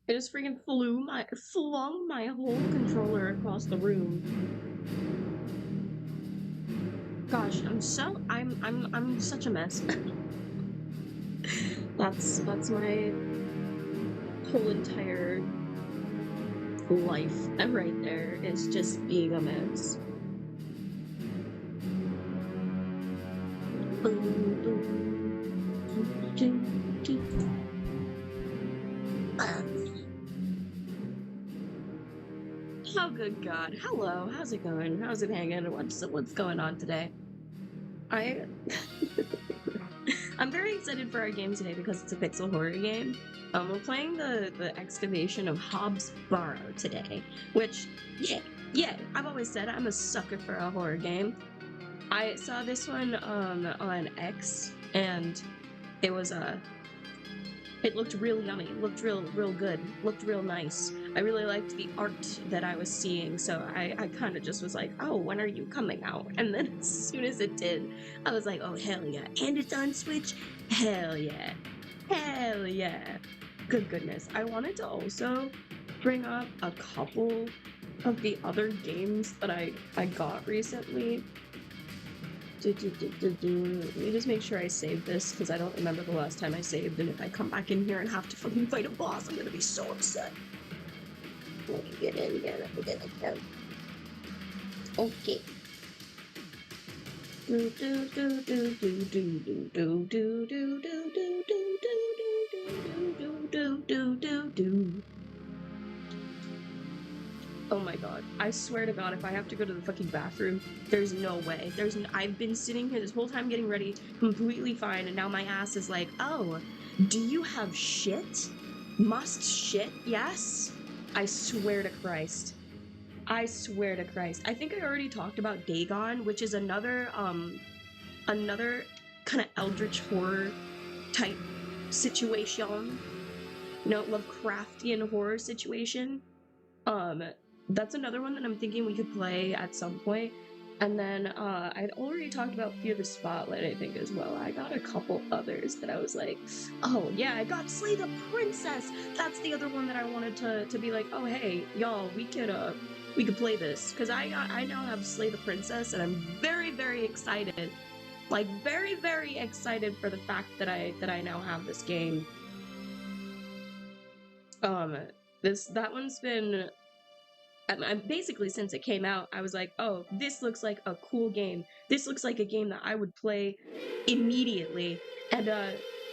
I just freaking flung my whole controller across the room. Gosh, I'm such a mess. That's my whole entire life right there is just being a mess. Oh, good God. Hello, how's it going? How's it hanging? What's going on today? I I'm very excited for our game today because it's a pixel horror game. We're playing the Excavation of Hobs Barrow today, which, yeah, I've always said I'm a sucker for a horror game. I saw this one on X, and it was it looked real yummy, looked real good, looked real nice. I really liked the art that I was seeing, so I kind of just was like, oh, when are you coming out? And then as soon as it did, I was like, oh, hell yeah. And it's on Switch? Hell yeah. Hell yeah. Good goodness. I wanted to also bring up a couple of the other games that I got recently. Let me just make sure I save this because I don't remember the last time I saved, and if I come back in here and have to fucking fight a boss, I'm gonna be so upset. Let me get in here. Let me get in here. Okay. Oh my God. I swear to God, if I have to go to the fucking bathroom, there's no way. I've been sitting here this whole time getting ready, completely fine, and now my ass is like, oh, do you have shit? Must shit? Yes? I swear to Christ. I swear to Christ. I think I already talked about Dagon, which is another kind of eldritch horror type situation. You know, Lovecraftian horror situation. That's another one that I'm thinking we could play at some point. And then I'd already talked about Fear the Spotlight, I think, as well. I got a couple others that I was like, oh yeah, I got Slay the Princess. That's the other one that I wanted to be like, oh hey, y'all, we could play this, because I now have Slay the Princess, and I'm very, very excited. Like very, very excited for the fact that I now have this game. That one's been basically since it came out, I was like, oh, this looks like a cool game. This looks like a game that I would play immediately. And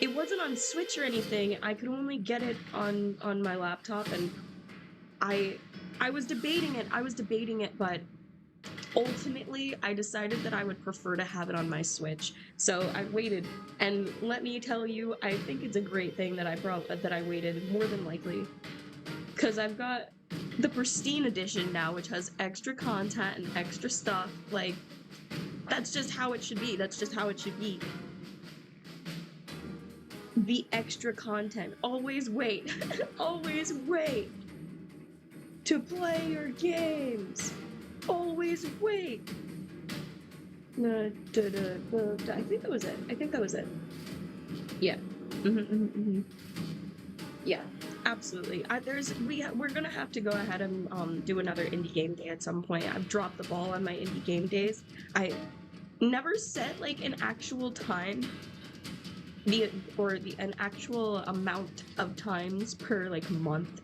it wasn't on Switch or anything. I could only get it on my laptop, and I was debating it, but ultimately I decided that I would prefer to have it on my Switch. So I waited, and let me tell you, I think it's a great thing that I waited, more than likely, because I've got the Pristine Edition now, which has extra content and extra stuff. Like, that's just how it should be. That's just how it should be. The extra content. Always wait. Always wait to play your games. Always wait. I think that was it. Yeah. Yeah. Absolutely. We're gonna have to go ahead and do another indie game day at some point. I've dropped the ball on my indie game days. I never set like an actual time, an actual amount of times per like month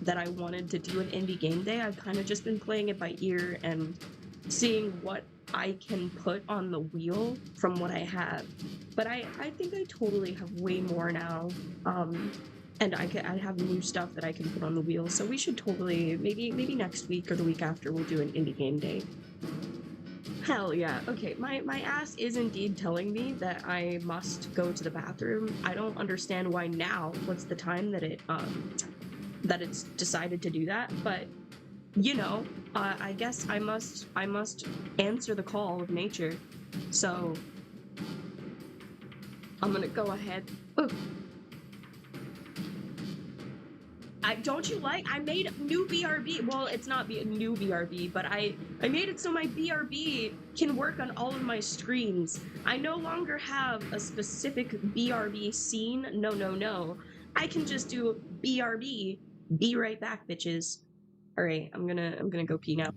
that I wanted to do an indie game day. I've kind of just been playing it by ear and seeing what I can put on the wheel from what I have. But I think I totally have way more now. And I have new stuff that I can put on the wheel, so we should totally, maybe next week or the week after, we'll do an indie game day. Hell yeah. Okay, my ass is indeed telling me that I must go to the bathroom. I don't understand why now. What's the time that it's decided to do that? But you know, I guess I must answer the call of nature. So I'm gonna go ahead. Ooh. I made new BRB. Well, it's not a new BRB, but I made it so my BRB can work on all of my screens. I no longer have a specific BRB scene. No. I can just do BRB Be right back, bitches. All right, I'm gonna go pee now.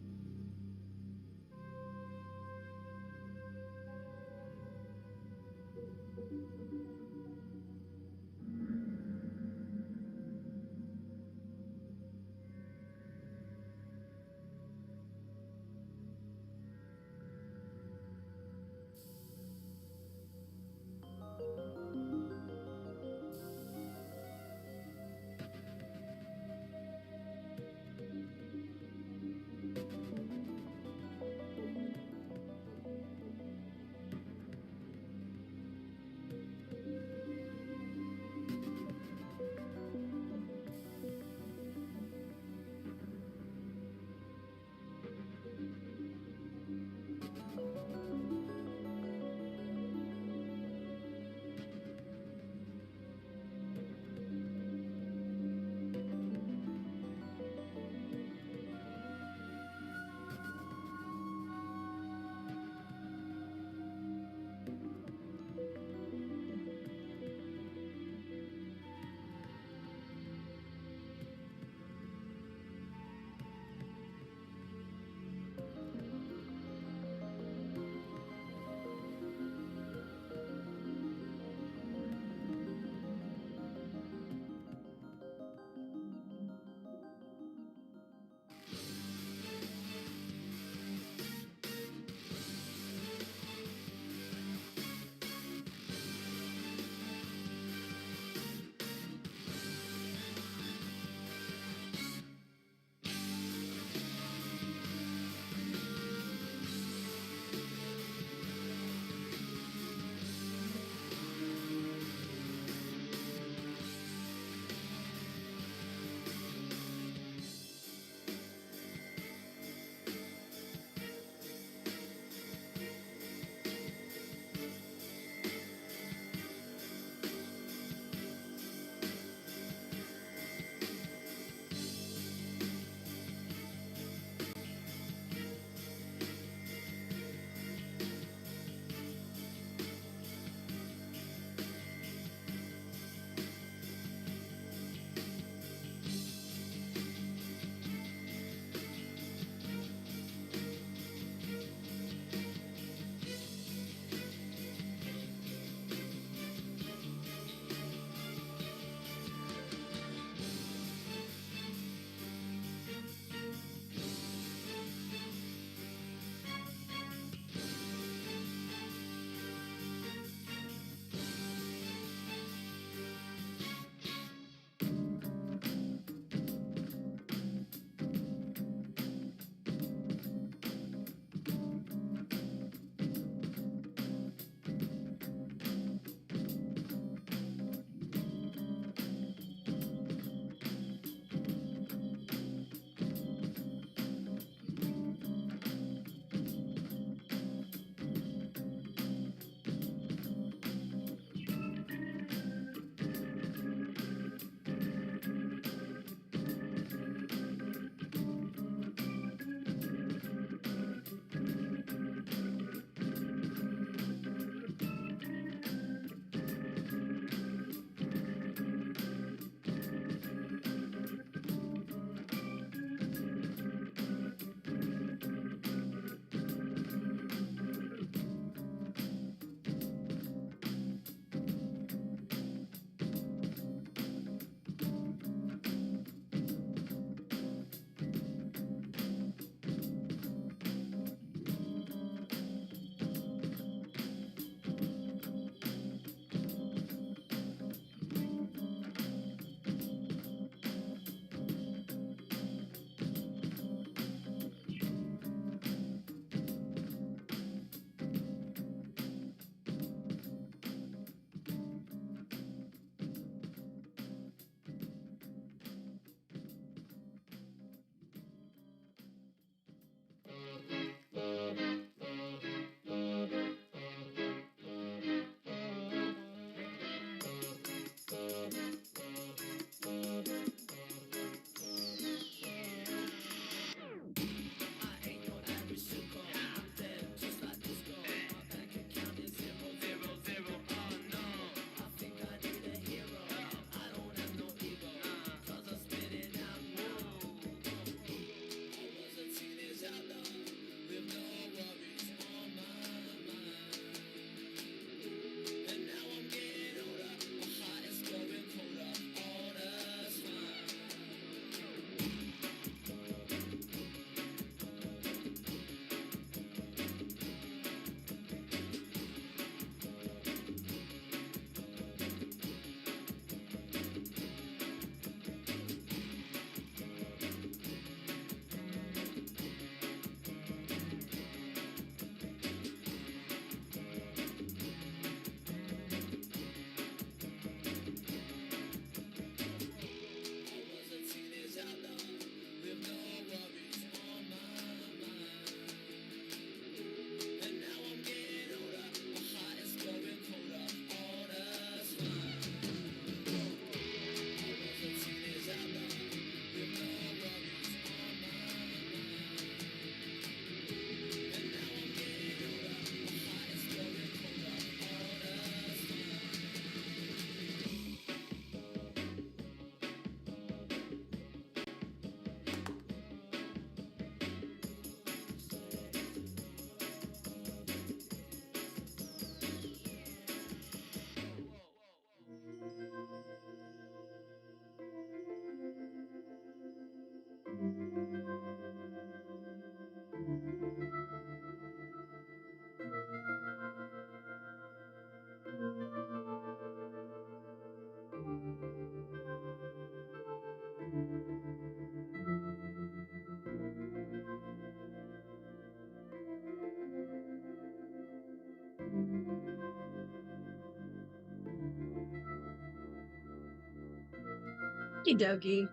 Okie dokie.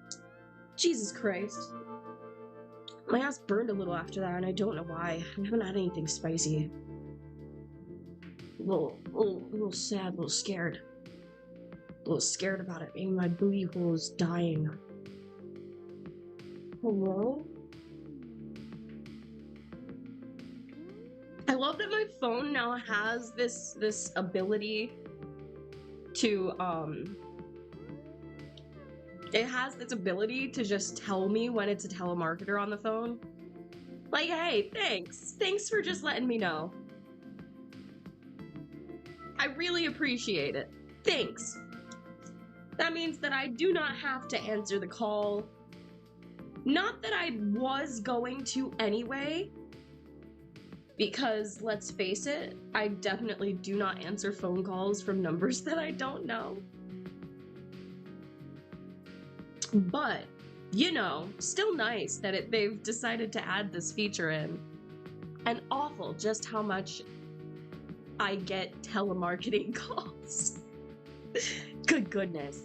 Jesus Christ. My ass burned a little after that, and I don't know why. I haven't had anything spicy. A little sad, a little scared. A little scared about it. Maybe my booty hole is dying. Hello? I love that my phone now has this ability to it has this ability to just tell me when it's a telemarketer on the phone. Like, hey, thanks. Thanks for just letting me know. I really appreciate it. Thanks. That means that I do not have to answer the call. Not that I was going to anyway, because let's face it, I definitely do not answer phone calls from numbers that I don't know. But, you know, still nice that they've decided to add this feature in. And awful just how much I get telemarketing calls. Good goodness.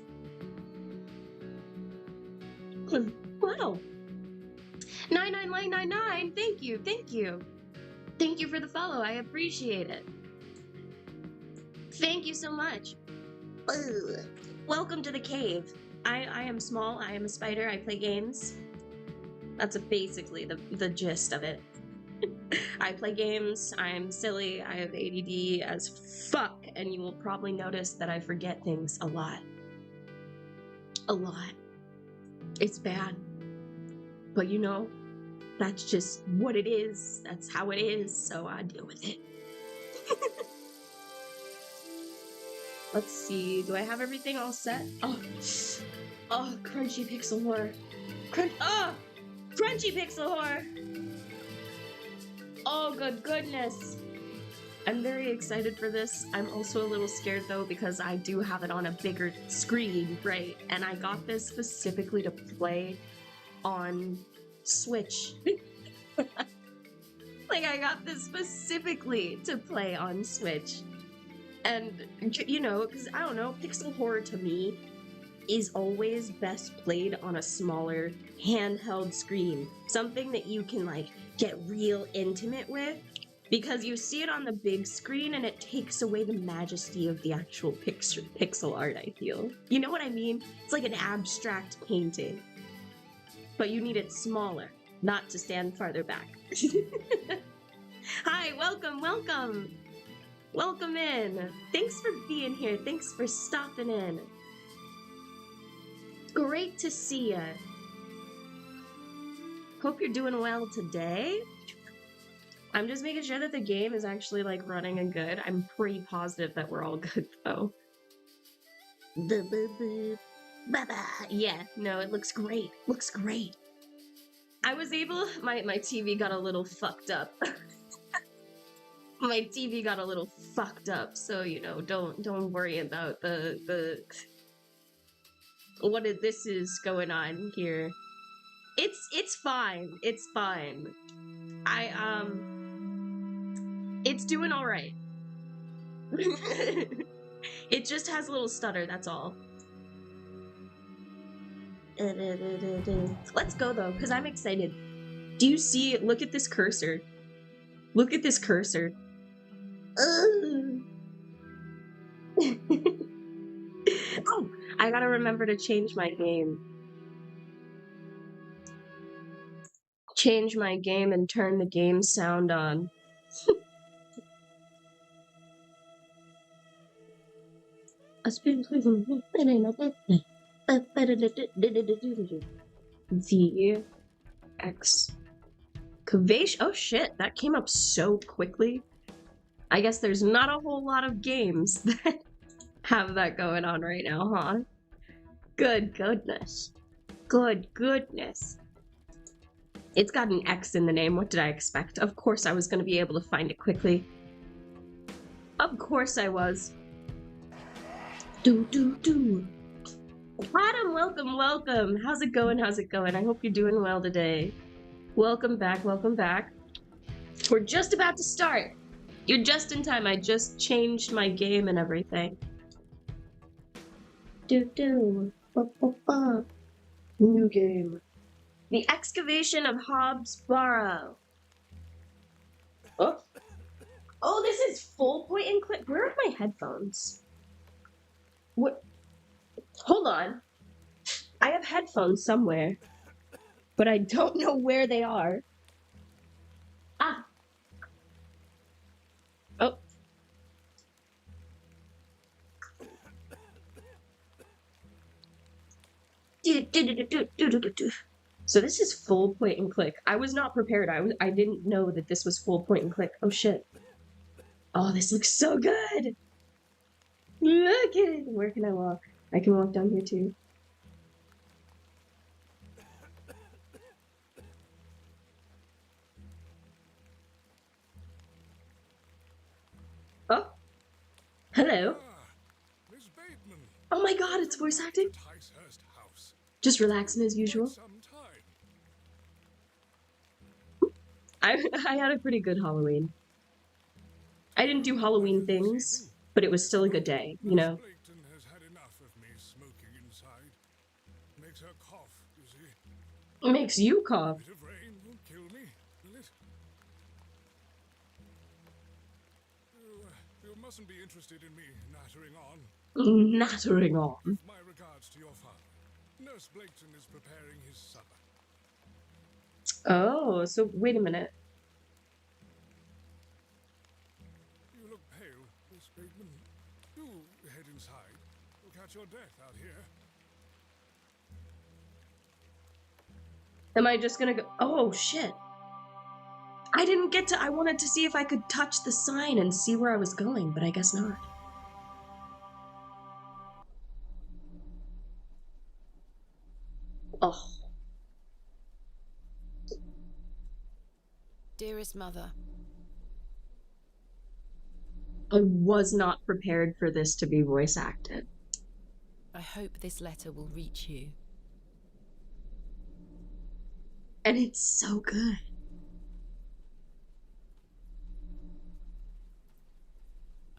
Wow. 99999, thank you, thank you. Thank you for the follow, I appreciate it. Thank you so much. Ugh. Welcome to the cave. I am Smol, I am a spider, I play games. That's basically the gist of it. I play games, I'm silly, I have ADD as fuck, and you will probably notice that I forget things a lot. A lot. It's bad. But you know, that's just what it is, that's how it is, so I deal with it. Let's see, do I have everything all set? Oh, crunchy pixel horror. Crunchy pixel horror! Oh, good goodness. I'm very excited for this. I'm also a little scared though because I do have it on a bigger screen, right? And I got this specifically to play on Switch. Like, I got this specifically to play on Switch. And, you know, because, I don't know, pixel horror to me is always best played on a smaller handheld screen. Something that you can, like, get real intimate with. Because you see it on the big screen and it takes away the majesty of the actual pixel art, I feel. You know what I mean? It's like an abstract painting. But you need it smaller, not to stand farther back. Hi, welcome, welcome! Welcome in! Thanks for being here, thanks for stopping in. Great to see ya. Hope you're doing well today. I'm just making sure that the game is actually, like, running and good. I'm pretty positive that we're all good, though. Yeah, no, it looks great. Looks great. I was able... My TV got a little fucked up. My TV got a little fucked up, so, you know, don't worry about the... What this is going on here. It's fine. It's fine. It's doing alright. It just has a little stutter, that's all. Let's go though, because I'm excited. Do you see? Look at this cursor. Look at this cursor. Oh, I gotta remember to change my game. Change my game and turn the game sound on. The Excavation. Oh shit, that came up so quickly. I guess there's not a whole lot of games that have that going on right now, huh? Good goodness. Good goodness. It's got an X in the name. What did I expect? Of course I was going to be able to find it quickly. Of course I was. Adam, welcome, welcome. How's it going? How's it going? I hope you're doing well today. Welcome back, welcome back. We're just about to start. You're just in time. I just changed my game and everything. New game. The Excavation of Hobs Barrow. Oh. Oh, this is full point and click. Where are my headphones? What? Hold on. I have headphones somewhere, but I don't know where they are. Ah. Oh. So this is full point and click. I was not prepared. I didn't know that this was full point and click. Oh shit. Oh, this looks so good. Look at it. Where can I walk? I can walk down here too. Oh. Hello. Oh my god, it's voice acting. Just relaxing as usual. I had a pretty good Halloween. I didn't do Halloween things, but it was still a good day, you know? Has had enough of me smoking inside. Makes her cough, you see. It makes you cough. A bit of rain will kill me, will it? You mustn't be interested in me nattering on. Nattering on. Give my regards to your father. Nurse Blaketon is preparing his supper. Oh, so wait a minute. You look pale, Miss Bateman. Do head inside. You'll catch your death out here. Am I just gonna go? Oh, shit. I didn't get to. I wanted to see if I could touch the sign and see where I was going, but I guess not. Oh. Dearest Mother, I was not prepared for this to be voice acted. I hope this letter will reach you. And it's so good.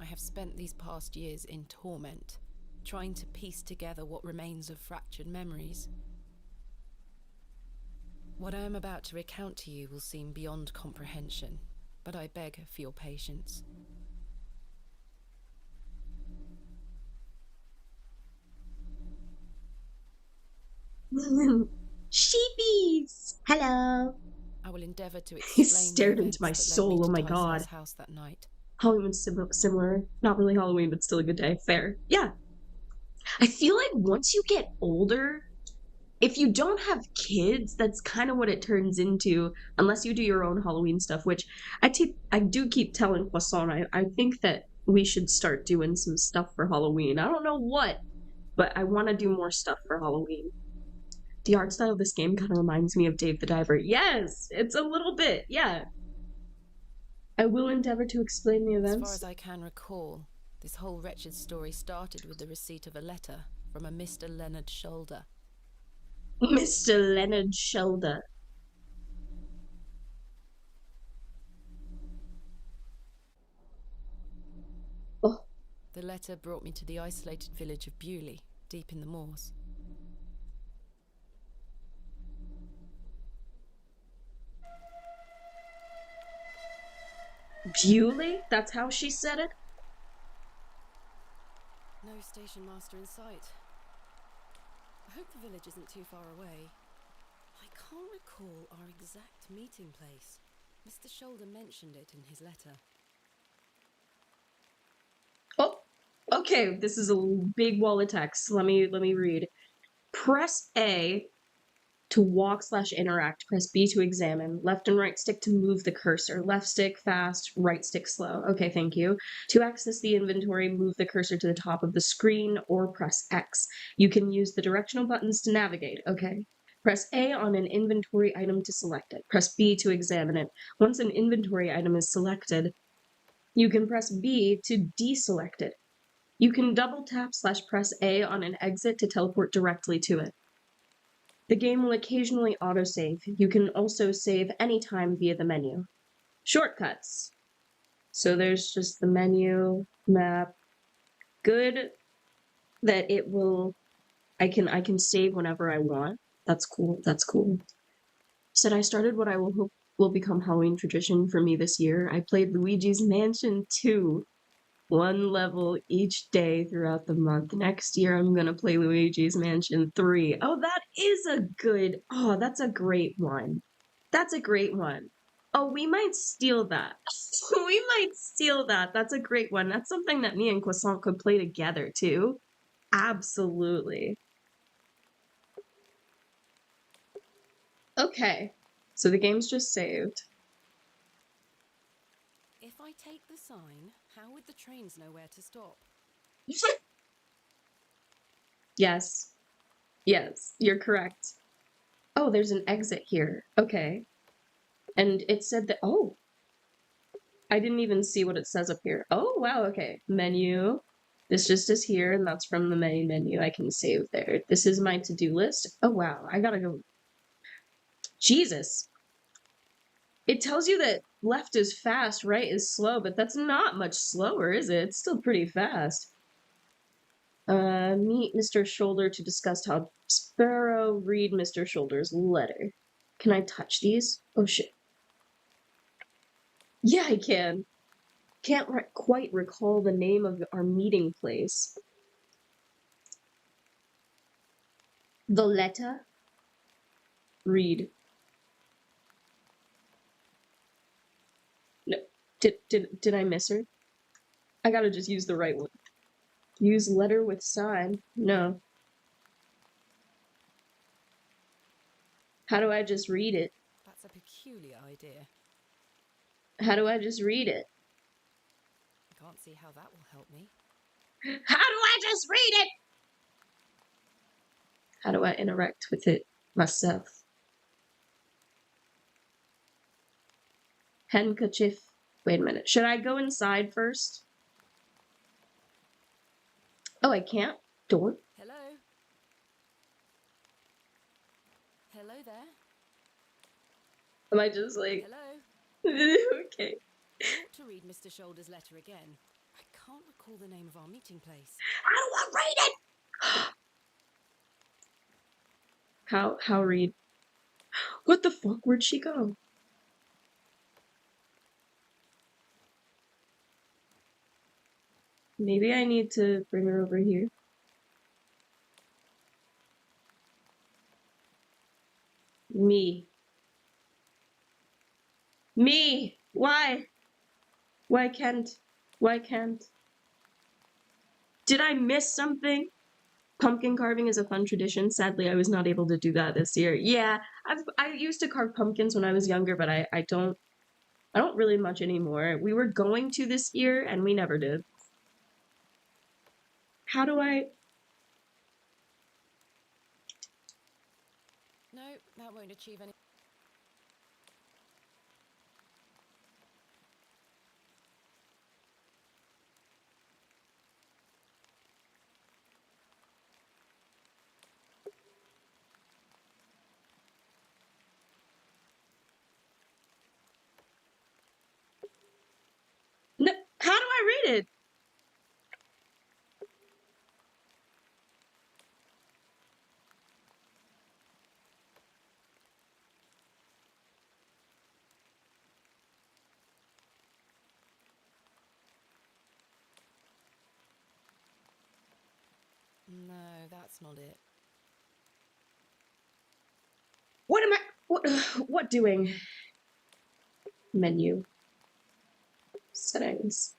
I have spent these past years in torment, trying to piece together what remains of fractured memories. What I am about to recount to you will seem beyond comprehension, but I beg for your patience. Sheepies! Hello! I will endeavour to He explain stared the into my events that soul, led oh me my to god. Tycer's house that night. Halloween's similar. Not really Halloween, but still a good day. Fair. Yeah. I feel like once you get older, if you don't have kids, that's kind of what it turns into, unless you do your own Halloween stuff, which I do keep telling Poisson, I think that we should start doing some stuff for Halloween. I don't know what, but I want to do more stuff for Halloween. The art style of this game kind of reminds me of Dave the Diver. Yes, it's a little bit, yeah. I will endeavor to explain the events. As far as I can recall, this whole wretched story started with the receipt of a letter from a Mr. Leonard Shoulder. Mr. Leonard Shoulder. Oh. The letter brought me to the isolated village of Bewley, deep in the moors. Bewley? That's how she said it? No station master in sight. I hope the village isn't too far away. I can't recall our exact meeting place. Mr. Shoulder mentioned it in his letter. Oh, okay. This is a big wall of text. Let me read. Press A to walk/interact. Press B to examine. Left and right stick to move the cursor. Left stick fast, right stick slow. Okay, thank you. To access the inventory, move the cursor to the top of the screen or press X. You can use the directional buttons to navigate. Okay. Press A on an inventory item to select it. Press B to examine it. Once an inventory item is selected, you can press B to deselect it. You can double tap/press A on an exit to teleport directly to it. The game will occasionally autosave. You can also save anytime via the menu. Shortcuts. So there's just the menu, map. Good that it will, I can save whenever I want. That's cool. That's cool. Said I started what I will hope will become Halloween tradition for me this year. I played Luigi's Mansion 2, one level each day throughout the month. Next year, I'm gonna play Luigi's Mansion 3. Oh, that is a good. Oh, that's a great one. That's a great one. Oh, we might steal that. We might steal that. That's a great one. That's something that me and Croissant could play together too. Absolutely. Okay. So the game's just saved. If I take the sign, how would the trains know where to stop? Yes. Yes, you're correct. Oh, there's an exit here. Okay. And it said that, oh, I didn't even see what it says up here. Oh, wow, okay. Menu. This just is here, and that's from the main menu. I can save there. This is my to-do list. Oh, wow, I gotta go. Jesus. It tells you that left is fast, right is slow, but that's not much slower, is it? It's still pretty fast. Meet Mr. Shoulder to discuss how Sparrow read Mr. Shoulder's letter. Can I touch these? Oh, shit. Yeah, I can. Can't quite recall the name of our meeting place. The letter? Read. No. Did I miss her? I gotta just use the right one. Use letter with sign. No. How do I just read it? That's a peculiar idea. How do I just read it? I can't see how that will help me. How do I just read it? How do I interact with it myself? Handkerchief. Wait a minute. Should I go inside first? Oh, I can't? Door? Hello? Hello there? Am I just like... Hello? Okay. I ought to read Mr. Shoulder's letter again. I can't recall the name of our meeting place. How do I read it? How read? What the fuck? Where'd she go? Maybe I need to bring her over here. Me. Why? Why can't? Did I miss something? Pumpkin carving is a fun tradition. Sadly, I was not able to do that this year. Yeah, I used to carve pumpkins when I was younger, but I don't really much anymore. We were going to this year and we never did. How do I? No, that won't achieve any. No, how do I read it? No, that's not it. What am I? What doing? Menu. Settings.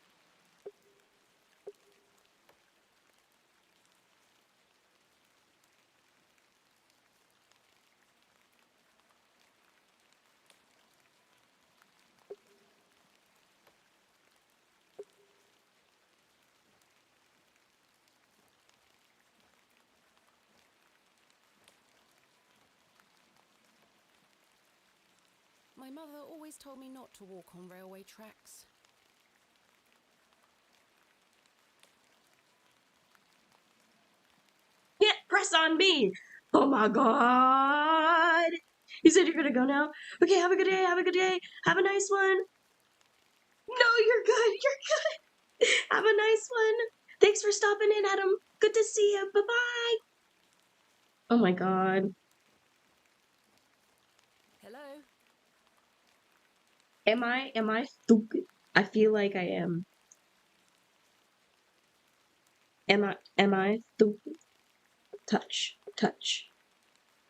My mother always told me not to walk on railway tracks. Yeah, press on me. Oh my god. You said you're gonna go now? Okay, have a good day, have a good day. Have a nice one. No, you're good, you're good. Have a nice one. Thanks for stopping in, Adam. Good to see you. Bye-bye. Oh my god. Am I stupid? I feel like I am. Am I stupid? Touch, touch,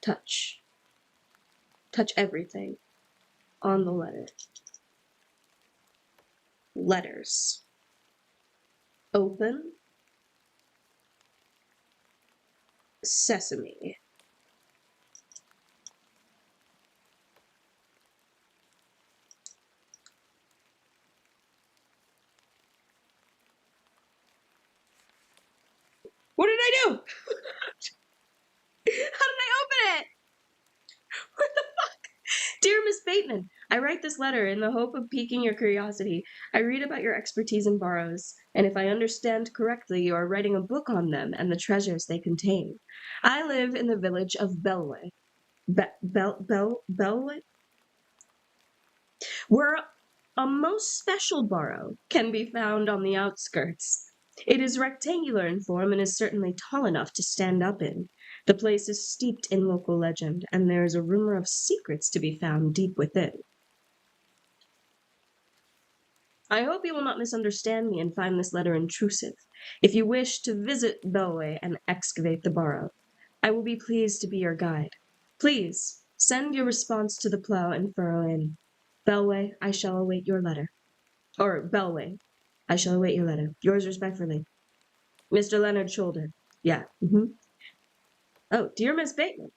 touch. Touch everything on the letter. Letters. Open. Sesame. What did I do? How did I open it? What the fuck? Dear Miss Bateman, I write this letter in the hope of piquing your curiosity. I read about your expertise in borrows, and if I understand correctly, you are writing a book on them and the treasures they contain. I live in the village of Belway. Belway? Where a most special burrow can be found on the outskirts. It is rectangular in form and is certainly tall enough to stand up in. The place is steeped in local legend, and there is a rumor of secrets to be found deep within. I hope you will not misunderstand me and find this letter intrusive. If you wish to visit Belway and excavate the burrow, I will be pleased to be your guide. Please send your response to the Plough and Furrow Inn. Belway, I shall await your letter. Or Belway, I shall await your letter. Yours respectfully, Mr. Leonard Shoulder. Yeah. Oh, dear Miss Bateman.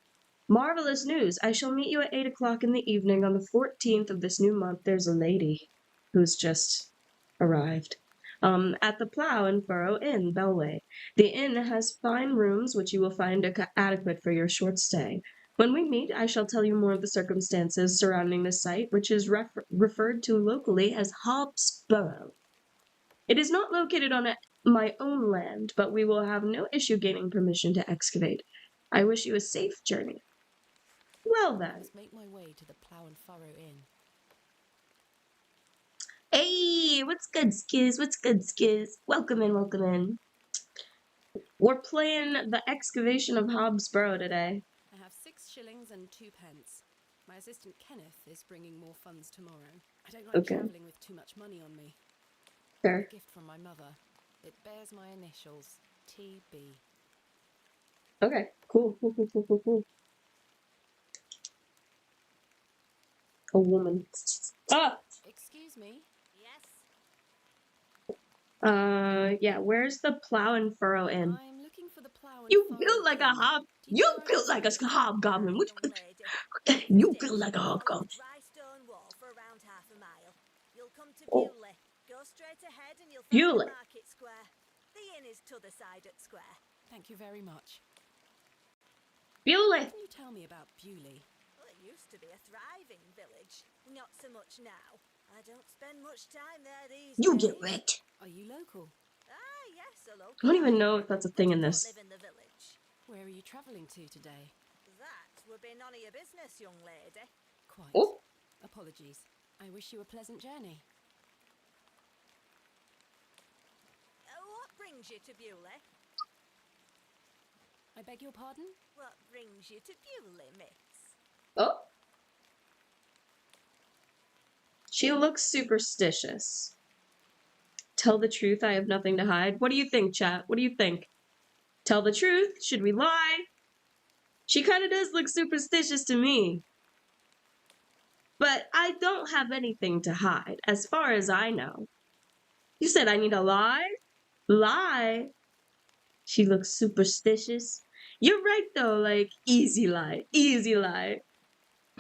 Marvelous news. I shall meet you at 8 o'clock in the evening on the 14th of this new month. There's a lady who's just arrived. At the Plough and Furrow Inn, Belway. The inn has fine rooms which you will find adequate for your short stay. When we meet, I shall tell you more of the circumstances surrounding the site, which is referred to locally as Hobs Barrow. It is not located on my own land, but we will have no issue gaining permission to excavate. I wish you a safe journey. Well then. Let's make my way to the Plough and Furrow Inn. Hey, what's good, Skiz? What's good, Skiz? Welcome in, welcome in. We're playing the Excavation of Hobs Barrow today. I have 6 shillings and 2 pence. My assistant Kenneth is bringing more funds tomorrow. I don't like travelling with too much money on me. Fair. A gift from my mother. It bears my initials, TB. Okay, cool. A woman. Ah! Excuse me? Yes? Yeah, where's the Plough and Furrow Inn? I'm looking for the Plough and You Furrow built like a Inn. hob. Do You know built like a hobgoblin. Which, Young lady. you built like a hobgoblin. Dry stone wall for around half a mile. You'll come to Oh. Bewley. Go straight ahead and you'll find Bewley. the market square. The inn is t'other side at square. Thank you very much. Bewley. What can you tell me about Bewley? Well, it used to be a thriving village. Not so much now. I don't spend much time there these You days. get rich. Are you local? Ah, yes, a local. I don't even know if that's a thing in Don't this. live in the village. Where are you travelling to today? That would be none of your business, young lady. Quite. Oh, Apologies. I wish you a pleasant journey. What brings you to Bewley? I beg your pardon? What brings you to Bewley, miss? oh. She looks superstitious. Tell the truth, I have nothing to hide. What do you think, chat? What do you think? Tell the truth? Should we lie? She kind of does look superstitious to me. But I don't have anything to hide, as far as I know. You said I need to lie? Lie? She looks superstitious. You're right, though, like, easy lie. Easy lie.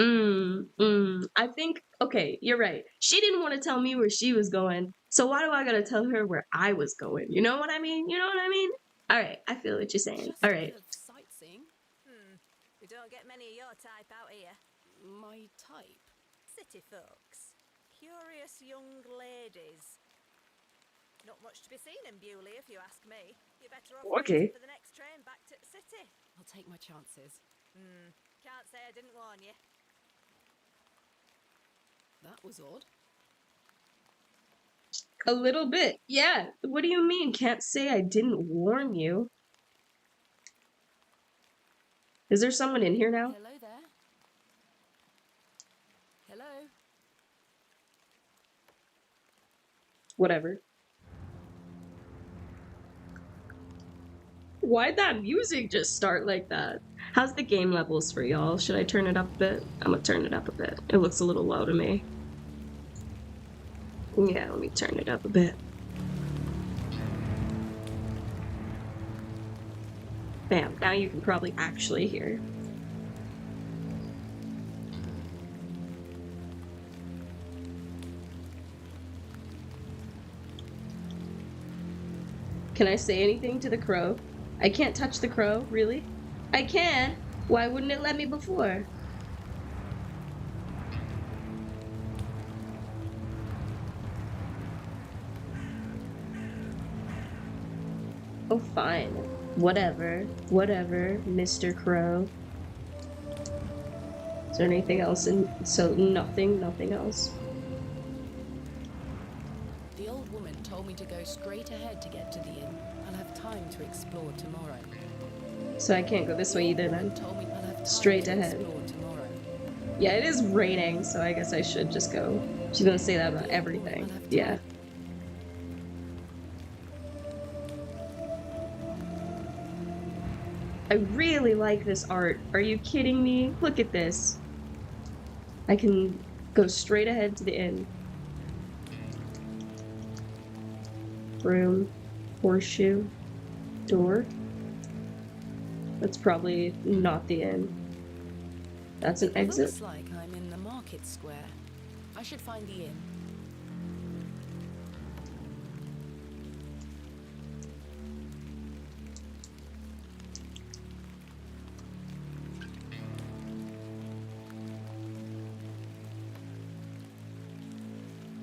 I think, okay, you're right. She didn't want to tell me where she was going, so why do I gotta tell her where I was going? You know what I mean? You know what I mean? Alright, I feel what you're saying. Just Alright. a bit of sightseeing. We don't get many of your type out here. My type. City folks. Curious young ladies. Not much to be seen in Bewley, if you ask me. You're better off Okay. waiting for the next train back to the city. I'll take my chances. Can't say I didn't warn you. That was odd. A little bit, yeah. What do you mean? Can't say I didn't warn you. Is there someone in here now? Hello there. Hello. Whatever. Why'd that music just start like that? How's the game levels for y'all? Should I turn it up a bit? I'm gonna turn it up a bit. It looks a little low to me. Yeah, let me turn it up a bit. Bam, now you can probably actually hear. Can I say anything to the crow? I can't touch the crow, really? I can? Why wouldn't it let me before? Oh, fine. Whatever. Whatever, Mr. Crow. Is there anything else in... So, nothing else. The old woman told me to go straight ahead to get to the inn. I'll have time to explore tomorrow. So I can't go this way either then. Straight ahead. Yeah, it is raining, so I guess I should just go. She's gonna say that about everything. Yeah. I really like this art. Are you kidding me? Look at this. I can go straight ahead to the inn. Room, horseshoe, door. That's probably not the inn. That's an exit. Looks like I'm in the market square. I should find the inn.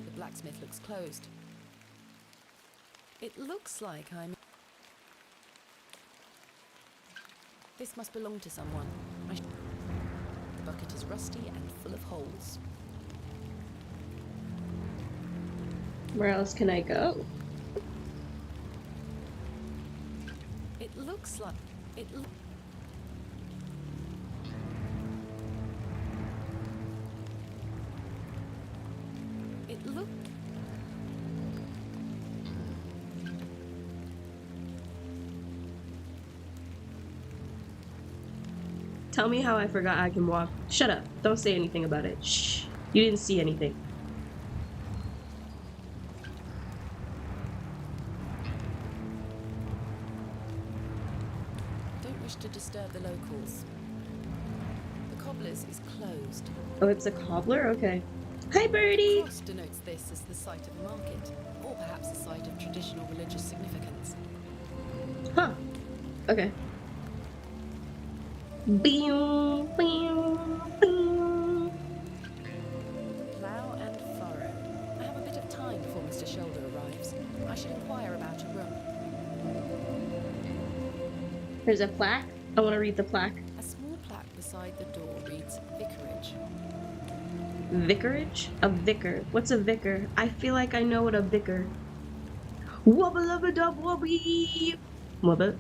The blacksmith looks closed. It looks like I'm... This must belong to someone. The bucket is rusty and full of holes. Where else can I go? It looks like... It look... Tell me how I forgot I can walk. Shut up. Don't say anything about it. Shh. You didn't see anything. Don't wish to disturb the locals. The cobbler's is closed. Oh, it's a cobbler? Okay. Hi, birdie! The cross denotes this as the site of a market, or perhaps a site of traditional religious significance. Huh. Okay. Plow and furrow. I have a bit of time before Mr. Shoulder arrives. I should inquire about a room. There's a plaque. I want to read the plaque. A small plaque beside the door reads Vicarage. Vicarage? A vicar. What's a vicar? I feel like I know what a vicar. Wubba-lubba-dub wubby. Wubba.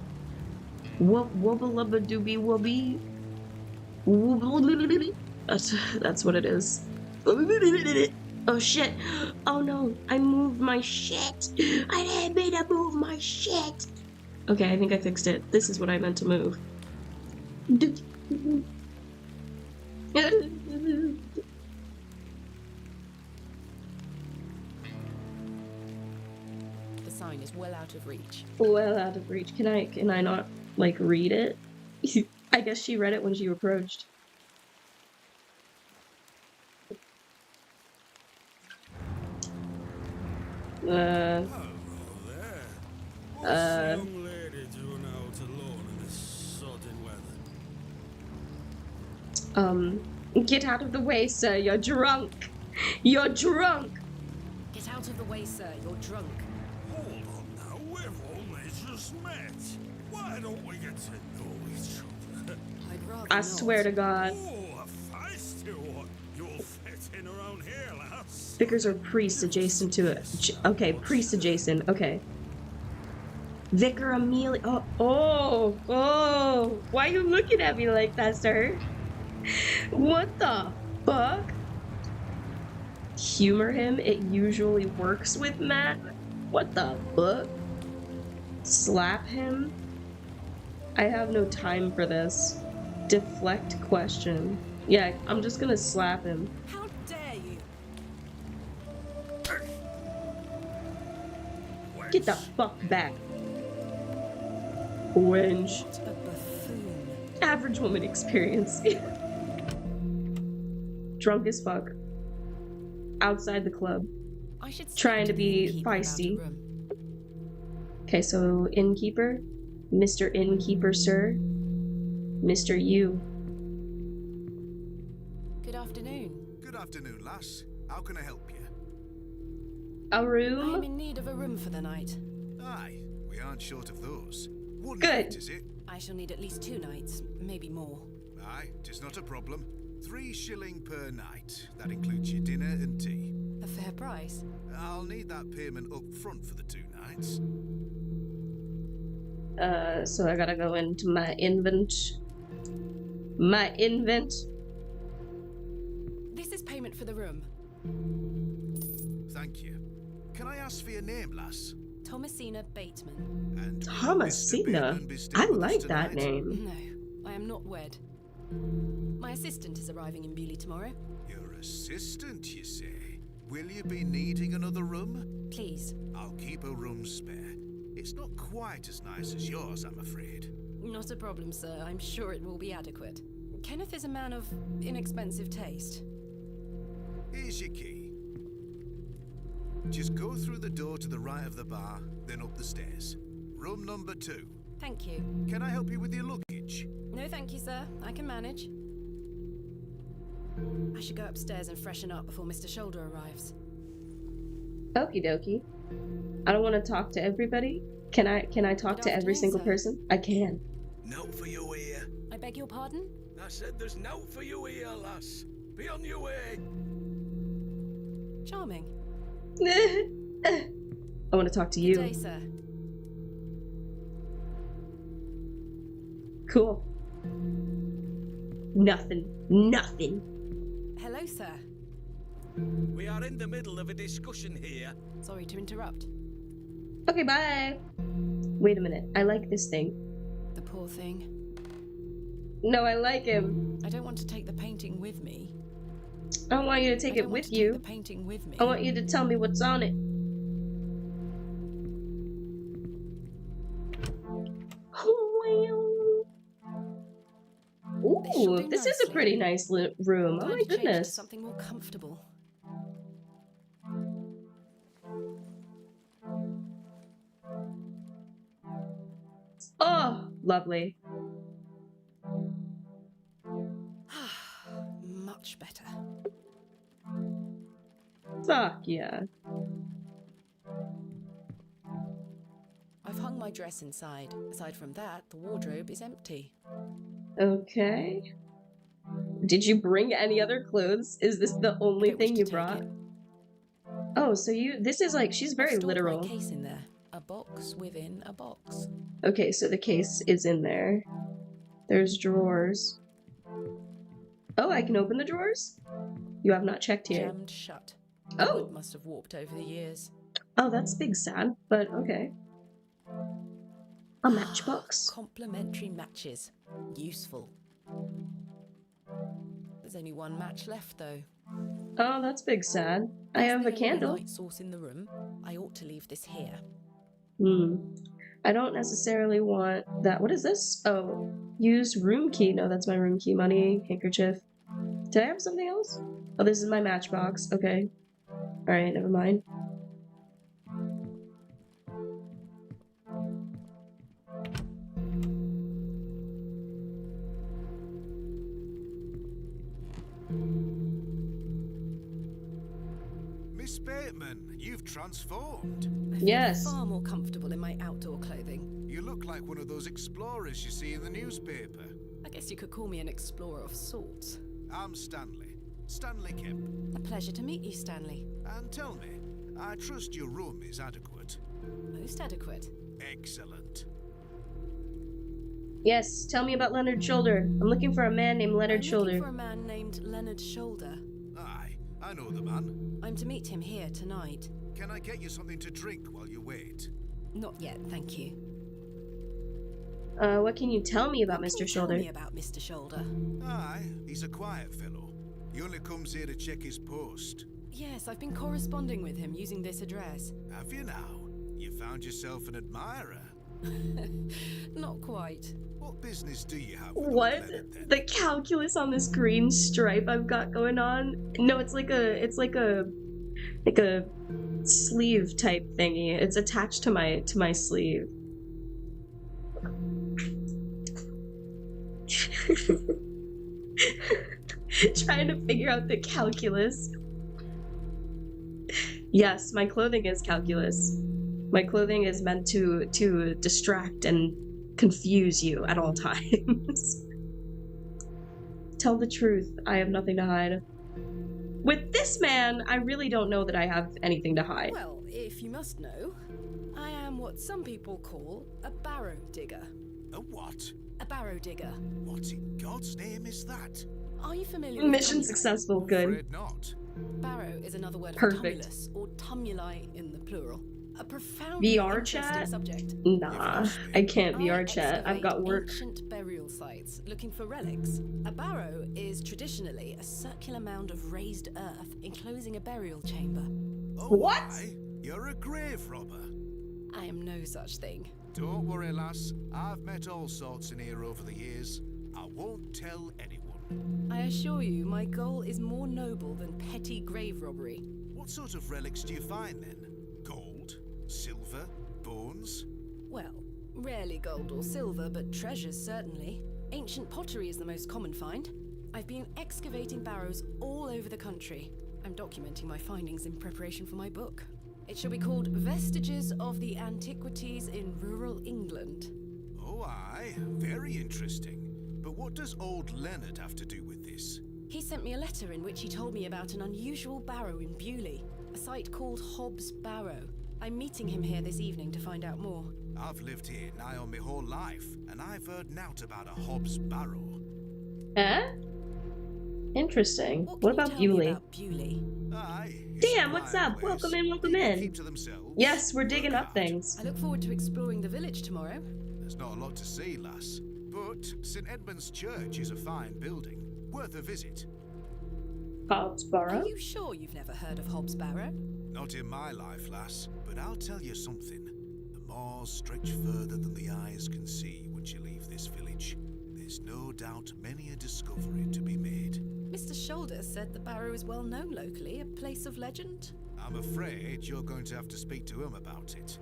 Wubba-lubba doobie wubby. That's what it is. Oh shit. Oh no. I moved my shit. I didn't mean to move my shit. Okay, I think I fixed it. This is what I meant to move. The sign is well out of reach. Well out of reach. Can I not, like, read it? I guess she read it when she approached. Hello there. What's the young lady doing out alone in this sodden weather? Get out of the way, sir. You're drunk. You're drunk. Get out of the way, sir. You're drunk. Hold on now, we've only just met. Why don't we get to know each other? I'd rather I not. swear to God. Oh, a feisty one. You'll fit in around here, lass. Vicars are priests adjacent to it. Okay, priest adjacent. Okay. Vicar Amelia. Oh. Why are you looking at me like that, sir? What the fuck? Hello there. What's the young lady doing out alone in this sodden weather? What the fuck? I swear to God. Vicars are priests adjacent. Okay. Vicar Amelia. Oh. Why are you looking at me like that, sir? What the fuck? humor him, it usually works with Matt. What the fuck? Slap him? I have no time for this. Deflect question. Yeah, I'm just gonna slap him. How dare you? Get the fuck back. Wench. What a buffoon. Average woman experience. Drunk as fuck. Outside the club. I should Trying to speak the be innkeeper about a feisty. room. Okay, so innkeeper. Mr. Innkeeper, sir. Mr. You. Good afternoon. Good afternoon, lass. How can I help you? A I am room? in need of a room for the night. Aye, we aren't short of those. One Good. night, is it? I shall need at least 2 nights, maybe more. Aye, 'tis not a problem. 3 shilling per night. That includes your dinner and tea. A fair price. I'll need that payment up front for the 2 nights. So I gotta go into my invent. My invent. This is payment for the room. Thank you. Can I ask for your name, lass? Thomasina Bateman. And will Mr. Thomasina? Bateman be staying I with us like that tonight? name. No, I am not wed. My assistant is arriving in Bewley tomorrow. Your assistant, you say? Will you be needing another room? Please. I'll keep a room spare. It's not quite as nice as yours, I'm afraid. Not a problem, sir. I'm sure it will be adequate. Kenneth is a man of inexpensive taste. Here's your key. Just go through the door to the right of the bar, then up the stairs. Room number 2. Thank you. Can I help you with your luggage? No, thank you, sir. I can manage. I should go upstairs and freshen up before Mr. Shoulder arrives. Okie dokie. I don't want to talk to everybody. Can I talk Good to every afternoon, single sir. person? I can. No for you here. I beg your pardon? I said there's no for you here, lass. Be on your way. Charming. I want to talk to Good you. day, sir. Cool. Nothing. Nothing. Hello, sir. We are in the middle of a discussion here. Sorry to interrupt. Okay, bye. Wait a minute. I like this thing. The poor thing. No, I like him. I don't want to take the painting with me. I don't want you to I take don't it want with to you. Take the painting with me. I want you to tell me what's on it. This shall Ooh, do this is a nicely. pretty nice room. Oh Time my to change to goodness. something more comfortable. Oh, lovely. Much better. Fuck yeah. I've hung my dress inside. Aside from that, the wardrobe is empty. Okay. Did you bring any other clothes? Is this the only Don't wish thing to you take brought? it. Oh, so this is like, she's I've very stored literal. my case in there. A box within a box. Okay, so the case is in there. There's drawers. Oh, I can open the drawers? You have not checked here. Jammed shut. The Oh! wood must have warped over the years. Oh, that's big sad, but okay. A matchbox. Complimentary matches. Useful. There's only one match left, though. Oh, that's big sad. I have a As the only candle. light source in the room, I ought to leave this here. I don't necessarily want that. What is this? Oh, use room key. No, that's my room key. Money, handkerchief. Did I have something else? Oh, this is my matchbox. Okay. Alright, never mind. Miss Bateman, you've transformed. I feel Yes. far more comfortable in my outdoor clothing. You look like one of those explorers you see in the newspaper. I guess you could call me an explorer of sorts. I'm Stanley. Stanley Kemp. A pleasure to meet you, Stanley. And tell me, I trust your room is adequate. Most adequate. Excellent. Yes, tell me about Leonard Shoulder. I'm looking for a man named Leonard I'm Shoulder. looking for a man named Leonard Shoulder. Aye, I know the man. I'm to meet him here tonight. Can I get you something to drink while you wait? Not yet, thank you. What can you tell me about What can Mr. you Shoulder? Tell me about Mr. Shoulder. Aye, he's a quiet fellow. He only comes here to check his post. Yes, I've been corresponding with him using this address. Have you now? You found yourself an admirer. Not quite. What business do you have with What? old Leonard, then? The calculus on this green stripe I've got going on? No, it's like a sleeve type thingy. It's attached to my sleeve. Trying to figure out the calculus. Yes, my clothing is calculus. My clothing is meant to distract and confuse you at all times. Tell the truth, I have nothing to hide. With this man, I really don't know that I have anything to hide. Well, if you must know, I am what some people call a barrow digger. A what? A barrow digger. What in God's name is that? Are you familiar with Mission tumuli? successful, good. Afraid not. Barrow is another word Perfect. for tumulus, or tumuli in the plural. A profoundly VR interesting chat? subject. Nah, I can't I VR chat. I've got excavate work. Ancient burial sites looking for relics. A barrow is traditionally a circular mound of raised earth enclosing a burial chamber. Oh, What? aye, you're a grave robber. I am no such thing. Don't worry, lass. I've met all sorts in here over the years. I won't tell anyone. I assure you, my goal is more noble than petty grave robbery. What sort of relics do you find then? Gold? Silver? Bones? Well, rarely gold or silver, but treasures certainly. Ancient pottery is the most common find. I've been excavating barrows all over the country. I'm documenting my findings in preparation for my book. It shall be called Vestiges of the Antiquities in Rural England. Oh, aye. Very interesting. But what does old Leonard have to do with this? He sent me a letter in which he told me about an unusual barrow in Bewley, a site called Hobs Barrow. I'm meeting him here this evening to find out more. I've lived here nigh on my whole life, and I've heard nought about a Hobs Barrow. Eh? Interesting. What What can about you tell me Bewley? about Bewley? Aye. it's a Damn, what's quiet up? place. Welcome in, welcome People in. keep to themselves, Yes, we're work digging up hard. things. I look forward to exploring the village tomorrow. There's not a lot to see, lass. But St. Edmund's Church is a fine building. Worth a visit. Hobs Barrow? Are you sure you've never heard of Hobs Barrow? Not in my life, lass. But I'll tell you something. The moors stretch further than the eyes can see once you leave this village. There's no doubt many a discovery to be made. Mr. Shoulder said the barrow is well known locally, a place of legend. I'm afraid you're going to have to speak to him about it.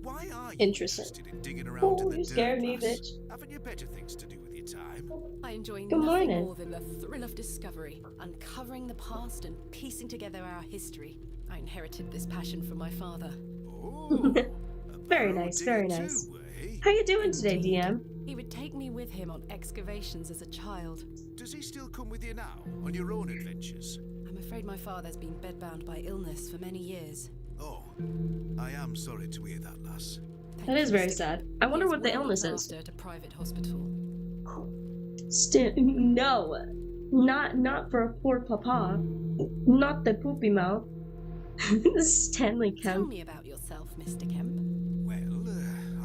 Why are you Interesting. interested in digging around in Oh, the you dirt, scared me, lass? bitch. Haven't you better things to do with your time? I enjoy Good nothing morning. more than the thrill of discovery, uncovering the past and piecing together our history. I inherited this passion from my father. Oh, a Very barrow nice, digger very nice. too, eh? How you doing today, Indeed. DM? He would take me with him on excavations as a child. Does he still come with you now, on your own adventures? I'm afraid my father's been bedbound by illness for many years. Oh, I am sorry to hear that, lass. Thank That you, is very Mr. sad. Kemp. I He wonder is what the well illness looked is. after at a private hospital. No, not for a poor papa. Not the poopy mouth. Stanley Tell Kemp. me about yourself, Mr. Kemp. Well,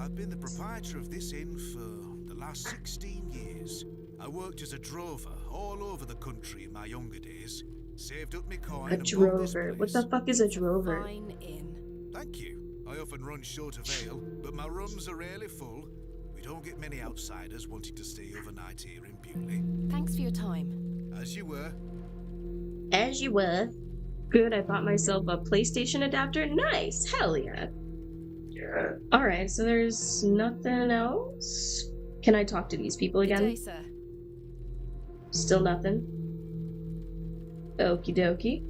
I've been the proprietor of this inn for the last 16 years. I worked as a drover all over the country in my younger days. Saved up my coin A and bought this drover. What place. the fuck is a It's drover? fine inn. Thank you. I often run short of ale, but my rooms are rarely full. We don't get many outsiders wanting to stay overnight here in Bewley. Thanks for your time. As you were. As you were. Good, I bought myself a PlayStation adapter. Nice! Hell yeah. Alright, so there's nothing else? Can I talk to these people Good again? day, sir. Still nothing. Okie dokie.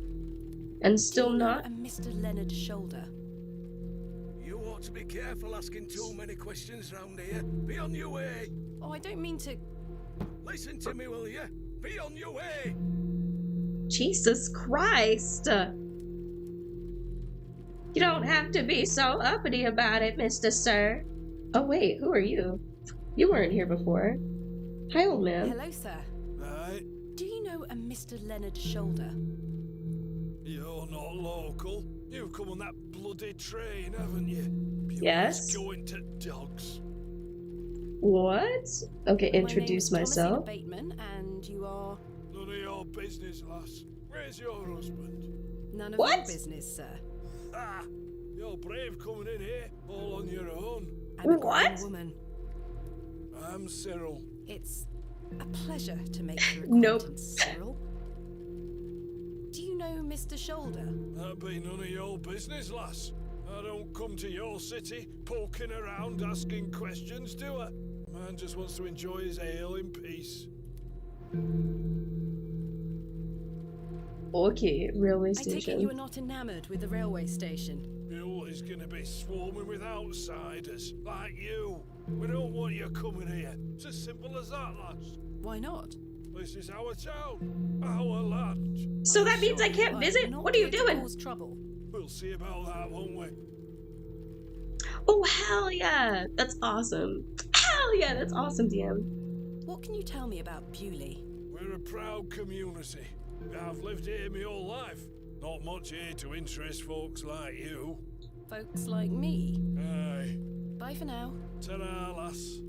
And still Do you know not. a Mr. Leonard Shoulder. You ought to be careful asking too many questions round here. Be on your way. Oh, I don't mean to. Listen to me, will you? Be on your way. Jesus Christ! You don't have to be so uppity about it, Mr. Sir. Oh wait, who are you? You weren't here before. Hi, old man. Hello, sir. Right. Do you know a Mr. Leonard Shoulder? You're not local. You've come on that bloody train, haven't you? Yes. Going to dogs. What? Okay, My introduce name is myself. Thomasina Bateman, and you are None of your business, lass. Where's your husband? none of What? your business, sir. Ah, you're brave coming in here, all on your own. I'm a grown What? woman. I'm Cyril. It's a pleasure to make your Nope. acquaintance, Cyril. Do you know Mr. Shoulder? That'd be none of your business, lass. I don't come to your city poking around asking questions, do I? Man just wants to enjoy his ale in peace. Okay, railway I take it you station. are not enamoured with the railway station. Mule is gonna be swarming with outsiders, like you. We don't want you coming here. It's as simple as that, lass. Why not? This is our town, our land. So that means I can't I'm visit? not What are you here to doing? cause trouble. We'll see about that, won't we? Oh, hell yeah. That's awesome. Hell yeah, that's awesome, DM. What can you tell me about Bewley? We're a proud community. I've lived here my whole life. Not much here to interest folks like you. Folks like me. Aye. Bye for now. Ta-ra, lass.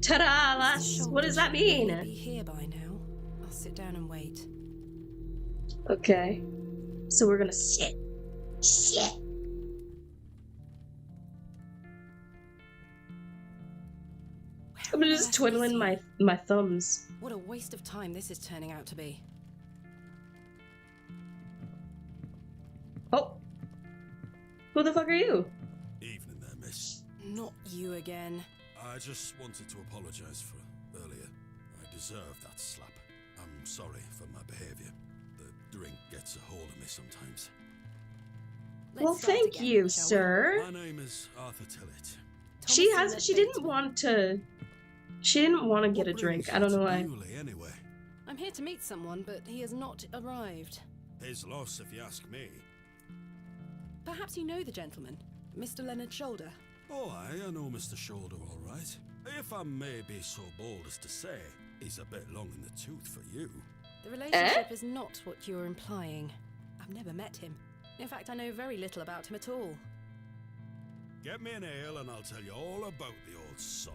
Ta-da, Mr. lass. Shoulder What does that should really mean? Be here by now. I'll sit down and wait. Okay. So we're gonna sit. Sit. I'm Where on just earth is twiddling he? my thumbs. What a waste of time this is turning out to be. Oh. Who the fuck are you? Evening there, miss. Not you again. I just wanted to apologise for earlier. I deserved that slap. I'm sorry for my behaviour. The drink gets a hold of me sometimes. Let's Well, start thank again, you, shall we? sir. My name is Arthur Tillett. She didn't Bateman. want to. She didn't want to get a What drink. brings I don't you know to why. Bewley, anyway? I'm here to meet someone, but he has not arrived. His loss, if you ask me. Perhaps you know the gentleman, Mr. Leonard Shoulder. Oh, I know Mr. Shoulder all right. If I may be so bold as to say, he's a bit long in the tooth for you. The relationship is not what you're implying. I've never met him. In fact, I know very little about him at all. Get me an ale and I'll tell you all about the old sod.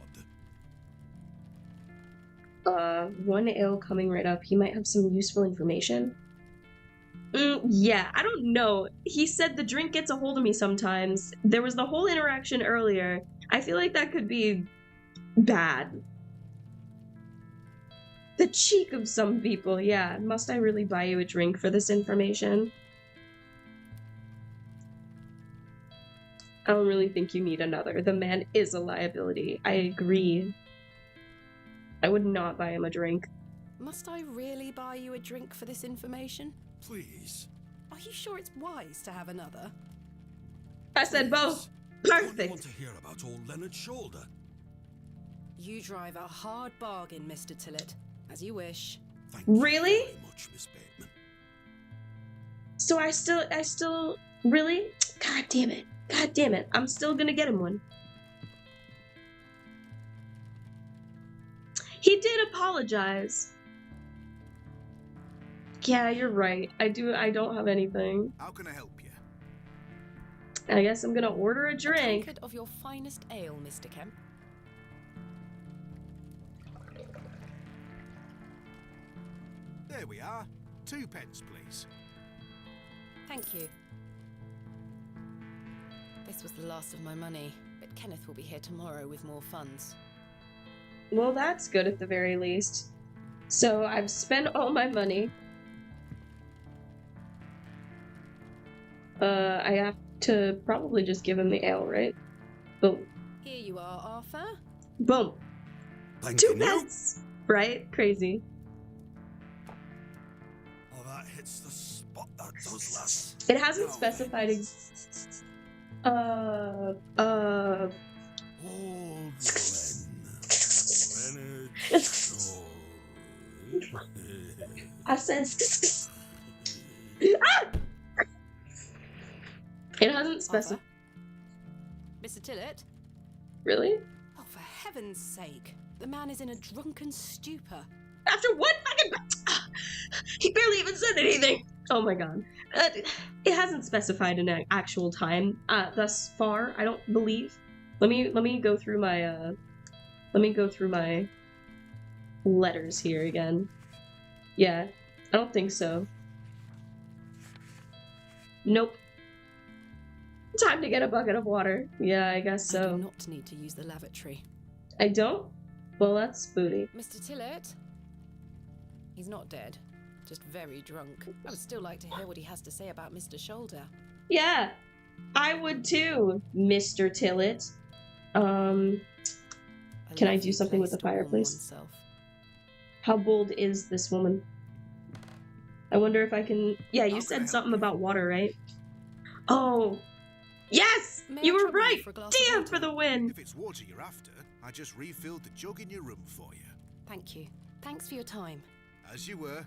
One ale coming right up. He might have some useful information. Yeah, I don't know. He said the drink gets a hold of me sometimes. There was the whole interaction earlier. I feel like that could be bad. The cheek of some people, yeah. Must I really buy you a drink for this information? I don't really think you need another. The man is a liability. I agree. I would not buy him a drink. Must I really buy you a drink for this information? Please. Are you sure it's wise to have another? I said both. Don't you want Perfect. to hear about old Leonard Shoulder? You drive a hard bargain, Mr. Tillett. As you wish. Thank you Really? very much, Miss Bateman. So I still, really? God damn it. God damn it. I'm still gonna get him one. He did apologize. Yeah, you're right. I don't have anything. How can I help you? I guess I'm gonna order a A drink. tankard of your finest ale, Mr. Kemp. There we are. 2 pence, please. Thank you. This was the last of my money, but Kenneth will be here tomorrow with more funds. Well, that's good at the very least. So I've spent all my money. I have to probably just give him the ale, right? Boom. Here you are, Arthur. Boom. Thank 2 you. pence! Right? Crazy. Oh, that hits the spot, that does, lass. It hasn't Now specified then. uh, Old Leonard Shoulder. I said ah! It hasn't specified. Arthur? Mr. Tillett? Really? Oh, for heaven's sake. The man is in a drunken stupor. After what fucking He barely even said anything. Oh my god. It hasn't specified an actual time thus far, I don't believe. Let me go through my letters here again. Yeah, I don't think so. Nope. Time to get a bucket of water. Yeah, I guess I do so. not need to use the lavatory. I don't? Well, that's booty. Mr. Tillett? He's not dead, just very drunk. I would still like to hear what he has to say about Mr. Shoulder. Yeah, I would too, Mr. Tillett. Can I do something with the fireplace? How bold is this woman? I wonder if I can... Yeah, you said something about water, right? Oh! Yes! You were right! Damn for the win! If it's water you're after, I just refilled the jug in your room for you. Thank you. Thanks for your time. As you were.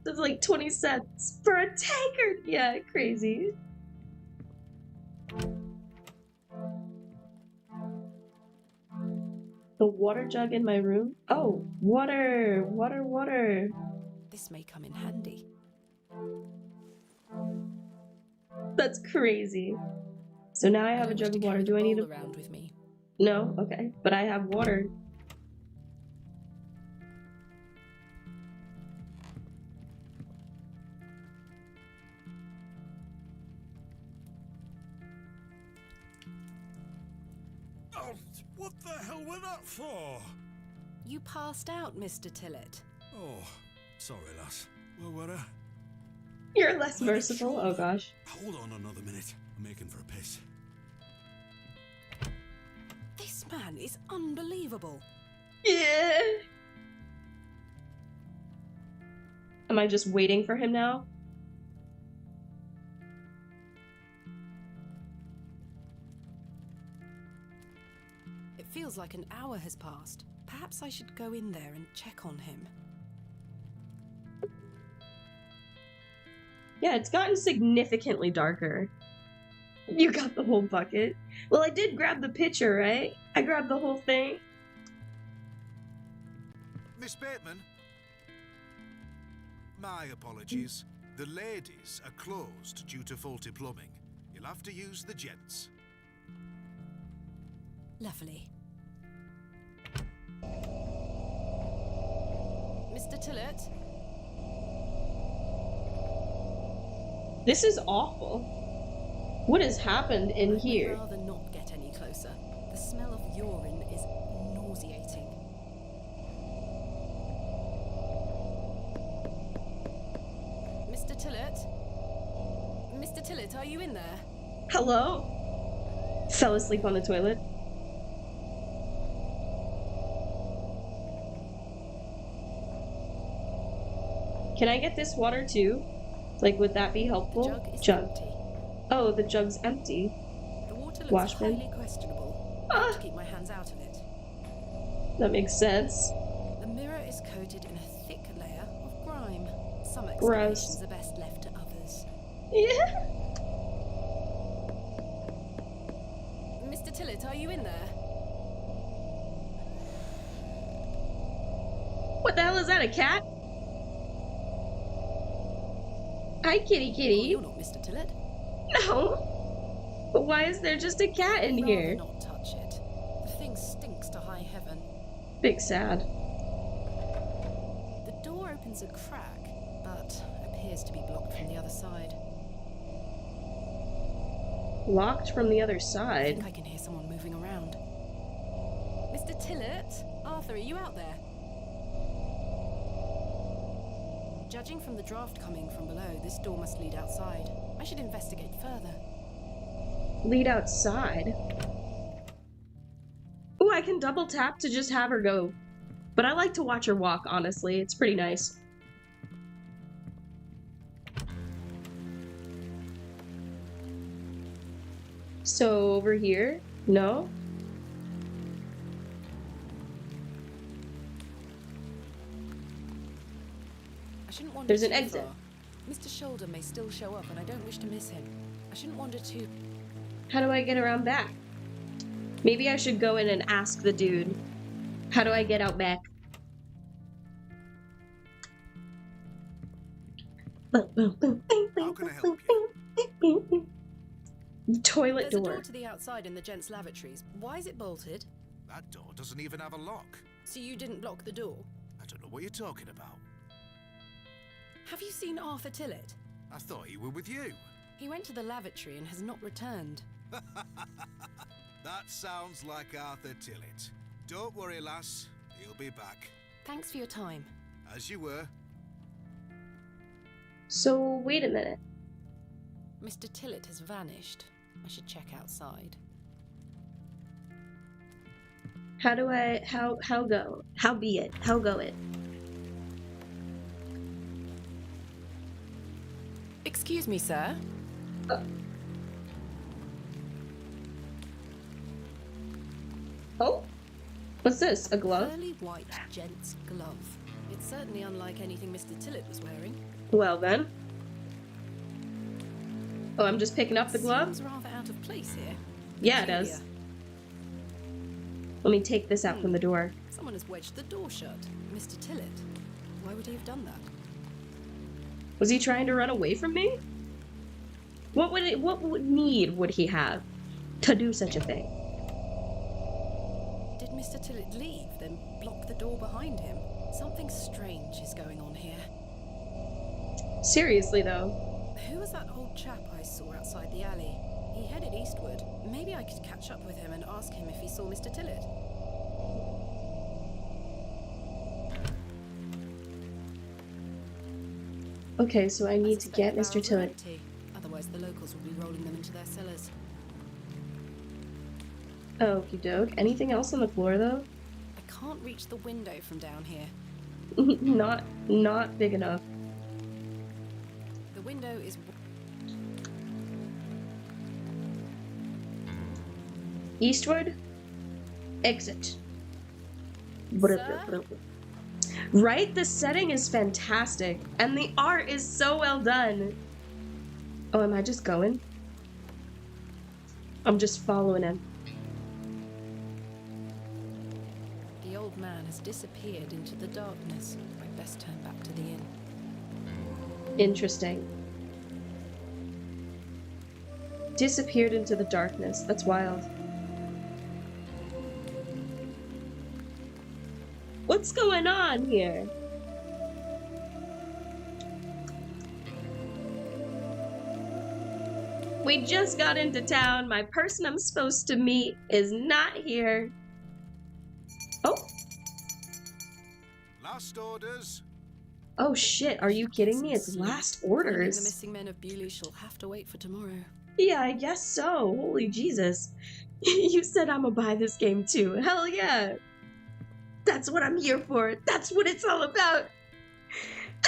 That's like 20 cents for a tankard! Yeah, crazy. The water jug in my room? Oh, water! Water, water! This may come in handy. That's crazy. So now I have a jug of water. Do I need around with me? No? Okay. But I have water. Oh, what the hell were that for? You passed out, Mr. Tillett. Oh, sorry, lass. Where were I? You're less merciful? Oh gosh. Hold on another minute. I'm making for a piss. This man is unbelievable. Yeah. Am I just waiting for him now? It feels like an hour has passed. Perhaps I should go in there and check on him. Yeah, it's gotten significantly darker. You got the whole bucket. Well, I did grab the pitcher, right? I grabbed the whole thing. Miss Bateman? My apologies. The ladies are closed due to faulty plumbing. You'll have to use the gents. Lovely. Mr. Tillett? This is awful. What has happened in here? I'd rather not get any closer. The smell of urine is nauseating. Mr. Tillett? Mr. Tillett, are you in there? Hello? Fell asleep on the toilet. Can I get this water too? Like, would that be helpful? The jug is empty. Oh, the jug's empty. The water looks Washman. highly questionable. I have to keep my hands out of it. That makes sense. The mirror is coated in a thick layer of grime. Some Gross. excavations are best left to others. Yeah. Mr. Tillett, are you in there? What the hell is that, a cat? Hi, kitty Oh, kitty. you're not Mr. Tillett. No. But why is there just a cat in I'd here? rather not touch it. The thing stinks to high heaven. Big sad. The door opens a crack, but appears to be blocked from the other side. Locked from the other I side. think I can hear someone moving around. Mr. Tillett? Arthur, are you out there? Judging from the draft coming from below, this door must lead outside. I should investigate further. Lead outside. Ooh, I can double tap to just have her go. But I like to watch her walk, honestly. It's pretty nice. So, over here? No? I shouldn't wander There's an too exit. far. Mr. Shoulder may still show up, and I don't wish to miss him. I shouldn't wander too... How do I get around back? Maybe I should go in and ask the dude. How do I get out back? How can I help you? Toilet There's a door. door to the outside in the gents' lavatories. Why is it bolted? That door doesn't even have a lock. So you didn't block the door? I don't know what you're talking about. Have you seen Arthur Tillett? I thought he were with you. He went to the lavatory and has not returned. That sounds like Arthur Tillett. Don't worry, lass. He'll be back. Thanks for your time. As you were. So, wait a minute. Mr. Tillett has vanished. I should check outside. How do I, how go? How be it? How go it? Excuse me, sir. Oh? What's this? A glove? Pearly white gent's glove. It's certainly unlike anything Mr. Tillett was wearing. Well then. Oh, I'm just picking up the glove? Seems rather out of place here. Yeah, it does. Let me take this out from the door. Someone has wedged the door shut. Mr. Tillett. Why would he have done that? Was he trying to run away from me? What need would he have to do such a thing? Did Mr. Tillett leave, then block the door behind him? Something strange is going on here. Seriously though. Who was that old chap I saw outside the alley? He headed eastward. Maybe I could catch up with him and ask him if he saw Mr. Tillett. Okay, so I need to get Mr. Barrels are Tillett. empty. Otherwise the locals will be rolling them into their cellars. Okie doke. Anything else on the floor though? I can't reach the window from down here. Not big enough. The window is... Eastward. Exit. Sir? Right? The setting is fantastic. And the art is so well done. Oh, am I just going? I'm just following him. The old man has disappeared into the darkness. I'd best turn back to the inn. Interesting. Disappeared into the darkness. That's wild. What's going on here? We just got into town. My person I'm supposed to meet is not here. Oh. Last orders. Oh shit, are you kidding me? It's last Finding the orders. missing men of Bewley shall have to wait for tomorrow. Yeah, I guess so. Holy Jesus. You said I'ma buy this game too. Hell yeah. That's what I'm here for. That's what it's all about.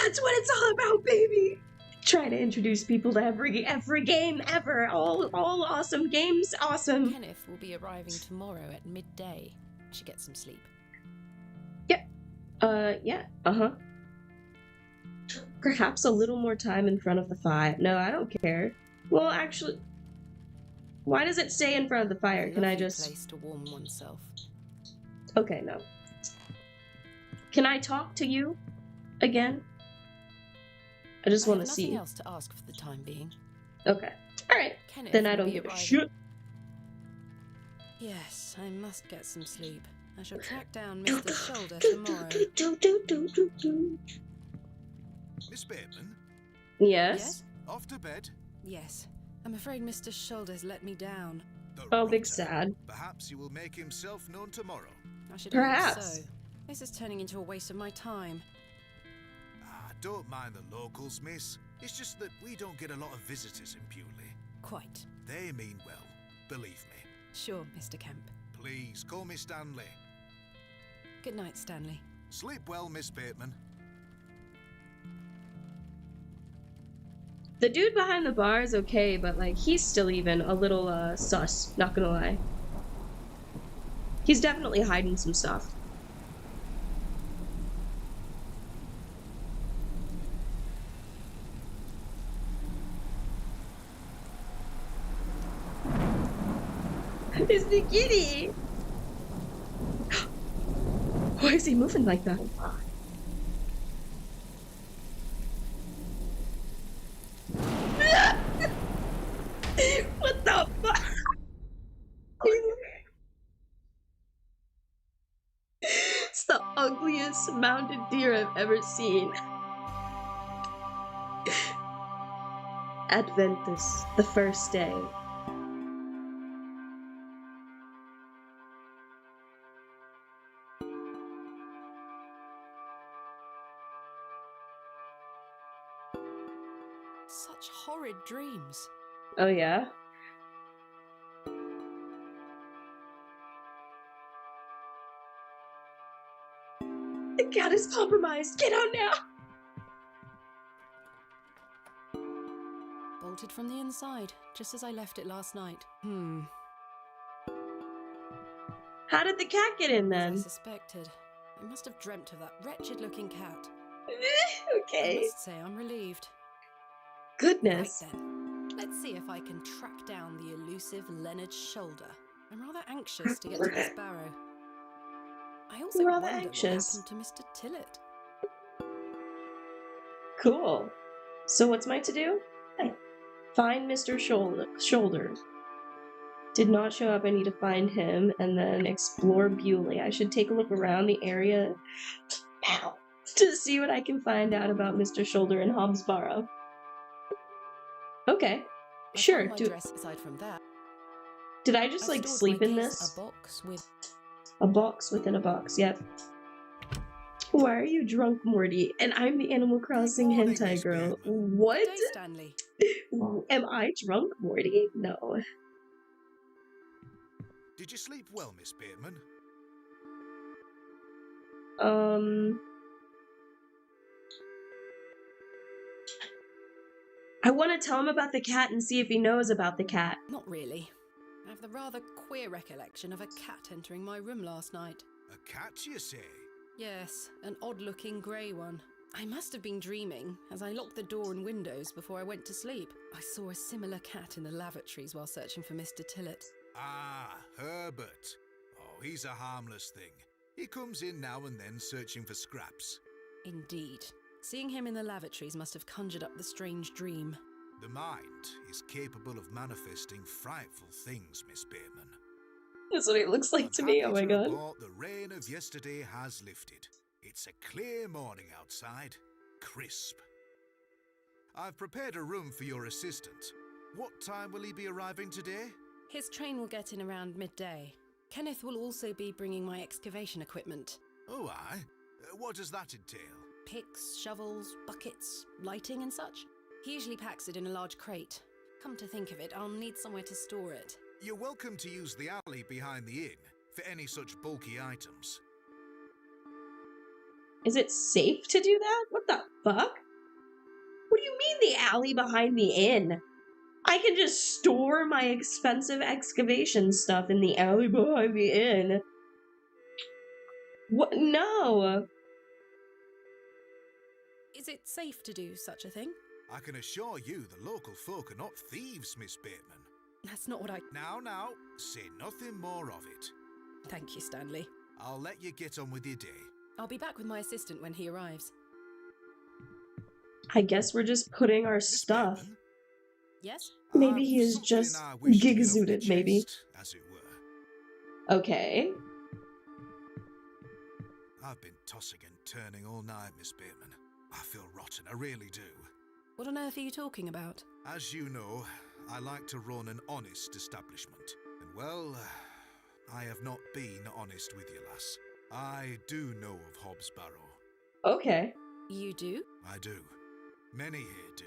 That's what it's all about, baby. Try to introduce people to every game ever. All awesome games. Awesome. Kenneth will be arriving tomorrow at midday. I should get some sleep. Yeah. Uh-huh. Perhaps a little more time in front of the fire. No, I don't care. Well, actually, why does it stay in front of the fire? Can I Lovely just... place to warm oneself. Okay, no. Can I talk to you again? I just want to see. Nothing else to ask for the time being. Okay. Alright. Kenneth Then I will don't be give a arriving- shit. Yes, I must get some sleep. I shall track down Mr. Shoulder tomorrow. Miss Bateman, Yes? off to bed. Yes. I'm afraid Mr. Shoulder's let me down. The Oh, big rotor. sad. Perhaps he will make himself known tomorrow. I should Perhaps. hope so. This is turning into a waste of my time. Don't mind the locals, miss. It's just that we don't get a lot of visitors in Bewley. Quite. They mean well, believe me. Sure, Mr. Kemp. Please, call me Stanley. Good night, Stanley. Sleep well, Miss Bateman. The dude behind the bar is okay, but like he's still even a little sus, not gonna lie. He's definitely hiding some stuff. It's the kitty! Why is he moving like that? ugliest mounted deer I've ever seen. Adventus, the first day. Such horrid dreams. Oh yeah? The cat is compromised! Get out now! Bolted from the inside, just as I left it last night. How did the cat get in As I then? suspected. I must have dreamt of that wretched-looking cat. I Okay. must say I'm relieved. Goodness. Right then, let's see if I can track down the elusive Leonard Shoulder. I'm rather anxious to get to this barrow. I also You're wonder rather what anxious. happened to Mr. Tillett. Cool. So what's my to-do? Find Mr. Shoulder. Did not show up, I need to find him, and then explore Bewley. I should take a look around the area now to see what I can find out about Mr. Shoulder in Hobs Barrow. Okay, I sure. found my dress aside from that. Did I just I've like stored sleep my in case, this? A box with. A box within a box, yep. Why are you drunk, Morty? And I'm the Animal Crossing morning, hentai Miss girl. Behrman. What? Good day, Stanley. Am I drunk, Morty? No. Did you sleep well, Miss Bateman? I want to tell him about the cat and see if he knows about the cat. Not really. I have the rather queer recollection of a cat entering my room last night. A cat, you say? Yes, an odd-looking grey one. I must have been dreaming, as I locked the door and windows before I went to sleep. I saw a similar cat in the lavatories while searching for Mr. Tillett. Ah, Herbert. Oh, he's a harmless thing. He comes in now and then searching for scraps. Indeed. Seeing him in the lavatories must have conjured up the strange dream. The mind is capable of manifesting frightful things, Miss Bateman. That's what it looks like to I'm me, happy oh my to god. report the rain of yesterday has lifted. It's a clear morning outside, crisp. I've prepared a room for your assistant. What time will he be arriving today? His train will get in around midday. Kenneth will also be bringing my excavation equipment. Oh, aye. What does that entail? Picks, shovels, buckets, lighting and such. He usually packs it in a large crate. Come to think of it, I'll need somewhere to store it. You're welcome to use the alley behind the inn for any such bulky items. Is it safe to do that? What the fuck? What do you mean the alley behind the inn? I can just store my expensive excavation stuff in the alley behind the inn. What? No. Is it safe to do such a thing? I can assure you the local folk are not thieves, Miss Bateman. That's not what I... Now, say nothing more of it. Thank you, Stanley. I'll let you get on with your day. I'll be back with my assistant when he arrives. I guess we're just putting our Miss stuff. Bateman, Yes? Maybe I've he is something just I wish to get off the gig-zooted, maybe. chest, as it were. Okay. I've been tossing and turning all night, Miss Bateman. I feel rotten, I really do. What on earth are you talking about? As you know, I like to run an honest establishment. And well, I have not been honest with you, lass. I do know of Hobs Barrow. Okay. You do? I do. Many here do.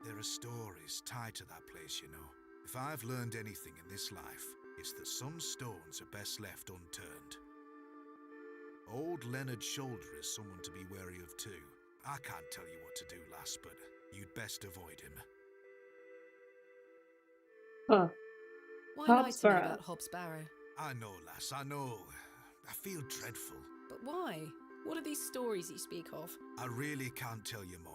There are stories tied to that place, you know. If I've learned anything in this life, it's that some stones are best left unturned. Old Leonard Shoulder is someone to be wary of too. I can't tell you what to do, lass, but you'd best avoid him. Huh. Why Hobs lie to me Barrow. about Hobs Barrow? I know, lass, I know. I feel dreadful. But why? What are these stories you speak of? I really can't tell you more.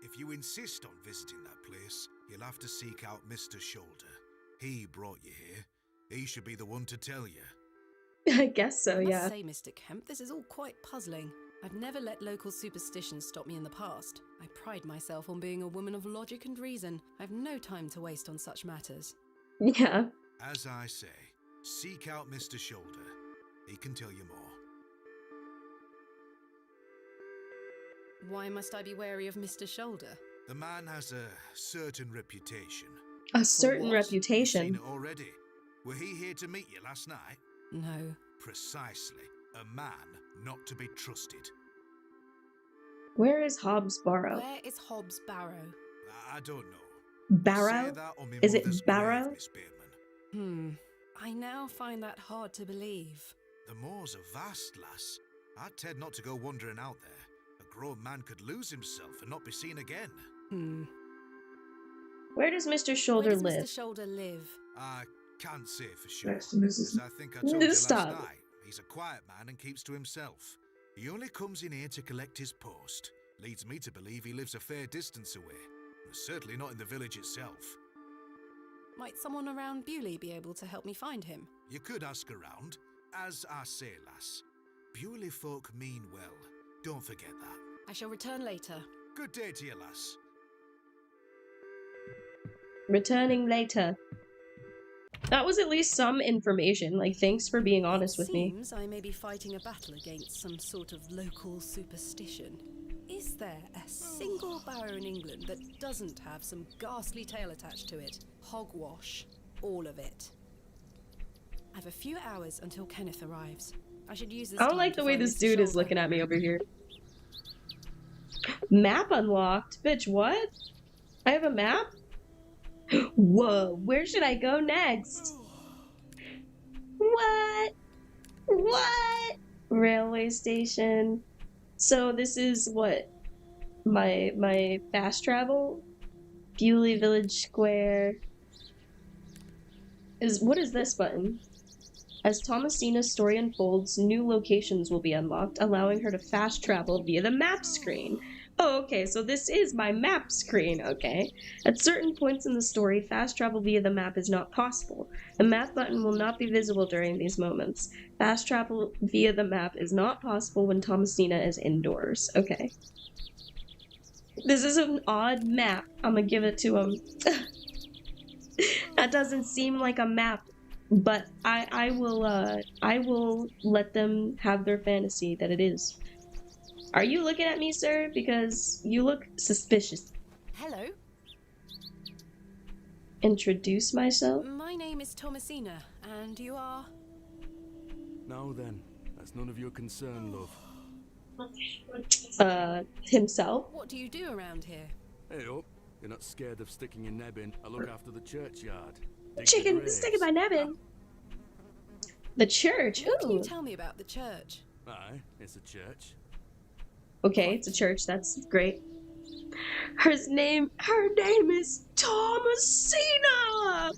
If you insist on visiting that place, you'll have to seek out Mr. Shoulder. He brought you here. He should be the one to tell you. I guess so, I must yeah. say, Mr. Kemp, this is all quite puzzling. I've never let local superstitions stop me in the past. I pride myself on being a woman of logic and reason. I've no time to waste on such matters. Yeah. As I say, seek out Mr. Shoulder. He can tell you more. Why must I be wary of Mr. Shoulder? The man has a certain reputation. A certain what? You've seen reputation. it already. Were he here to meet you last night? No. Precisely. A man not to be trusted. Where is Hobs Barrow? Where is Hobs Barrow? I don't know. Barrow? Say that on me Is it mother's Barrow? grave, Miss Bateman. I now find that hard to believe. The moors are vast, lass. I'd tend not to go wandering out there. A grown man could lose himself and not be seen again. Where does Mr. Where Shoulder does live? Mr. Shoulder live? I can't say for sure. Next to Mrs. As I think I told you last Stop. night, he's a quiet man and keeps to himself. He only comes in here to collect his post. Leads me to believe he lives a fair distance away. Certainly not in the village itself. Might someone around Bewley be able to help me find him? You could ask around. As I say, lass, Bewley folk mean well. Don't forget that. I shall return later. Good day to you, lass. Returning later. That was at least some information. Like, thanks for being honest with me. Seems I may be fighting a battle against some sort of local superstition. Is there a single barrow in England that doesn't have some ghastly tale attached to it? Hogwash. All of it. I've a few hours until Kenneth arrives. I should use this I don't time like to the way find this Mr. dude is Shoulder. looking at me over here. Map unlocked? Bitch, what? I have a map? Whoa, where should I go next? What? What? Railway station. So this is what? My fast travel? Bewley Village Square. What is this button? As Thomasina's story unfolds, new locations will be unlocked, allowing her to fast travel via the map screen. Oh, okay, so this is my map screen, okay. At certain points in the story, fast travel via the map is not possible. The map button will not be visible during these moments. Fast travel via the map is not possible when Thomasina is indoors. Okay. This is an odd map. I'm gonna give it to him. That doesn't seem like a map, but I will let them have their fantasy that it is. Are you looking at me, sir? Because you look suspicious. Hello, Introduce myself? my name is Thomasina, and you are... Now then, that's none of your concern, love. Himself? What do you do around here? Hey up, you're not scared of sticking your neb in. I look after the churchyard. Dig the Chicken, graves. stick it by Nevin. The church, What can you ooh. tell me about the church? Aye, it's a church. Okay, it's a church, that's great. Her name is Thomasina!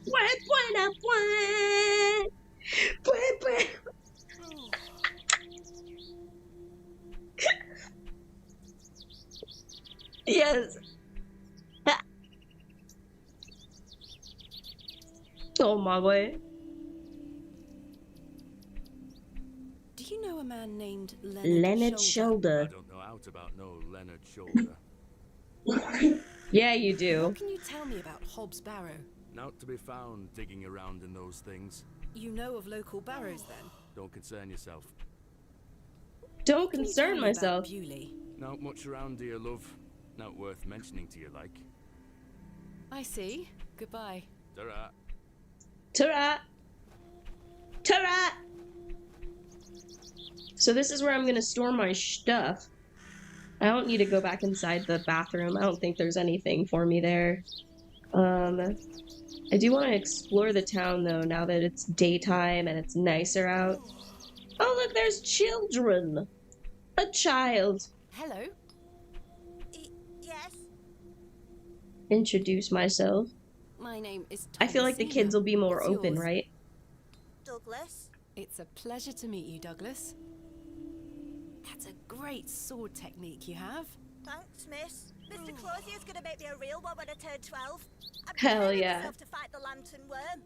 Yes. Oh my boy. Do you know a man named Leonard I Shoulder. don't know out about no Leonard Shoulder. Yeah, you do. What can you tell me about Hobs Barrow? Not to be found digging around in those things. You know of local barrows, then? Don't concern yourself. Don't What can you tell concern me about myself. Bewley? Not much around here, love. Not worth mentioning to you, like. I see. Goodbye. Ta-ra. Ta-ra! Ta-ra! So this is where I'm gonna store my stuff. I don't need to go back inside the bathroom. I don't think there's anything for me there. I do want to explore the town though, now that it's daytime and it's nicer out. Oh look, there's children! A child. Hello. Yes? Introduce myself. My name is I feel like the Thomasina. kids will be more What's open, yours? right? Douglas? It's a pleasure to meet you, Douglas. That's a great sword technique you have. Thanks, miss. Mr. Closier's gonna make me a real one when I turn 12. I'm Hell preparing yeah. myself to fight the lantern worm.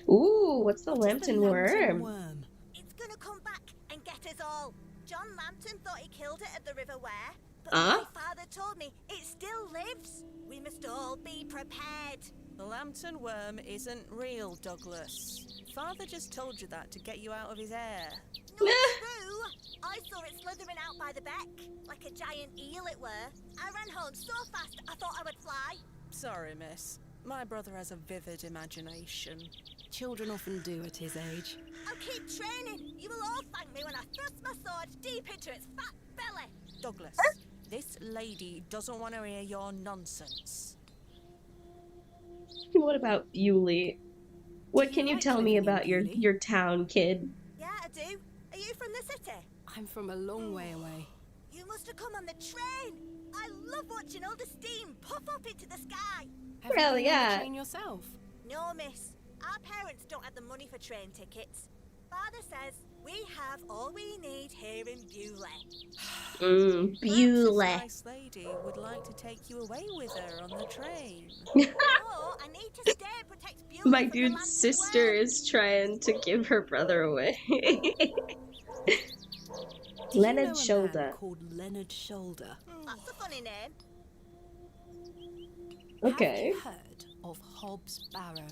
Ooh, what's the What is lambton the lantern worm? worm? It's gonna come back and get us all. John Lambton thought he killed it at the River Ware, but Huh? my father told me it still lives. We must all be prepared. The lantern worm isn't real, Douglas. Father just told you that to get you out of his hair. Not true. I saw it slithering out by the beck, like like a giant eel it were. I ran home so fast I thought I would fly. Sorry, miss. My brother has a vivid imagination. Children often do at his age. I'll keep training. You will all thank me when I thrust my sword deep into its fat belly. Douglas, this lady doesn't want to hear your nonsense. What about Bewley? What Do can you you like tell me living in about Bewley? your town, kid? Yeah, I do. Are you from the city? I'm from a long way away. You must have come on the train. I love watching all the steam puff up into the sky. Have Well, you been on yeah. the train yourself? No, miss. Our parents don't have the money for train tickets. Father says we have all we need here in Bewley. Perhaps this Bewley. nice lady would like to take you away with her on the train. Oh, I need to stay and protect Bewley My from the dude's Lantern sister World. is trying to give her brother away. Do you know Leonard a Shoulder. man called Leonard Shoulder? That's a funny name. Okay. Have you heard of Hobs Barrow?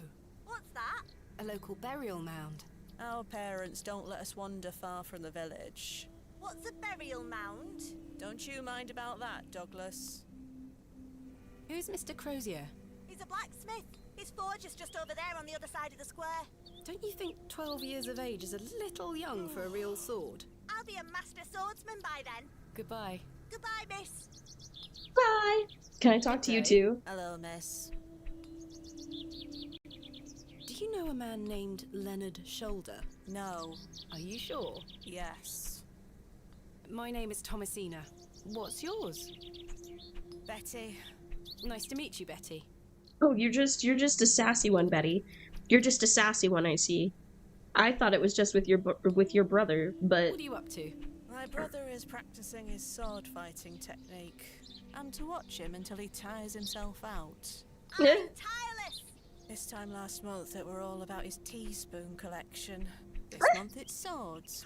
What's that? A local burial mound. Our parents don't let us wander far from the village. What's a burial mound? Don't you mind about that, Douglas? Who's Mr. Crozier? He's a blacksmith. His forge is just over there on the other side of the square. Don't you think 12 years of age is a little young for a real sword? I'll be a master swordsman by then. Goodbye. Goodbye, miss. Bye. Can I talk to you Okay. too? Hello, miss. Do you know a man named Leonard Shoulder? No. Are you sure? Yes. My name is Thomasina. What's yours? Betty. Nice to meet you, Betty. Oh, you're just a sassy one, Betty. You're just a sassy one, I see. I thought it was just with your brother, but What are you up to? My brother is practicing his sword fighting technique. I'm to watch him until he tires himself out. I'm Yeah. tireless. This time last month it were all about his teaspoon collection. This month it's swords.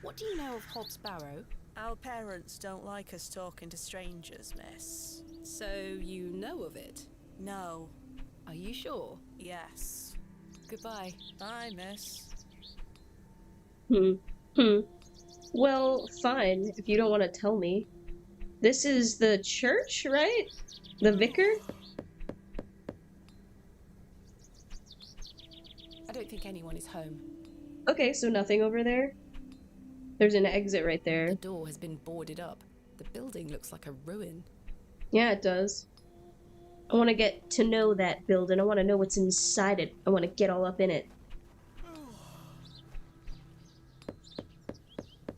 What do you know of Hobs Barrow? Our parents don't like us talking to strangers, miss. So you know of it? No. Are you sure? Yes. Goodbye. Bye, miss. Well, fine, if you don't want to tell me. This is the church, right? The vicar? I don't think anyone is home. Okay, so nothing over there? There's an exit right The there. door has been boarded up. The building looks like a ruin. Yeah, it does. I want to get to know that building. I want to know what's inside it. I want to get all up in it.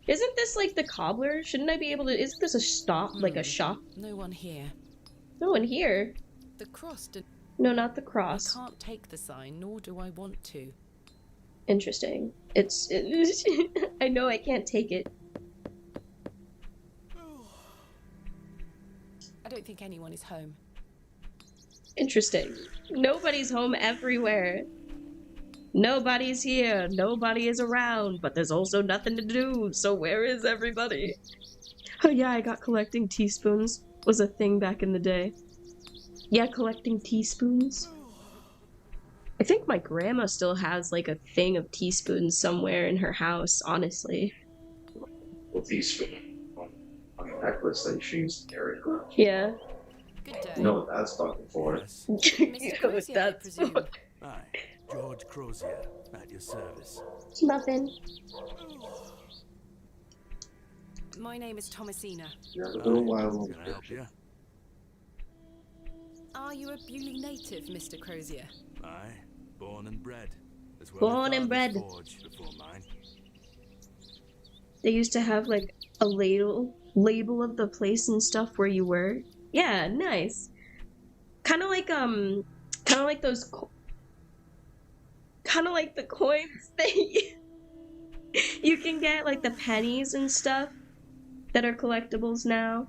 Isn't this like the cobbler? Shouldn't I be able to... Isn't this a stop? Like a shop? No one here. No one here. The cross did... No, not the I cross. can't take the sign, nor do I want to. Interesting. I know I can't take it. I don't think anyone is home. Interesting. Nobody's home everywhere. Nobody's here. Nobody is around. But there's also nothing to do. So where is everybody? Oh yeah, I got collecting teaspoons. Was a thing back in the day. Yeah, collecting teaspoons. I think my grandma still has like a thing of teaspoons somewhere in her house, honestly. With these on a necklace that she used to carry around. Yeah. Good day. You know what that's fucking for? Yes. Mr. Crozier, I That's presume. Aye. George Crozier, at your service. Muffin. My name is Thomasina. You have a little while Can I help you? Are you a Bewley native, Mr. Crozier? Aye. Born and bred. As well Born as and bred. Forge before mine. They used to have like a label of the place and stuff where you were. Yeah, nice. Kind of like those kind of like the coins that you can get, like the pennies and stuff that are collectibles now.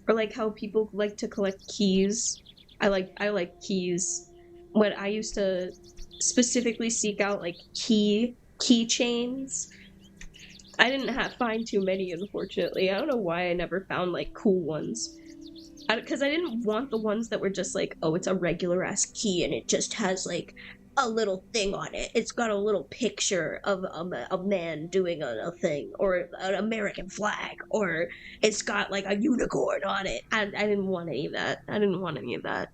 Or like how people like to collect keys. I like keys. When I used to specifically seek out like keychains. I didn't find too many, unfortunately. I don't know why I never found like cool ones. Because I didn't want the ones that were just like, oh, it's a regular ass key and it just has like a little thing on it. It's got a little picture of a man doing a thing, or an American flag, or it's got like a unicorn on it. I didn't want any of that. I didn't want any of that.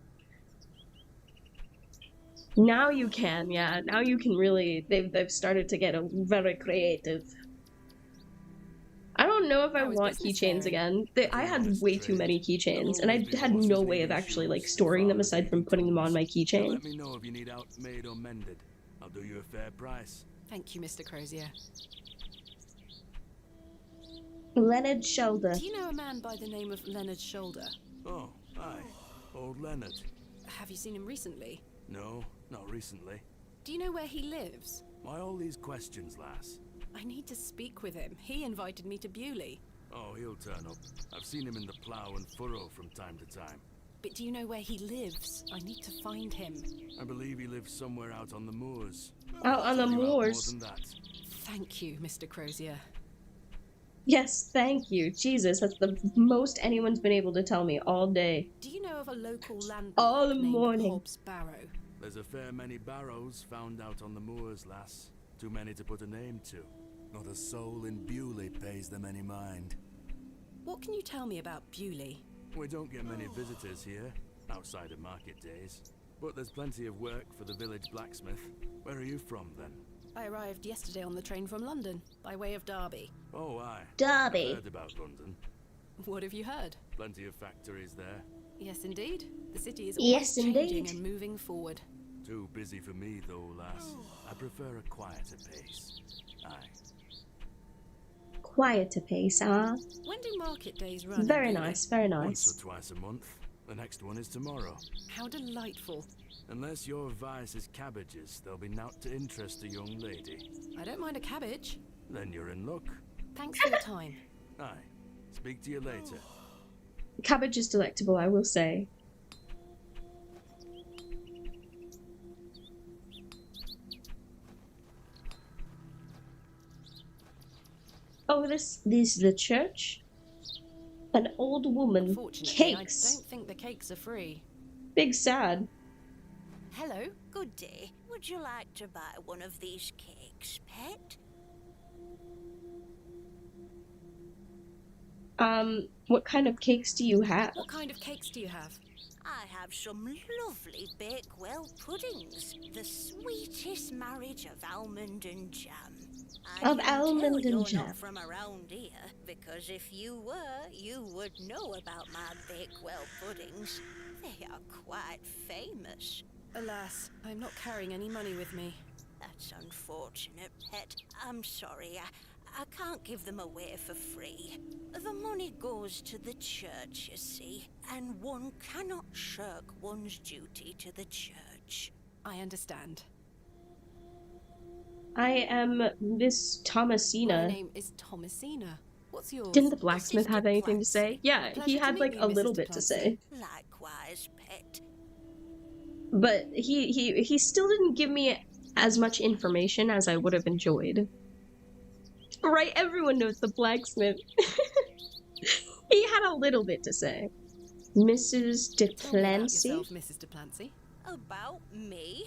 Now you can, yeah. Now you can really. They've started to get very creative. I don't know if I How is want business keychains faring? again. I had way too many keychains, and I had no way of actually like storing them aside from putting them on my Now keychain. let me know if you need out made or mended. I'll do you a fair price. Thank you, Mr. Crozier. Leonard Shoulder. Do you know a man by the name of Leonard Shoulder? Oh, aye. Old Leonard. Have you seen him recently? No, not recently. Do you know where he lives? Why all these questions, lass? I need to speak with him. He invited me to Bewley. Oh, he'll turn up. I've seen him in the plough and furrow from time to time. But do you know where he lives? I need to find him. I believe he lives somewhere out on the moors. Out on the Tell you out more moors. than that. Thank you, Mr. Crozier. Yes, thank you. Jesus, that's the most anyone's been able to tell me all day. Do you know of a local landmark All named morning. Hobs Barrow? There's a fair many barrows found out on the moors, lass. Too many to put a name to. Not a soul in Bewley pays them any mind. What can you tell me about Bewley? We don't get many visitors here, outside of market days. But there's plenty of work for the village blacksmith. Where are you from, then? I arrived yesterday on the train from London, by way of Derby. Oh, aye. Derby. I've heard about London. What have you heard? Plenty of factories there. Yes, indeed. The city is Yes, always changing indeed. and moving forward. Too busy for me, though, lass. I prefer a quieter pace. Aye. Quieter pace, huh? When do market days run? in Very Bewley? nice, very Once nice. or twice a month. The next one is tomorrow. How delightful. Unless your vice is cabbages, there'll be naught to interest a young lady. I don't mind a cabbage. Then you're in luck. Thanks for your time. Aye. Speak to you later. Cabbage is delectable, I will say. Oh, this is the church? An old woman. Unfortunately, Cakes. I don't think the cakes are free. Big sad. Hello? Good day. Would you like to buy one of these cakes, pet? What kind of cakes do you have? What kind of cakes do you have? I have some lovely Bakewell puddings. The sweetest marriage of almond and jam. I Of can tell almond and you're jam. not from around here, because if you were, you would know about my Bakewell puddings. They are quite famous. Alas, I'm not carrying any money with me. That's unfortunate, pet. I'm sorry. I can't give them away for free. The money goes to the church, you see, and one cannot shirk one's duty to the church. I understand. I am Miss My Thomasina. name is Thomasina. What's yours? Didn't the blacksmith Mr. have anything to say? Clancy. Yeah, Pleasure he to had meet like you, a little Mr. bit to Clancy. say. Likewise, pet. But he still didn't give me as much information as I would have enjoyed. Right, everyone knows the blacksmith. He had a little bit to say. Mrs. de Tell me about Clancy? yourself, Mrs. de Plancy. About me?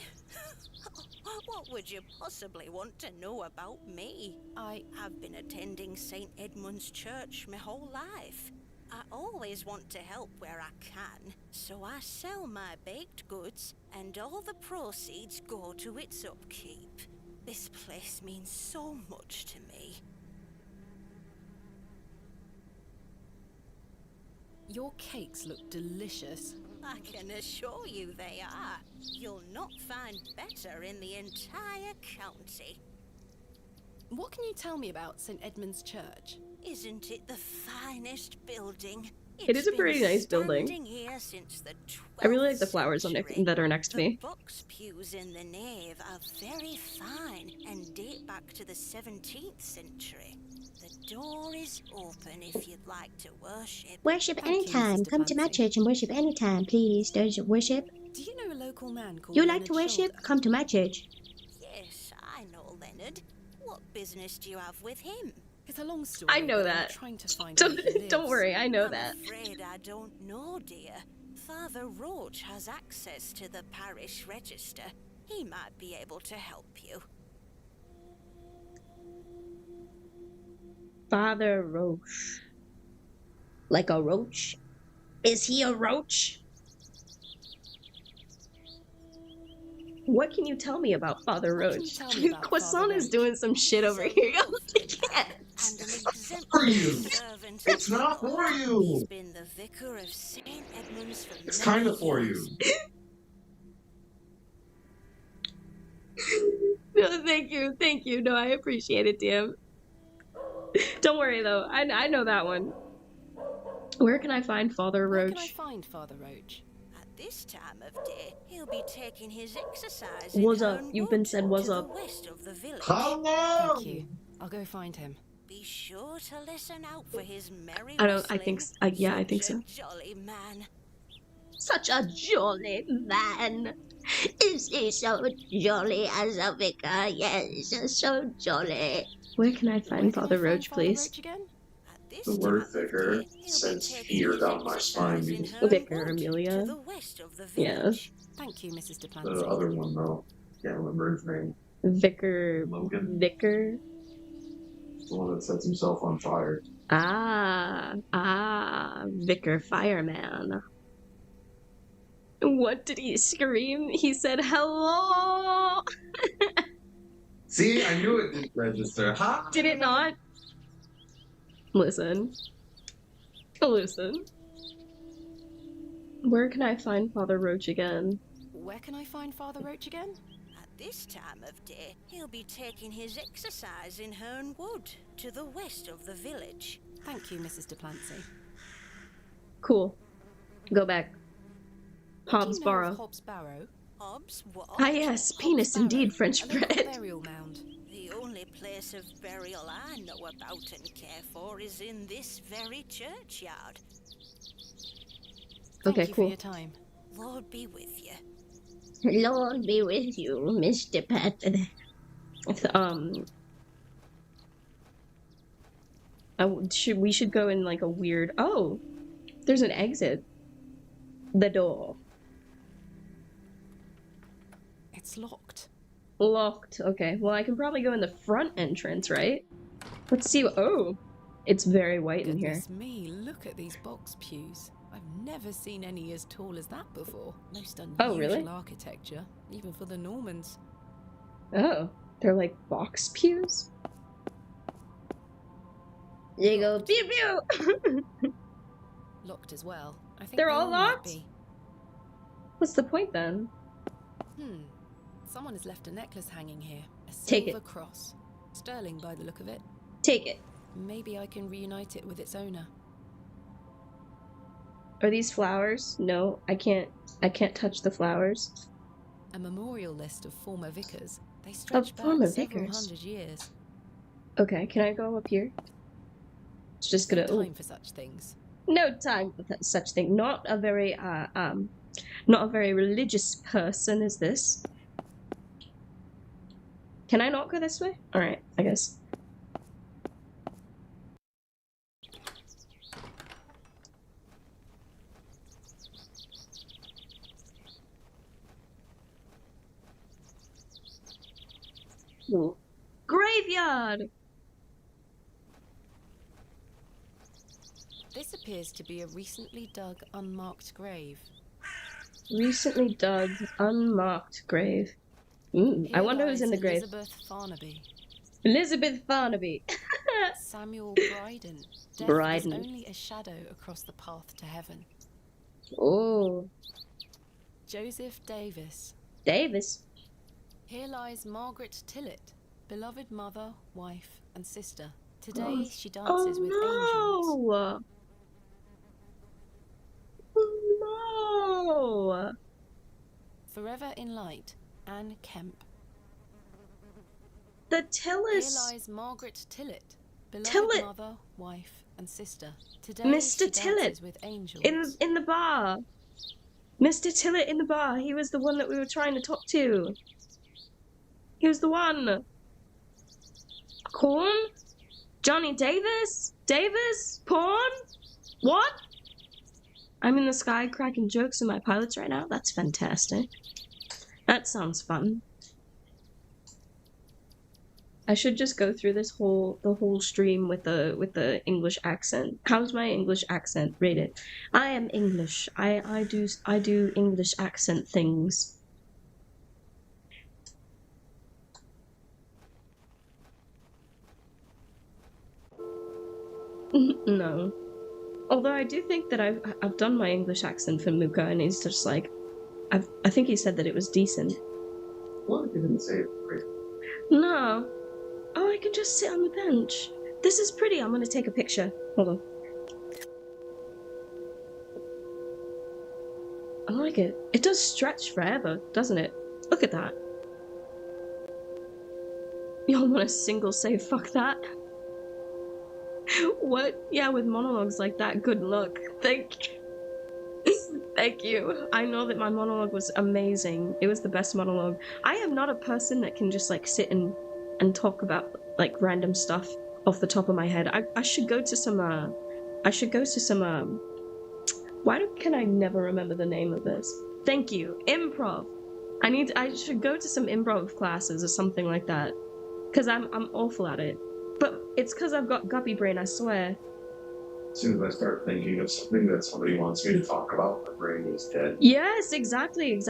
What would you possibly want to know about me? I've been attending St. Edmund's Church my whole life. I always want to help where I can, so I sell my baked goods, and all the proceeds go to its upkeep. This place means so much to me. Your cakes look delicious. I can assure you they are. You'll not find better in the entire county. What can you tell me about St. Edmund's Church? Isn't it the finest building? It is a pretty nice building. Standing here since the I really like the 12th flowers century. that are next to The me. box pews in the nave are very fine and date back to the 17th century. The door is open if you'd like to worship. Worship Thank you, anytime. Mrs. de Come to my Plancy. church and worship anytime, please. Don't you worship? Do you know a local man called You like Leonard to worship? Shoulder? Come to my church. Yes, I know Leonard. What business do you have with him? It's a long story. I know but that. I'm trying to find where he Don't lives. worry, I know I'm that. afraid I don't know, dear. Father Roach has access to the parish register, He might be able to help you. Father Roach. Like a roach? Is he a roach? What can you tell me about Father What can you Roach? tell me about Croissant Father is Roach? doing some shit over here. And an For exemplary you. servant It's of the not for Lord. you. He's been the vicar of St. Edmund's for It's many kind of for years. you. No, thank you. No, I appreciate it, DM. Don't worry though, I know that one. Where can I find Father Where can I Roach? find Father Roach? At this time of day, he'll be taking his exercise What's in up? Herne You've been Wood, said what's to up. the west of the village. Hello. Thank you. I'll go find him. Be sure to listen out for his merry I whistling. think yeah, I think so. Such a jolly man. Such a jolly man. Is he so jolly as a vicar? Yes, so jolly. Where can I Where find can I Father find Roach, Father please? Roach again? At this The word time of vicar day, he'll be sends taking fear his down my spine. exercise in Because Herne Vicar Wood, Amelia. to the west of the Yeah. village. Thank you, Mrs. the Duplancy. other one, though, can't remember his name. Vicar. Logan. Vicar. The one that sets himself on fire. Vicar Fireman. What did he scream? He said, hello! See, I knew it didn't register. Huh? Did it not? Listen. Where can I find Father Roach again? Where can I find Father Roach again? At this time of day, he'll be taking his exercise in Herne Wood, to the west of the village. Thank you, Mrs. Duplancy. Cool. Go back. What Hobs do you know Barrow. of Hobs Barrow? Hobbs what? Ah yes, penis Barrow, indeed, French a local bread. burial mound. The only place of burial I know about and care for is in this very churchyard. Thank Okay, you cool. for your time. Lord be with you. Lord be with you, Mr. Patton. We should go in like a weird. Oh, there's an exit. The door It's locked. locked. Okay, well I can probably go in the front entrance, right? Let's see. Oh, it's very white in here. Goodness me, look at these box pews. I've never seen any as tall as that before. Most unusual Oh, really? architecture, even for the Normans. Oh, they're like box pews. They go pew pew. Locked as well. I think They're they all might locked? be. What's the point then? Someone has left a necklace hanging here. A Take silver it. cross. Sterling by the look of it. Take it. Maybe I can reunite it with its owner. Are these flowers? No, I can't touch the flowers. A memorial list of former vicars. They stretch back former several vicars? hundred years. Okay, can I go up here? It's just gonna. No ooh. time for such things. No time for such thing. Not a very religious person is this. Can I not go this way? All right, I guess. Ooh. Graveyard. This appears to be a recently dug, unmarked grave. Recently dug, unmarked grave. I Here wonder who's in the lies grave. Elizabeth Farnaby. Elizabeth Farnaby. Samuel Bryden. Death Bryden. is only a shadow across the path to heaven. Oh, Joseph Davis. Davis. Here lies Margaret Tillett, beloved mother, wife, and sister. Today she dances with angels. Oh no! Forever in light, Anne Kemp. The Here Tillis. lies Margaret Tillett, beloved Tillett. mother, wife, and sister. Today Mr. she Tillett. dances with angels. In the bar. Mr. Tillett in the bar. He was the one that we were trying to talk to. He was the one. Corn? Johnny Davis? Davis? Porn? What? I'm in the sky cracking jokes in my pilots right now? That's fantastic. That sounds fun. I should just go through the whole stream with the English accent. How's my English accent? Rate it. I am English. I do English accent things. No. Although I do think that I've done my English accent for Muka, and he's just like, I think he said that it was decent. Well, you didn't say it. Great. No. Oh, I can just sit on the bench. This is pretty. I'm gonna take a picture. Hold on. I like it. It does stretch forever, doesn't it? Look at that. Y'all want a single say fuck that? What? Yeah, with monologues like that, good luck. Thank you. Thank you. I know that my monologue was amazing. It was the best monologue. I am not a person that can just like sit and talk about like random stuff off the top of my head. I should go to some can I never remember the name of this? Thank you. Improv. I should go to some improv classes or something like that. Cause I'm awful at it. But it's cause I've got guppy brain, I swear. As soon as I start thinking of something that somebody wants me to talk about, my brain is dead. Yes, exactly.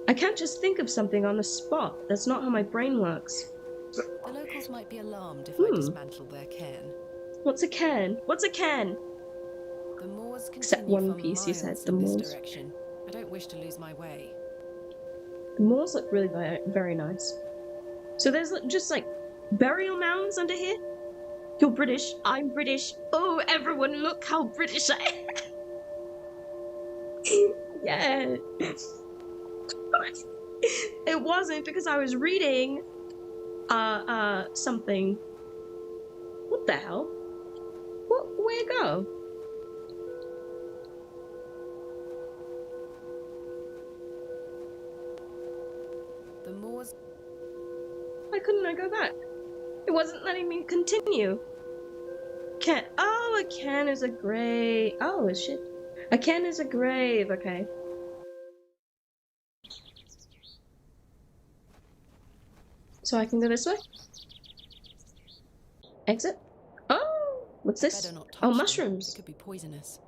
I can't just think of something on the spot. That's not how my brain works. The locals might be alarmed if I dismantle their cairn. What's a cairn? What's a cairn? The moors Except continue one for piece, you said, miles the in this moors. direction. I don't wish to lose my way. The moors look really very, very nice. So there's just like burial mounds under here? You're British. I'm British. Oh, everyone, look how British I am. Yeah. It wasn't because I was reading something. What the hell? Where'd it go? The moors. Why couldn't I go back? It wasn't letting me continue. Oh, a can is a grave. Oh, shit. A can is a grave. Okay. So I can go this way? Exit? Oh, what's this? Better not touch Oh, them. mushrooms. It could be poisonous.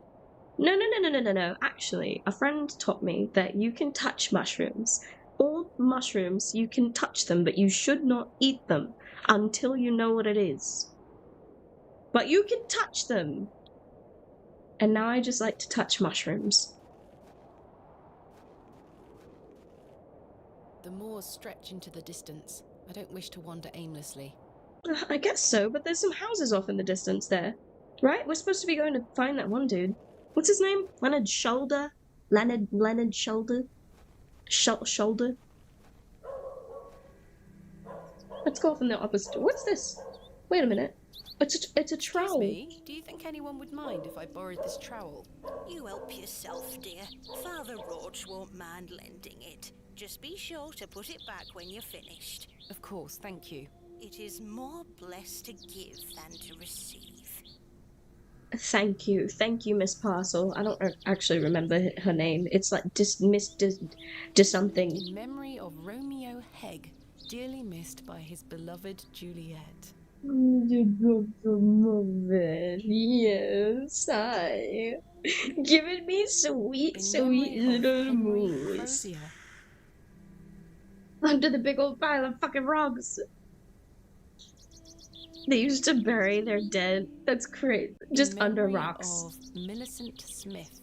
No. Actually, a friend taught me that you can touch mushrooms. All mushrooms, you can touch them, but you should not eat them until you know what it is. But you can touch them. And now I just like to touch mushrooms. The moors stretch into the distance. I don't wish to wander aimlessly. I guess so, but there's some houses off in the distance there. Right? We're supposed to be going to find that one dude. What's his name? Leonard Shoulder? Leonard Shoulder? Shoulder? Let's go off in the opposite. What's this? Wait a minute. It's a trowel. Excuse me, do you think anyone would mind if I borrowed this trowel? You help yourself, dear. Father Roach won't mind lending it. Just be sure to put it back when you're finished. Of course, thank you. It is more blessed to give than to receive. Thank you, Miss Parcel. I don't actually remember her name. It's like Miss something. In memory of Romeo Hegg, dearly missed by his beloved Juliet. Yes, I. Giving me sweet little moose. Under the big old pile of fucking rocks. They used to bury their dead. That's great. Just under rocks. Of Millicent Smith.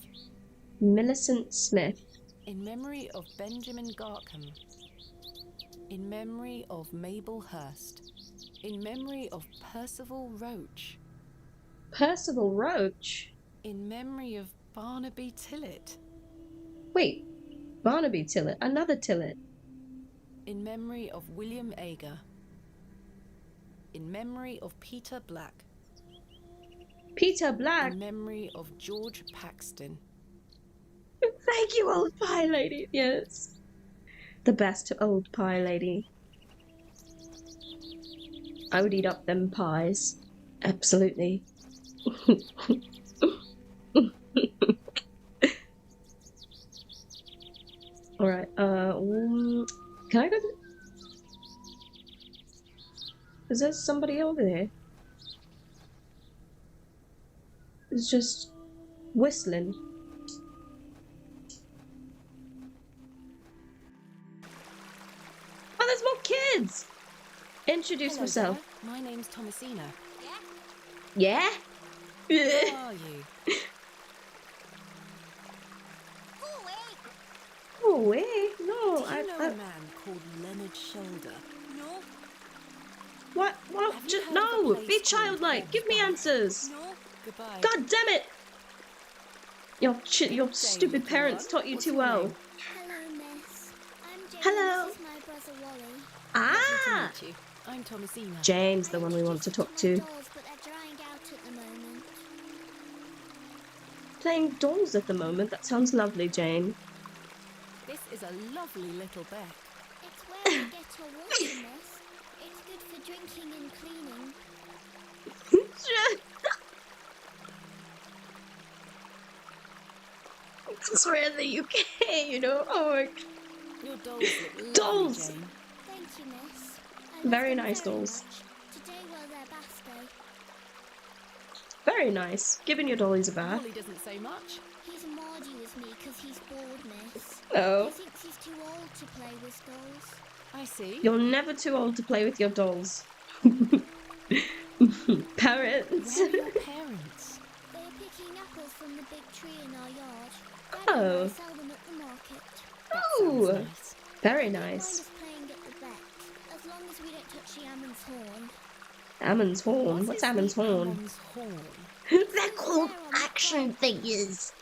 Millicent Smith. In memory of Benjamin Garkham. In memory of Mabel Hurst. In memory of Percival Roach. Percival Roach? In memory of Barnaby Tillett. Wait, Barnaby Tillett, another Tillett. In memory of William Ager. In memory of Peter Black. Peter Black? In memory of George Paxton. Thank you, old pie lady. Yes. The best old pie lady. I would eat up them pies. Absolutely. Alright, Can I go? Is there somebody over there? It's just whistling. Oh, there's more kids! Introduce Hello myself. there. My name's Thomasina. Yeah? Who are you? Oh, wait. No, Do you know a man called Leonard Shoulder? No, What? What? Have you Just, heard of a no! place Be called childlike! Hobs Give me Barrow? answers! no. Goodbye. God damn it! Your Good day, stupid little parents one. taught you What's too your well. name? Hello, miss. I'm Jane. Hello. This is my brother Wally. Ah! Lovely to meet you. I'm Thomasina. James, the I one we want to introduced talk you to. my dolls, but they're drying out at the moment. Playing dolls at the moment? That sounds lovely, Jane. This is a lovely little beck. It's where we get our water, miss. It's good for drinking and cleaning. It's we're in the UK, you know. Oh, Your dolls look lovely, Dolls! Jane. Thank you, miss. I love Very them nice very dolls. much. Today was their bath day. very nice. Giving your dollies a bath. Wally doesn't say much. He's mardy with me because he's bored, miss. Oh. He thinks he's too old to play with dolls. I see. You're never too old to play with your dolls. Parents. Where are your parents? They are picking apples from the big tree in our yard. Daddy Oh. and I sell them at the market. That Oh. sounds nice. Very They don't mind nice. us playing at the beck, as long as we don't touch the Ammon's horn. Ammon's horn. What What's is Ammon's the horn? Ammon's horn? They're called action figures.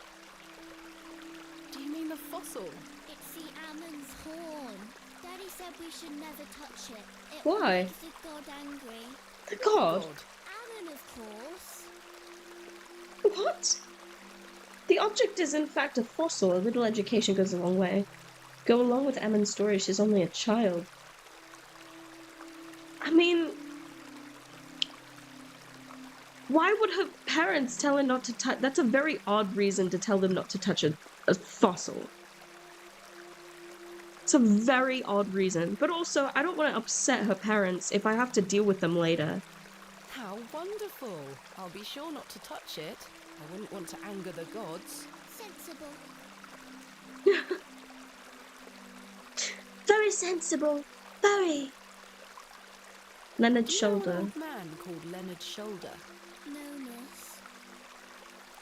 Do you mean the fossil? It's the Ammon's horn. Daddy said we should never touch it. It Why? makes the god angry. The god? Ammon, of course. What? The object is in fact a fossil. A little education goes a long way. Go along with Ammon's story, she's only a child. I mean, why would her parents tell her not to touch? That's a very odd reason to tell them not to touch a fossil. It's a very odd reason. But also, I don't want to upset her parents if I have to deal with them later. How wonderful. I'll be sure not to touch it. I wouldn't want to anger the gods. Sensible. Very sensible. Very. Leonard Do you know Shoulder. an old man called Leonard Shoulder? No, miss.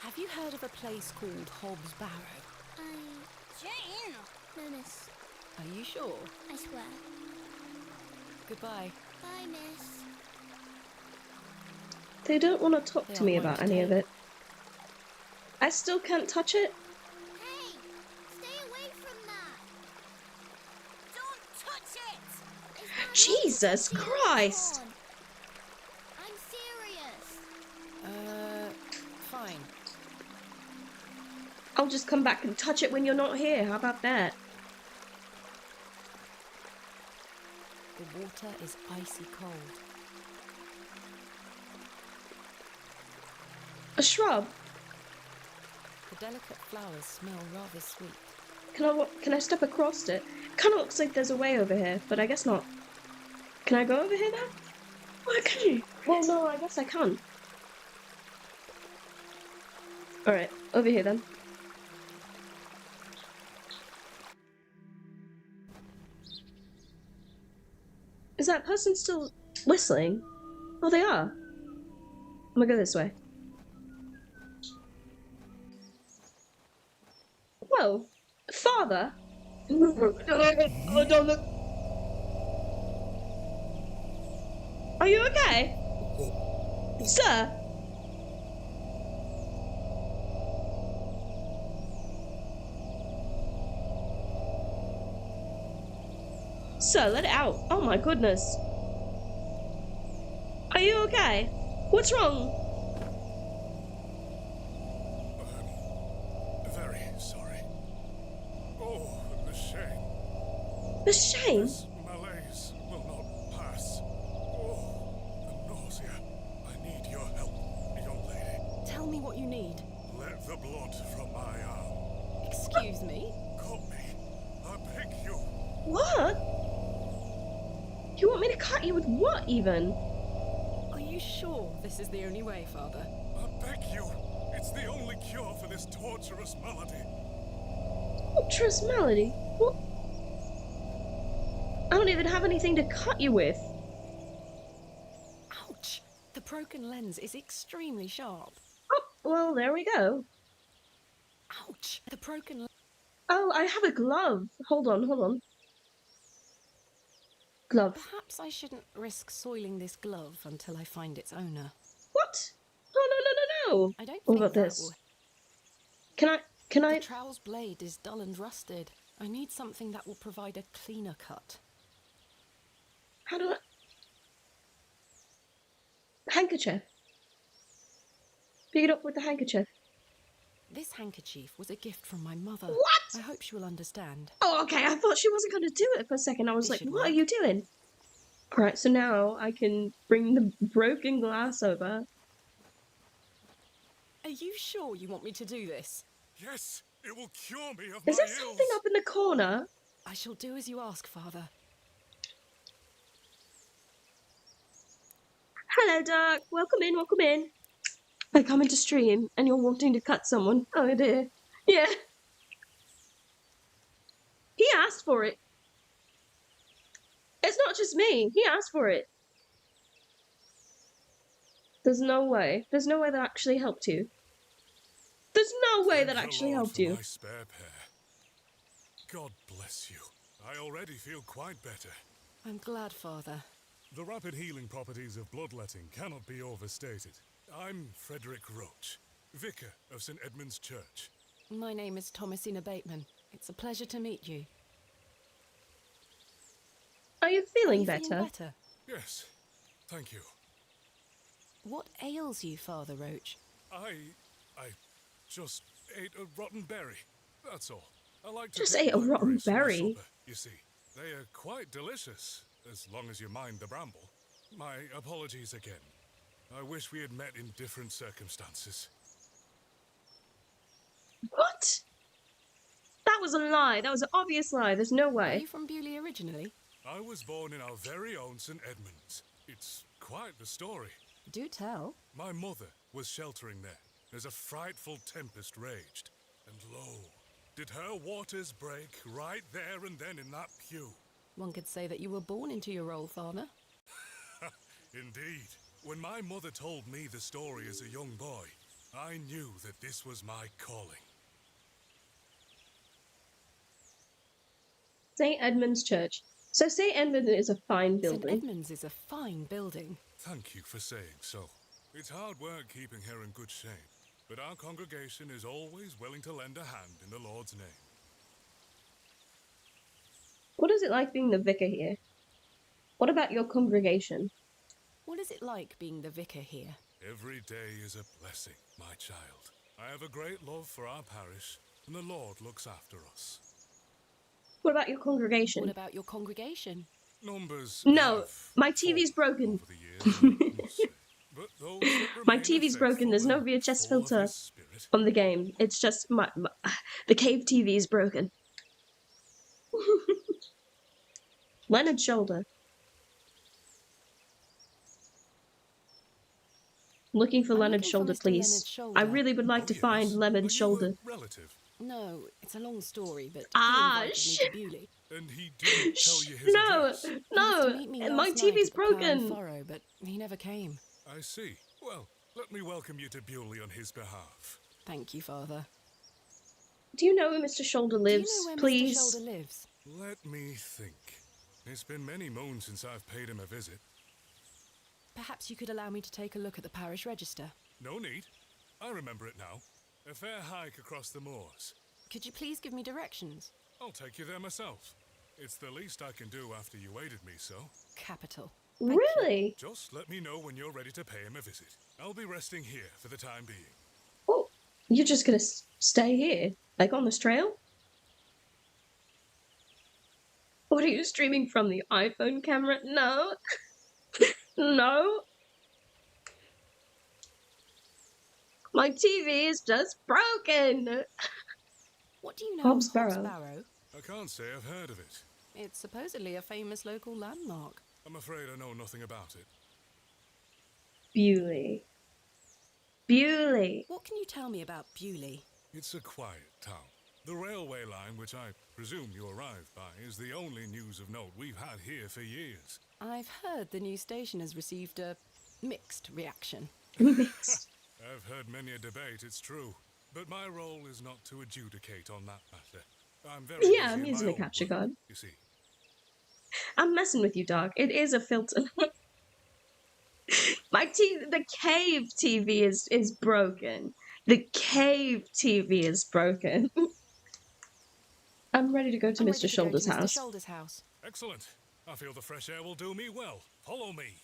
Have you heard of a place called Hobs Barrow? Jane! No, miss. Are you sure? I swear. Goodbye. Bye, miss. They don't want to talk They to me aren't about going any to of it. I still can't touch it. Hey! Stay away from that! Don't touch it! Is that Jesus not Christ! horn? I'm serious. Fine. I'll just come back and touch it when you're not here. How about that? The water is icy cold. A shrub? The delicate flowers smell rather sweet. Can I step across it? Kind of looks like there's a way over here, but I guess not. Can I go over here now? Why can you? Well, no, I guess I can't. Alright, over here then. Is that person still whistling? Oh, they are. I'm gonna go this way. Whoa, father? Are you okay? Sir? Sir, let it out. Oh my goodness. Are you okay? What's wrong? Very sorry. Oh, the shame. The shame? This malaise will not pass. Oh, the nausea. I need your help, young lady. Tell me what you need. Let the blood from my arm. Excuse me? Cut me. I beg you. What? You want me to cut you with what, even? Are you sure this is the only way, Father? I beg you, it's the only cure for this torturous malady. Torturous malady? What? I don't even have anything to cut you with. Ouch! The broken lens is extremely sharp. Oh, well, there we go. Ouch! The broken. Oh, I have a glove. Hold on. Glove. Perhaps I shouldn't risk soiling this glove until I find its owner. What? No. I don't What think about that this? will. Can The I? trowel's blade is dull and rusted. I need something that will provide a cleaner cut. How do I? Handkerchief. Pick it up with the handkerchief. This handkerchief was a gift from my mother. What? I hope she will understand. Oh, okay. I thought she wasn't going to do it for a second. I was This like, should what are work. you doing? Alright, so now I can bring the broken glass over. Are you sure you want me to do this? Yes, it will cure me of Is my there something ills. up in the corner? I shall do as you ask, Father. Hello, Doc. Welcome in. I come into stream and you're wanting to cut someone. Oh dear. Yeah. He asked for it. It's not just me. He asked for it. There's no way. There's no way that actually helped you. There's no way that Thank the actually Lord helped for you. my spare pair. God bless you. I already feel quite better. I'm glad, Father. The rapid healing properties of bloodletting cannot be overstated. I'm Frederick Roach, vicar of St. Edmund's Church. My name is Thomasina Bateman. It's a pleasure to meet you. Are you Are feeling you better? feeling better? Yes, thank you. What ails you, Father Roach? I just ate a rotten berry. That's all. I like to Just pick ate a rotten blackberries for my berry? supper, you see. They are quite delicious, as long as you mind the bramble. My apologies again. I wish we had met in different circumstances. What? That was a lie. That was an obvious lie. There's no Are way. you from Bewley originally? I was born in our very own St. Edmunds. It's quite the story. Do tell. My mother was sheltering there as a frightful tempest raged. And lo, did her waters break right there and then in that pew. One could say that you were born into your role, Father. Indeed. When my mother told me the story as a young boy, I knew that this was my calling. St. Edmund's Church. So St. Edmund is a fine St. building. Edmund's is a fine building. Thank you for saying so. It's hard work keeping her in good shape, but our congregation is always willing to lend a hand in the Lord's name. What is it like being the vicar here? What about your congregation? What is it like being the vicar here? Every day is a blessing, my child. I have a great love for our parish, and the Lord looks after us. What about your congregation? What about your congregation? Numbers No, have my TV's fallen broken. over the years, I must say. But those that My remain TV's broken. There's no faithful and VHS full of filter His Spirit. on the game. It's just the cave TV is broken. Leonard's shoulder. Looking for I'm Leonard's looking for shoulder, Mr. please. Leonard's shoulder. I really would like Oh, to yes. find Are Leonard's you a shoulder. relative? No, it's a long story, but Ah, he invited me to Bewley. And he didn't tell you his No, address? He was no, to meet me my last night TV's at the Plough and broken. Furrow, but he never came. I see. Well, let me welcome you to Bewley on his behalf. Thank you, Father. Do you know where Mr. Shoulder lives, Do you know where please? Mr. Shoulder lives? Let me think. It's been many moons since I've paid him a visit. Perhaps you could allow me to take a look at the parish register. No need. I remember it now. A fair hike across the moors. Could you please give me directions? I'll take you there myself. It's the least I can do after you aided me so. Capital. Thank you. Really? Just let me know when you're ready to pay him a visit. I'll be resting here for the time being. Oh, you're just gonna stay here? Like on this trail? What are you streaming from, the iPhone camera? No. No. My TV is just broken. What do you know Hobs of Hobs Barrow. Barrow? I can't say I've heard of it. It's supposedly a famous local landmark. I'm afraid I know nothing about it. Bewley. Bewley. What can you tell me about Bewley? It's a quiet town. The railway line, which I presume you arrived by, is the only news of note we've had here for years. I've heard the new station has received a mixed reaction. Mixed. I've heard many a debate, it's true. But my role is not to adjudicate on that matter. I'm very busy I'm in using my a own capture work, card. you see. I'm messing with you, dog. It is a filter. The cave TV is broken. The cave TV is broken. I'm ready to go to Mr. Shoulder's house. Mr. Shoulder's house. Excellent. I feel the fresh air will do me well. Follow me.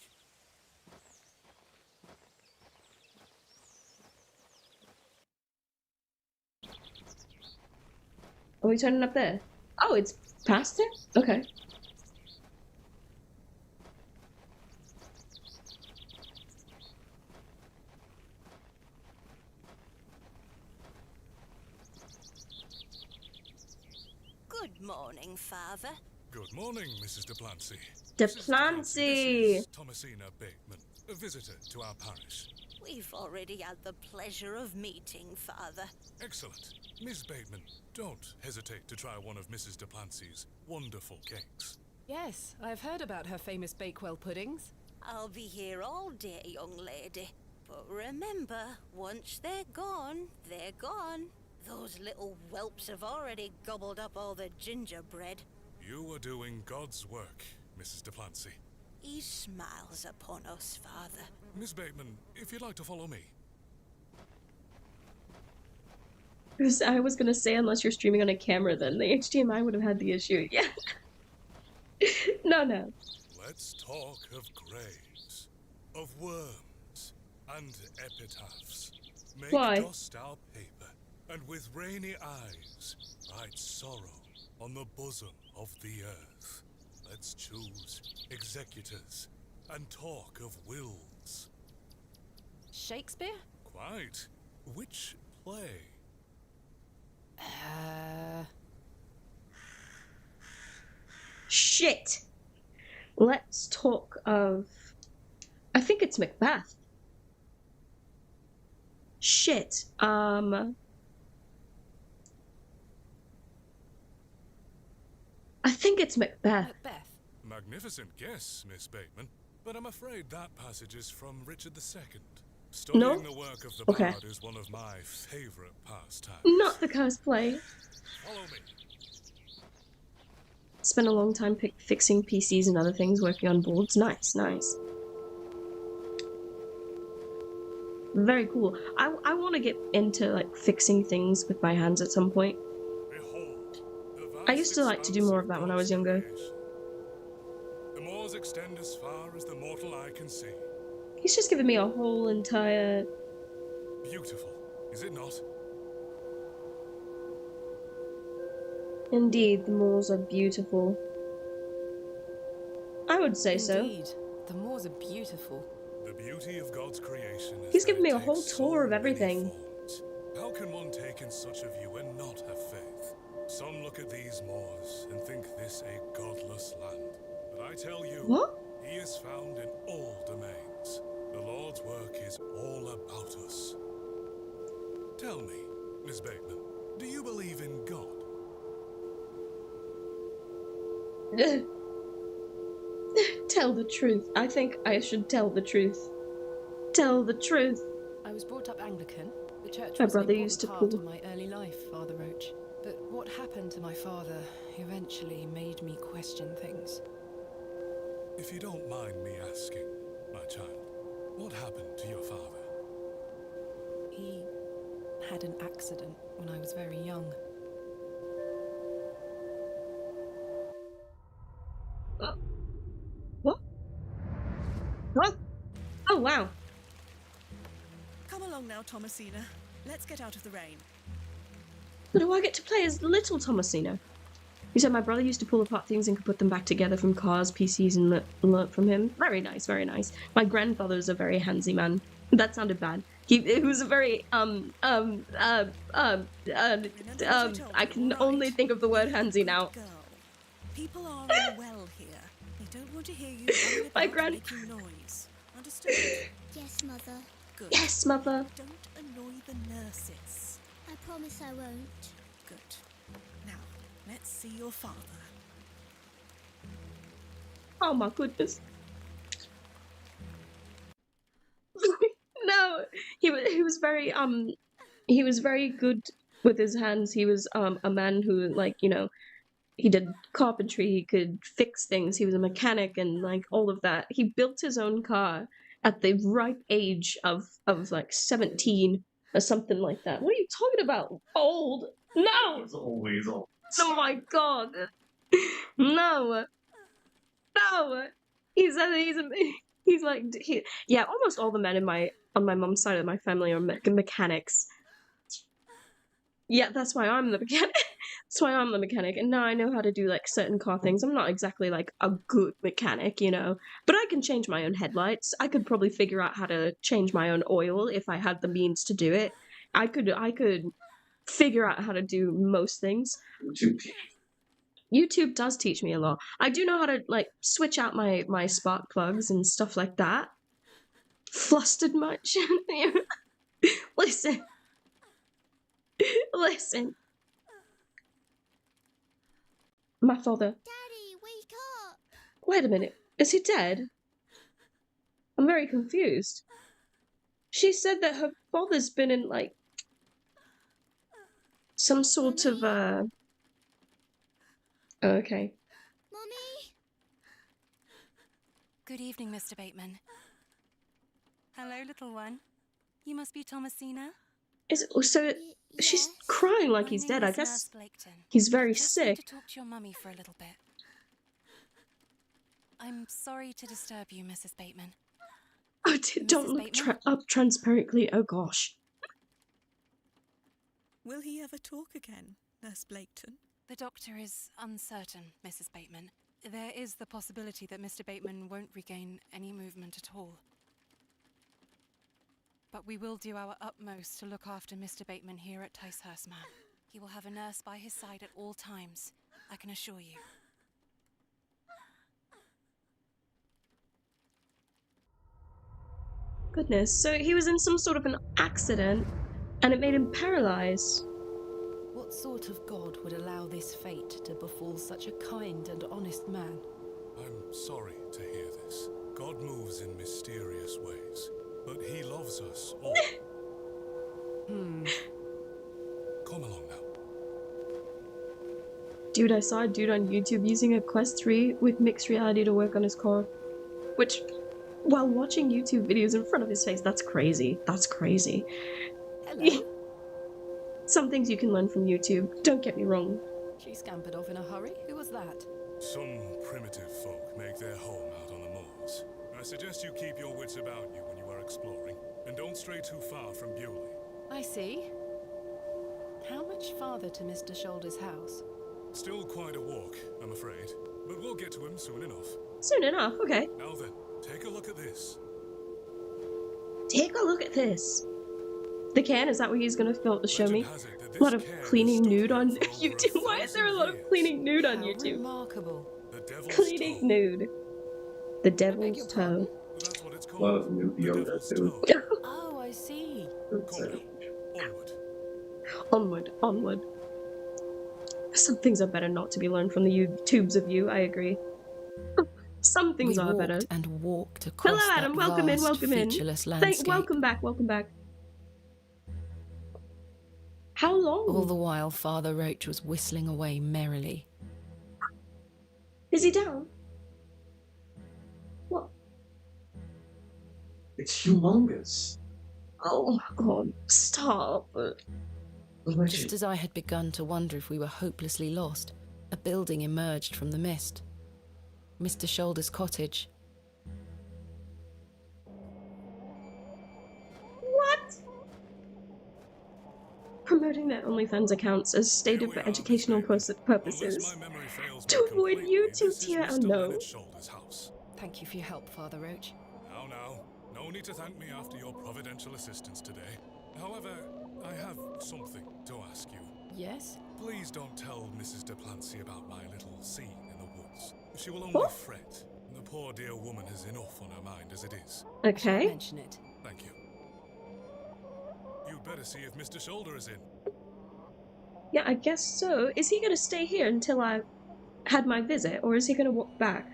Are we turning up there? Oh, it's past there? Okay. Good morning, Father. Good morning, Mrs. Duplancy. Duplancy! This is Thomasina Bateman, a visitor to our parish. We've already had the pleasure of meeting, Father. Excellent. Miss Bateman, don't hesitate to try one of Mrs. Duplancy's wonderful cakes. Yes, I've heard about her famous Bakewell puddings. I'll be here all day, young lady. But remember, once they're gone, they're gone. Those little whelps have already gobbled up all the gingerbread. You are doing God's work, Mrs. Duplancy. He smiles upon us, Father. Miss Bateman, if you'd like to follow me. I was gonna say, unless you're streaming on a camera, then the HDMI would have had the issue. Yeah. No. Let's talk of graves, of worms, and epitaphs. Make Why? dust our paper, and with rainy eyes write sorrow on the bosom of the earth. Let's choose executors and talk of wills. Shakespeare? Quite. Which play? Shit! Let's talk of... I think it's Macbeth. Shit. I think it's Macbeth. Macbeth. Magnificent guess, Miss Bateman. But I'm afraid that passage is from Richard II. Studying No? the work of the Okay. bard is one of my favorite pastimes. Not the cosplay. Follow me. Spent a long time fixing PCs and other things, working on boards. Nice. Very cool. I want to get into like fixing things with my hands at some point. Behold, the I vast used to like to do more of that when I was expanse of younger. creation. The moors extend as far as the mortal eye can see. He's just given me a whole entire... Beautiful, is it not? Indeed, the moors are beautiful. I would say so. Indeed. The moors are beautiful. The beauty of God's creation is He's that given me it a whole takes tour so of many everything. forms. How can one take in such a view and not have faith? Some look at these moors and think this a godless land. But I tell you, What? he is found in all domains. The Lord's work is all about us. Tell me, Miss Bateman, do you believe in God? Tell the truth. I think I should tell the truth. Tell the truth. I was brought up Anglican. The church My was an brother important used to part pull- of my early life, Father Roach. But what happened to my father eventually made me question things. If you don't mind me asking, my child, what happened to your father? He had an accident when I was very young. What? What? Oh, wow. Come along now, Thomasina. Let's get out of the rain. But do I get to play as little Thomasino? You said my brother used to pull apart things and could put them back together from cars, PCs, and learnt from him. Very nice, very nice. My grandfather's a very handsy man. That sounded bad. He was a very, I can only think of the word handsy now. Girl, people are unwell here. They don't want to hear you running My about gran- making noise. Understood? Yes, Mother. Good. Yes, mother. Don't annoy the nurses. I promise I won't. Good. Now, let's see your father. Oh my goodness. No, he was very he was very good with his hands. He was a man who, like, you know, he did carpentry, he could fix things, he was a mechanic and like all of that. He built his own car at the ripe age of like 17 or something like that. What are you talking about? Old? No! It's always old. Oh my god. No. No. He's like yeah, almost all the men on my mom's side of my family are mechanics. Yeah, that's why I'm the mechanic. That's why I'm the mechanic, and now I know how to do like certain car things. I'm not exactly like a good mechanic, you know, but I can change my own headlights. I could probably figure out how to change my own oil if I had the means to do it. I could figure out how to do most things. YouTube does teach me a lot. I do know how to like switch out my spark plugs and stuff like that. Flustered much? Listen. Listen. My father. Daddy, wake up! Wait a minute. Is he dead? I'm very confused. She said that her father's been in like some sort of okay. Mummy? Good evening, Mr. Bateman. Hello, little one. You must be Thomasina? Is it so? She's Yes. crying like My he's name dead. I is guess Nurse Blaketon. he's very Just need sick. to talk to your mummy for a little bit. I'm sorry to disturb you, Mrs. Bateman. Oh, Mrs. don't look Bateman? up transparently. Oh gosh. Will he ever talk again, Nurse Blaketon? The doctor is uncertain, Mrs. Bateman. There is the possibility that Mr. Bateman won't regain any movement at all. But we will do our utmost to look after Mr. Bateman here at Ticehurst Manor. He will have a nurse by his side at all times, I can assure you. Goodness. So he was in some sort of an accident, and it made him paralyzed. What sort of god would allow this fate to befall such a kind and honest man? I'm sorry to hear this. God moves in mysterious ways, but he loves us all. Come along now. Dude, I saw a dude on YouTube using a Quest 3 with mixed reality to work on his car. Which, while watching YouTube videos in front of his face, that's crazy. That's crazy. Hello. Some things you can learn from YouTube, don't get me wrong. She scampered off in a hurry. Who was that? Some primitive folk make their home out on the moors. I suggest you keep your wits about you when you are exploring, and don't stray too far from Bewley. I see. How much farther to Mr. Shoulder's house? Still quite a walk, I'm afraid, but we'll get to him soon enough. Soon enough, okay. Now then, take a look at this. Take a look at this. The can, is that what he's gonna show me? Legend has it that A this lot of cairn cleaning stood nude here on for over YouTube. Why is there a lot of 1,000 cleaning nude on How YouTube? remarkable. The devil's Cleaning toe. nude. The I beg devil's your toe. pardon? That's what it's called. Love new The Yoda, devil's dude. toe. Oh, I see. It's, Come now, onward. Onward, onward. Some things are better not to be learned from the YouTubes of you, I agree. Some things We are better. walked and walked across Hello, Adam. that Welcome in. vast, Welcome in. featureless landscape. Welcome back. Welcome back. How long? All the while, Father Roach was whistling away merrily. Is he down? What? it's humongous. Oh my god! Stop. Just as I had begun to wonder if we were hopelessly lost, a building emerged from the mist. Mr. Shoulder's cottage. What? Promoting their OnlyFans accounts as stated for educational purposes. To avoid YouTube tier, oh no. Thank you for your help, Father Roach. Now, no need to thank me after your providential assistance today. However, I have something to ask you. Yes? Please don't tell Mrs. de Plancy about my little scene in the woods. She will only What? fret. The poor dear woman has enough on her mind as it is. Okay. Mention it. Thank you. You'd better see if Mr. Shoulder is in. Yeah, I guess so. Is he gonna stay here until I had my visit, or is he gonna walk back?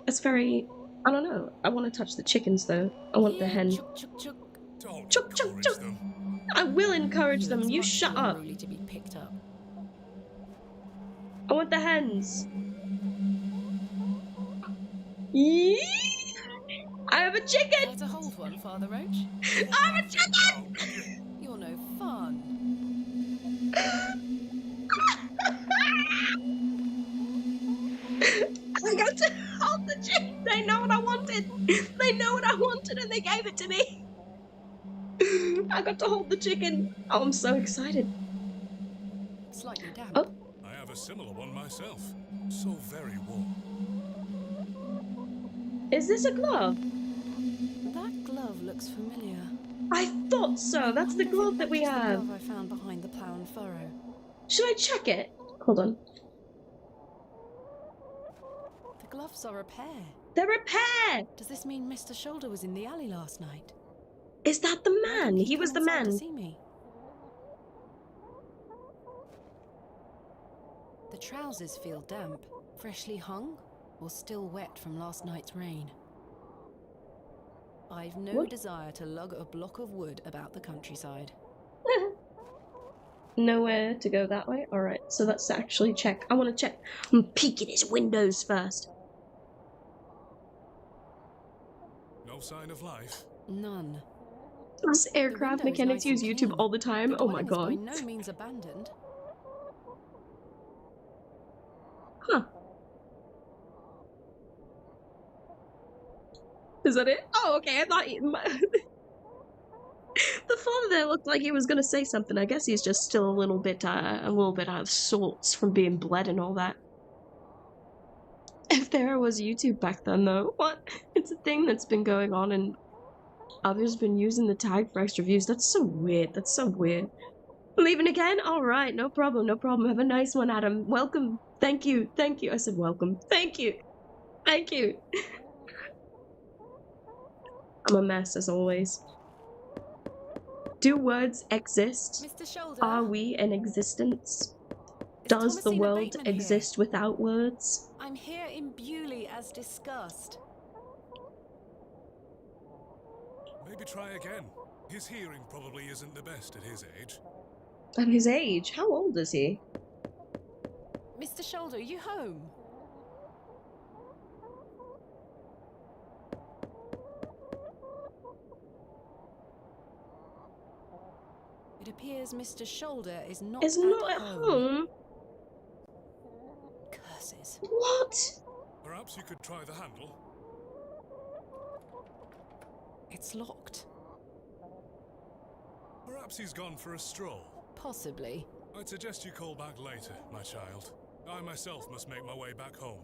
It's very... I don't know. I want to touch the chickens, though. I want the hen. Chuk, chuk, chuk. Don't Chuk, chuk, encourage chuk. them. I will encourage He them. looks You much shut too up. unruly to be picked up. I want the hens. Yee! I have a chicken! Care to hold one, Father Roach? I have a chicken! You're no fun. I got to hold the chicken. They know what I wanted. They know what I wanted and they gave it to me. I got to hold the chicken. Oh, I'm so excited. Slightly damp. Oh. I have a similar one myself. So very warm. Is this a glove? That glove looks familiar. I thought so. That's the Wonder if glove it that we matches the have. glove I found behind the plough and furrow. Should I check it? Hold on. The gloves are a pair. They're a pair. Does this mean Mr. Shoulder was in the alley last night? Is that the Why man? didn't He was the come inside to man. see me? The trousers feel damp, freshly hung, or still wet from last night's rain. I've no What? desire to lug a block of wood about the countryside. Nowhere to go that way? Alright, so let's actually check. I want to check. I'm peeking his windows first. No sign of life. None. Those aircraft The window is mechanics nice use and YouTube clean. all the time. The Oh my dwelling god. is by no means abandoned. Huh. Is that it? Oh, okay. I thought he... the father there looked like he was gonna say something. I guess he's just still a little bit out of sorts from being bled and all that. If there was YouTube back then, though, what? It's a thing that's been going on, and others been using the tag for extra views. That's so weird. That's so weird. Leaving again? All right, no problem, no problem. Have a nice one, Adam. Welcome. Thank you. Thank you. I said welcome. Thank you. Thank you. I'm a mess, as always. Do words exist? Mr. Shoulder, Are we in existence? is Does the Thomasina world Bateman here? exist without words? I'm here in Bewley as discussed. Maybe try again. His hearing probably isn't the best at his age. At his age? How old is he? Mr. Shoulder, are you home? It appears Mr. Shoulder is not Is not at home? Curses. What? Perhaps you could try the handle. It's locked. Perhaps he's gone for a stroll. Possibly. I'd suggest you call back later, my child. I myself must make my way back home.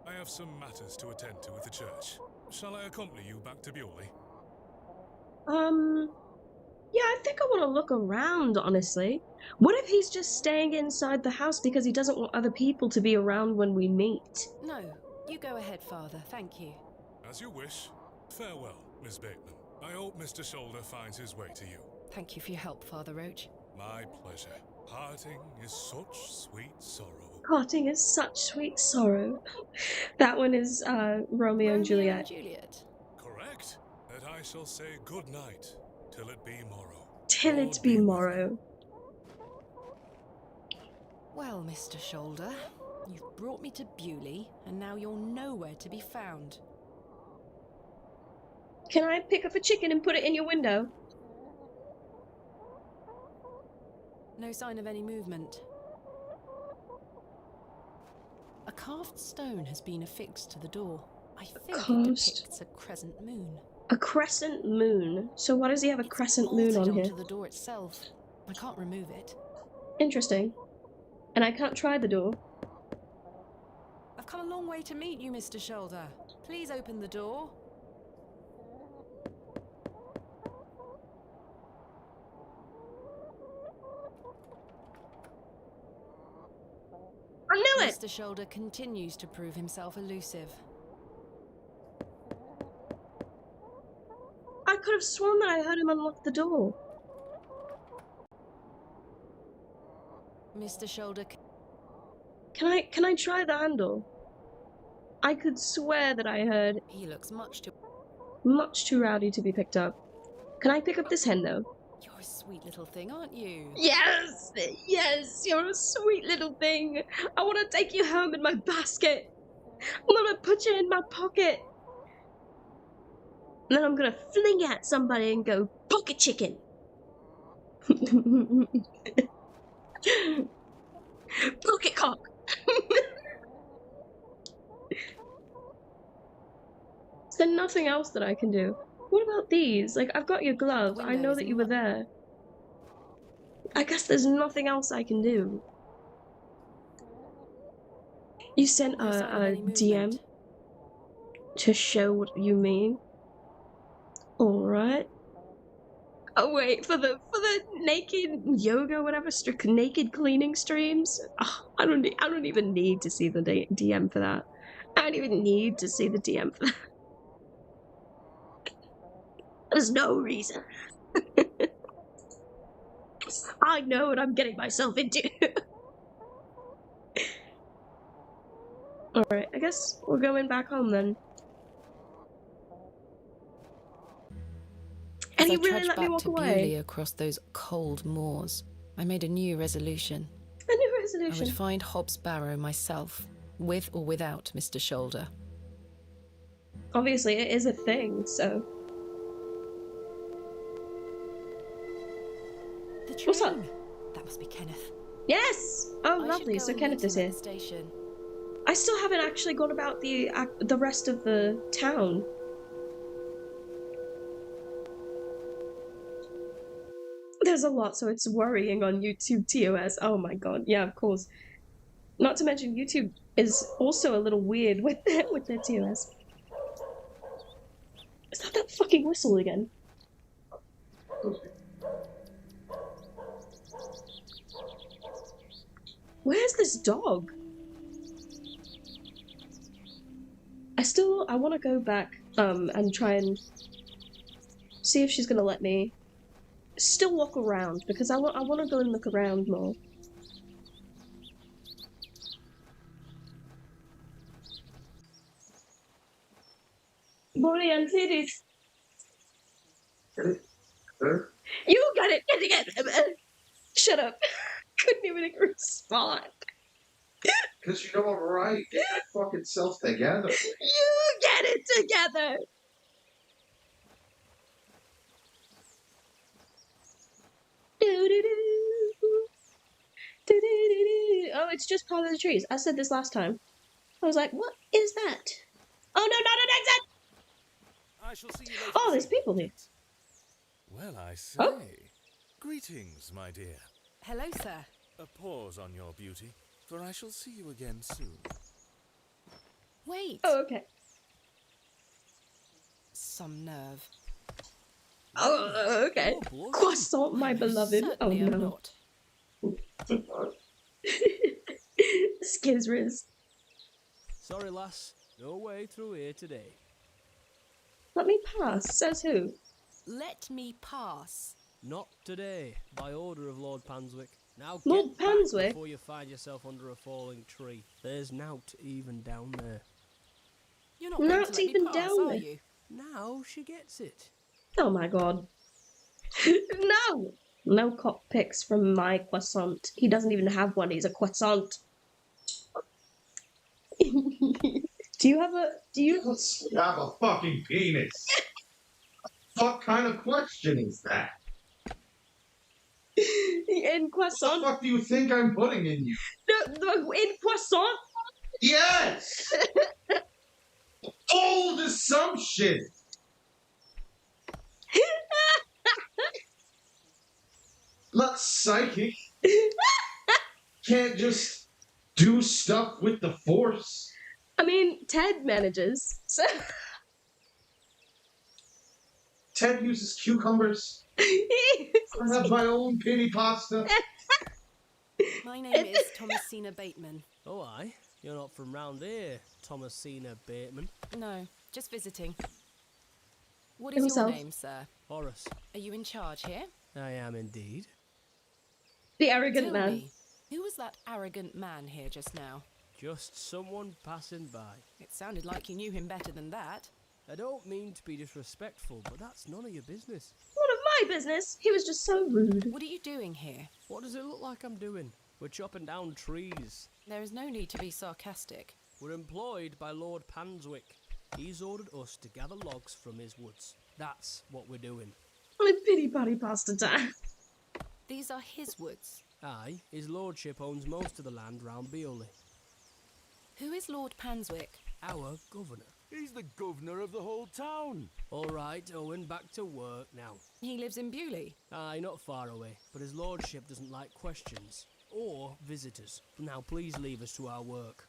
I have some matters to attend to at the church. Shall I accompany you back to Bewley? Yeah, I think I want to look around, honestly. What if he's just staying inside the house because he doesn't want other people to be around when we meet? No, you go ahead, Father. Thank you. As you wish. Farewell, Miss Bateman. I hope Mr. Shoulder finds his way to you. Thank you for your help, Father Roach. My pleasure. Parting is such sweet sorrow. Parting is such sweet sorrow. That one is Romeo and Juliet. Correct. That I shall say good night till it be morrow. Till it be morrow. Well, Mr. Shoulder, you've brought me to Bewley, and now you're nowhere to be found. Can I pick up a chicken and put it in your window? No sign of any movement. A carved stone has been affixed to the door. I think it depicts a crescent moon. A crescent moon? So why does he have a crescent moon on Bolted here? onto the door itself. I can't remove it. Interesting. And I can't try the door. I've come a long way to meet you, Mr. Shoulder. Please open the door. I knew it! Mr. Shoulder continues to prove himself elusive. I could have sworn that I heard him unlock the door. Mr. Shoulder... Can I try the handle? I could swear that I heard He looks much too rowdy to be picked up. Can I pick up this hen though? You're a sweet little thing, aren't you? Yes! Yes, you're a sweet little thing. I want to take you home in my basket. I'm gonna put you in my pocket. And then I'm gonna fling you at somebody and go, pocket chicken. Pocket cock. Is there nothing else that I can do? What about these? Like, I've got your glove. I know that you were there. I guess there's nothing else I can do. You sent a DM to show what you mean. Alright. Oh wait, for the naked yoga, whatever, naked cleaning streams. Oh, I don't even need to see the DM for that. I don't even need to see the DM for that. There's no reason. I know what I'm getting myself into. Alright, I guess we're going back home then. And he really let me walk away. Bewley across those cold moors, I made a new resolution. A new I resolution. would find Hobs Barrow myself, with or without Mr. Shoulder. Obviously, it is a thing, so... The train. What's up? That must be Kenneth. Yes! Oh, I lovely, should go so and Kenneth meet is him here. at the station. I still haven't actually gone about the rest of the town. There's a lot, so it's worrying on YouTube TOS. Oh my god, yeah, of course. Not to mention YouTube is also a little weird with their TOS. Is that fucking whistle again? Where's this dog? I want to go back and try and see if she's gonna let me still walk around, because I want to go and look around more. Body and titties. You got it together. Shut up. Couldn't even respond. Because you know I'm right. Get your fucking self together. You get it together. Oh, it's just part of the trees. I said this last time. I was like, what is that? Oh no, not an exit! I shall see you later. Oh, there's people here. Well, I say. Oh. Greetings, my dear. Hello, sir. A pause on your beauty, for I shall see you again soon. Wait. Oh, okay. Some nerve. Oh, okay. Croissant, my beloved. Certainly Oh I'm no. not. Skizriz. Sorry, lass. No way through here today. Let me pass. Says who? Let me pass. Not today, by order of Lord Panswick. Now Lord get back Panswick? before you find yourself under a falling tree. There's nought even down there. You're not going to Not let me even pass, down are there. you? Now she gets it. Oh my god. No! No cock pics from my croissant. He doesn't even have one. He's a croissant. Do you have a fucking penis? What kind of question is that? in What the croissant? fuck do you think I'm putting in you? No, in croissant? Yes! Old assumption! Not psychic. Can't just do stuff with the force. I mean, Ted manages. So Ted uses cucumbers. I have my own penny pasta. My name is Thomasina Bateman. Oh, aye. You're not from round here, Thomasina Bateman. No, just visiting. What is Himself. your name, sir? Horace. Are you in charge here? I am indeed. The arrogant Tell man. me, who was that arrogant man here just now? Just someone passing by. It sounded like you knew him better than that. I don't mean to be disrespectful, but that's none of your business. None of my business. He was just so rude. What are you doing here? What does it look like I'm doing? We're chopping down trees. There is no need to be sarcastic. We're employed by Lord Panswick. He's ordered us to gather logs from his woods. That's what we're doing. I pity patty pasta time. These are his woods. Aye, his lordship owns most of the land round Beoley. Who is Lord Panswick? Our governor. He's the governor of the whole town. All right, Owen, back to work now. He lives in Bewley. Aye, not far away, but his lordship doesn't like questions. Or visitors. Now please leave us to our work.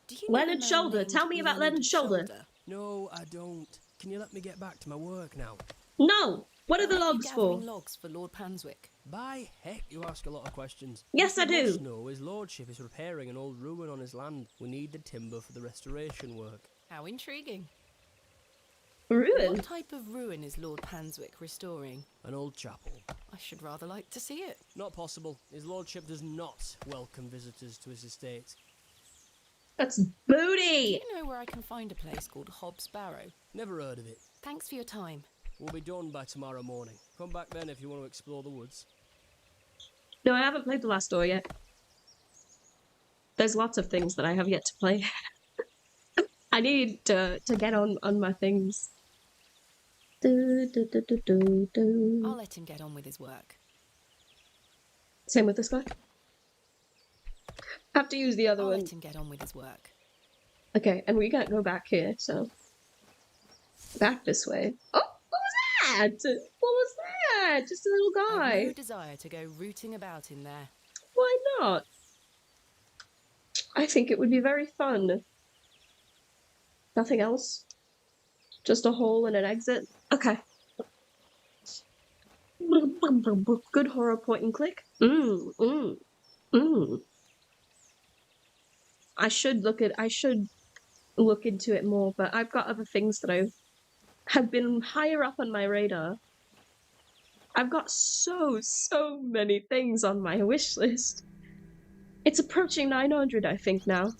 Do you know Leonard a man Shoulder. named Tell me about Leonard Shoulder. No, I don't. Can you let me get back to my work now? No. What are the Why are you logs for? gathering logs for Lord Panswick? By heck, you ask a lot of questions. Yes, I You do. must know his lordship is repairing an old ruin on his land. We need the timber for the restoration work. How intriguing. Ruin. What type of ruin is Lord Panswick restoring? An old chapel. I should rather like to see it. Not possible. His lordship does not welcome visitors to his estate. That's Do booty. you know where I can find a place called Hobs Barrow? Never heard of it. Thanks for your time. We'll be done by tomorrow morning. Come back then if you want to explore the woods. No, I haven't played the last door yet. There's lots of things that I have yet to play. I need to get on my things. I'll let him get on with his work. Same with this guy. Have to use the other I'll one. let him get on with his work. Okay, and we can't go back here, so back this way. Oh, what was that? What was that? Just a little I guy. have no desire to go rooting about in there. Why not? I think it would be very fun. Nothing else? Just a hole and an exit? Okay. Good horror point and click. I should look into it more, but I've got other things that have been higher up on my radar. I've got so many things on my wish list. It's approaching 900, I think, now.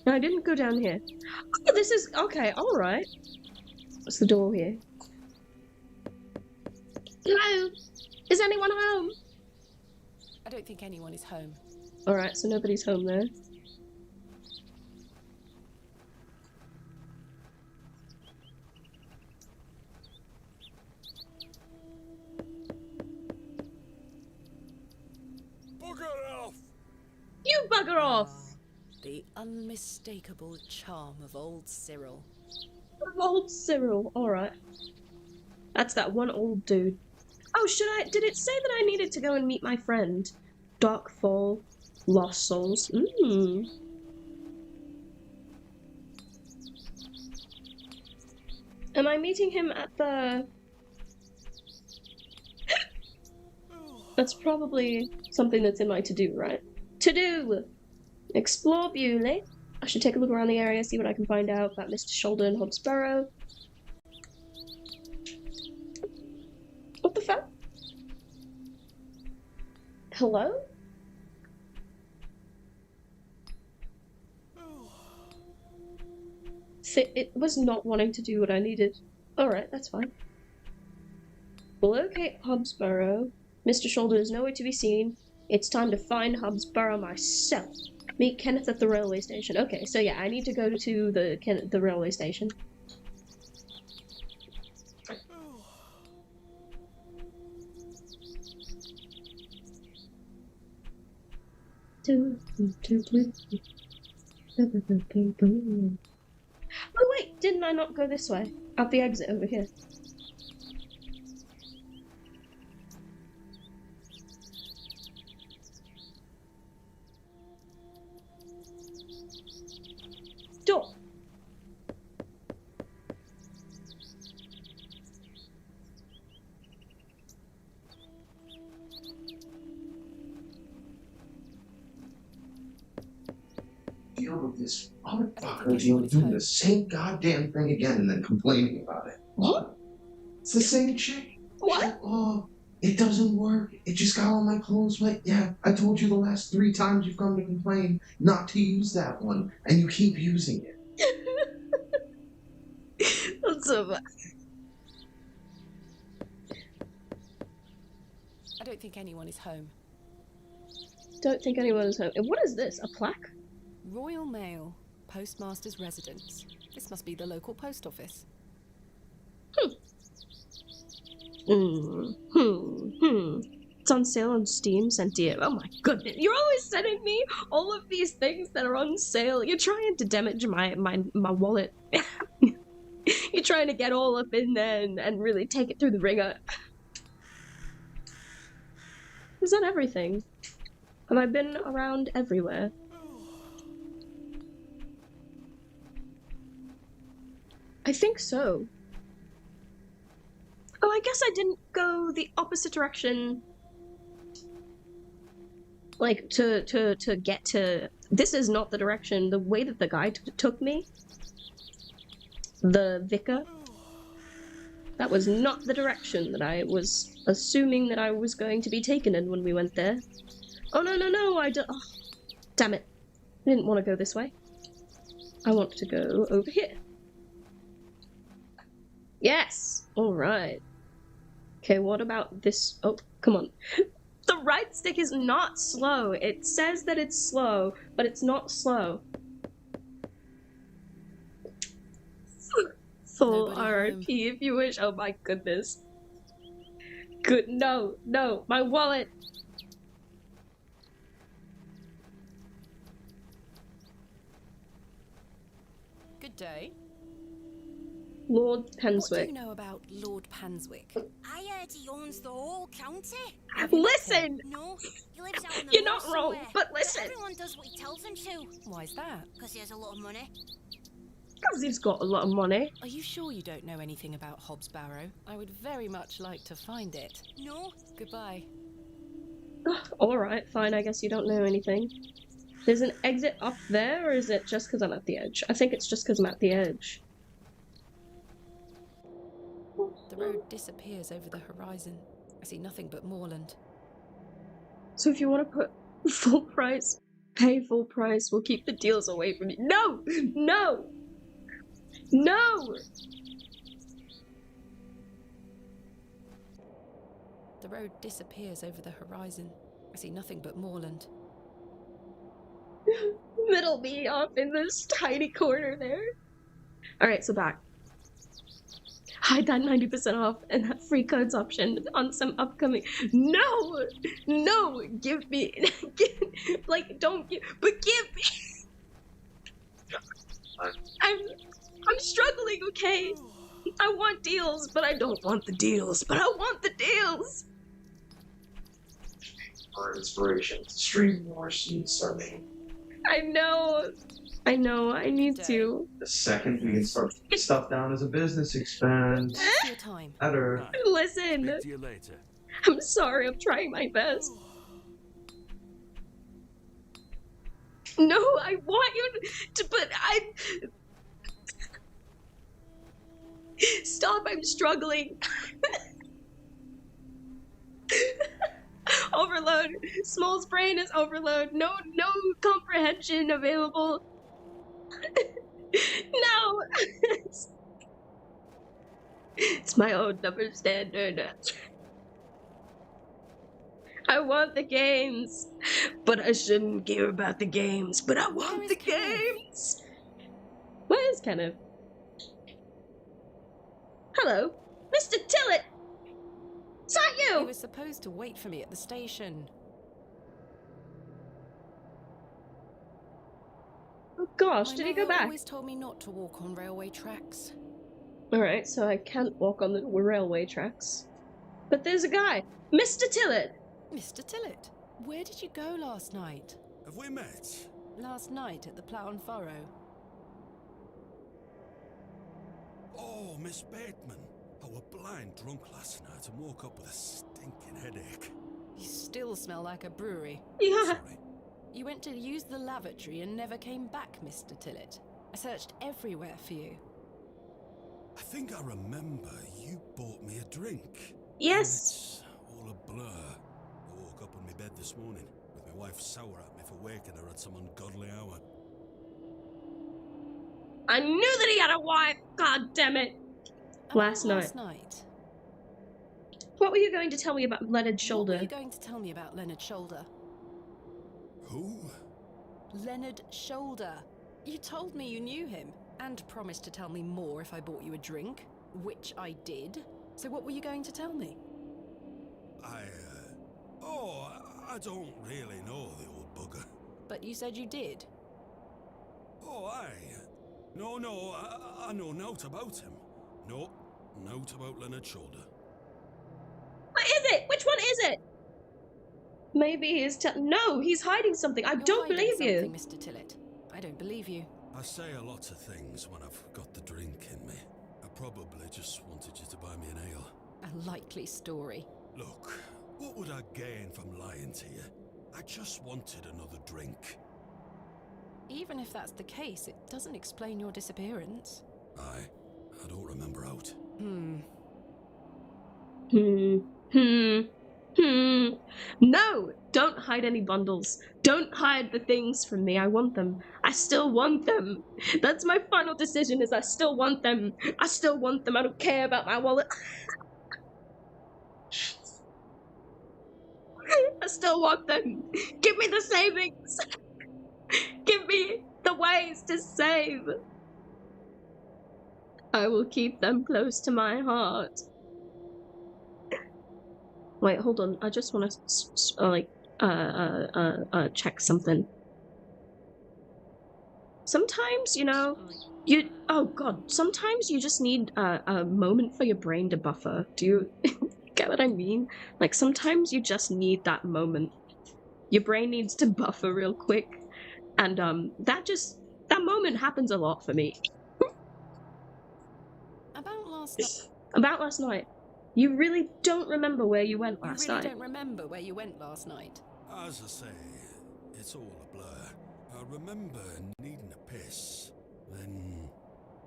No, I didn't go down here. Oh, this is... Okay, alright. What's the door here? Hello? Is anyone home? I don't think anyone is home. Alright, so nobody's home there. Bugger off! You bugger off! The unmistakable charm of old Cyril. Old Cyril, alright. That's that one old dude. Oh, did it say that I needed to go and meet my friend? Darkfall, Lost Souls. Am I meeting him at the... That's probably something that's in my to-do, right? To-do! Explore Bewley. I should take a look around the area, see what I can find out about Mr. Shoulder and Hobs Barrow. What the fuck? Hello? It was not wanting to do what I needed. Alright, that's fine. Locate Hobs Barrow. Mr. Shoulder is nowhere to be seen. It's time to find Hobs Barrow myself. Meet Kenneth at the railway station. Okay, so yeah, I need to go to the railway station. Oh wait, didn't I not go this way? Out the exit over here. Door. deal with this motherfucker think doing anyone's home. the same goddamn thing again and then complaining about it. What? It's the same chick. What? Oh, it doesn't work. It just got all my clothes wet. Yeah, I told you the last 3 times you've come to complain not to use that one, and you keep using it. That's so bad. I don't think anyone is home. Don't think anyone is home. And what is this? A plaque? Royal Mail, Postmaster's Residence. This must be the local post office. It's on sale on Steam, sent to you. Oh my goodness. You're always sending me all of these things that are on sale. You're trying to damage my wallet. You're trying to get all up in there and really take it through the ringer. Is that everything? Have I been around everywhere? I think so. Oh, I guess I didn't go the opposite direction. Like, to get to... This is not the direction. The way that the guy took me. The vicar. That was not the direction that I was assuming that I was going to be taken in when we went there. Oh, no, I don't... Oh, damn it. I didn't want to go this way. I want to go over here. Yes! Alright. Okay, what about this? Oh, come on. The right stick is not slow. It says that it's slow, but it's not slow. Full RIP if you wish. Oh my goodness. Good. No, my wallet. Good day. Lord What do Penswick. you know about Lord Panswick? I heard he owns the whole county. Listen! No, he lives out in the You're woods not wrong, somewhere, but listen. everyone does what he tells them to. Why's that? Because he has a lot of money. Because he's got a lot of money. Are you sure you don't know anything about Hobs Barrow? I would very much like to find it. No. Goodbye. Alright, fine, I guess you don't know anything. There's an exit up there, or is it just because I'm at the edge? I think it's just because I'm at the edge. The road disappears over the horizon. I see nothing but moorland. So if you want to put full price, pay full price, we'll keep the deals away from you. No! No! No! The road disappears over the horizon. I see nothing but moorland. Middle me off in this tiny corner there. Alright, so back. Hide that 90% off and that free codes option on some upcoming. No! No! Give me. Don't give. But give me. I'm struggling, okay? I want deals, but I don't want the deals. But I want the deals! For inspiration, stream more seeds starting. I know, I need to. The second we can start putting stuff down as a business expense, Your time. better. Listen, Speak to you later. I'm sorry, I'm trying my best. No, I want you to, but Stop, I'm struggling. Overload. Smol's brain is overload. No comprehension available. No. It's my own double standard. I want the games, but I shouldn't care about the games. But I want the games. Where is Kenneth? Hello, Mr. Tillett. Is that you? You were supposed to wait for me at the station. Oh gosh, My did he go mother back? always told me not to walk on railway tracks. Alright, so I can't walk on the railway tracks. But there's a guy, Mr. Tillett. Mr. Tillett, where did you go last night? Have we met? Last night at the Plough and Furrow. Oh, Miss Bateman. I were blind drunk last night and woke up with a stinking headache. You still smell like a brewery. Yeah. Sorry. You went to use the lavatory and never came back, Mr. Tillett. I searched everywhere for you. I think I remember you bought me a drink. Yes. It's all a blur. I woke up on my bed this morning with my wife sour at me for waking her at some ungodly hour. I knew that he had a wife. God damn it. Last night. What were you going to tell me about Leonard Shoulder? What were you going to tell me about Leonard Shoulder? Who? Leonard Shoulder. You told me you knew him, and promised to tell me more if I bought you a drink, which I did. So what were you going to tell me? I don't really know the old bugger. But you said you did. Oh, aye. No, I know naught about him. No, naught about Leonard Shoulder. What is it? Which one is it? Maybe he's no, he's hiding something. I don't believe you. Mr. Tillett. I don't believe you. I say a lot of things when I've got the drink in me. I probably just wanted you to buy me an ale. A likely story. Look, what would I gain from lying to you? I just wanted another drink. Even if that's the case, it doesn't explain your disappearance. I don't remember out. No! Don't hide any bundles. Don't hide the things from me. I want them. I still want them. That's my final decision, is I still want them. I still want them. I don't care about my wallet. I still want them. Give me the savings. Give me the ways to save. I will keep them close to my heart. Wait, hold on. I just want to check something. Sometimes, you know, oh god, sometimes you just need a moment for your brain to buffer. Do you get what I mean? Like, sometimes you just need that moment. Your brain needs to buffer real quick. And that moment happens a lot for me. About last night. You really don't remember where you went last night? You really don't remember where you went last night? As I say, it's all a blur. I remember needing a piss, then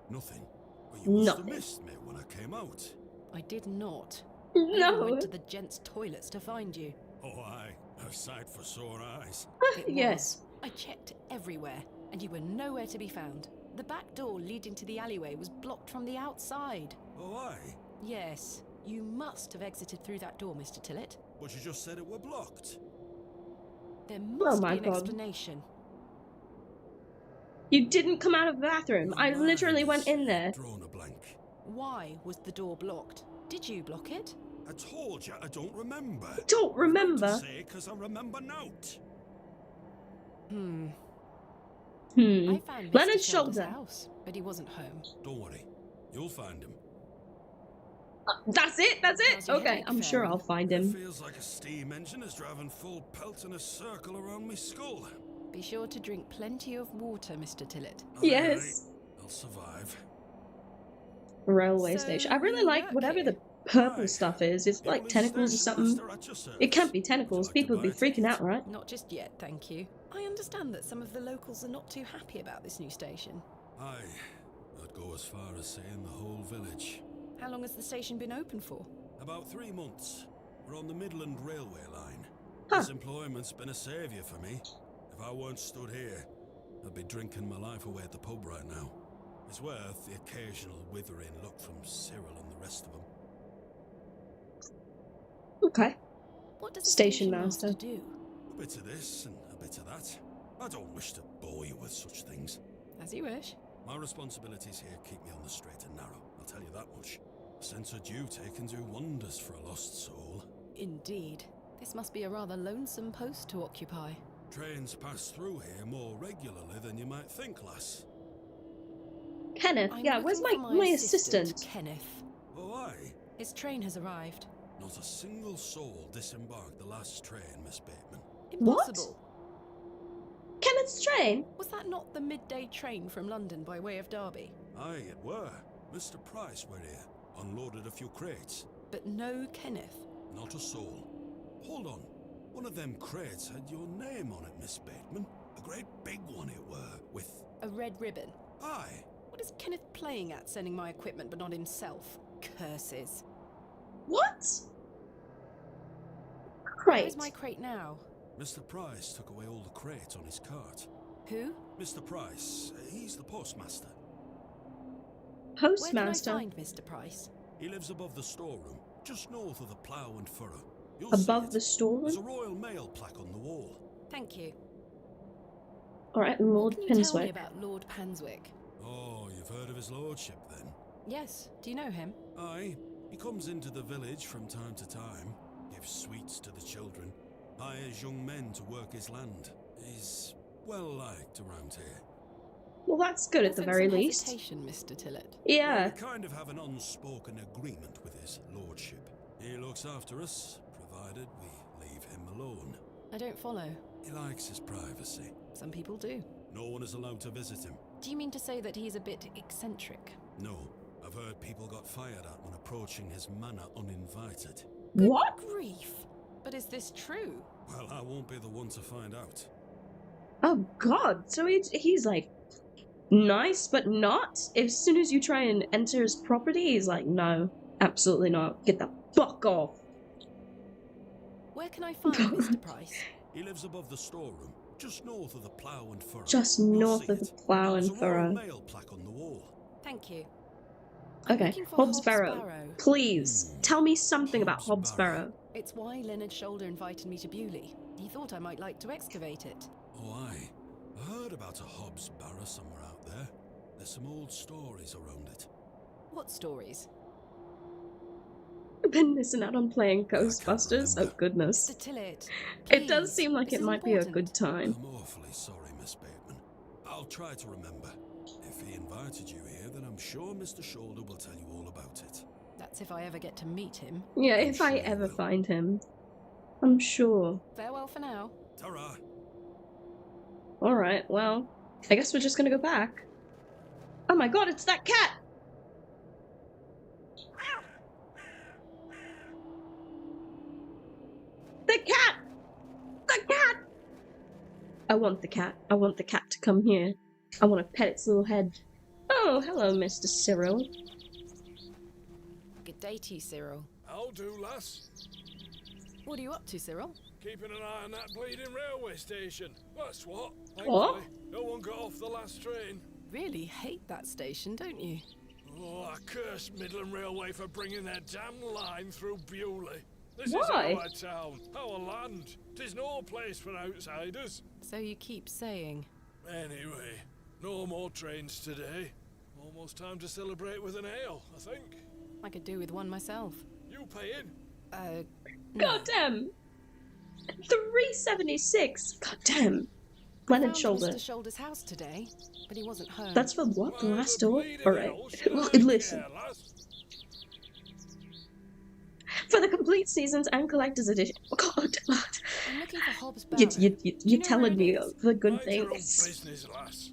nothing. But you must have missed me when I came out. I did not. No. I went to the gents' toilets to find you. Oh, aye. A sight for sore eyes. Yes. I checked everywhere, and you were nowhere to be found. The back door leading to the alleyway was blocked from the outside. Oh, aye? Yes. You must have exited through that door, Mr. Tillett. But you just said it were blocked. There must be an explanation. You didn't come out of the bathroom. I literally went in there. Drawn a blank. Why was the door blocked? Did you block it? I told you I don't remember. I don't remember. I say, 'cause I remember naught. I found Leonard Mr. Shoulder's Shoulder. house, but he wasn't home. Don't worry. You'll find him. That's it? That's it? Okay, I'm sure I'll find him. It feels like a steam engine is driving full pelt in a circle around my skull. Be sure to drink plenty of water, Mr. Tillett. Yes. I'll survive. Railway station. I really like whatever the purple stuff is. It's like tentacles or something. It can't be tentacles. People would be freaking out, right? Not just yet, thank you. I understand that some of the locals are not too happy about this new station. Aye. I'd go as far as saying the whole village. How long has the station been open for? About 3 months. We're on the Midland Railway line. Huh. This employment's been a saviour for me. If I weren't stood here, I'd be drinking my life away at the pub right now. It's worth the occasional withering look from Cyril and the rest of them. Okay. What does the Station master do? A bit of this and a bit of that. I don't wish to bore you with such things. As you wish. My responsibilities here keep me on the straight and narrow, I'll tell you that much. A sense of duty can do wonders for a lost soul. Indeed. This must be a rather lonesome post to occupy. Trains pass through here more regularly than you might think, lass. Kenneth, yeah, where's my assistant? Kenneth. Oh, aye. His train has arrived. Not a single soul disembarked the last train, Miss Bateman. Impossible. What? Kenneth's train? Was that not the midday train from London by way of Derby? Aye, it were. Mr. Price were here, unloaded a few crates. But no Kenneth. Not a soul. Hold on. One of them crates had your name on it, Miss Bateman. A great big one it were, with... A red ribbon. Aye. What is Kenneth playing at, sending my equipment but not himself? Curses. What? Where's Right. my crate now? Mr. Price took away all the crates on his cart. Who? Mr. Price, he's the postmaster. Postmaster. Where can I find Mr. Price? He lives above the storeroom, just north of the plough and furrow. You'll Above see the it. storeroom? There's a Royal Mail plaque on the wall. Thank you. Alright, Lord What can you tell me Pinswick. about Lord Panswick? Oh, you've heard of his lordship, then? Yes. Do you know him? Aye. He comes into the village from time to time, gives sweets to the children, hires young men to work his land. He's well liked around here. Well, that's good at the very least. Hesitation, Mr. Tillett. Yeah. We kind of have an unspoken agreement with his lordship. He looks after us, provided we leave him alone. I don't follow. He likes his privacy. Some people do. No one is allowed to visit him. Do you mean to say that he's a bit eccentric? No, I've heard people got fired at when approaching his manor uninvited. What? Grief! But is this true? Well, I won't be the one to find out. Oh god, so he's like nice but not? As soon as you try and enter his property, he's like, no, absolutely not. Get the fuck off. Where can I find Mr. Price? He lives above the storeroom, just north of the plough and furrow. Just You'll north see of the it. plough There's and a Royal furrow. Mail plaque on the wall. Thank you. Okay, Looking for Hobs Barrow. Please, tell me something about Hobs Hobs Barrow. It's why Leonard Shoulder invited me to Bewley. He thought I might like to excavate it. Oh, aye. I heard about a Hobs Barrow somewhere out there. There's some old stories around it. What stories? I've been missing out on playing can't Ghostbusters. Oh remember. goodness. Mr. Tillett, It does please, seem like this it is might be a important. good time. I'm awfully sorry, Miss Bateman. I'll try to remember. If he invited you here, then I'm sure Mr. Shoulder will tell you all about it. That's if I ever get to meet him. Yeah, I'm if sure I you ever will. find him. I'm sure. Farewell for now. Ta-ra! Alright, well, I guess we're just gonna go back. Oh my god, it's that cat! The cat! The cat! I want the cat. I want the cat to come here. I want to pet its little head. Oh, hello, Mr. Cyril. Good day to you, Cyril. I'll do, lass. What are you up to, Cyril? Keeping an eye on that bleeding railway station. That's what. What? Thankfully, no one got off the last train. Really hate that station, don't you? Oh, I curse Midland Railway for bringing their damn line through Bewley. This Why? is our town, our land. 'Tis no place for outsiders. So you keep saying. Anyway, no more trains today. Almost time to celebrate with an ale, I think. I could do with one myself. You paying? No. God damn! 376! God damn! Leonard Found Shoulder. Mr. Shoulder's house today, but he wasn't home. That's for what? The By last the door? bleeding Alright. hell, should I Listen. care, lass? For the complete seasons and collector's edition. Oh, God. I'm looking for Hobs Barrow. You're know telling where me it is? the good Mind your own things. business, lass.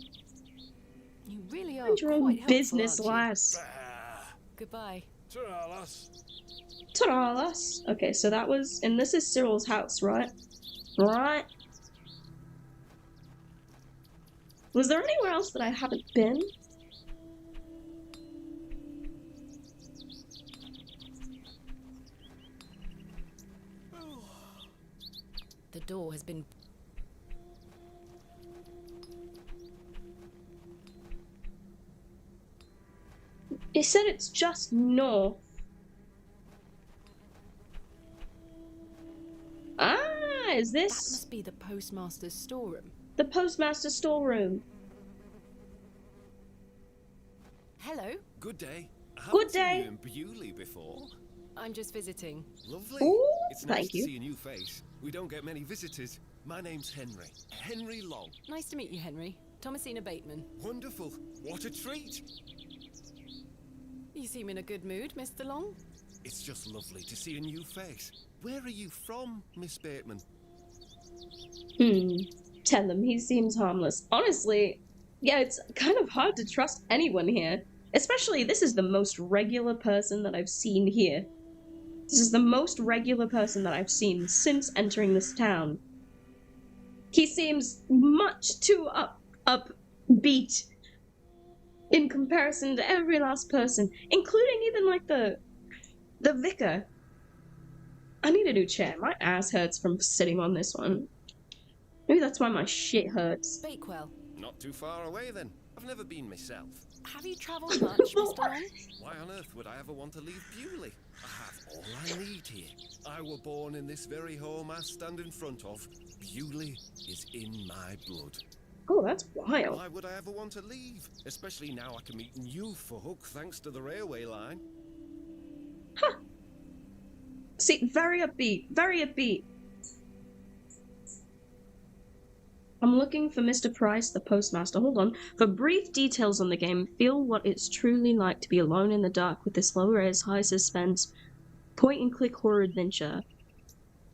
You really are Mind your own quite helpful, business, aren't you? lass. Bah. Goodbye. Ta-ra, lass. Ta-da, lass. Okay, so that was... And this is Cyril's house, right? Right? Was there anywhere else that I haven't been? The door has been... It said it's just north. Ah, is That this must be the postmaster's storeroom. the postmaster's storeroom? Hello. Good day. I Good haven't seen day. you in Bewley before. I'm just visiting. Lovely. Ooh, It's nice thank to you. see a new face. We don't get many visitors. My name's Henry. Henry Long. Nice to meet you, Henry. Thomasina Bateman. Wonderful. What a treat. You seem in a good mood, Mr. Long. It's just lovely to see a new face. Where are you from, Miss Bateman? Tell him, he seems harmless. Honestly, yeah, it's kind of hard to trust anyone here. Especially, this is the most regular person that I've seen here. This is the most regular person that I've seen since entering this town. He seems much too upbeat in comparison to every last person, including even like the vicar. I need a new chair. My ass hurts from sitting on this one. Maybe that's why my shit hurts. Bakewell. Not too far away then. I've never been myself. Have you travelled much, Mr. Long? Why on earth would I ever want to leave Bewley? I have all I need here. I were born in this very home I stand in front of. Bewley is in my blood. Oh, that's wild. Why would I ever want to leave? Especially now I can meet new folk thanks to the railway line. Huh. See, very upbeat. Very upbeat. I'm looking for Mr. Price, the postmaster. Hold on. For brief details on the game, feel what it's truly like to be alone in the dark with this low-res, high-suspense, point-and-click horror adventure.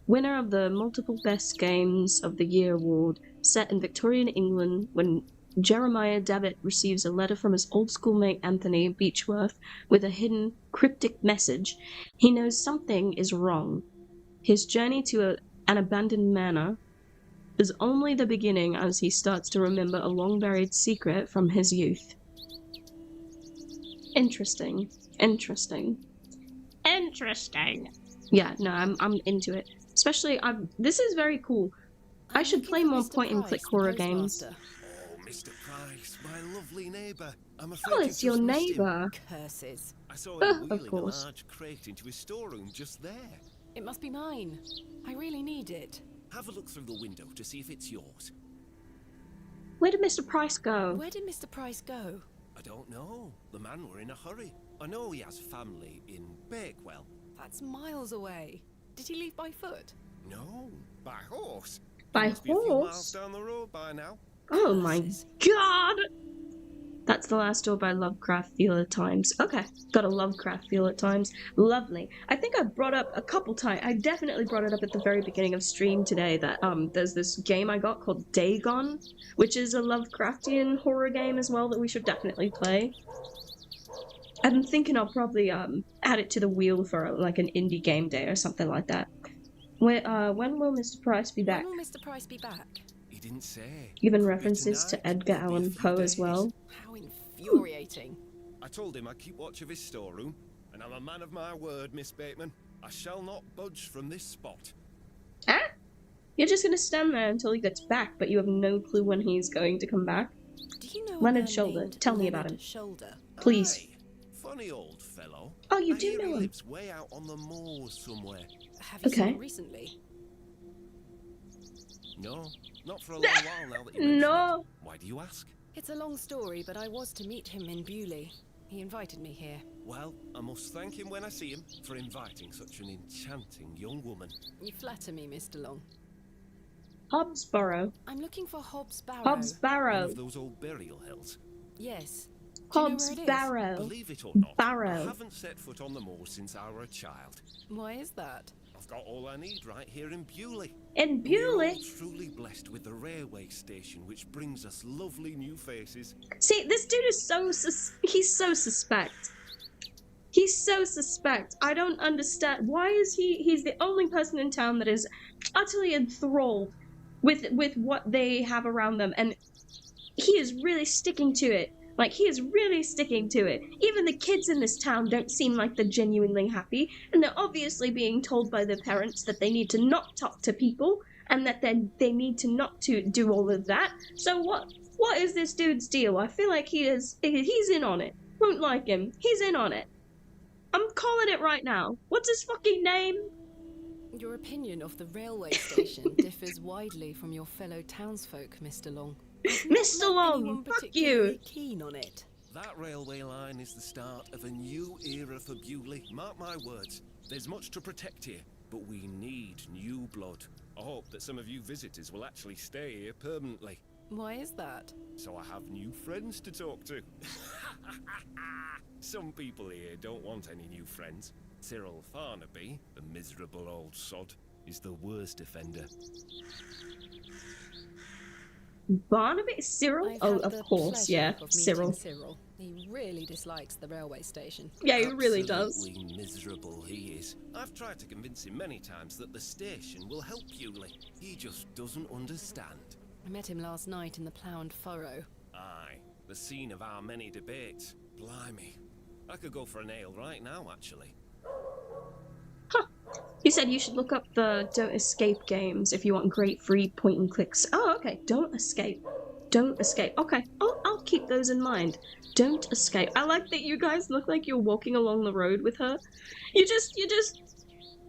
Winner of the multiple Best Games of the Year award, set in Victorian England when Jeremiah Davitt receives a letter from his old schoolmate Anthony Beechworth with a hidden, cryptic message. He knows something is wrong. His journey to an abandoned manor is only the beginning as he starts to remember a long-buried secret from his youth. Interesting. Interesting. Interesting. Yeah, no, I'm into it. Especially, this is very cool. I should play more point-and-click horror games. Oh, Mr. Price, my lovely neighbour. I'm afraid Oh, you've it's your just missed him. neighbour. Curses. I saw him Of wheeling a course. large crate into his storeroom just there. It must be mine. I really need it. Have a look through the window to see if it's yours. Where did Mr. Price go? Where did Mr. Price go? I don't know. The man were in a hurry. I know he has family in Bakewell. That's miles away. Did he leave by foot? No, by horse. By He must be a few miles horse? down the road by now. Oh my god! That's the last door by Lovecraft feel at times. Okay, got a Lovecraft feel at times. Lovely. I think I brought up a couple times. I definitely brought it up at the very beginning of stream today that there's this game I got called Dagon, which is a Lovecraftian horror game as well that we should definitely play. I'm thinking I'll probably add it to the wheel for like an indie game day or something like that. When will Mr. Price be back? When will Mr. Price be back? He didn't say. Even Could be references tonight, to Edgar could be a Allan few Poe as days. well. How infuriating. I told him I'd keep watch of his storeroom, and I'm a man of my word, Miss Bateman. I shall not budge from this spot. Ah? You're just gonna stand there until he gets back, but you have no clue when he's going to come back? Do you know Leonard a man Shoulder. named Tell me about Leonard him. Shoulder? Please. Aye, funny old fellow. Oh, you I do hear know he him. lives way out on the moors somewhere. Have you seen Okay. him recently? No, not for a long while now that you mention No. it. Why do you ask? It's a long story, but I was to meet him in Bewley. He invited me here. Well, I must thank him when I see him for inviting such an enchanting young woman. You flatter me, Mr. Long. Hobs Barrow. I'm looking for Hobs Barrow. Hobs One Barrow. of those old burial hills. Yes. Do you know Hobs where it is? Barrow. Believe it or not, I Barrow. haven't set foot on the moors since I were a child. Why is that? I've got all I need right here in Bewley. In We're all Bewley? truly blessed with the railway station, which brings us lovely new faces. See, this dude is so he's so suspect. He's so suspect. I don't understand. Why is he's the only person in town that is utterly enthralled with what they have around them, and he is really sticking to it. Like, he is really sticking to it. Even the kids in this town don't seem like they're genuinely happy, and they're obviously being told by their parents that they need to not talk to people, and that they need to not to do all of that. So what is this dude's deal? I feel like he's in on it. Won't like him. He's in on it. I'm calling it right now. What's his fucking name? Your opinion of the railway station differs widely from your fellow townsfolk, Mr. Long. Mr. Long, fuck you. Keen on it. That railway line is the start of a new era for Bewley. Mark my words. There's much to protect here, but we need new blood. I hope that some of you visitors will actually stay here permanently. Why is that? So I have new friends to talk to. Some people here don't want any new friends. Cyril Farnaby, the miserable old sod, is the worst offender. Barnaby? Cyril? I've Oh, had of the course, pleasure yeah. of meeting Cyril. Cyril. He really dislikes the railway station. Yeah, he really does. Absolutely miserable he is. I've tried to convince him many times that the station will help Bewley. He just doesn't understand. I met him last night in the Plough and Furrow. Aye, the scene of our many debates. Blimey. I could go for an ale right now, actually. Huh. He said you should look up the Don't Escape games if you want great free point and clicks. Oh, okay. Don't Escape. Don't Escape. Okay, I'll keep those in mind. Don't Escape. I like that you guys look like you're walking along the road with her. You're just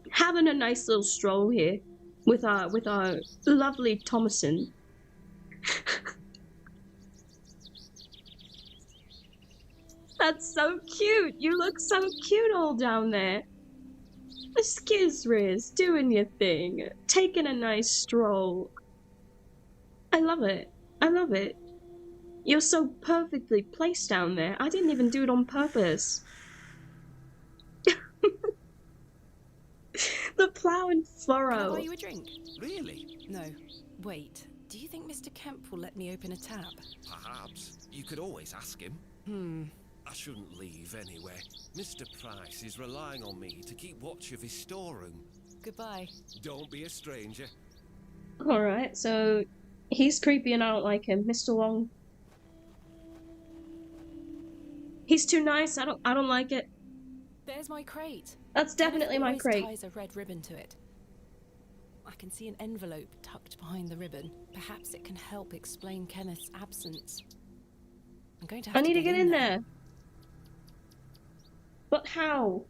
having a nice little stroll here with our lovely Thomason. That's so cute. You look so cute all down there. Excuse Riz, doing your thing, taking a nice stroll. I love it. I love it. You're so perfectly placed down there. I didn't even do it on purpose. The Plough and Furrow. Can I buy you a drink? Really? No. Wait. Do you think Mr. Kemp will let me open a tab? Perhaps. You could always ask him. I shouldn't leave anyway. Mr. Price is relying on me to keep watch of his storeroom. Goodbye. Don't be a stranger. Alright, so he's creepy and I don't like him. Mr. Long. He's too nice. I don't like it. There's my crate. That's definitely my crate. Ties a red ribbon to it. I can see an envelope tucked behind the ribbon. Perhaps it can help explain Kenneth's absence. I'm going to have I need to get in there. there. But how?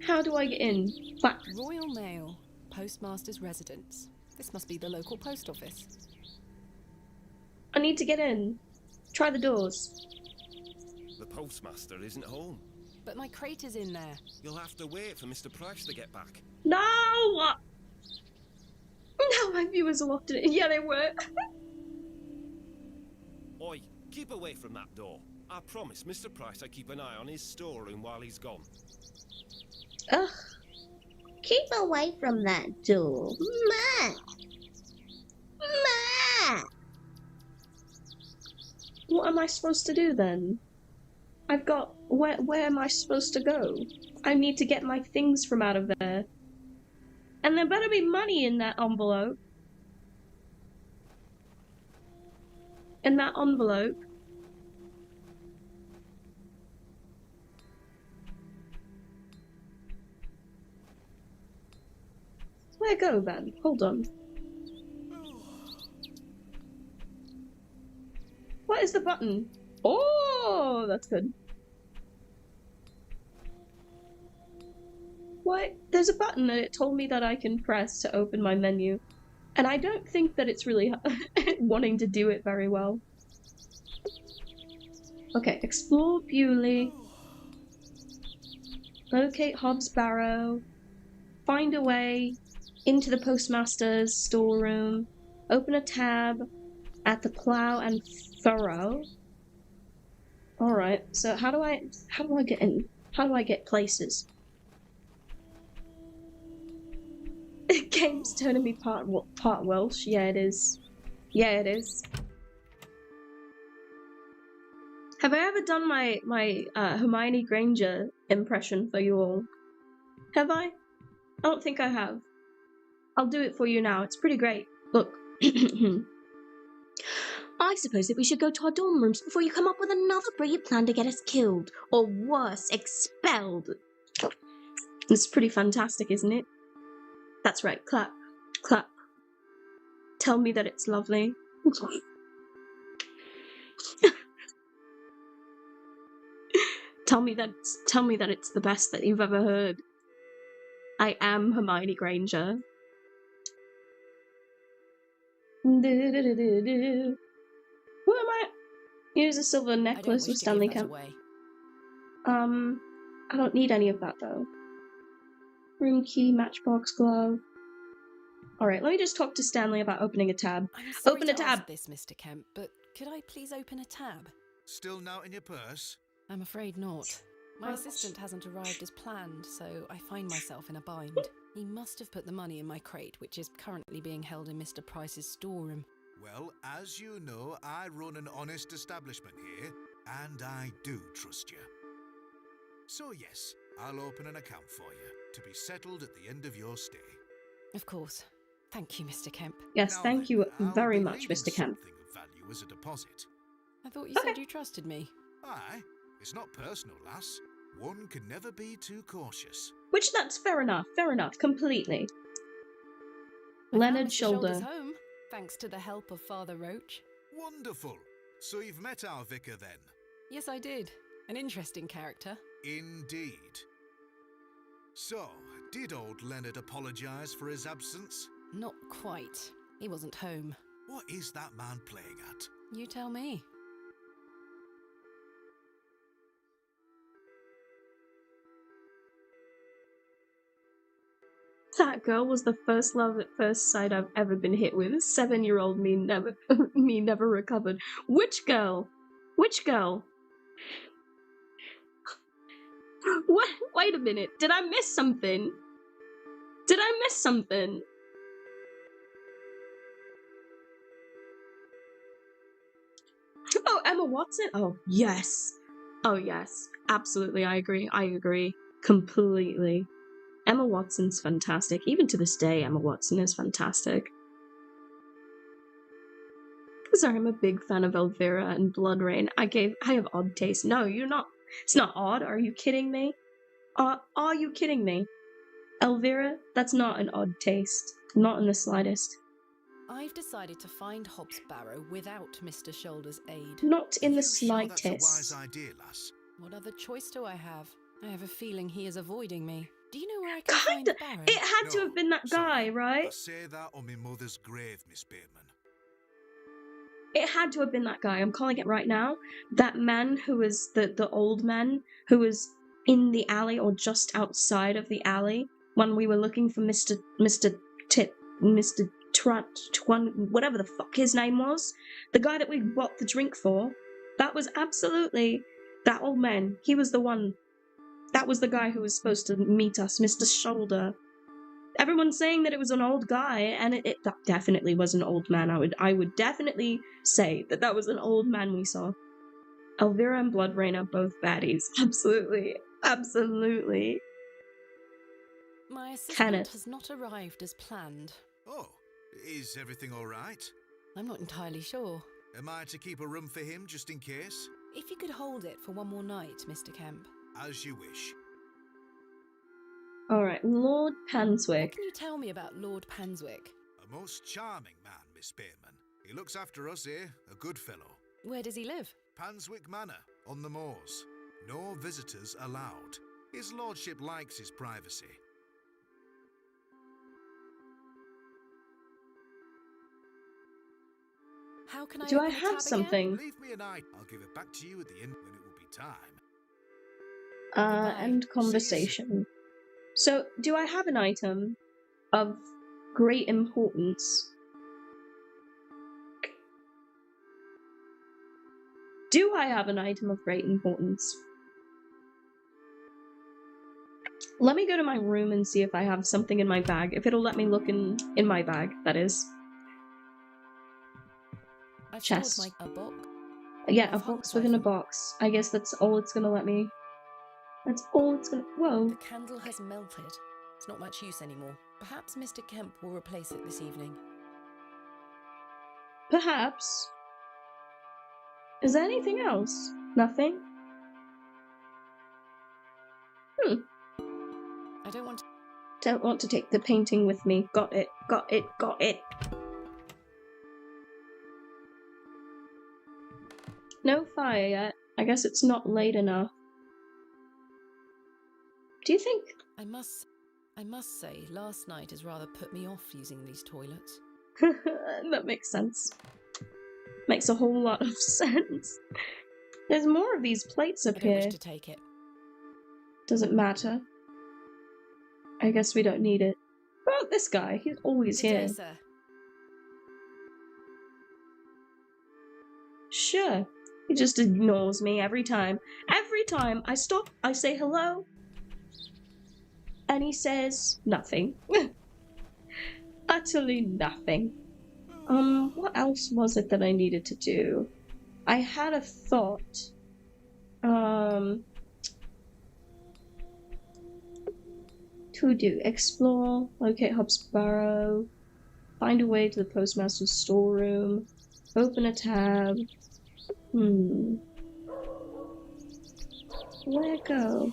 How do I get in? What? Royal Mail, Postmaster's residence. This must be the local post office. I need to get in. Try the doors. The postmaster isn't home. But my crate is in there. You'll have to wait for Mr. Price to get back. No! No, my viewers are locked in it. Yeah, they were. Oi, keep away from that door. I promise Mr. Price I keep an eye on his storeroom while he's gone. Ugh. Keep away from that door. Ma! Ma! What am I supposed to do then? I've got... Where am I supposed to go? I need to get my things from out of there. And there better be money in that envelope. In that envelope. Where go then? Hold on. What is the button? Oh, that's good. What? There's a button and it told me that I can press to open my menu. And I don't think that it's really wanting to do it very well. Okay, explore Bewley. Locate Hobs Barrow. Find a way into the postmaster's storeroom. Open a tab at the Plough and Furrow. Alright, so how do I get in? How do I get places? Game's turning me part Welsh. Yeah, it is. Yeah, it is. Have I ever done my Hermione Granger impression for you all? Have I? I don't think I have. I'll do it for you now. It's pretty great. Look. I suppose that we should go to our dorm rooms before you come up with another brilliant plan to get us killed, or worse, expelled. It's pretty fantastic, isn't it? That's right. Clap. Clap. Tell me that it's lovely. Tell me that it's the best that you've ever heard. I am Hermione Granger. Who am I? Use a silver necklace with Stanley Kemp. I don't need any of that though. Room key, matchbox, glove. Alright, let me just talk to Stanley about opening a tab. I'm sorry Open a to tab! ask this, Mr. Kemp, but could I please open a tab? Still not in your purse? I'm afraid not. My assistant hasn't arrived as planned, so I find myself in a bind. He must have put the money in my crate, which is currently being held in Mr. Price's storeroom. Well, as you know, I run an honest establishment here, and I do trust you. So yes, I'll open an account for you, to be settled at the end of your stay. Of course. Thank you, Mr. Kemp. Yes, Now thank then, you I'll very be much, leaving Mr. Kemp. something of value as a deposit. I thought you said you trusted me. Aye, it's not personal, lass. One can never be too cautious. Which that's fair enough, completely. I found Leonard Mr. Shoulder. Shoulder's home, thanks to the help of Father Roach. Wonderful. So you've met our vicar then? Yes, I did. An interesting character. Indeed. So, did old Leonard apologise for his absence? Not quite. He wasn't home. What is that man playing at? You tell me. That girl was the first love at first sight I've ever been hit with. 7-year-old me never recovered. Which girl? Which girl? What? Wait a minute. Did I miss something? Did I miss something? Oh, Emma Watson? Oh, yes. Oh, yes. Absolutely, I agree. I agree. Completely. Emma Watson's fantastic. Even to this day, Emma Watson is fantastic. Sorry, I'm a big fan of Elvira and Blood Rain. I have odd taste. No, you're not. It's not odd. Are you kidding me? Are you kidding me? Elvira, that's not an odd taste. Not in the slightest. I've decided to find Hobs Barrow without Mr. Shoulder's aid. Not in the Sure that's a slightest. wise idea, lass. What other choice do I have? I have a feeling he is avoiding me. Do you know where I can find Barrow? It had to have been that guy, I right? say that on my mother's grave, Miss Bateman. It had to have been that guy. I'm calling it right now. That man who was the old man who was in the alley or just outside of the alley when we were looking for Mr. Trun, whatever the fuck his name was. The guy that we bought the drink for. That was absolutely that old man. He was the one. That was the guy who was supposed to meet us, Mr. Shoulder. Everyone's saying that it was an old guy, and that definitely was an old man. I would definitely say that was an old man we saw. Elvira and Blood Rain are both baddies. Absolutely. Absolutely. My assistant Kenneth. has not arrived as planned. Oh, is everything all right? I'm not entirely sure. Am I to keep a room for him just in case? If you could hold it for one more night, Mr. Kemp. As you wish. Alright, Lord What Panswick. can you tell me about Lord Panswick? A most charming man, Miss Bateman. He looks after us here, a good fellow. Where does he live? Panswick Manor, on the moors. No visitors allowed. His lordship likes his privacy. How can I Do I open the have tab something? Leave me an eye. I'll give it back to you at the end when it will be time. End conversation. So, do I have an item of great importance? Do I have an item of great importance? Let me go to my room and see if I have something in my bag. If it'll let me look in my bag, that is. I've Chest. stored a box. Yeah, a Of box Hobs, within I a think. box. I guess that's all it's gonna let me. That's all it's gonna. Whoa. The candle has melted. It's not much use anymore. Perhaps Mr. Kemp will replace it this evening. Perhaps. Is there anything else? Nothing? I don't want to... Don't want to take the painting with me. Got it. Got it. Got it. No fire yet. I guess it's not late enough. Do you think... I must say, last night has rather put me off using these toilets. That makes sense. Makes a whole lot of sense. There's more of these plates I up don't wish here. to take it. Doesn't matter. I guess we don't need it. What about this guy? He's always Good day, here. sir. Sure. He just ignores me every time. Every time I stop, I say hello, and he says nothing. Utterly nothing. What else was it that I needed to do? I had a thought. To do. Explore, locate Hobs Barrow, find a way to the postmaster's storeroom, open a tab. Where go?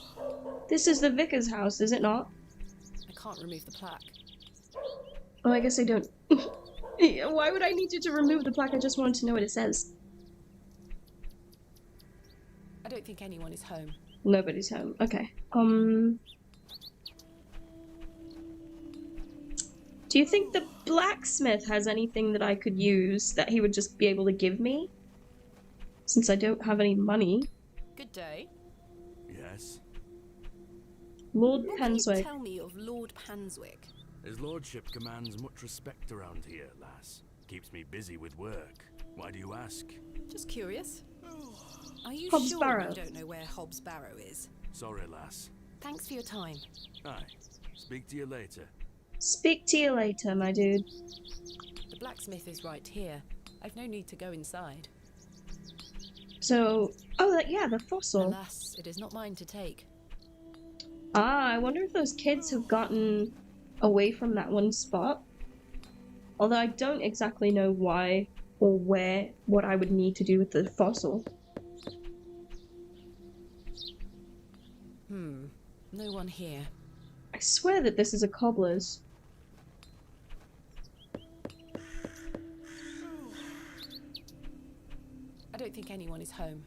This is the vicar's house, is it not? I can't remove the plaque. Oh, I guess I don't. Why would I need you to remove the plaque? I just wanted to know what it says. I don't think anyone is home. Nobody's home. Okay. Do you think the blacksmith has anything that I could use that he would just be able to give me? Since I don't have any money. Good day. Yes? Lord What can you Penswick. tell me of Lord Penswick? His lordship commands much respect around here, lass. Keeps me busy with work. Why do you ask? Just curious. Are you Hobs sure Barrow. you don't know where Hobs Barrow is? Sorry, lass. Thanks for your time. Aye. Speak to you later. Speak to you later, my dude. The blacksmith is right here. I've no need to go inside. So, oh, yeah, the fossil. Alas, it is not mine to take. Ah, I wonder if those kids have gotten away from that one spot. Although I don't exactly know why or where, what I would need to do with the fossil. No one here. I swear that this is a cobbler's. I don't think anyone is home.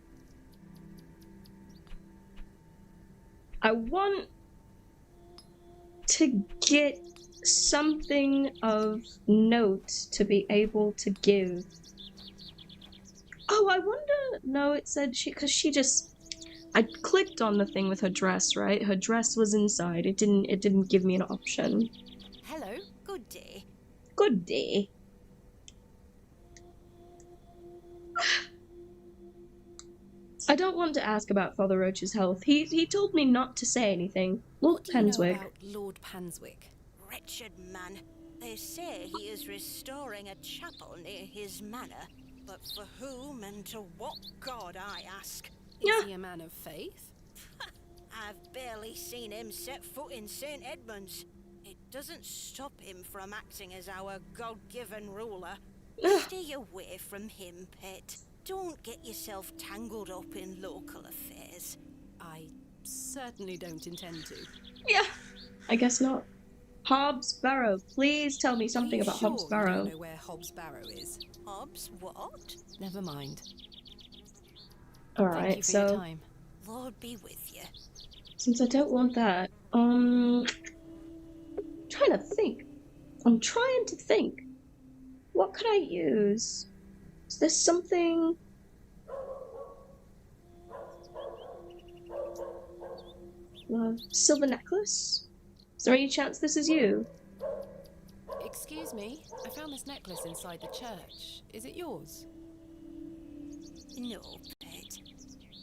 I want to get something of note to be able to give. Oh, I wonder. No, it said because she just. I clicked on the thing with her dress, right? Her dress was inside. It didn't give me an option. Hello, good day. Good day. I don't want to ask about Father Roach's health. He told me not to say anything. Lord What do you know Penswick. about Lord Penswick? Wretched man. They say he is restoring a chapel near his manor. But for whom and to what god, I ask? Is he a man of faith? I've barely seen him set foot in St. Edmund's. It doesn't stop him from acting as our God-given ruler. Stay away from him, pet. Don't get yourself tangled up in local affairs. I certainly don't intend to. Yeah, I guess not. Hobs Barrow. Please tell me something Are you about sure Hobs you Barrow. don't know where Hobs Barrow is? Hobbs, what? Never mind. All Thank right, you for your so time. Lord be with you. since I don't want that, trying to think. I'm trying to think. What could I use? Is there something? Silver necklace? Is there any chance this is you? Excuse me, I found this necklace inside the church. Is it yours? No, pet.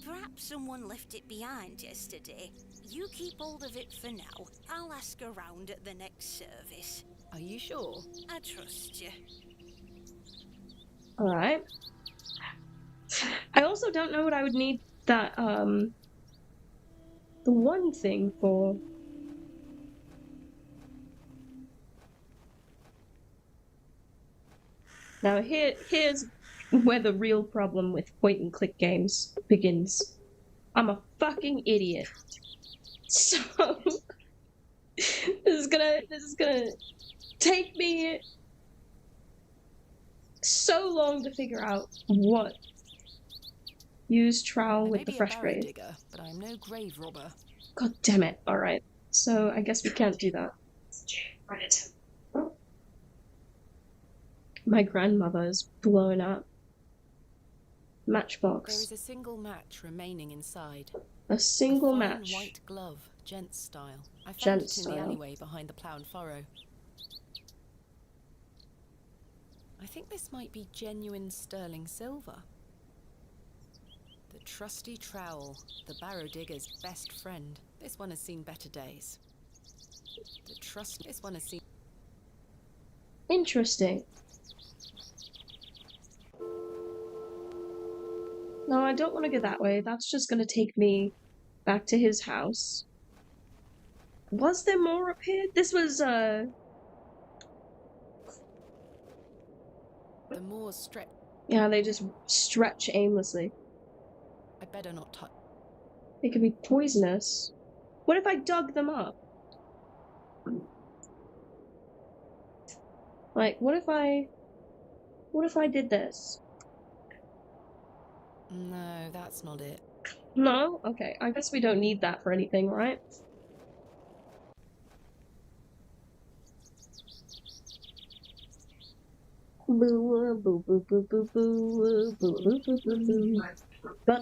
Perhaps someone left it behind yesterday. You keep hold of it for now. I'll ask around at the next service. Are you sure? I trust you. Alright. I also don't know what I would need that, the one thing for. Now here's where the real problem with point and click games begins. I'm a fucking idiot. So this is gonna take me so long to figure out what. Use trowel I with may the be fresh a barrow grave. digger, but I'm no grave robber. God damn it. Alright. So I guess we can't do that. Right. My grandmother's blown up. Matchbox. There is a single match remaining inside. A single fine match. white glove, gents style. I found Gents it in the style. alleyway behind the plough and furrow. I think this might be genuine sterling silver. The trusty trowel, the barrow digger's best friend. This one has seen better days. This one has seen. Interesting. No, I don't want to go that way. That's just gonna take me back to his house. Was there more up here? This was, The moors stretch. yeah, they just stretch aimlessly. I better not touch. They could be poisonous. What if I dug them up? Like, what if I did this? No, that's not it. No? Okay, I guess we don't need that for anything, right? Boo boo boo boo boo boo boo boo boo boo boo. But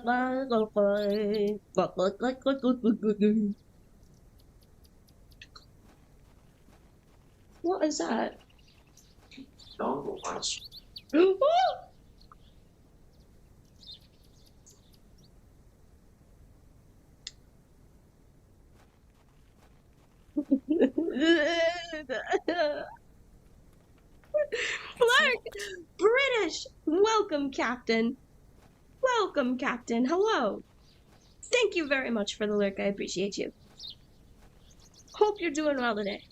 what is that? Dongle mouse. Clark! British! Welcome, Captain. Welcome, Captain. Hello. Thank you very much for the lurk. I appreciate you. Hope you're doing well today.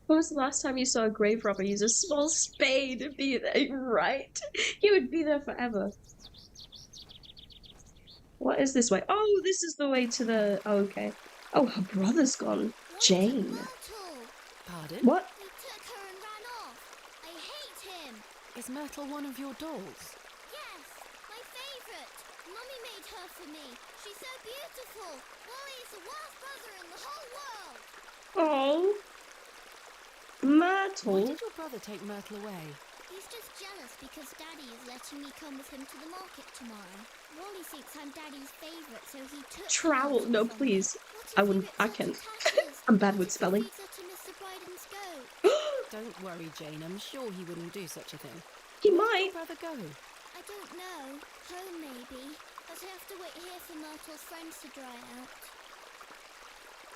When was the last time you saw a grave robber use a small spade to be there? Right? He would be there forever. What is this way? Oh, this is the way to the... Oh, okay. Oh, her brother's gone. Jane. Pardon? What? He took her and ran off. I hate him. Is Myrtle one of your dolls? Yes, my favourite. Mummy made her for me. She's so beautiful. Wally is the worst brother in the whole world. Oh. Myrtle. Why did your brother take Myrtle away? He's just jealous because Daddy is letting me come with him to the market tomorrow. Wally thinks I'm Daddy's favourite, so he took Trowel. Myrtle No, from please. me. What if I he wouldn't. rips I her to can't. tatters? I'm bad with What if he spelling. leaves her to Mr. Bryden's goat? Don't worry, Jane. I'm sure he wouldn't do such a thing. He Where might. did your brother go? I don't know. Home, maybe. But I have to wait here for Myrtle's friends to dry out.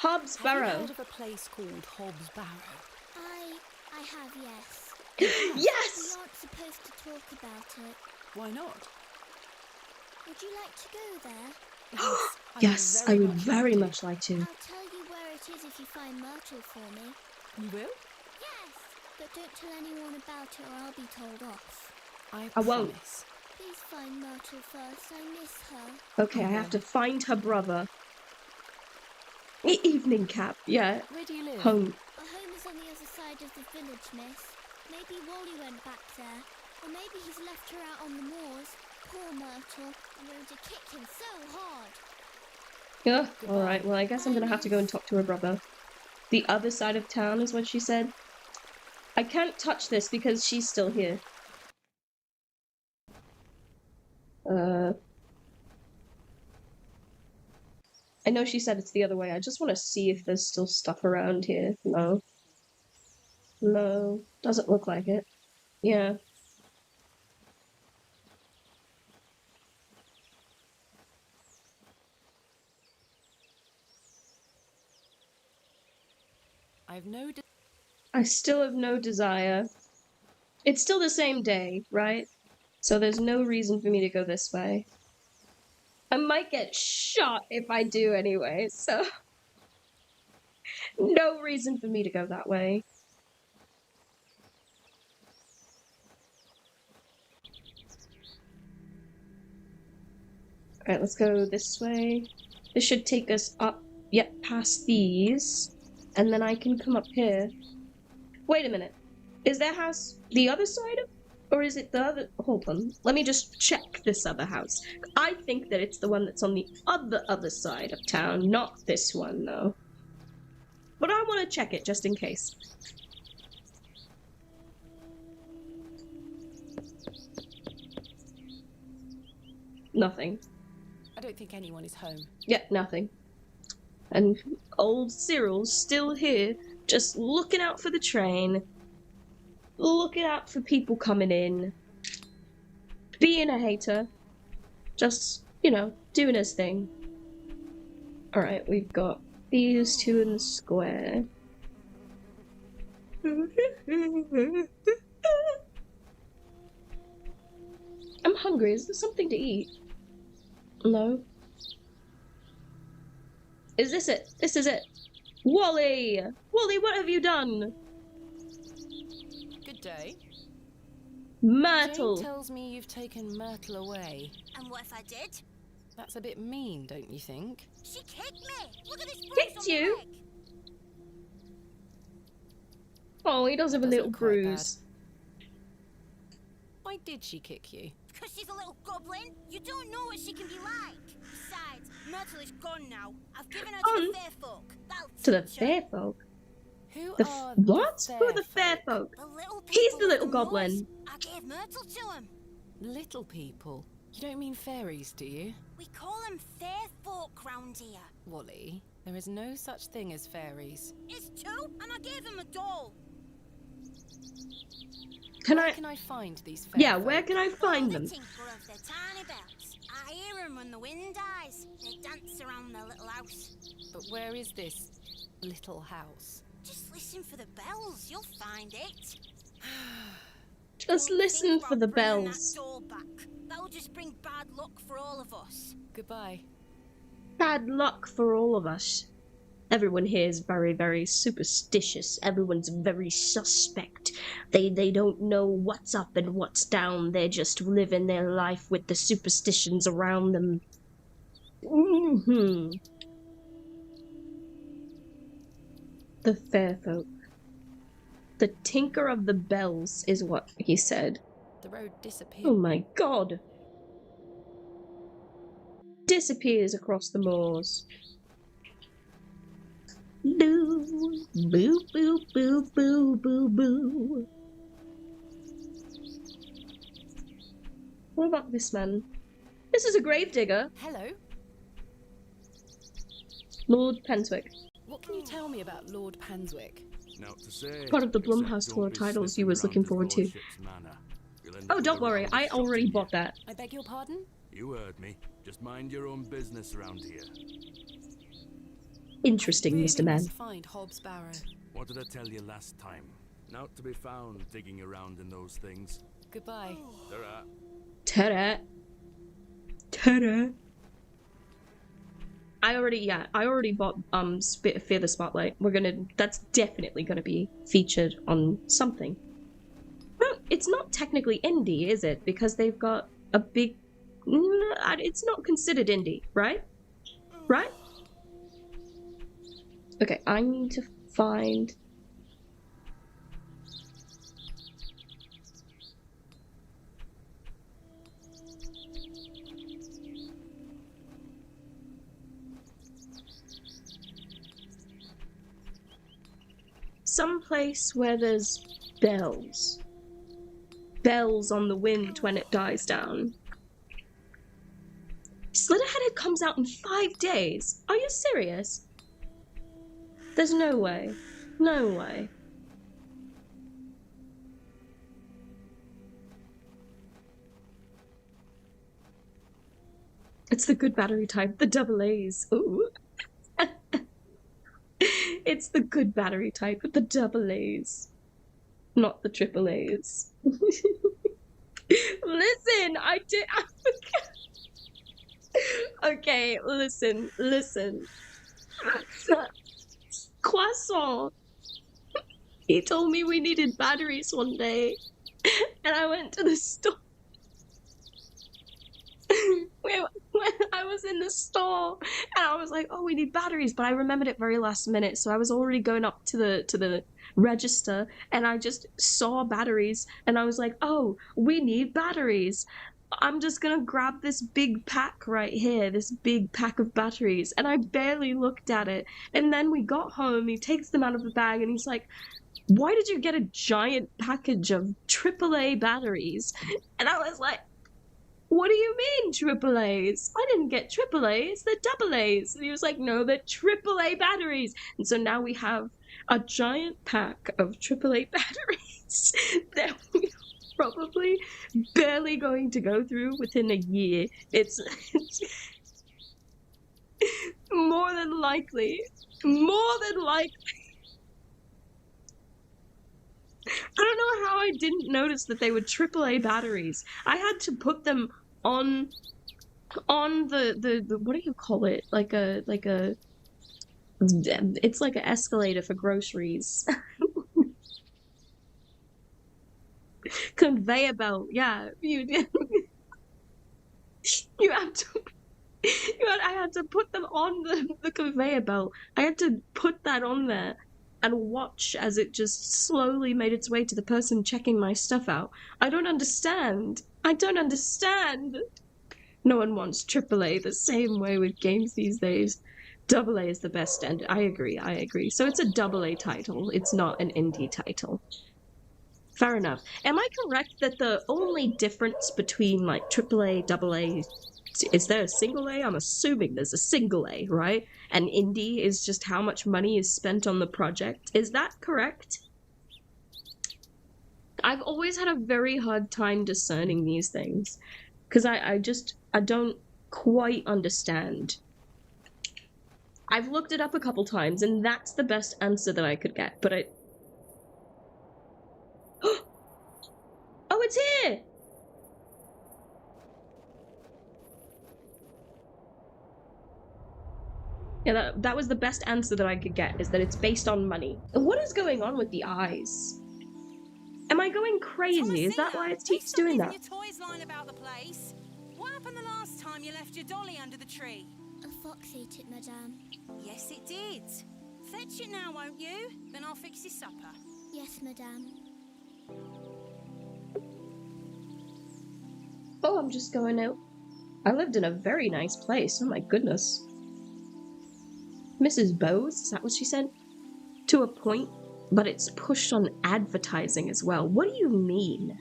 Hobs Have you Barrow. heard of a place called Hobs Barrow? I have, yes. Yes! We aren't supposed to talk about it. Why not? Would you like to go there? Yes, I would very much like to. I'll tell you where it is if you find Myrtle for me. You will? Yes, but don't tell anyone about it or I'll be told off. I won't. promise. Please find Myrtle first. I miss her. Okay, I have to find her brother. Evening cap. Yeah. Where do you live? Home. Our home is on the other side of the village, miss. Maybe Wally went back there. Or maybe he's left her out on the moors. Poor Myrtle. I'm going to kick him so hard. Yeah. Alright, well, I guess I'm gonna have to go and talk to her brother. The other side of town is what she said. I can't touch this because she's still here. I know she said it's the other way. I just want to see if there's still stuff around here. No. No. Doesn't look like it. Yeah. I still have no desire. It's still the same day, right? So there's no reason for me to go this way. I might get shot if I do anyway, so... No reason for me to go that way. Alright, let's go this way. This should take us up, yet past these. And then I can come up here. Wait a minute. Is their house the other side of... Or is it the other... Hold on. Let me just check this other house. I think that it's the one that's on the other side of town. Not this one, though. But I want to check it, just in case. Nothing. I don't think anyone is home. Yeah, nothing. And old Cyril's still here, just looking out for the train. Looking out for people coming in. Being a hater. Just, you know, doing his thing. Alright, we've got these two in the square. I'm hungry. hungry. Is there something to eat? No. Is this it? This is it. Wally! Wally, what have you done? Good day. Myrtle! Jane tells me you've taken Myrtle away. And what if I did? That's a bit mean, don't you think? She kicked me! Look at this bruise Kicked on you? my leg. Oh, he does have a Does little look quite bruise. Why did she kick you? Because she's a little goblin. You don't know what she can be like. Besides, Myrtle is gone now. I've given her to the fair folk. That'll To the teach her. fair folk? Who The are what? the Who are the fair fair folk? The little He's people the with little moors. goblin. I gave Myrtle to him. Little people? You don't mean fairies, do you? We call them fair folk round here. Wally, there is no such thing as fairies. It's two, and I gave him a doll. Where can I find these fair Yeah, folk? where can I find The them? tinkle of their tiny bells. I hear them when the wind dies. They dance around their little house. But where is this little house? Just listen for the bells. You'll find it. Just Don't listen think for the about bringing bells. That doll back. That'll just bring bad luck for all of us. Goodbye. Bad luck for all of us. Everyone here is very, very superstitious. Everyone's very suspect. They don't know what's up and what's down. They're just living their life with the superstitions around them. The fair folk. The tinker of the bells is what he said. The road disappeared. Oh my god. Disappears across the moors. Boo, boo, boo, boo, boo, boo, boo. What about this man? This is a gravedigger. Hello. Lord Penswick. What can you tell me about Lord Panswick? Now to say, Part of the except Blumhouse don't tour be titles sniffing you was around looking his forward to. lordship's manor. You'll end Oh, up don't with a worry. round I shot already in bought you. that. I beg your pardon? You heard me. Just mind your own business around here. Interesting, Really Mr. Man. must find Hobs Barrow. What did I tell you last time? Not to be found digging around in those things. Goodbye. Ta-ra. Ta-da. Ta-da. I already bought Fear the Spotlight. That's definitely gonna be featured on something. Well, it's not technically indie, is it? Because they've got a big... It's not considered indie, right? Right? Okay, I need to find... some place where there's bells. Bells on the wind when it dies down. Slitterheaded comes out in 5 days. Are you serious? There's no way. No way. It's the good battery type, the double A's. Ooh. It's the good battery type with the double A's, not the triple A's. Listen, I forgot. Okay, listen. Croissant. He told me we needed batteries one day, and I went to the store. When I was in the store, and I was like, "Oh, we need batteries," but I remembered it very last minute, so I was already going up to the register, and I just saw batteries, and I was like, "Oh, we need batteries. I'm just gonna grab this big pack right here, this big pack of batteries," and I barely looked at it. And then we got home, he takes them out of the bag, and he's like, "Why did you get a giant package of AAA batteries?" And I was like, "What do you mean, triple A's? I didn't get triple A's, they're double A's." And he was like, "No, they're triple A batteries." And so now we have a giant pack of triple A batteries that we're probably barely going to go through within a year. It's more than likely. I don't know how I didn't notice that they were AAA batteries. I had to put them on the what do you call it? It's like an escalator for groceries. Conveyor belt, yeah. You have to. I had to put them on the conveyor belt. I had to put that on there and watch as it just slowly made its way to the person checking my stuff out. I don't understand. I don't understand. No one wants AAA the same way with games these days. AA is the best, and I agree. So it's a AA title. It's not an indie title. Fair enough. Am I correct that the only difference between like AAA, AA, is there a single A? I'm assuming there's a single A, right? And indie is just how much money is spent on the project. Is that correct? I've always had a very hard time discerning these things because I don't quite understand. I've looked it up a couple times and that's the best answer that I could get, but oh, it's here! Yeah, that was the best answer that I could get, is that it's based on money. What is going on with the eyes? Am I going crazy? Is that why it keeps doing that? Your toys lying about the place. What happened the last time you left your dolly under the tree? A fox ate it, madame. Yes, it did. Fetch it now, won't you? Then I'll fix your supper. Yes, madame. Oh, I'm just going out. I lived in a very nice place. Oh my goodness. Mrs. Bowes, is that what she said? To a point, but it's pushed on advertising as well. What do you mean?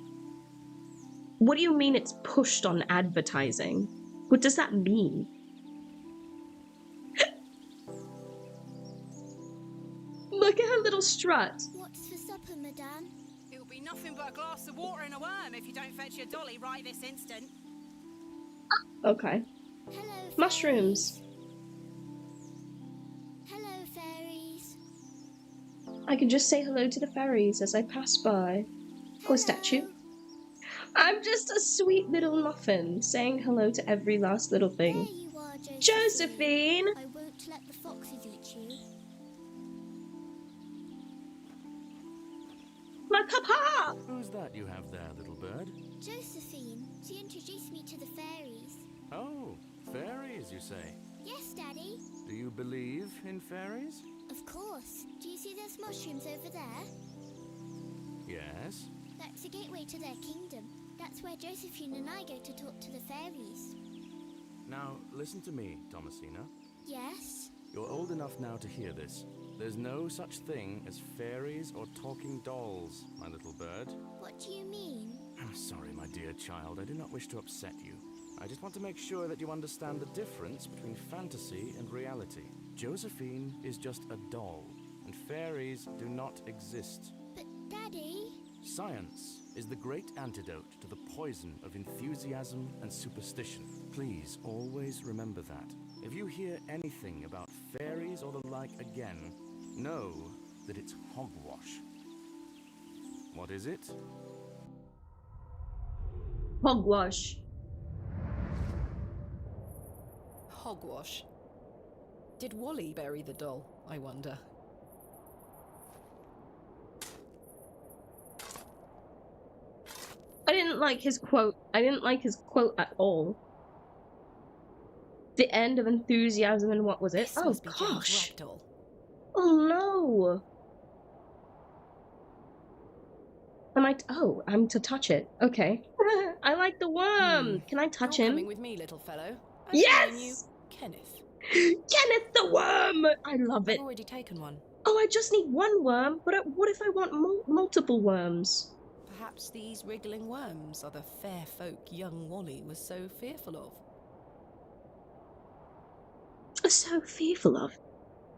What do you mean it's pushed on advertising? What does that mean? Look at her little strut. What's for supper, madame? It'll be nothing but a glass of water and a worm if you don't fetch your dolly right this instant. Okay. Hello, mushrooms. Hello, fairies. I can just say hello to the fairies as I pass by. Or a statue. I'm just a sweet little muffin saying hello to every last little thing. There you are, Josephine! I won't let the foxes eat you. My papa! Who's that you have there, little bird? Josephine. She introduced me to the fairies. Oh, fairies, you say? Yes, Daddy. Do you believe in fairies? Of course. Do you see those mushrooms over there? Yes. That's the gateway to their kingdom. That's where Josephine and I go to talk to the fairies. Now, listen to me, Thomasina. Yes? You're old enough now to hear this. There's no such thing as fairies or talking dolls, my little bird. What do you mean? I'm sorry, my dear child. I do not wish to upset you. I just want to make sure that you understand the difference between fantasy and reality. Josephine is just a doll, and fairies do not exist. But, Daddy... Science is the great antidote to the poison of enthusiasm and superstition. Please always remember that. If you hear anything about fairies or the like again, know that it's hogwash. What is it? Hogwash. Hogwash. Did Wally bury the doll, I wonder? I didn't like his quote. I didn't like his quote at all. The end of enthusiasm and what was it? This Oh must be gosh. James Ragdoll. Oh no. I'm to touch it. Okay. I like the worm. Can I touch You're him? coming with me, little fellow. I'm Yes! calling you Kenneth. Kenneth the worm! I love it. I've already taken one. Oh, I just need one worm, but what if I want multiple worms? Perhaps these wriggling worms are the fair folk young Wally was so fearful of. So fearful of?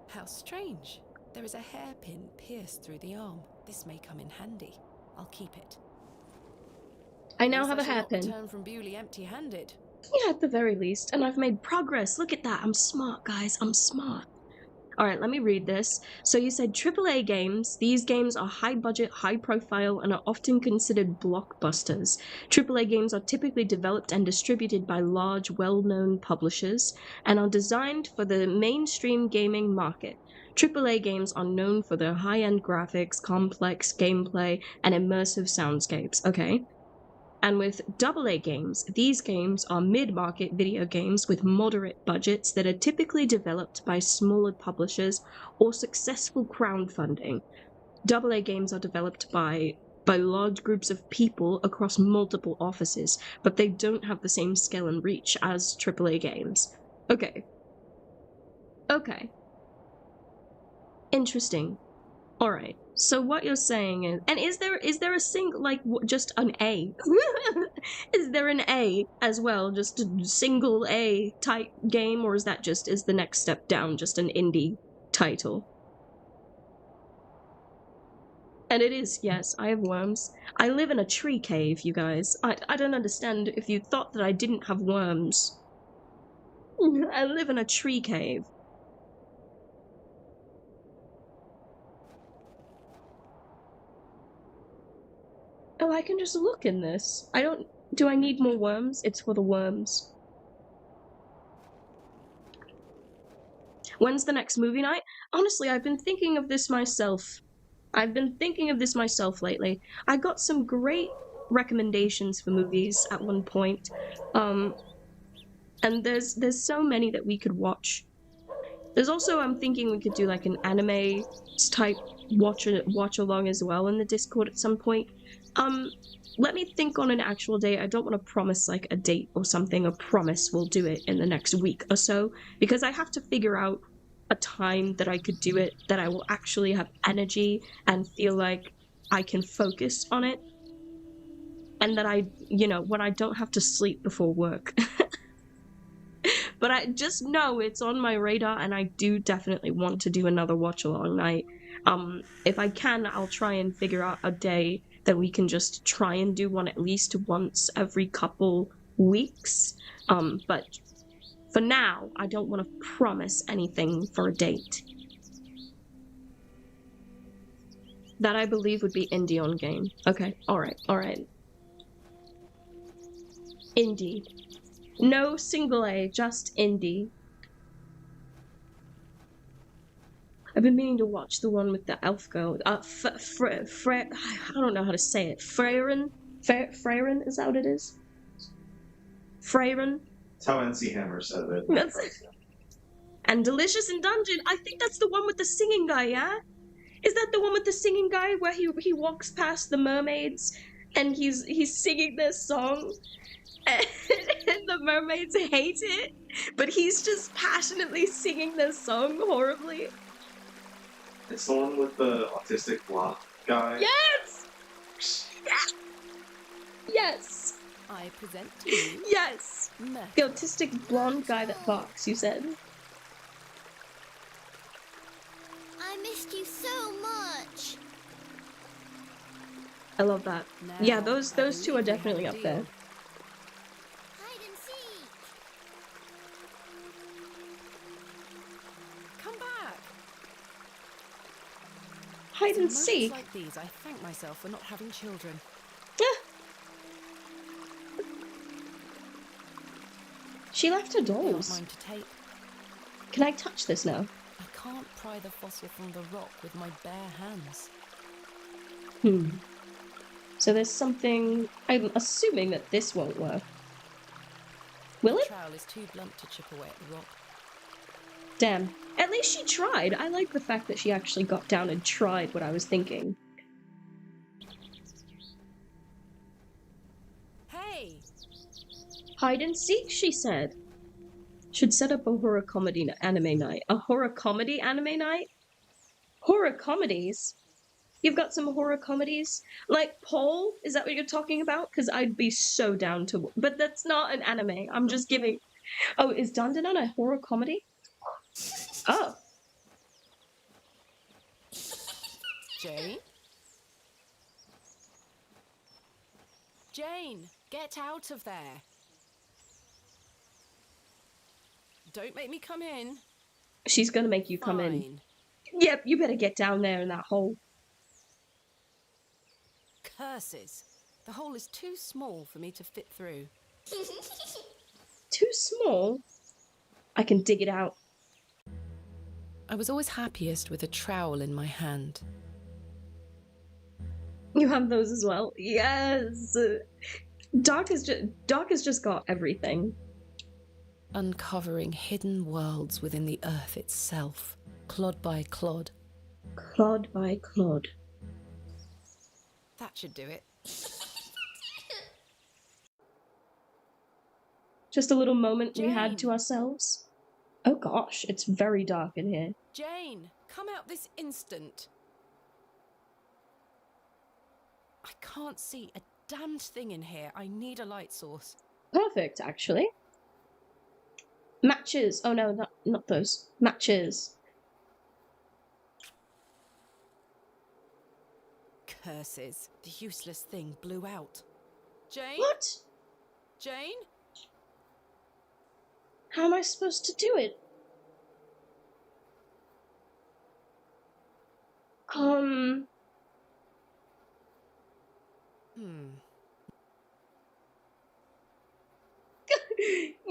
How strange. There is a hairpin pierced through the arm. This may come in handy. I'll keep it. I now have a I shall not hairpin. return from Bewley empty-handed. Yeah, at the very least. And I've made progress. Look at that. I'm smart, guys. I'm smart. All right, let me read this. So you said AAA games. These games are high budget, high profile, and are often considered blockbusters. AAA games are typically developed and distributed by large, well-known publishers and are designed for the mainstream gaming market. AAA games are known for their high-end graphics, complex gameplay, and immersive soundscapes. Okay. And with AA games, these games are mid-market video games with moderate budgets that are typically developed by smaller publishers or successful crowdfunding. AA games are developed by large groups of people across multiple offices, but they don't have the same scale and reach as AAA games. Okay. Okay. Interesting. All right. So what you're saying is, and is there a single, like, just an A? Is there an A as well, just a single A type game, or is that just is the next step down, just an indie title? And it is, yes, I have worms. I live in a tree cave, you guys. I don't understand if you thought that I didn't have worms. I live in a tree cave. Oh, I can just look in this. Do I need more worms? It's for the worms. When's the next movie night? Honestly, I've been thinking of this myself. Lately. I got some great recommendations for movies at one point. And there's so many that we could watch. There's also, I'm thinking we could do like an anime type watch along as well in the Discord at some point. Let me think on an actual date. I don't want to promise like a date or something, or promise we'll do it in the next week or so, because I have to figure out a time that I could do it, that I will actually have energy and feel like I can focus on it, and that when I don't have to sleep before work. But I just know it's on my radar, and I do definitely want to do another watch along night. If I can, I'll try and figure out a day that we can just try and do one at least once every couple weeks. But for now, I don't want to promise anything for a date. That I believe would be indie on game. Okay, alright. Indie. No single A, just indie. I've been meaning to watch the one with the elf girl. I don't know how to say it. Freyren, is that what it is? Freyren? That's how NC Hammer said it. That's it. And Delicious in Dungeon. I think that's the one with the singing guy, yeah? Is that the one with the singing guy where he walks past the mermaids and he's singing this song? And the mermaids hate it, but he's just passionately singing this song horribly. It's the one with the autistic blonde guy. Yes! Yes! I present to you. Yes! The autistic blonde guy that barks, you said. I missed you so much. I love that. Now, yeah, those two are definitely up there. Hide and seek. Come back. Hide and In moments seek. like these, I thank myself for not having children. She left her They aren't dolls. mine to take. Can I touch this now? I can't pry the fossil from the rock with my bare hands. So there's something... I'm assuming that this won't work. Will The it? trowel is too blunt to chip away at the rock. Damn. At least she tried. I like the fact that she actually got down and tried what I was thinking. Hey! Hide and seek, she said. Should set up a horror comedy anime night. A horror comedy anime night? Horror comedies? You've got some horror comedies? Like Paul? Is that what you're talking about? Because I'd be so down to... But that's not an anime. I'm just giving... Oh, is Dandanon a horror comedy? Oh. Jane? Jane, get out of there. Don't make me come in. She's gonna make you come in. Fine. Yep, you better get down there in that hole. Curses. The hole is too small for me to fit through. Too small? I can dig it out. I was always happiest with a trowel in my hand. You have those as well? Yes! Doc has just got everything. Uncovering hidden worlds within the earth itself, clod by clod. Clod by clod. That should do it. Just a little moment we Jane. had to ourselves. Oh gosh, it's very dark in here. Jane, come out this instant. I can't see a damned thing in here. I need a light source. Perfect, actually. Matches. Oh no, not those. Matches. Curses. The useless thing blew out. Jane? What? Jane? How am I supposed to do it?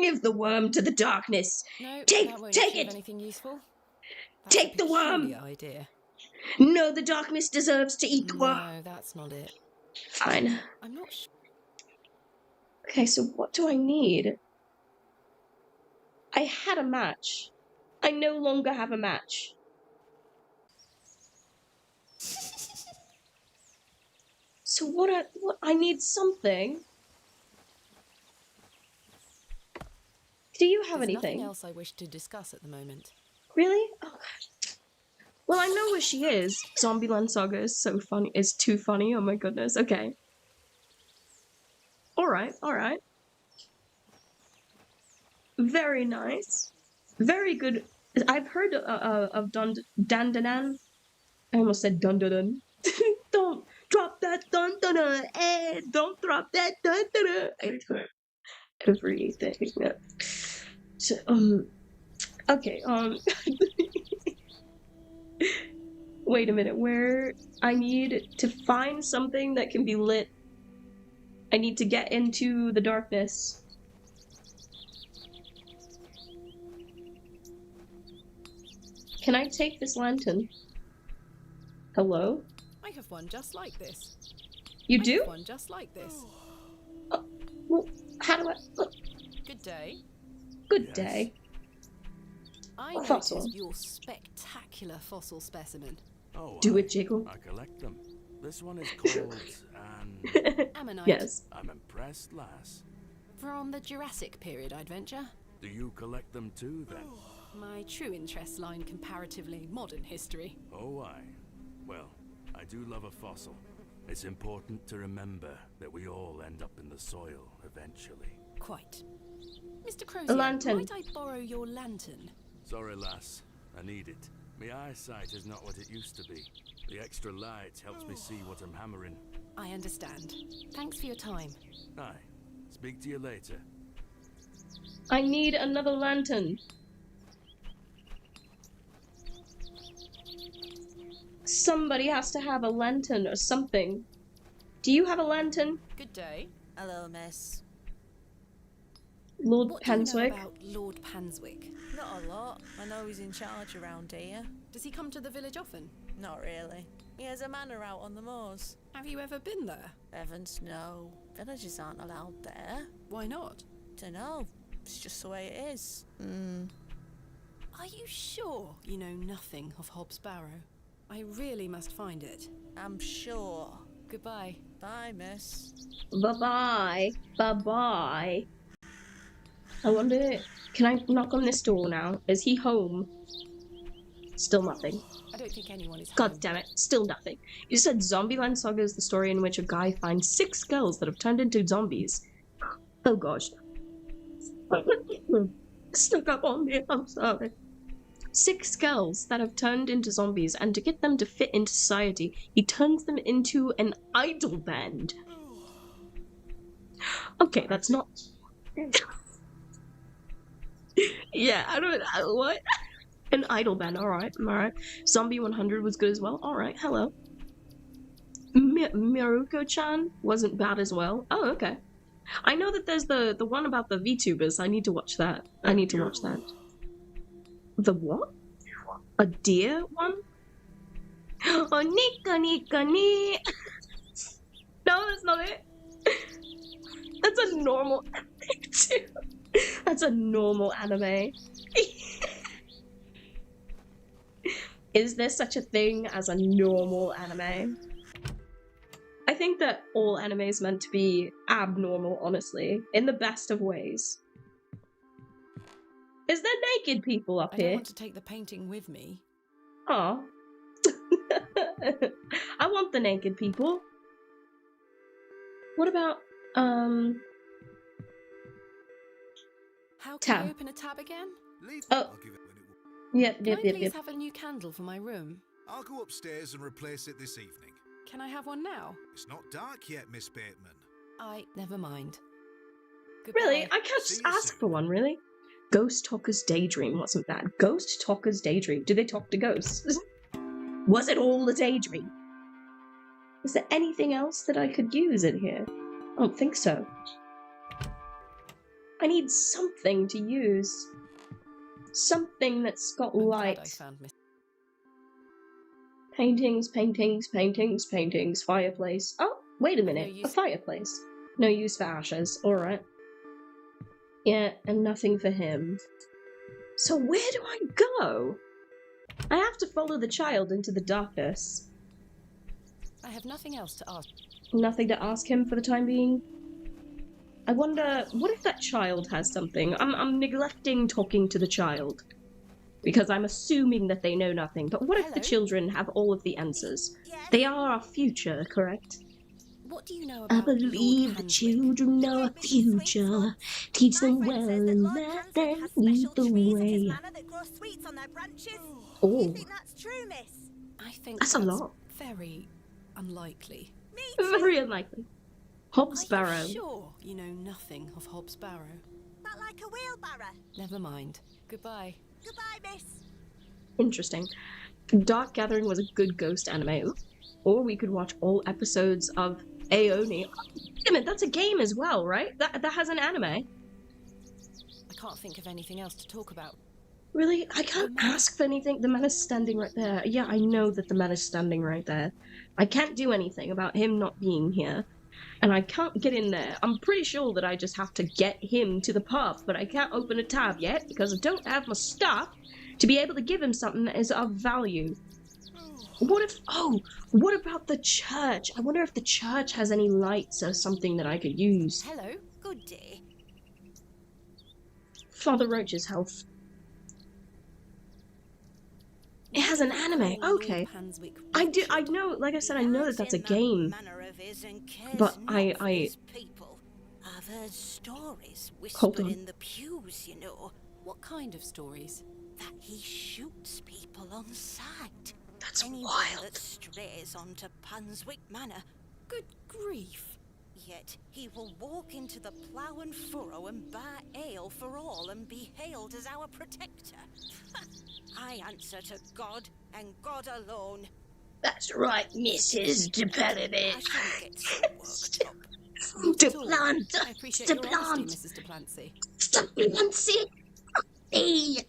Give the worm to the darkness. No, take that won't take achieve it. anything useful. That's Take a the worm. peculiar idea. No, the darkness deserves to eat the worm. No, that's not it. Fine. I'm not sure. Okay, so what do I need? I had a match. I no longer have a match. So what I need something. Do you have There's anything? nothing else I wish to discuss at the moment. Really? Oh god. Well, I know where she is. Zombieland Saga is so funny. It's too funny. Oh my goodness. Okay. Alright, alright. Very nice. Very good. I've heard of Dandanan. I almost said Dun-dun-dun. Don't drop that dun-dun-dun. Eh, don't drop that dun-dun-dun. I do everything. So, okay, wait a minute, where I need to find something that can be lit. I need to get into the darkness. Can I take this lantern? Hello? I have one just like this. You I do? have one just like this. Well, how do I... Good day. Good day. I Fossil. noticed your spectacular fossil specimen. Oh, Do it, Jiggle. I collect them. This one is called an... Ammonite. Yes. I'm impressed, lass. From the Jurassic period, I'd venture. Do you collect them too, then? My true interests lie in comparatively modern history. Oh, I. Well, I do love a fossil. It's important to remember that we all end up in the soil eventually. Quite. Mr. Crozier, lantern. might I borrow your lantern? Sorry, lass. I need it. My eyesight is not what it used to be. The extra light helps me see what I'm hammering. I understand. Thanks for your time. Aye. Speak to you later. I need another lantern. Somebody has to have a lantern or something. Do you have a lantern, Good day. Hello, miss. Lord What do you know Panswick? about Lord Panswick? Not a lot. I know he's in charge around here. Does he come to the village often? Not really. He has a manor out on the moors. Have you ever been there? Heavens, no. Villagers aren't allowed there. Why not? Dunno. It's just the way it is. Are you sure you know nothing of Hobs Barrow? I really must find it. I'm sure. Goodbye. Bye, miss. Bye-bye. Bye-bye. I wonder, can I knock on this door now? Is he home? Still nothing. I don't think anyone is home. God damn it, still nothing. You said Zombieland Saga is the story in which a guy finds 6 girls that have turned into zombies. Oh gosh. Stuck up on me, I'm sorry. 6 girls that have turned into zombies, and to get them to fit into society, he turns them into an idol band. Okay, that's not... Yeah, I don't... what? An Idleman, alright, alright. Zombie 100 was good as well. Alright, hello. Miruko-chan wasn't bad as well. Oh, okay. I know that there's the one about the VTubers. I need to watch that. I need to watch that. The what? A deer one? Oh, Nika Nika ni. No, that's not it. That's a normal anime too. That's a normal anime. Is there such a thing as a normal anime? I think that all anime is meant to be abnormal, honestly, in the best of ways. Is there naked people up I here? don't want to take the painting with me. Aw. I want the naked people. What about, How can tab? I open a tab again? Oh. Yep, Can yep, I yep, please yep. have a new candle for my room? I'll go upstairs and replace it this evening. Can I have one now? It's not dark yet, Miss Bateman. Never mind. Goodbye. Really? I can't just ask for one, really? Ghost Talker's Daydream wasn't bad. Ghost Talker's Daydream. Do they talk to ghosts? Was it all a daydream? Is there anything else that I could use in here? I don't think so. I need something to use. Something that's got light. I found Miss. Paintings, paintings, paintings, paintings, fireplace. Oh, wait a minute. A fireplace. No use for ashes. Alright. Yeah, and nothing for him. So where do I go? I have to follow the child into the darkness. I have nothing else to ask. Nothing to ask him for the time being? I wonder, what if that child has something? I'm neglecting talking to the child. Because I'm assuming that they know nothing. But what if the children have all of the answers? They are our future, correct? What do you know I about believe the children know our future. Teach them well and let them lead the way. Oh, That's true, miss. I think that's a lot. very unlikely. Very unlikely. Hobs Barrow. Sure, you know nothing of Hobs Barrow. That like a wheelbarrow. Never mind. Goodbye. Goodbye, miss. Interesting. Dark Gathering was a good ghost anime. Or we could watch all episodes of Aoni. Wait a minute, that's a game as well, right? That has an anime. I can't think of anything else to talk about. Really? I can't ask for anything. The man is standing right there. Yeah, I know that the man is standing right there. I can't do anything about him not being here. And I can't get in there. I'm pretty sure that I just have to get him to the path, but I can't open a tab yet because I don't have my stuff to be able to give him something that is of value. What about the church? I wonder if the church has any lights or something that I could use. Hello, good day. Father Roach's health. It has an anime. Okay. I know, like I said, I know that that's a game. But I I've heard stories Hold whispered on. in the pews, you know. What kind of stories? That he shoots people on sight. That's Anyone wild. that strays onto Panswick Manor. Good grief. Yet he will walk into the plough and furrow and bar ale for all and be hailed as our protector. I answer to God and God alone. That's right, Mrs. Dependent. I shouldn't get so worked up. Deplant. I appreciate your honesty, Deplant. Mrs. Duplancy. Deplant. Hey.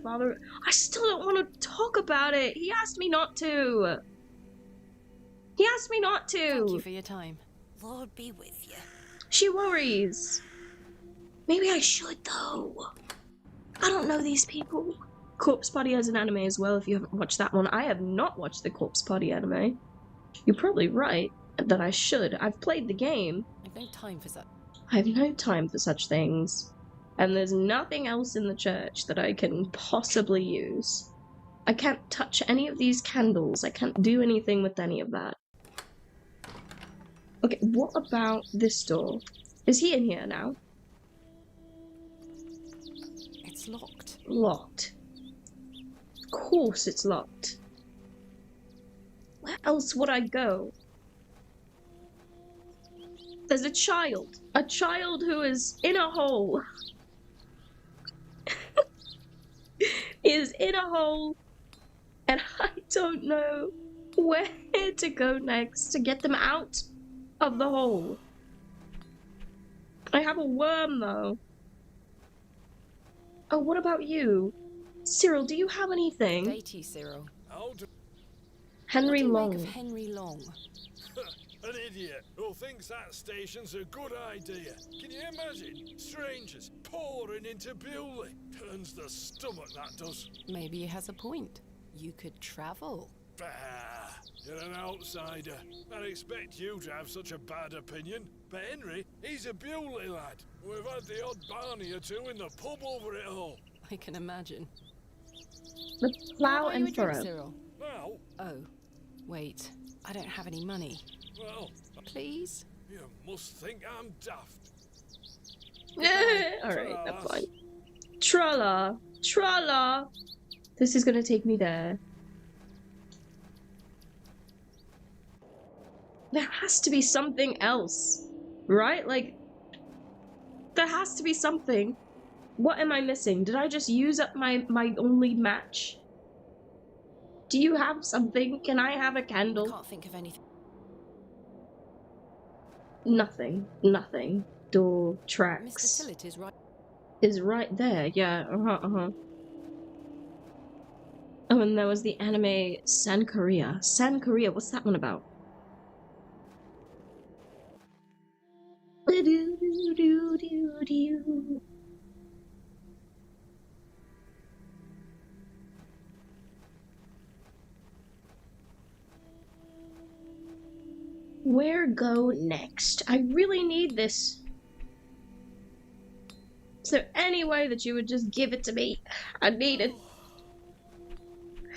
Father, I still don't want to talk about it. He asked me not to. He asked me not to. Thank you for your time. Lord be with you. She worries. Maybe I should, though. I don't know these people. Corpse Party has an anime as well, if you haven't watched that one. I have not watched the Corpse Party anime. You're probably right that I should. I've played the game. I've no time for that. I have no time for such things. And there's nothing else in the church that I can possibly use. I can't touch any of these candles. I can't do anything with any of that. Okay, what about this door? Is he in here now? It's locked. Locked. Of course it's locked. Where else would I go? There's a child. A child who is in a hole. He is in a hole, and I don't know where to go next to get them out of the hole. I have a worm, though. Oh, what about you? Cyril, do you have anything? Datey, Cyril. Henry What do you Long. make of Henry Long? An idiot who thinks that station's a good idea. Can you imagine? Strangers pouring into Bewley. Turns the stomach, that does. Maybe he has a point. You could travel. Bah, you're an outsider. I'd expect you to have such a bad opinion. But Henry, he's a Bewley lad. We've had the odd barney or two in the pub over it all. I can imagine. The plow What about you a and drink, furrow. Cyril? Well, Oh, wait. I don't have any money. well, Please? you must think I'm daft. Alright, that's fine. Tra-la. Tra-la. This is gonna take me there. There has to be something else, right? Like, there has to be something. What am I missing? Did I just use up my only match? Do you have something? Can I have a I candle? can't think of anything. Nothing. Nothing. Door Mr. tracks Tillett is right. is right there. Yeah. Oh, and there was the anime Sankorea. Sankorea. What's that one about? Where go next? I really need this. Is there any way that you would just give it to me? I need it.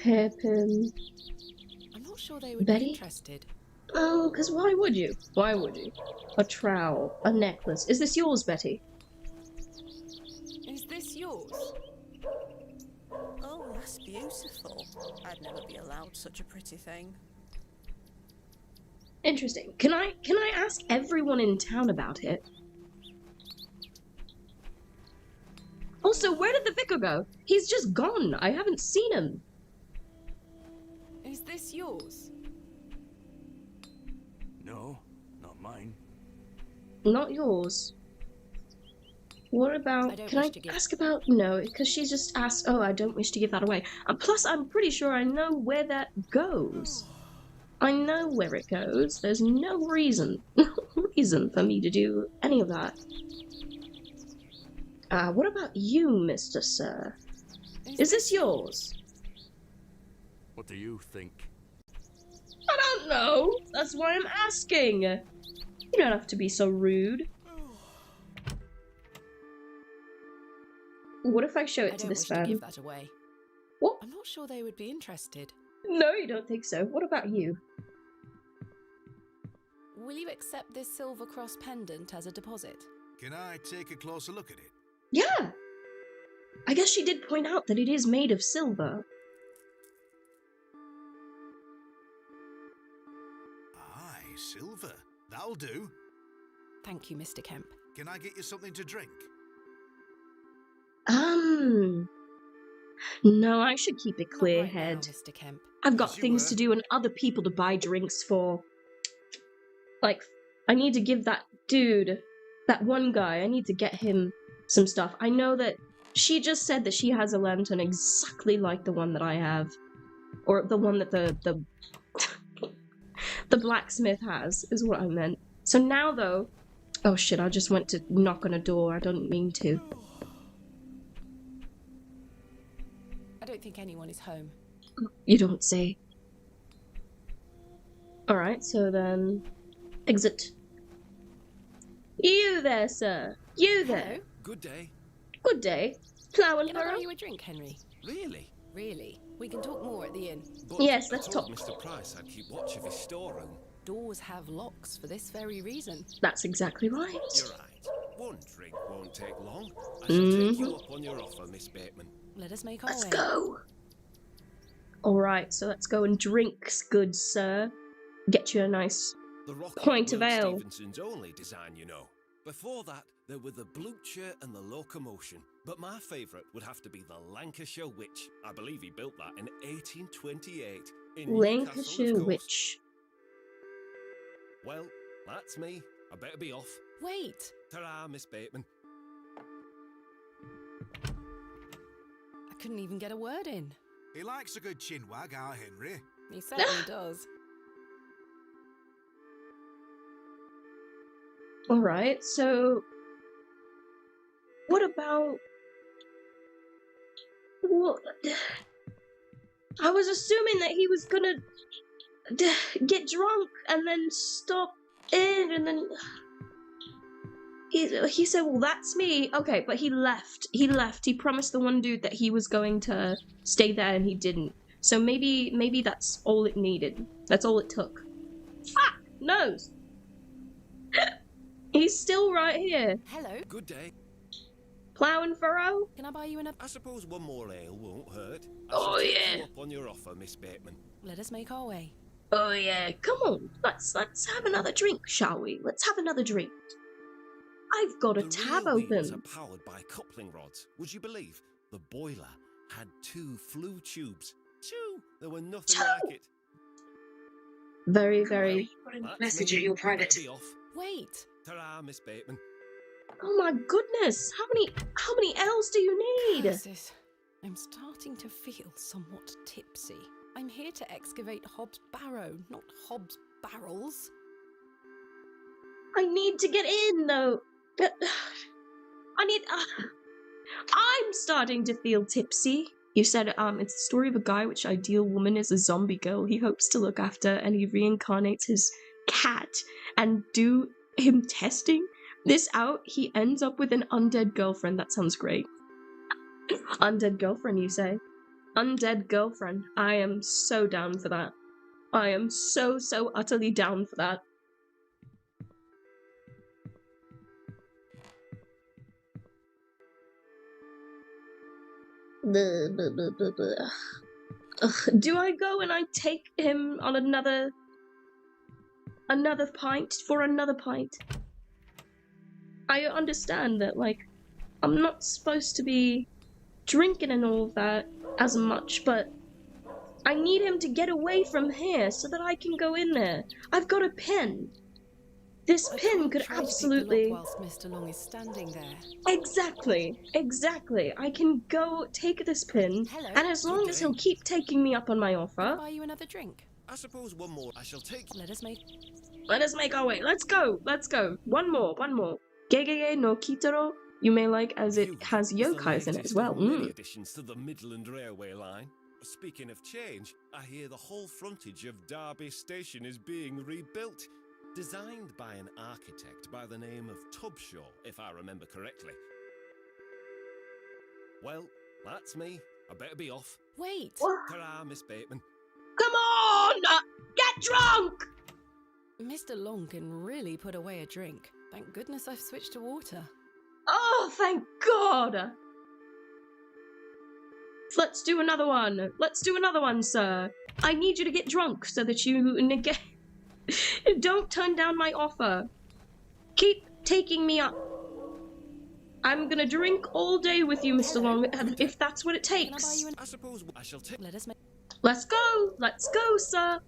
Hairpin. I'm not sure they would Betty? be interested. Oh, because why would you? Why would you? A trowel, a necklace. Is this yours, Betty? Is this yours? Oh, that's beautiful. I'd never be allowed such a pretty thing. Interesting. Can I ask everyone in town about it? Also, where did the vicar go? He's just gone. I haven't seen him. Is this yours? No, not mine. Not yours. What I about... don't Can I wish to give- ask about... No, because she's just asked... Oh, I don't wish to give that away. Plus, I'm pretty sure I know where that goes. I know where it goes. There's no reason for me to do any of that. What about you, Mr. Sir? Is this yours? What do you think? I don't know. That's why I'm asking. You don't have to be so rude. What if I show I it to don't this wish to fan? give that away. What? I'm not sure they would be interested. No, you don't think so. What about you? Will you accept this silver cross pendant as a deposit? Can I take a closer look at it? Yeah. I guess she did point out that it is made of silver. Aye, silver. That'll do. Thank you, Mr. Kemp. Can I get you something to drink? No, I should keep a Not clear right now, head. Mr. Kemp. I've got As you things were. to do and other people to buy drinks for. Like, I need to give that dude, that one guy, I need to get him some stuff. I know that she just said that she has a lantern exactly like the one that I have. Or the one that the the blacksmith has, is what I meant. So now, though... Oh shit, I just went to knock on a door. I don't mean to. I don't think anyone is home. You don't say. Alright, so then... Exit. You there, sir. You there. Hello? Good day. Good day. Plough and Can I buy furrow? you a drink, Henry? Really? Really? We can talk more at the inn. But Yes, I let's told talk. Mr. Price I'd keep watch of his storeroom. Doors have locks for this very reason. That's exactly right. You're right. One drink won't take long. I shall take you up on your offer, Miss Bateman. Let us make our Let's way. go. Alright, so let's go and drinks, good sir. Get you a nice... The rocket Point of Will ale. Stevenson's only design, you know. Before that, there were the Blucher and the Locomotion. But my favourite would have to be the Lancashire Witch. I believe he built that in 1828 in Newcastle, Lancashire of course. Witch. Well, that's me. I better be off. Wait! Ta-ra, Miss Bateman. I couldn't even get a word in. He likes a good chinwag, our Henry. He certainly does. Alright, so... What about... Well, I was assuming that he was gonna get drunk and then stop in and then... He said, well, that's me. Okay, but he left. He left. He promised the one dude that he was going to stay there and he didn't. So maybe that's all it needed. That's all it took. Fuck! Nose! He's still right here. Hello. Good day. Plough and furrow? Can I buy you another? I suppose one more ale won't hurt. Oh, take yeah. you up on your offer, Miss Bateman. Let us make our way. Oh yeah, come on. Let's have another drink, shall we? Let's have another drink. I've got a The tab real wheels open. are powered by coupling rods. Would you believe? The boiler had 2 flue tubes. 2! There were nothing like it. Very, very. Message at your private. Off. Wait! Ta-ra, Miss Bateman. Oh my goodness! How many L's do you need? Curses. I'm starting to feel somewhat tipsy. I'm here to excavate Hobs Barrow, not Hobs Barrels. I need to get in though. I need. I'm starting to feel tipsy. You said it's the story of a guy which ideal woman is a zombie girl he hopes to look after, and he reincarnates his cat and do him testing this out. He ends up with an undead girlfriend. That sounds great. Undead girlfriend, you say? Undead girlfriend. I am so down for that. I am so utterly down for that. Ugh, do I go and I take him on another pint for another pint? I understand that, like, I'm not supposed to be drinking and all of that as much, but I need him to get away from here so that I can go in there. I've got a pin. This pin could absolutely... Whilst Mr. Long is standing there. Exactly. I can go take this pin, Hello. and as long as he'll keep taking me up on my Can I offer... buy you another drink? I suppose one more I shall take. Let us make our way. Let's go. One more. Gegege no Kitaro. You may like, as it has yokais in it as well. Many additions to the Midland Railway line. Speaking of change, I hear the whole frontage of Derby Station is being rebuilt. Designed by an architect by the name of Tubshaw, if I remember correctly. Well, that's me. I better be off. Wait! Ta-ra, Miss Bateman. Come on! Get drunk! Mr. Long can really put away a drink. Thank goodness I've switched to water. Oh, thank God! Let's do another one, sir. I need you to get drunk so that you negate... Don't turn down my offer. Keep taking me up. I'm gonna drink all day with you, Mr. Long, if that's what it takes. I suppose I shall take. Let's go, sir.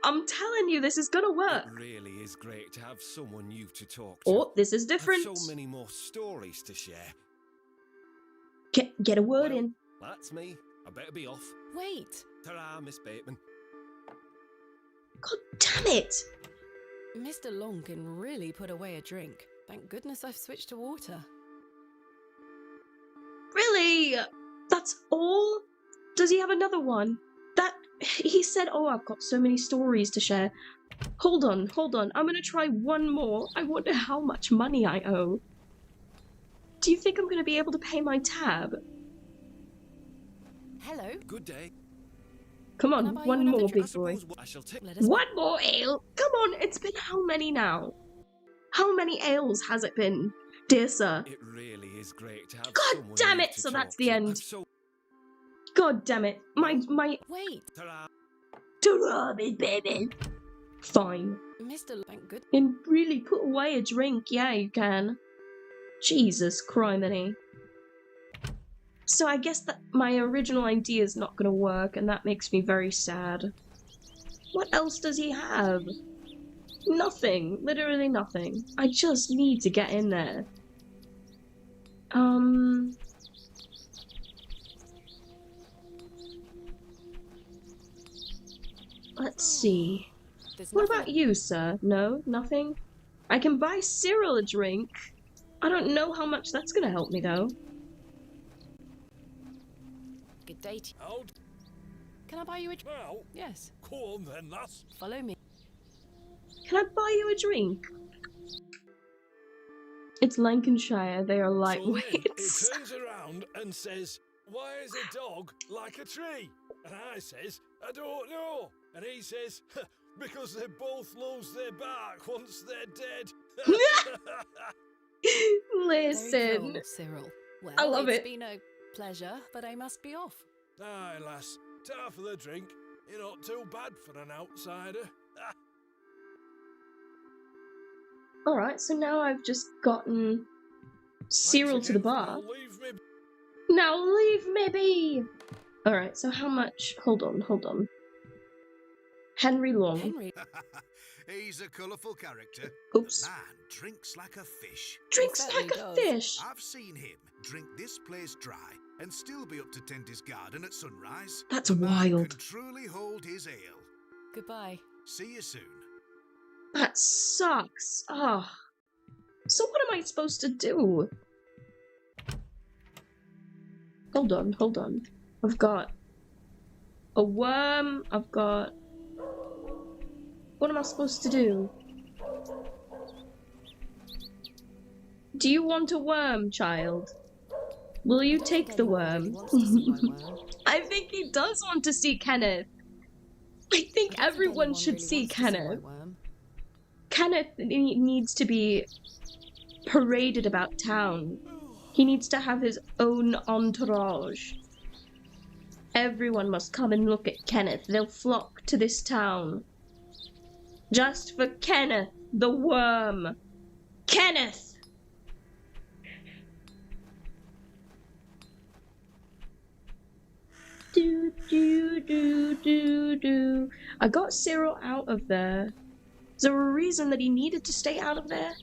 I'm telling you, this is gonna work. It really is great to have someone new to talk to. Oh, this is I have different. so many more stories to share. Get a word in. That's me. I better be off. Wait! Ta-ra, Miss Bateman. God damn it! Mr. Long can really put away a drink. Thank goodness I've switched to water. Really? That's all? Does he have another one? He said, oh, I've got so many stories to share. Hold on. I'm gonna try one more. I wonder how much money I owe. Do you think I'm gonna be able to pay my tab? Hello? Good day. Come on, one more, big boy. I shall take. One more ale? Come on, it's been how many now? How many ales has it been, dear sir? It really is great to have God someone damn new it, to so talk that's the to. end. I'm so... God damn it. My... Wait! Ta-ra, Miss Baby. Fine. Mr. Thank good. And really put away a drink, yeah, you can. Jesus criminy. So I guess that my original idea is not gonna work, and that makes me very sad. What else does he have? Nothing. Literally nothing. I just need to get in there. Let's see. What about you, sir? No? Nothing? I can buy Cyril a drink. I don't know how much that's gonna help me, though. Good day to How? Can I buy you a Well, Yes. go on then, lass. Follow me. Can I buy you a drink? It's Lancashire, they are So then lightweights. he turns around and says, "Why is a dog like a tree?" And I says, "I don't know." And he says, "Because they both lose their bark once they're dead." Listen. Very droll, Cyril. Well, I love it's it. been a pleasure, but I must be off. Aye, lass, tar for the drink. You're not too bad for an outsider. Alright, so now I've just gotten Cyril to the bar. Leave me. Now leave me be! Alright, so how much? Hold on. Henry Long. Henry. He's a colourful character. Oops. The man drinks like a fish. Drinks certainly like a does. fish! I've seen him drink this place dry and still be up to tend his garden at sunrise. That's the man wild. can truly hold his ale. Goodbye. See you soon. That sucks. Ah. So what am I supposed to do? Hold on. I've got a worm, I've got... What am I supposed to do? Do you want a worm, child? Will you take the worm? I think he does want to see Kenneth. I think everyone should see Kenneth. Kenneth needs to be paraded about town. He needs to have his own entourage. Everyone must come and look at Kenneth. They'll flock to this town. Just for Kenneth, the worm. Kenneth! Do. I got Cyril out of there. Is there a reason that he needed to stay out of there?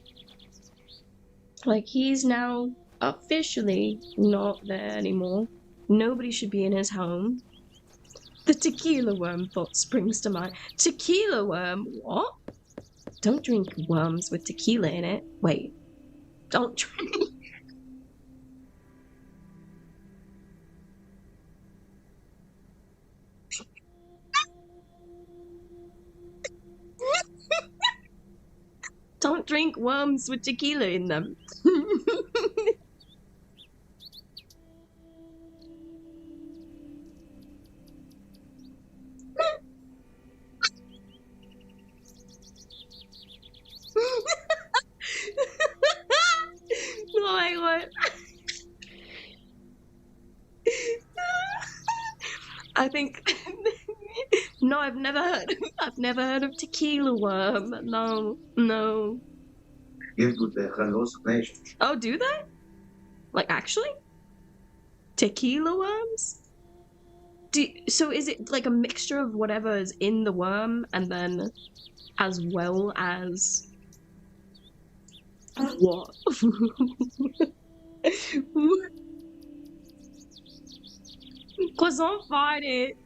Like, he's now officially not there anymore. Nobody should be in his home. The tequila worm thought springs to mind. Tequila worm? What? Don't drink worms with tequila in it. Wait. Don't drink... Don't drink worms with tequila in them. Oh my god. I think... No, I've never heard of tequila worm. No. Oh, do they? Like, actually? Tequila worms? So is it like a mixture of whatever is in the worm and then as well as... What? Croissant find it.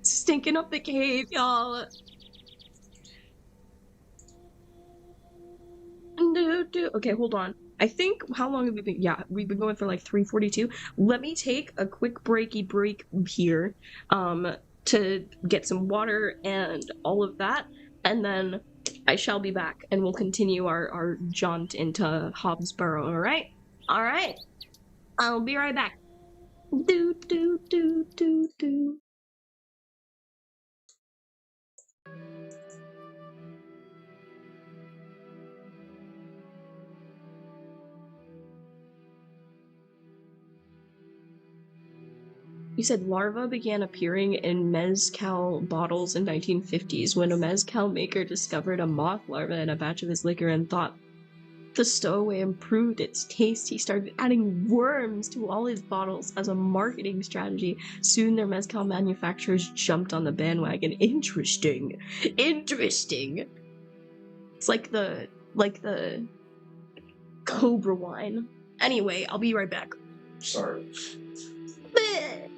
Stinking up the cave, y'all. Okay, hold on. I think, how long have we been? Yeah, we've been going for like 3:42. Let me take a quick break here, to get some water and all of that, and then I shall be back, and we'll continue our jaunt into Hobs Barrow. All right. I'll be right back. Do. You said larvae began appearing in mezcal bottles in 1950s when a mezcal maker discovered a moth larva in a batch of his liquor and thought, the stowaway improved its taste, he started adding worms to all his bottles as a marketing strategy. Soon their mezcal manufacturers jumped on the bandwagon. Interesting. Interesting. It's like the Cobra wine. Anyway, I'll be right back. Sorry. Bleh.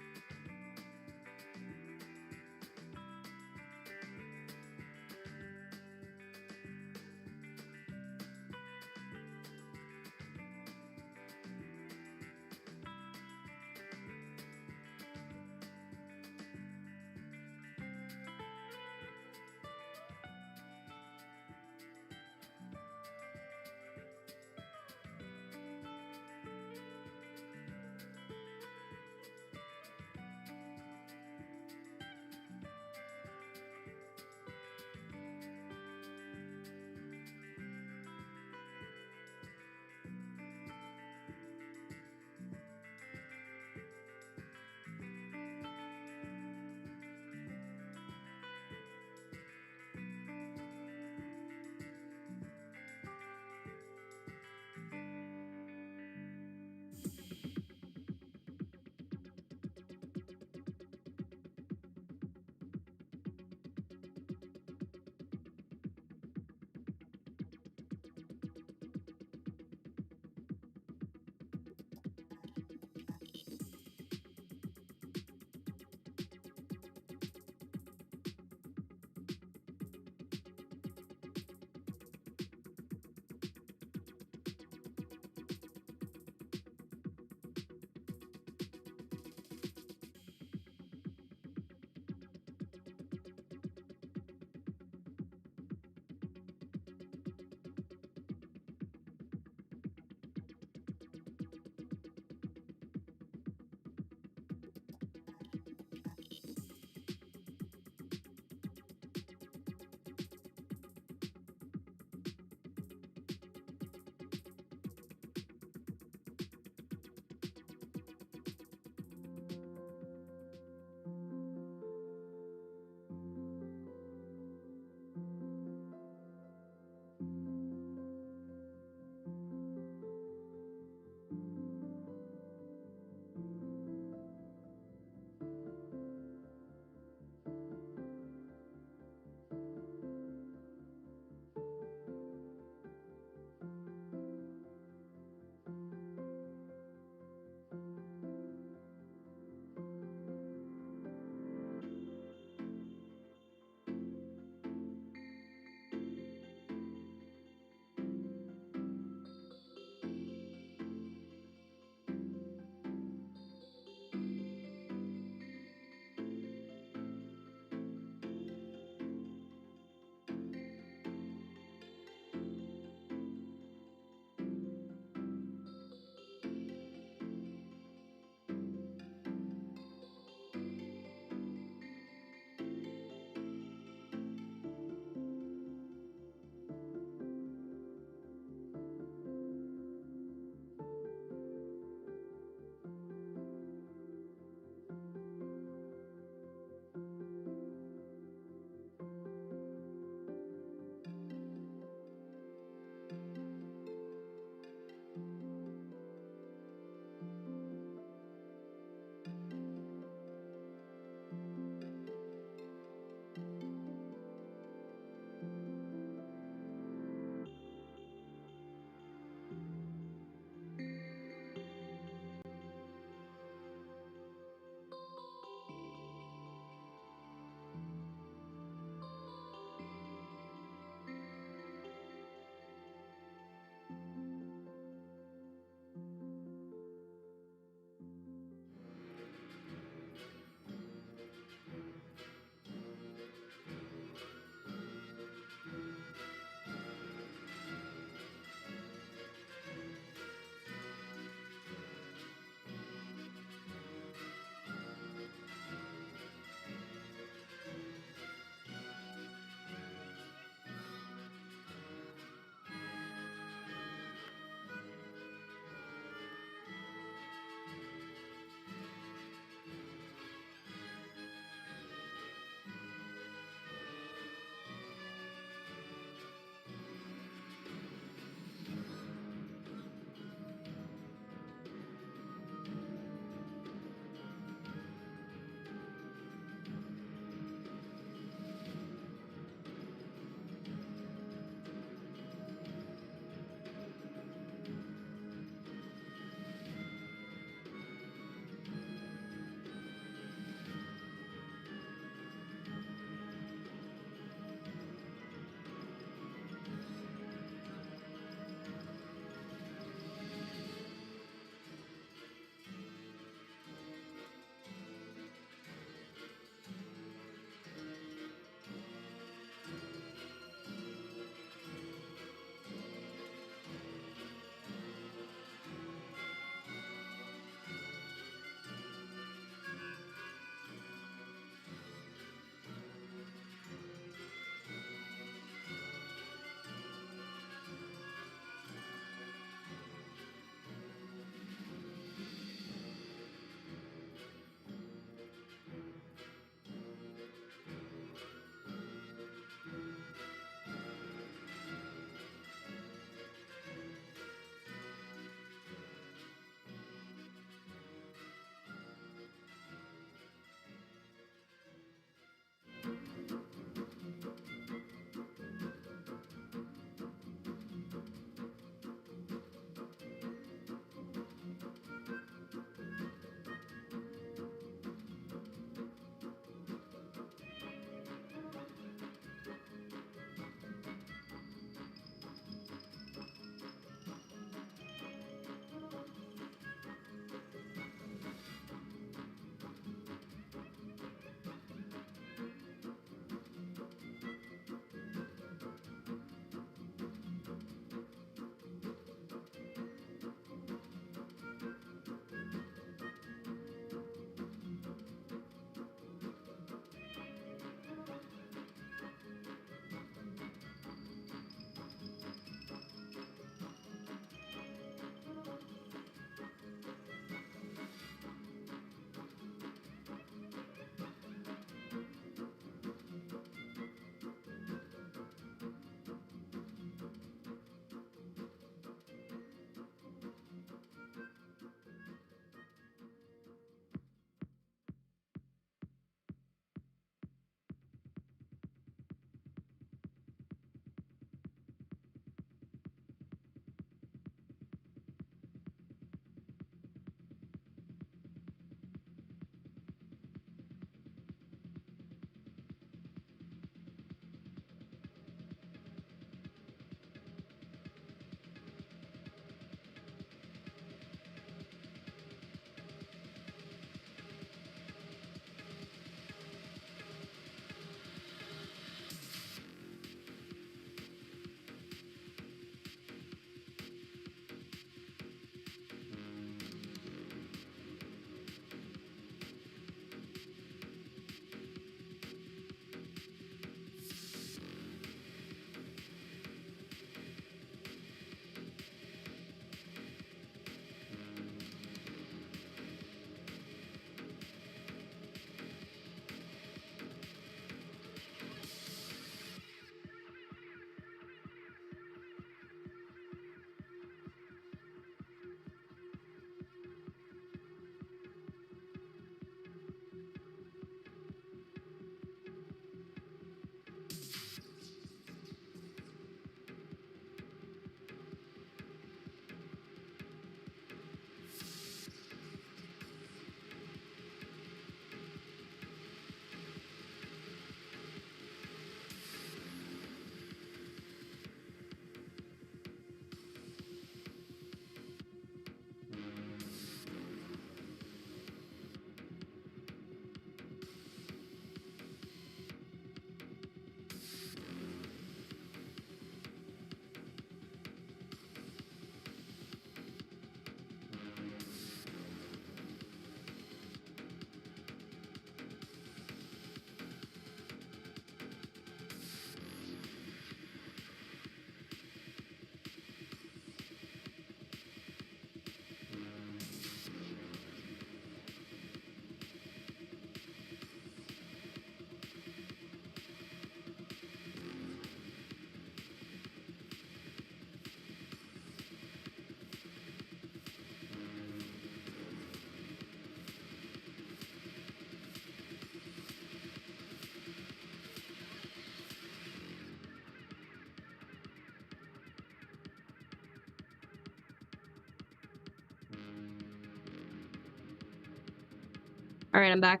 Alright, I'm back.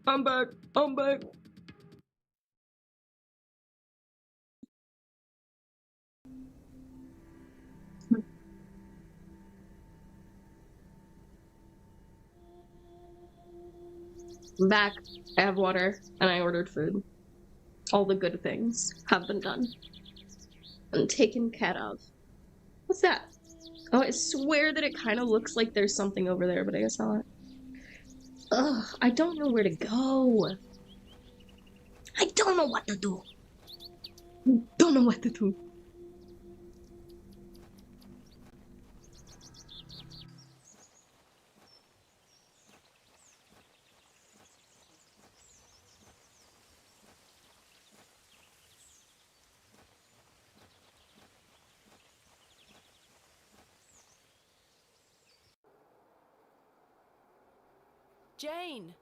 I'm back. I'm back. I'm back. I have water, and I ordered food. All the good things have been done. And taken care of. What's that? Oh, I swear that it kind of looks like there's something over there, but I guess not. Ugh, I don't know where to go. I don't know what to do. Don't know what to do. Jane!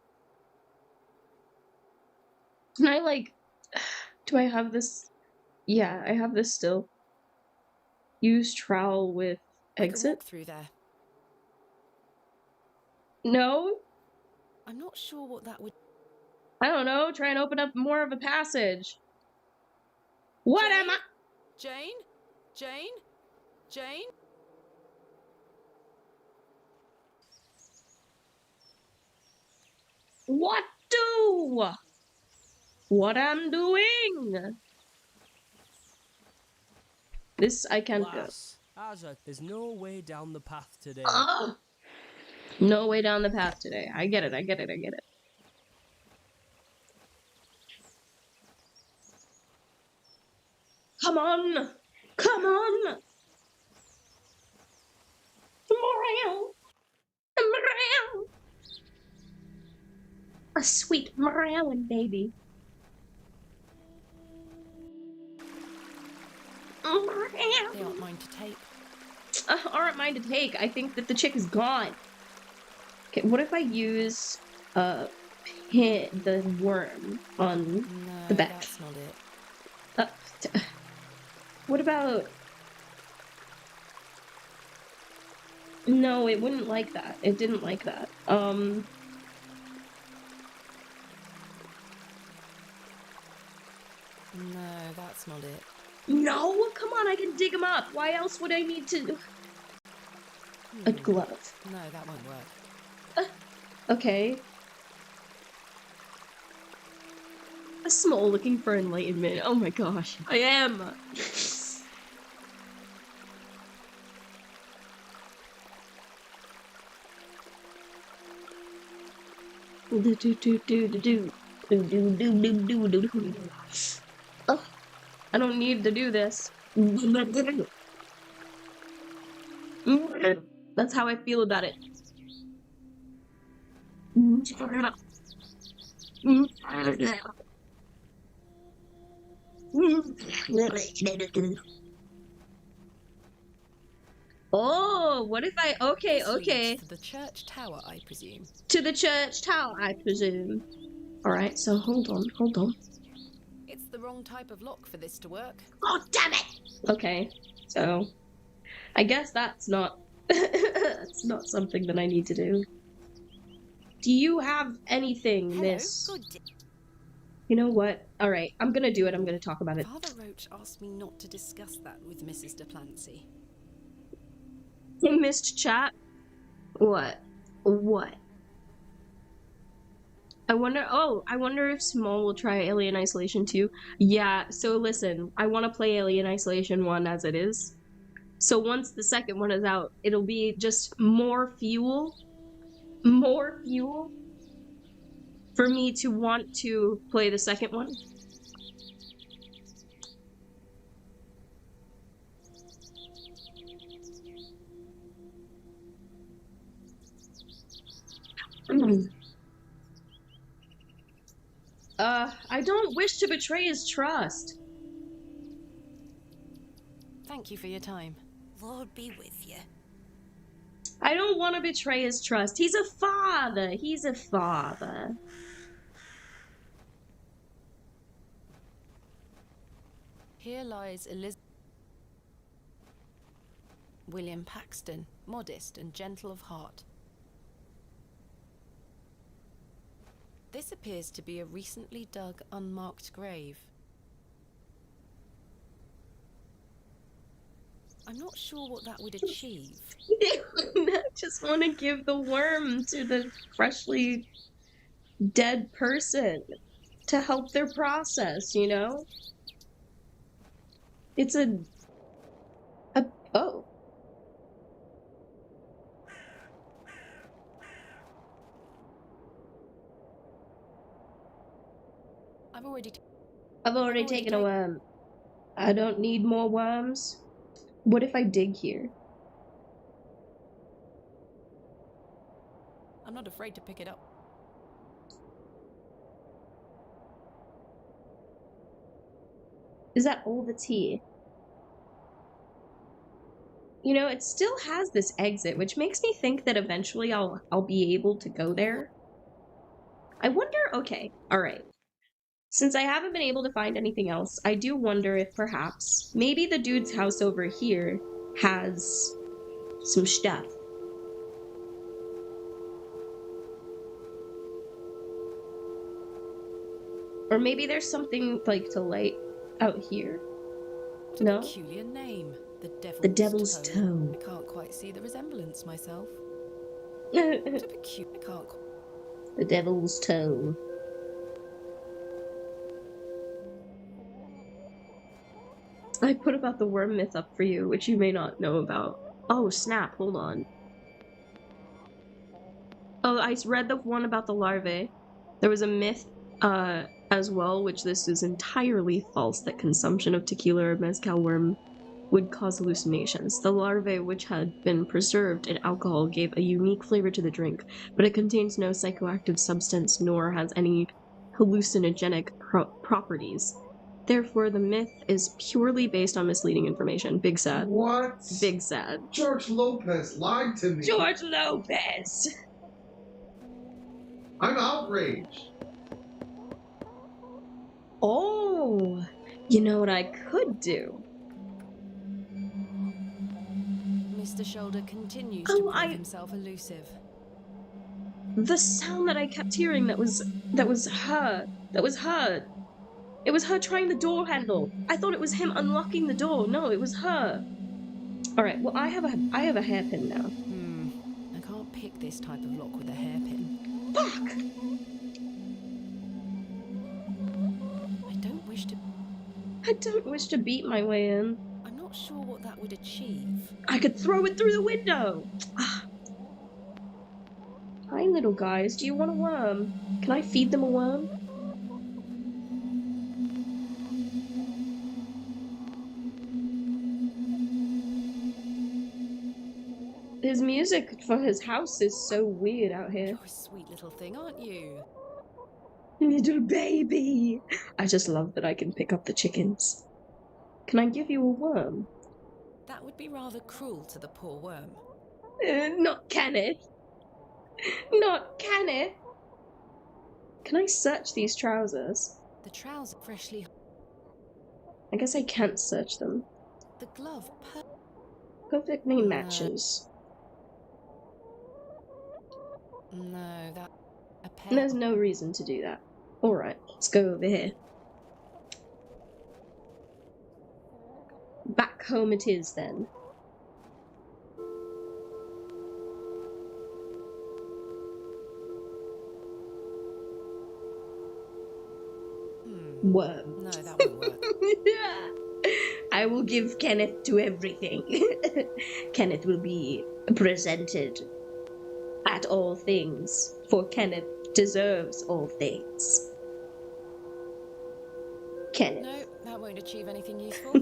Can I, like... Do I have this? Yeah, I have this still. Use trowel with I could exit? walk through there. No? I'm not sure what that would... I don't know. Try and open up more of a passage. What Jane? am I? Jane? Jane? Jane? What do? What I'm doing? This I can't go. Lass, Azza, there's no way down the path today. No way down the path today. I get it, I get it, I get it. Come on! Come on! Morale! Morale! A sweet morale, baby. They aren't mine to take. Aren't mine to take. I think that the chick is gone. Okay, what if I use the worm on the back? That's not it. What about... No, it wouldn't like that. It didn't like that. No, that's not it. No? Come on, I can dig them up. Why else would I need to... A glove. No, that won't work. Okay. A Smol looking for enlightenment. Oh my gosh. I am. Oh, I don't need to do this. That's how I feel about it. Oh, what if I... Okay, This okay. leads to the church tower, I presume. To the church tower, I presume. Alright, so hold on, hold on. It's the wrong type of lock for this to work. Oh, damn it! Okay, so... I guess that's not... that's not something that I need to do. Do you have anything, Hello, miss? good day. You know what? Alright, I'm gonna do it. I'm gonna talk about it. Father Roach asked me not to discuss that with Mrs. Duplancy. Hey, missed chat? What? What? I wonder if Smol will try Alien Isolation 2. Yeah, so listen, I want to play Alien Isolation 1 as it is. So once the second one is out, it'll be just more fuel for me to want to play the second one. I don't wish to betray his trust. Thank you for your time. Lord be with you. I don't want to betray his trust. He's a father. He's a father. Here lies Elizabeth. William Paxton, modest and gentle of heart. appears to be a recently dug, unmarked grave. I'm not sure what that would achieve. I just want to give the worm to the freshly dead person to help their process, you know? It's oh. I've already taken a worm. I don't need more worms. What if I dig here? I'm not afraid to pick it up. Is that all that's here? You know, it still has this exit, which makes me think that eventually I'll be able to go there. I wonder, okay, alright. Since I haven't been able to find anything else, I do wonder if perhaps maybe the dude's house over here has some stuff. Or maybe there's something like to light out here. What a No? peculiar name. The Devil's Toe. I can't quite see the resemblance myself. What a peculiar... I can't... The Devil's Toe. I put about the worm myth up for you, which you may not know about. Oh, snap, hold on. Oh, I read the one about the larvae. There was a myth, as well, which this is entirely false, that consumption of tequila or mezcal worm would cause hallucinations. The larvae, which had been preserved in alcohol, gave a unique flavor to the drink, but it contains no psychoactive substance nor has any hallucinogenic properties. Therefore, the myth is purely based on misleading information. Big sad. What? Big sad. George Lopez lied to me. George Lopez! I'm outraged. Oh, you know what I could do? Mr. Shoulder continues to prove himself elusive. The sound that I kept hearing, that was her. That was her. It was her trying the door handle. I thought it was him unlocking the door. No, it was her. All right. Well, I have a hairpin now. I can't pick this type of lock with a hairpin. Fuck! I don't wish to beat my way in. I'm not sure what that would achieve. I could throw it through the window. Hi, little guys. Do you want a worm? Can I feed them a worm? His music for his house is so weird out here. You're a sweet little thing, aren't you? Little baby. I just love that I can pick up the chickens. Can I give you a worm? That would be rather cruel to the poor worm. Not Kenneth. Not Kenneth. Can I search these trousers? The trousers freshly... I guess I can't search them. The glove perfectly matches. No, that... A pair. There's no reason to do that. Alright, let's go over here. Back home it is, then. Worm. No, that won't work. I will give Kenneth to everything. Kenneth will be presented at all things, for Kenneth deserves all things. Kenneth. No, that won't achieve anything useful.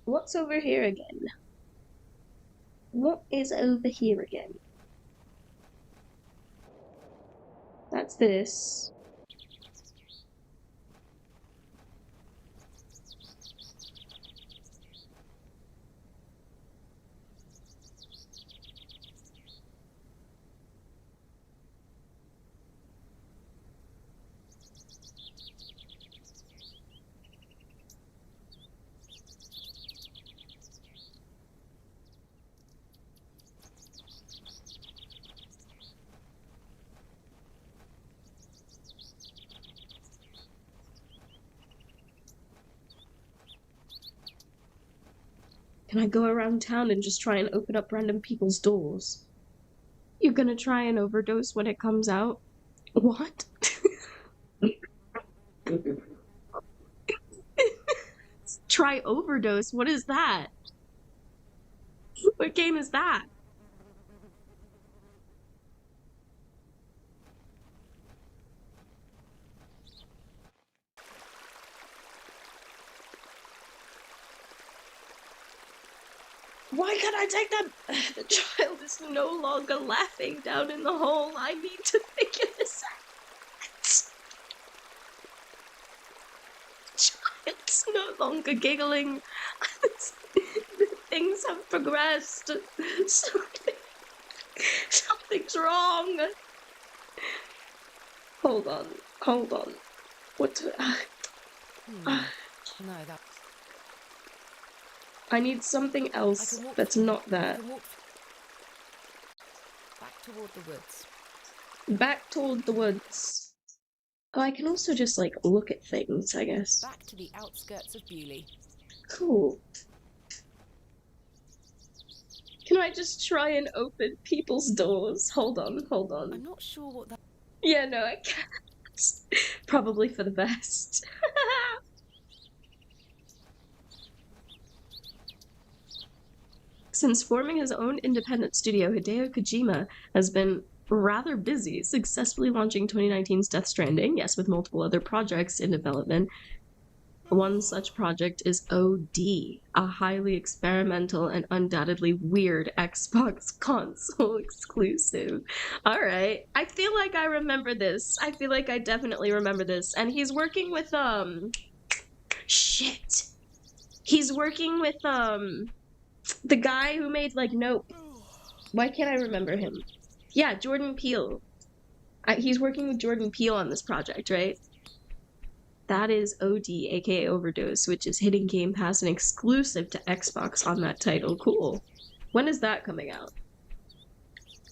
What's over here again? What is over here again? That's this. Can I go around town and just try and open up random people's doors? You're gonna try and overdose when it comes out? What? Try overdose? What is that? What game is that? Why can't I take that? The child is no longer laughing down in the hole. I need to figure this out. The child's no longer giggling. Things have progressed. Something's wrong. Hold on. What? No, that. I need something else that's not that. Back toward the woods. Back toward the woods. Oh, I can also just, like, look at things, I guess. Back to the outskirts of Bewley. Cool. Can I just try and open people's doors? Hold on. I'm not sure what that... Yeah, no, I can't. Probably for the best. Since forming his own independent studio, Hideo Kojima has been rather busy, successfully launching 2019's Death Stranding, yes, with multiple other projects in development. One such project is OD, a highly experimental and undoubtedly weird Xbox console exclusive. Alright, I feel like I remember this. I feel like I definitely remember this. And he's working with, shit. He's working with, the guy who made, like, Nope. Why can't I remember him? Yeah, Jordan Peele. He's working with Jordan Peele on this project, right? That is OD, aka Overdose, which is hitting Game Pass and exclusive to Xbox on that title. Cool. When is that coming out?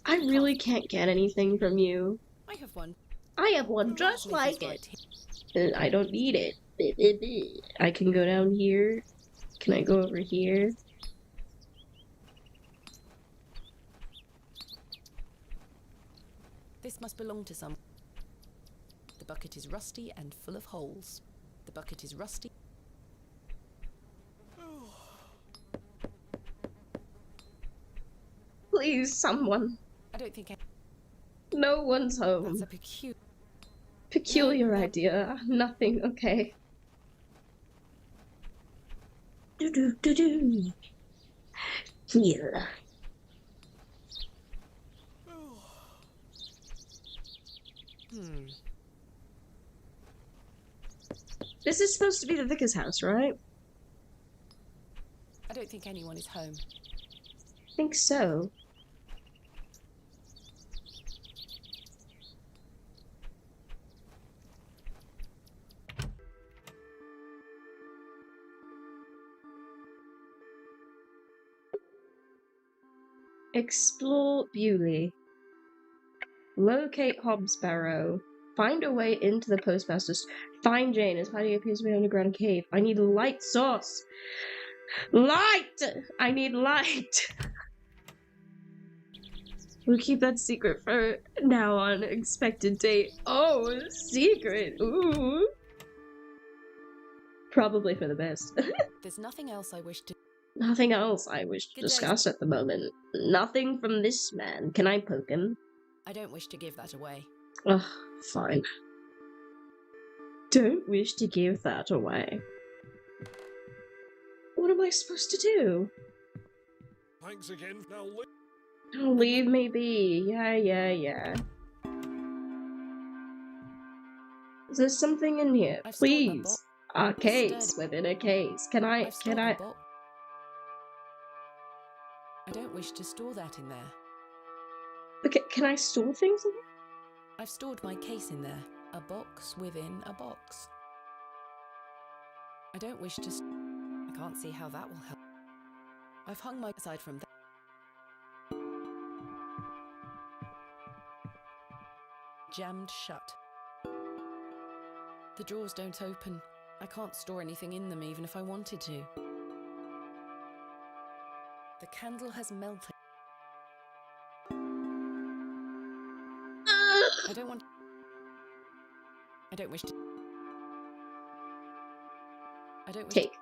I really can't get anything from you. I have one. I have one just like it. I don't need it. I can go down here. Can I go over here? This must belong to some. The bucket is rusty and full of holes. The bucket is rusty. Please, someone. I don't think No one's home. that's a Peculiar idea. Nothing. Okay. Do. Here. This is supposed to be the vicar's house, right? I don't think anyone is home. I think so. Explore Bewley. Locate Hobs Barrow. Find a way into the postmaster's. Find Jane. His hiding appears to be an underground cave. I need light source. Light! I need light. We'll keep that secret for now on expected date. Oh, secret. Ooh. Probably for the best. There's nothing else I wish to... Nothing else I wish to discuss at the moment. Nothing from this man. Can I poke him? I don't wish to give that away. Ugh, fine. Don't wish to give that away. What am I supposed to do? Thanks again. Now Leave me be. Yeah. Is there something in here? Please. A case within a case. Can I? I don't wish to store that in there. Okay, can I store things in here? I've stored my case in there. A box within a box. I don't wish to... I can't see how that will help. I've hung my... Aside from that... Jammed shut. The drawers don't open. I can't store anything in them even if I wanted to. The candle has melted. I don't wish to. Take.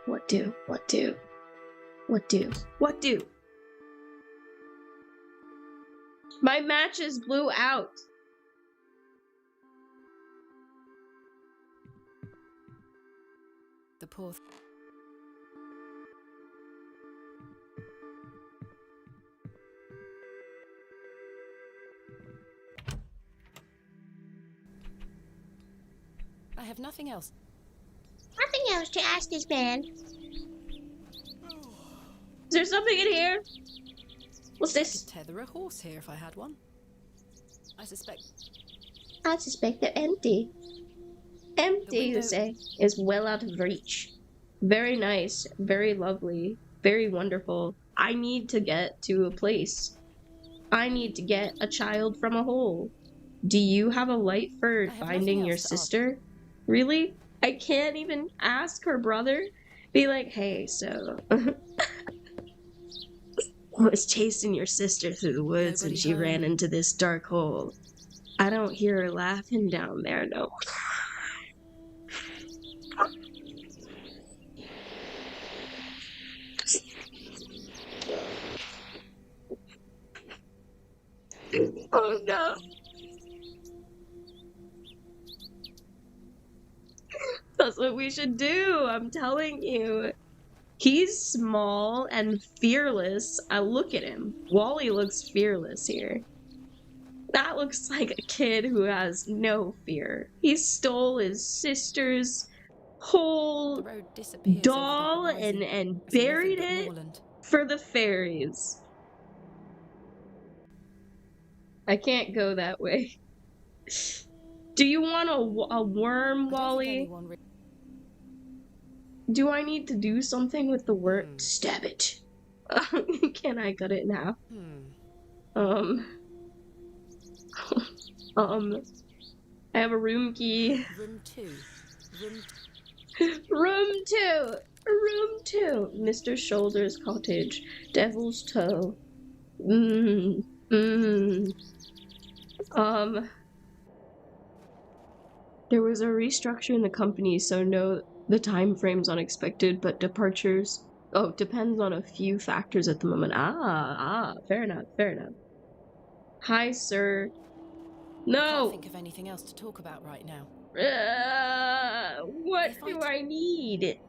What do? My matches blew out. The poor. I have nothing else. Nothing else to ask this man. Is there something in here? What's this? I could tether a horse here if I had one. I suspect they're empty. Empty, you say? Is well out of reach. Very nice, very lovely, very wonderful. I need to get to a place. I need to get a child from a hole. Do you have a light for finding your sister? Really? I can't even ask her brother? Be like, hey, so... I was chasing your sister through the woods and she ran into this dark hole. I don't hear her laughing down there, no. Oh no. That's what we should do, I'm telling you. He's small and fearless. I look at him. Wally looks fearless here. That looks like a kid who has no fear. He stole his sister's whole doll and buried it for the fairies. I can't go that way. Do you want a worm, Wally? Do I need to do something with the worm? Stab it. Can I cut it now? I have a room key. Room 2. Room 2. Room 2. Mr. Shoulder's cottage. Devil's Toe. There was a restructure in the company, so no, the time frame's unexpected, but departures... Oh, depends on a few factors at the moment. Fair enough. Hi, sir. No! I can't think of anything else to talk about right now. What do I need?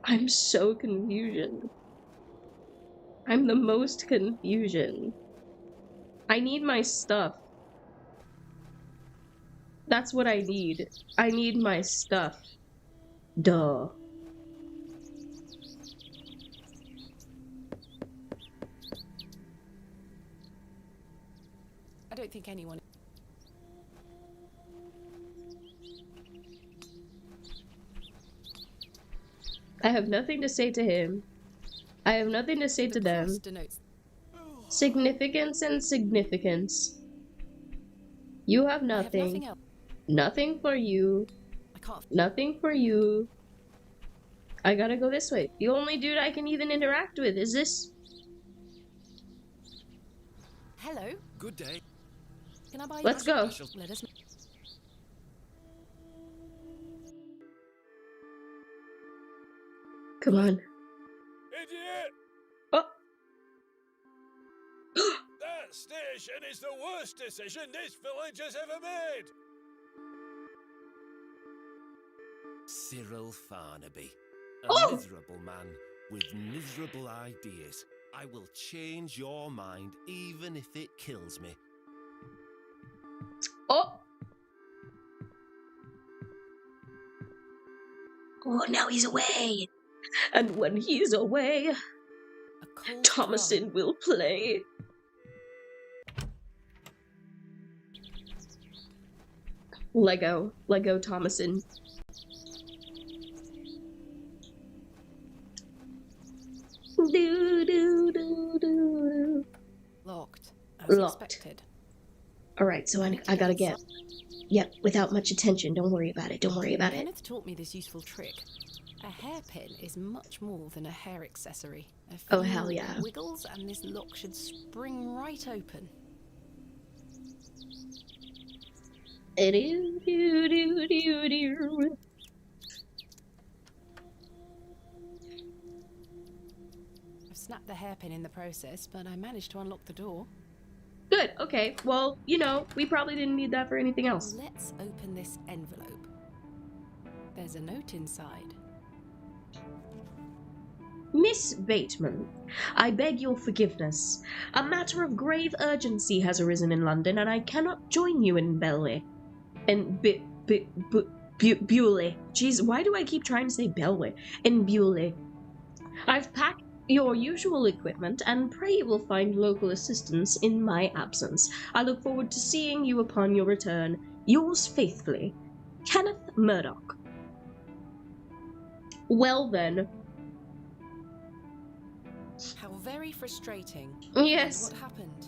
I'm so confusion. I'm the most confusion. I need my stuff. That's what I need. I need my stuff. Duh. I don't think anyone... I have nothing to say to him. I have nothing to say to them. Significance and significance. You have nothing. Nothing for you. Nothing for you. I gotta go this way. The only dude I can even interact with is this. Hello. Good day. Can I buy you? Let's go. Let us... Come on. Idiot! Oh. That station is the worst decision this village has ever made! Cyril Farnaby. A Oh! miserable man with miserable ideas. I will change your mind even if it kills me. Oh! Oh, now he's away. And when he's away, Thomason will play. Lego Thomason. Locked. As Locked. expected. Alright, so I gotta get... Yep, without much attention. Don't worry about it. Kenneth taught me this useful trick. A hairpin is much more than a hair accessory. A Oh, few hell yeah. wiggles and this lock should spring right open. I've snapped the hairpin in the process, but I managed to unlock the door. Good, okay. Well, you know, we probably didn't need that for anything else. Let's open this envelope. There's a note inside. Miss Bateman, I beg your forgiveness. A matter of grave urgency has arisen in London, and I cannot join you in Bewley. Bewley. Jeez, why do I keep trying to say Bewley? In Bewley. I've packed your usual equipment, and pray you will find local assistance in my absence. I look forward to seeing you upon your return. Yours faithfully, Kenneth Murdoch. Well then. How very frustrating. Yes. What happened?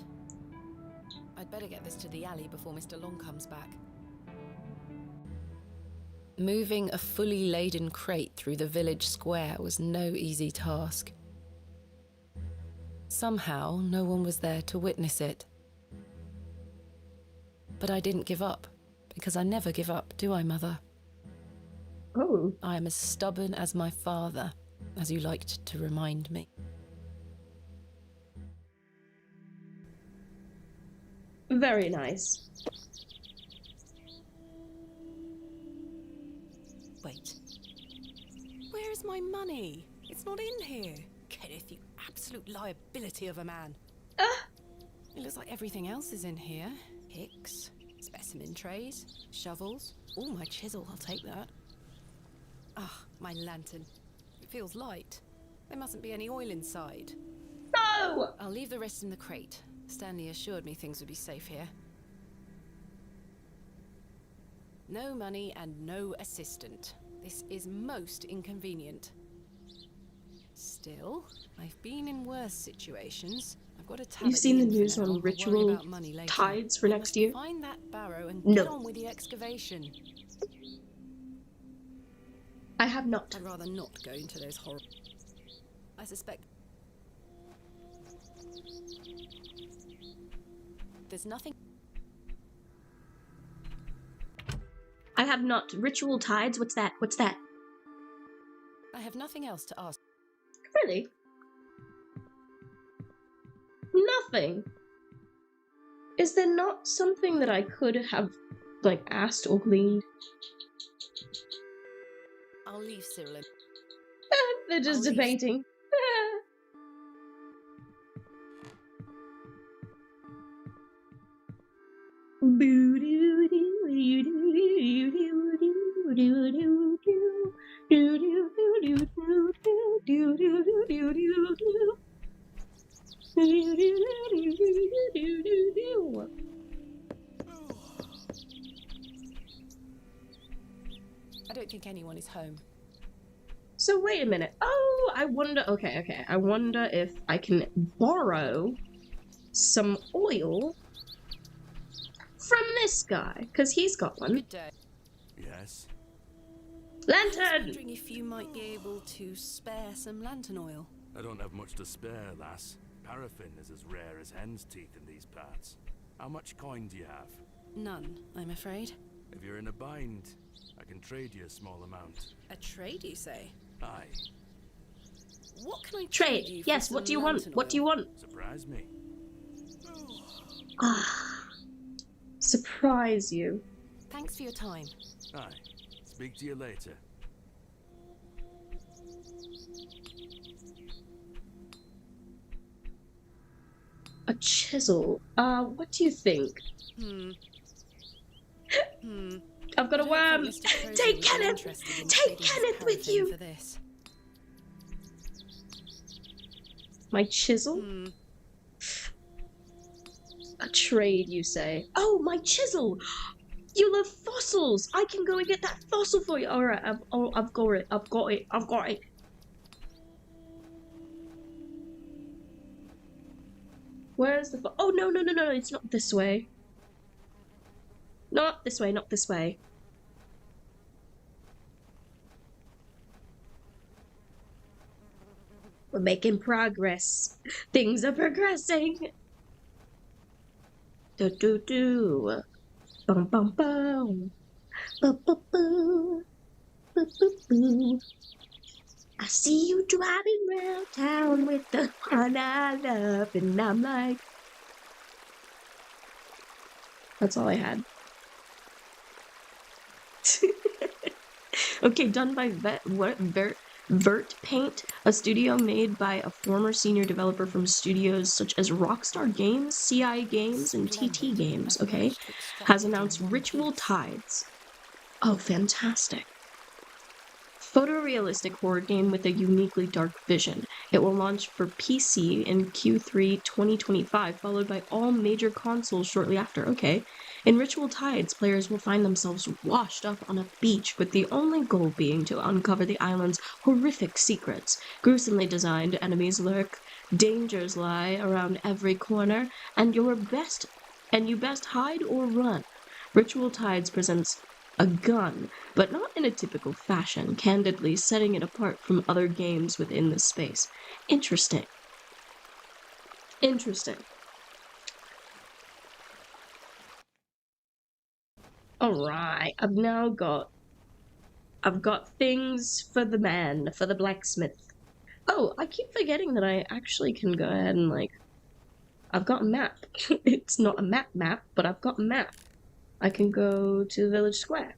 I'd better get this to the alley before Mr. Long comes back. Moving a fully laden crate through the village square was no easy task. Somehow, no one was there to witness it. But I didn't give up, because I never give up, do I, Mother? Oh. I am as stubborn as my father, as you liked to remind me. Very nice. Wait. Where is my money? It's not in here. Kenneth, you absolute liability of a man. It looks like everything else is in here. Picks, specimen trays, shovels. Oh, my chisel, I'll take that. Ah, my lantern. It feels light. There mustn't be any oil inside. No! I'll leave the rest in the crate. Stanley assured me things would be safe here. No money and no assistant. This is most inconvenient. Still, I've been in worse situations. I've got a tab. You've at seen the inn for news now. on I'll worry ritual about money later. tides for I next must year? Find that barrow and No. get on with the excavation. I have not. I'd rather not go into those horror. I suspect there's nothing. I have not. Ritual tides? What's that? What's that? I have nothing else to ask. Really? Nothing? Is there not something that I could have, like, asked or gleaned? I'll leave Cyril in. They're just debating. I don't think anyone is home. So wait a minute. Oh, I wonder. Okay. I wonder if I can borrow some oil from this guy, because he's got one. Good day. Yes. I was Lantern! wondering if you might be able to spare some lantern oil. I don't have much to spare, lass. Paraffin is as rare as hen's teeth in these parts. How much coin do you have? None, I'm afraid. If you're in a bind, I can trade you a small amount. A trade, you say? Aye. What can I Trade. you for Yes, some what do you want? lantern What do you oil? want? Surprise me. Ah. Surprise you. Thanks for your time. Aye. Speak to you later. A chisel. What do you think? I've got a worm. Take Kenneth! Take Kenneth with you! My chisel? A trade, you say? Oh, my chisel! You love fossils! I can go and get that fossil for you! Alright, I've got it. I've got it. Where's the oh, no, it's not this way. Not this way. We're making progress. Things are progressing. Do do do. Bum bum bum. Boo boo boo. Boo boo boo. I see you driving round town with the one I love, and I'm like, that's all I had. Okay, done by Vert Paint, a studio made by a former senior developer from studios such as Rockstar Games, CI Games, and TT Games, okay, has announced Ritual Tides. Oh, fantastic. Photorealistic horror game with a uniquely dark vision. It will launch for PC in Q3 2025, followed by all major consoles shortly after. Okay. In Ritual Tides, players will find themselves washed up on a beach, with the only goal being to uncover the island's horrific secrets. Gruesomely designed enemies lurk, dangers lie around every corner, and you best hide or run. Ritual Tides presents a gun, but not in a typical fashion, candidly setting it apart from other games within this space. Interesting. Interesting. Alright, I've got things for the man, for the blacksmith. Oh, I keep forgetting that I actually can go ahead and, like, I've got a map. It's not a map, but I've got a map. I can go to the village square.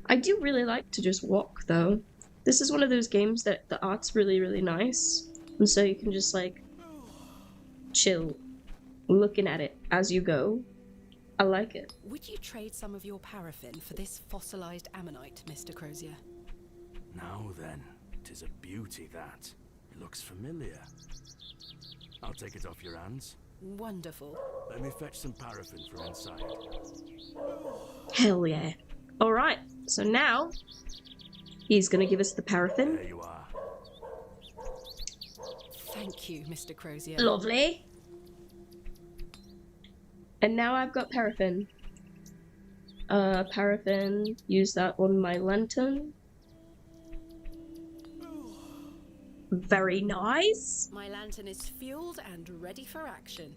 I do really like to just walk, though. This is one of those games that the art's really, really nice. And so you can just, like, chill, looking at it as you go. I like it. Would you trade some of your paraffin for this fossilized ammonite, Mr. Crozier? Now then, 'tis a beauty that. It looks familiar. I'll take it off your hands. Wonderful. Let me fetch some paraffin from inside. Hell yeah. Alright, so now he's gonna give us the paraffin. There you are. Thank you, Mr. Crozier. Lovely. And now I've got paraffin. Paraffin, use that on my lantern. Very nice. My lantern is fueled and ready for action.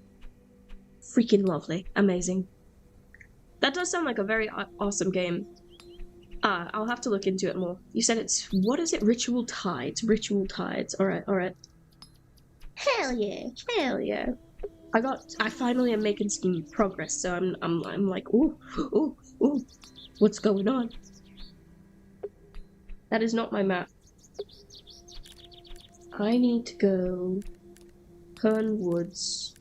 Freaking lovely. Amazing. That does sound like a very awesome game. I'll have to look into it more. You said it's, what is it? Ritual Tides. Ritual Tides. Alright. Hell yeah. Hell yeah. I finally am making some progress, so I'm like, ooh, what's going on? That is not my map. I need to go Hern Woods.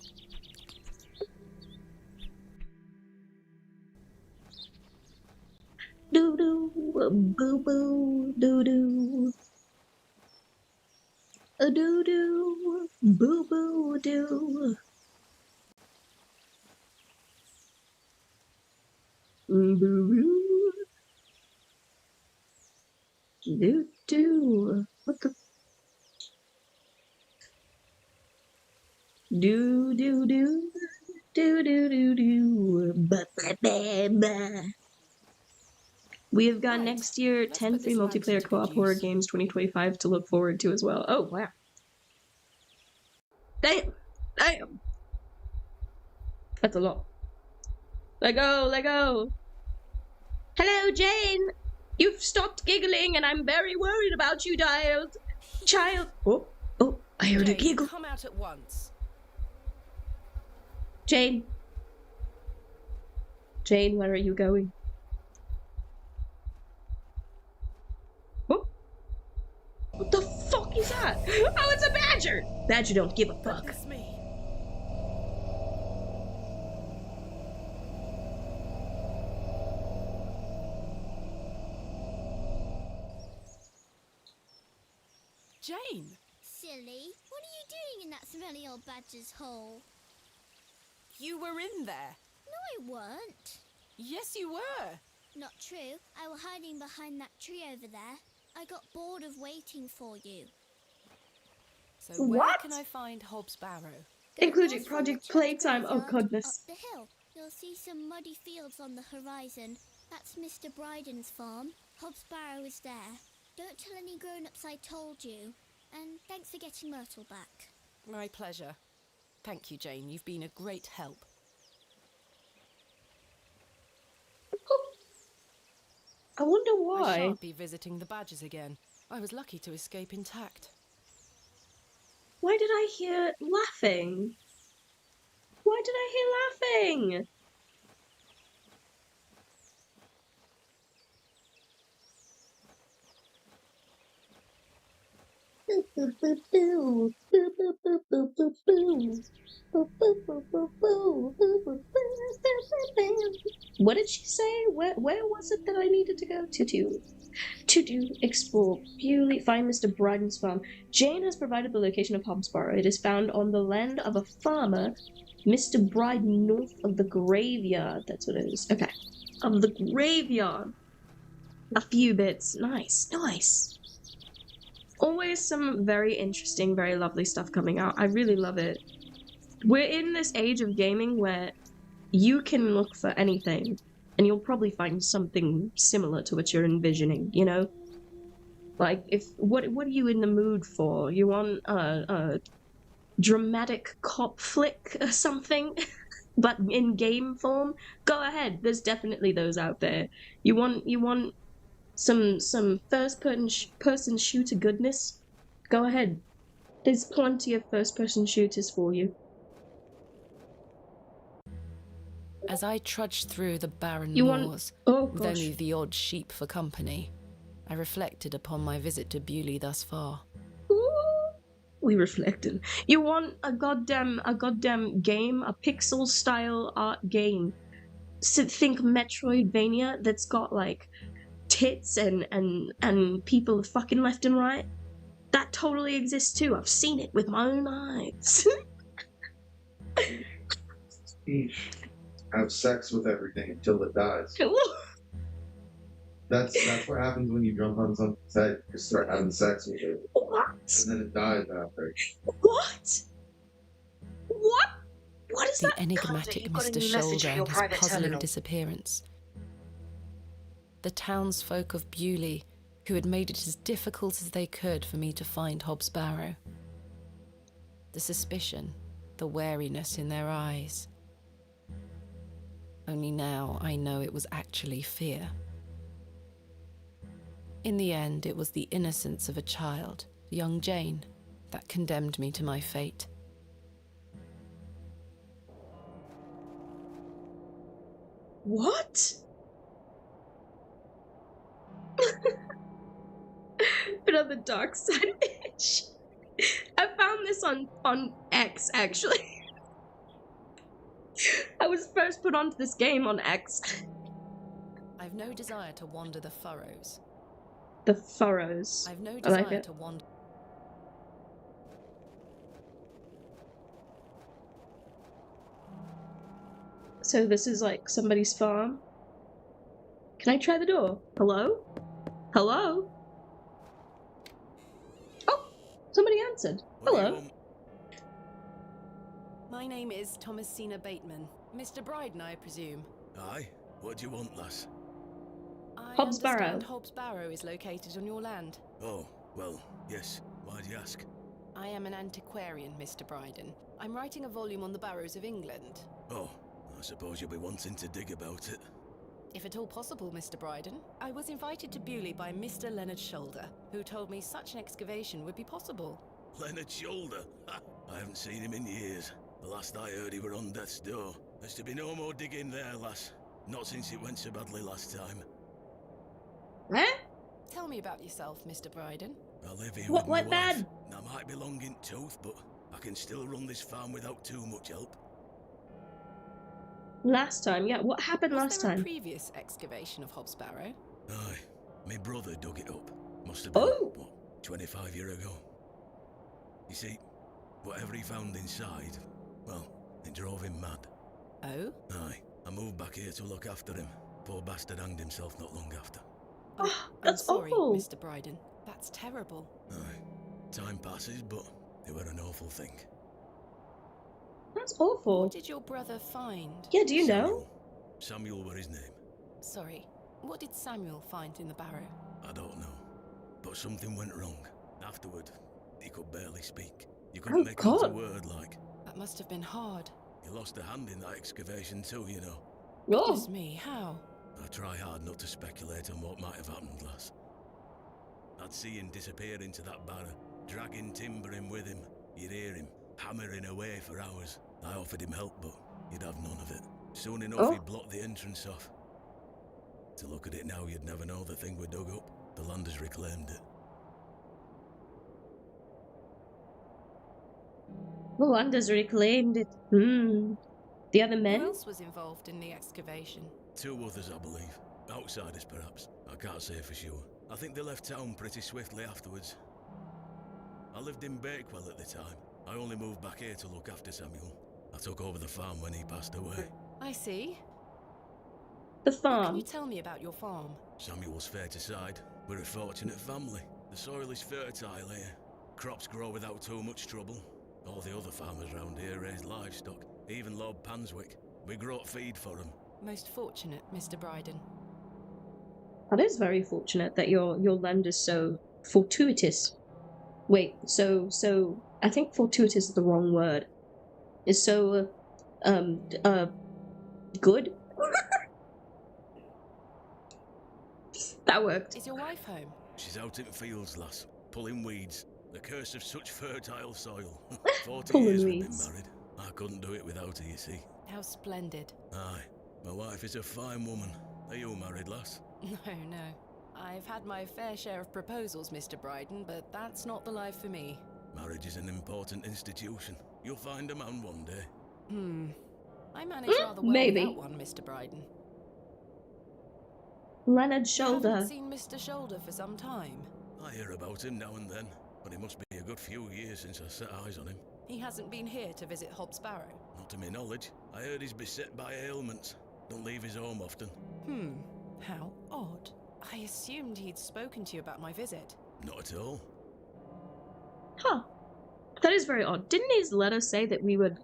Doo doo, boo boo, doo doo. A doo doo, boo boo doo. Boo boo. Doo doo. What the? Do do do do do do do. Ba ba ba ba. We have got next year 10 free multiplayer co-op horror games 2025 to look forward to as well. Oh wow. Damn. That's a lot. Let go. Hello, Jane. You've stopped giggling, and I'm very worried about you, child. Oh, I heard a giggle. Come out at once. Jane, where are you going? Oh, what the fuck is that? Oh, it's a badger. Badger don't give a fuck. That's me. Jane! Silly, what are you doing in that smelly old badger's hole? You were in there. No, I weren't. Yes, you were. Not true. I was hiding behind that tree over there. I got bored of waiting for you. So where can I find Hobs Barrow? Including Project Playtime. Oh goodness. Up the hill. You'll see some muddy fields on the horizon. That's Mr. Bryden's farm. Hobs Barrow is there. Don't tell any grown-ups I told you. And thanks for getting Myrtle back. My pleasure. Thank you, Jane. You've been a great help. I wonder I why. shan't be visiting the Badgers again. I was lucky to escape intact. Why did I hear laughing? Why did I hear laughing? What did she say? Where was it that I needed to go to explore Bewley, find Mr. Bryden's farm. Jane has provided the location of Hobs Barrow. It is found on the land of a farmer, Mr. Bryden, north of the graveyard. That's what it is. Okay. Of the graveyard. A few bits. Nice. Always some very interesting, very lovely stuff coming out. I really love it. We're in this age of gaming where you can look for anything and you'll probably find something similar to what you're envisioning, you know? Like, what are you in the mood for? You want a dramatic cop flick or something? But in game form? Go ahead, there's definitely those out there. You want some first-person shooter goodness? Go ahead. There's plenty of first-person shooters for you. As I trudged through the barren You moors, want... with only the odd sheep for company, I reflected upon my visit to Bewley thus far. Ooh, we reflected. You want a goddamn game, a pixel-style art game. So think Metroidvania that's got, like, tits and people fucking left and right. That totally exists too. I've seen it with my own eyes. Have sex with everything until it dies. That's what happens when you jump on something's head. You start having sex with it. What? And then it dies after. What? What is The that? enigmatic Mr. Shoulder and his puzzling disappearance. The townsfolk of Bewley, who had made it as difficult as they could for me to find Hobs Barrow. The suspicion, the wariness in their eyes. Only now I know it was actually fear. In the end, it was the innocence of a child, young Jane, that condemned me to my fate. What? But on the dark side, bitch. I found this on X, actually. I was first put onto this game on X. I've no desire to wander the furrows. The furrows. I've no I desire like it. to wander. So this is like somebody's farm. Can I try the door? Hello? Hello? Oh, somebody answered. Hello. My name is Thomasina Bateman. Mr. Bryden, I presume. Aye, what do you want, lass? I Hobs Barrow. understand Hobs Barrow is located on your land. Oh, well, yes. Why do you ask? I am an antiquarian, Mr. Bryden. I'm writing a volume on the barrows of England. Oh, I suppose you'll be wanting to dig about it. If at all possible, Mr. Bryden. I was invited to Bewley by Mr. Leonard Shoulder, who told me such an excavation would be possible. Leonard Shoulder? Ha! I haven't seen him in years. The last I heard he were on death's door. There's to be no more digging there, lass. Not since it went so badly last time. Eh? Tell me about yourself, Mr. Bryden. I live here What with my went bad? wife. I might be long in tooth, but I can still run this farm without too much help. Last time, yeah. What happened Was last there time? a previous excavation of Hobs Barrow? Aye, my brother dug it up. Must have been, what, 25 years ago? You see, whatever he found inside, well, it drove him mad. Oh? Aye, I moved back here to look after him. Poor bastard hanged himself not long after. Oh, that's I'm sorry, awful. Mr. Bryden. That's terrible. Aye, time passes, but it were an awful thing. That's awful. What did your brother find? Yeah, do you know? Samuel were his name. Sorry, what did Samuel find in the barrow? I don't know. but something went wrong. Afterward, he could barely speak. You couldn't Oh, make out a God. word, like. That must have been hard. He lost a hand in that excavation too, you know. Goodness me, how? I try hard not to speculate on what might have happened, lass. I'd see him disappear into that barrow, dragging timber in with him. You'd hear him hammering away for hours. I offered him help, but he'd have none of it. Soon enough, he'd block the entrance off. To look at it now, you'd never know the thing we dug up. The land has reclaimed it. The land has reclaimed it. The other men? Who else was involved in the excavation? 2 others, I believe. Outsiders, perhaps. I can't say for sure. I think they left town pretty swiftly afterwards. I lived in Bakewell at the time. I only moved back here to look after Samuel. I took over the farm when he passed away. I see. The What farm. can you tell me about your farm? Samuel's fair to side. We're a fortunate family. The soil is fertile here. Crops grow without too much trouble. All the other farmers round here raise livestock. Even Lord Panswick. We grow feed for him. Most fortunate, Mr. Bryden. That is very fortunate that your land is so fortuitous. Wait, so I think fortuitous is the wrong word. Is so good? That worked. Is your wife home? She's out in fields, lass, pulling weeds. The curse of such fertile soil. 40 Pulling years we've weeds. been married. I couldn't do it without her, you see. How splendid. Aye, my wife is a fine woman. Are you married, lass? No. I've had my fair share of proposals, Mr. Bryden, but that's not the life for me. Marriage is an important institution. You'll find a man one day. I manage rather well maybe. without one, Mr. Bryden. Leonard I Shoulder. haven't seen Mr. Shoulder for some time. I hear about him now and then, but it must be a good few years since I set eyes on him. He hasn't been here to visit Hobs Barrow. Not to my knowledge. I heard he's beset by ailments. Don't leave his home often. How odd. I assumed he'd spoken to you about my visit. Not at all. Huh. That is very odd. Didn't his letter say that we would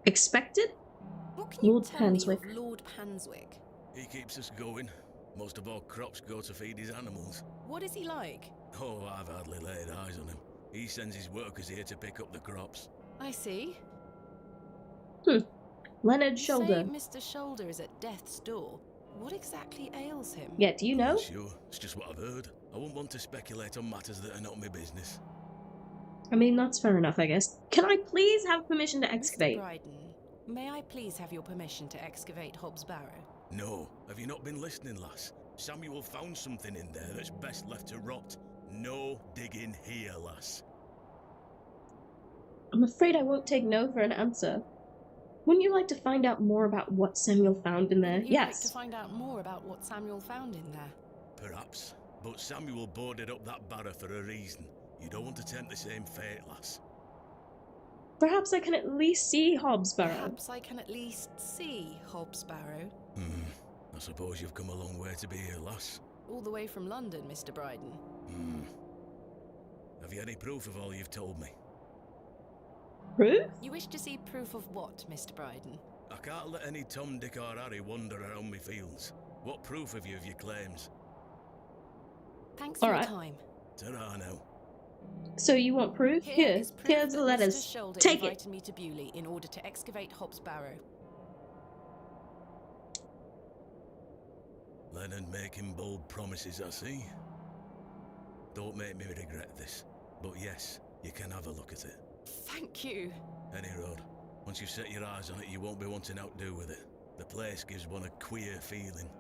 expect it? What can you Lord tell me Panswick. of Lord Panswick? He keeps us going. Most of our crops go to feed his animals. What is he like? Oh, I've hardly laid eyes on him. He sends his workers here to pick up the crops. I see. Leonard You Shoulder. say Mr. Shoulder is at death's door. What exactly ails him? Yeah, do you know? Not sure, it's just what I've heard. I wouldn't want to speculate on matters that are not my business. I mean, that's fair enough, I guess. Can I please have permission to excavate? Mr. Bryden, may I please have your permission to excavate Hobs Barrow? No, have you not been listening, lass? Samuel found something in there that's best left to rot. No digging here, lass. I'm afraid I won't take no for an answer. Wouldn't you like to find out more about what Samuel found in there? Would you like Yes. to find out more about what Samuel found in there? Perhaps, but Samuel boarded up that barrow for a reason. You don't want to tempt the same fate, lass. Perhaps I can at least see Hobs Barrow. Perhaps I can at least see Hobs Barrow. I suppose you've come a long way to be here, lass. All the way from London, Mr. Bryden. Have you any proof of all you've told me? Proof? You wish to see proof of what, Mr. Bryden? I can't let any Tom, Dick or Harry wander around me fields. What proof have you of your claims? Thanks for your Alright. time. Ta-ra now. So you want proof? Here is proof Here's that the letters. Mr. Shoulder Take it. invited me to Bewley in order to excavate Hobs Barrow. Leonard making bold promises, I see. Don't make me regret this, but yes, you can have a look at it. Thank you. Any road. Once you've set your eyes on it, you won't be wanting out to do with it. The place gives one a queer feeling.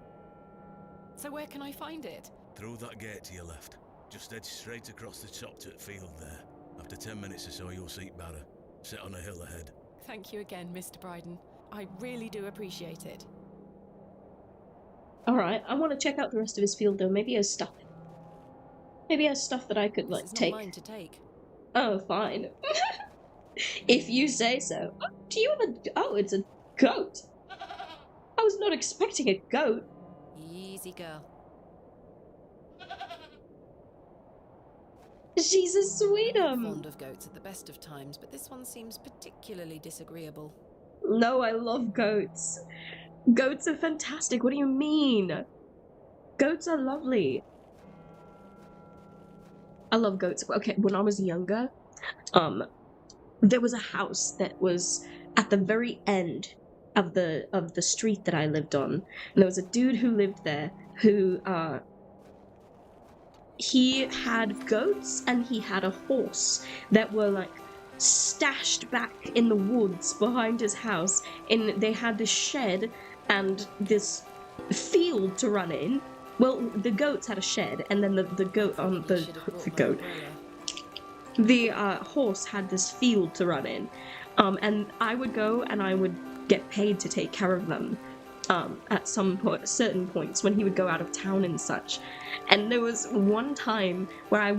So where can I find it? Through that gate to your left. Just head straight across the top to the field there. After 10 minutes or so, you'll see Barrow, set on a hill ahead. Thank you again, Mr. Bryden. I really do appreciate it. Alright, I want to check out the rest of his field though. Maybe he has stuff. Maybe he has stuff that I could, like, This is take. not mine to take. Oh, fine. If you say so. Oh, do you have a... Oh, it's a goat. I was not expecting a goat. Easy, girl. She's a sweetum. Fond of goats at the best of times, but this one seems particularly disagreeable. No, I love goats. Goats are fantastic. What do you mean? Goats are lovely. I love goats. Okay, when I was younger, there was a house that was at the very end of the street that I lived on. And there was a dude who lived there who he had goats and he had a horse that were like stashed back in the woods behind his house, and they had this shed and this field to run in. Well, the goats had a shed, and then the goat on the horse had this field to run in, and I would go and I would get paid to take care of them at certain points when he would go out of town and such. And there was one time where I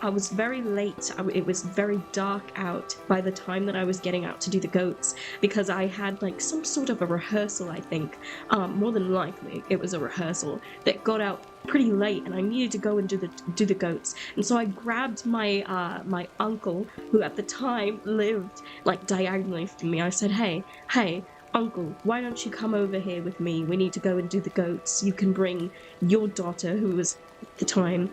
was very late. It was very dark out by the time that I was getting out to do the goats, because I had like some sort of a rehearsal, I think. More than likely, it was a rehearsal that got out pretty late, and I needed to go and do the goats. And so I grabbed my my uncle, who at the time lived like diagonally from me. I said, hey, Uncle, why don't you come over here with me? We need to go and do the goats. You can bring your daughter, who was at the time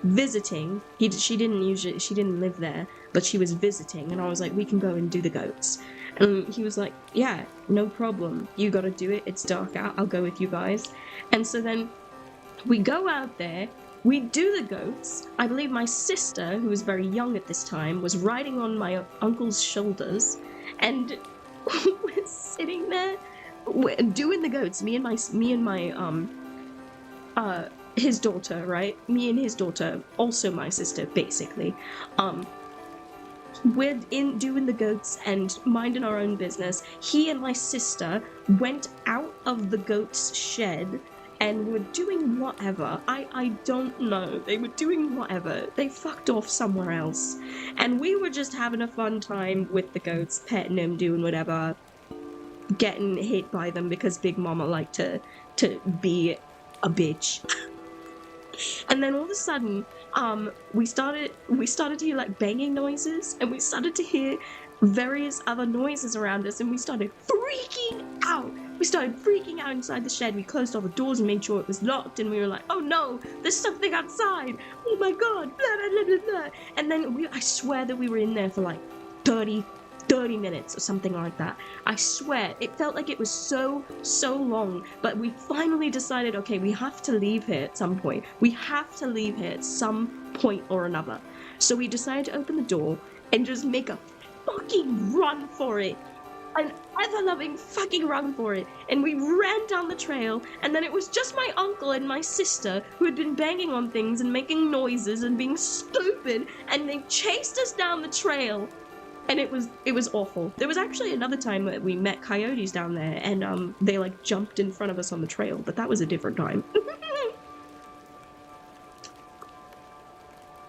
visiting. She didn't live there, but she was visiting. And I was like, we can go and do the goats. And he was like, yeah, no problem. You gotta do it. It's dark out. I'll go with you guys. And so then we go out there. We do the goats. I believe my sister, who was very young at this time, was riding on my uncle's shoulders, and we're sitting there doing the goats. Me and my his daughter, right? Me and his daughter, also my sister, basically. We're in doing the goats and minding our own business. He and my sister went out of the goat's shed and were doing whatever. I don't know. They were doing whatever. They fucked off somewhere else. And we were just having a fun time with the goats, petting them, doing whatever, getting hit by them because Big Mama liked to be a bitch. And then all of a sudden, we started to hear like banging noises, and we started to hear various other noises around us, and we started freaking out. We started freaking out inside the shed. We closed all the doors and made sure it was locked, and we were like, oh no, there's something outside. Oh my god, blah, blah, blah, blah, blah. And then I swear that we were in there for like 30 minutes or something like that. I swear, it felt like it was so long, but we finally decided, okay, we have to leave here at some point. We have to leave here at some point or another. So we decided to open the door and just make a fucking run for it. An ever-loving fucking run for it. And we ran down the trail, and then it was just my uncle and my sister who had been banging on things and making noises and being stupid, and they chased us down the trail. And it was awful. There was actually another time that we met coyotes down there, and they like jumped in front of us on the trail, but that was a different time.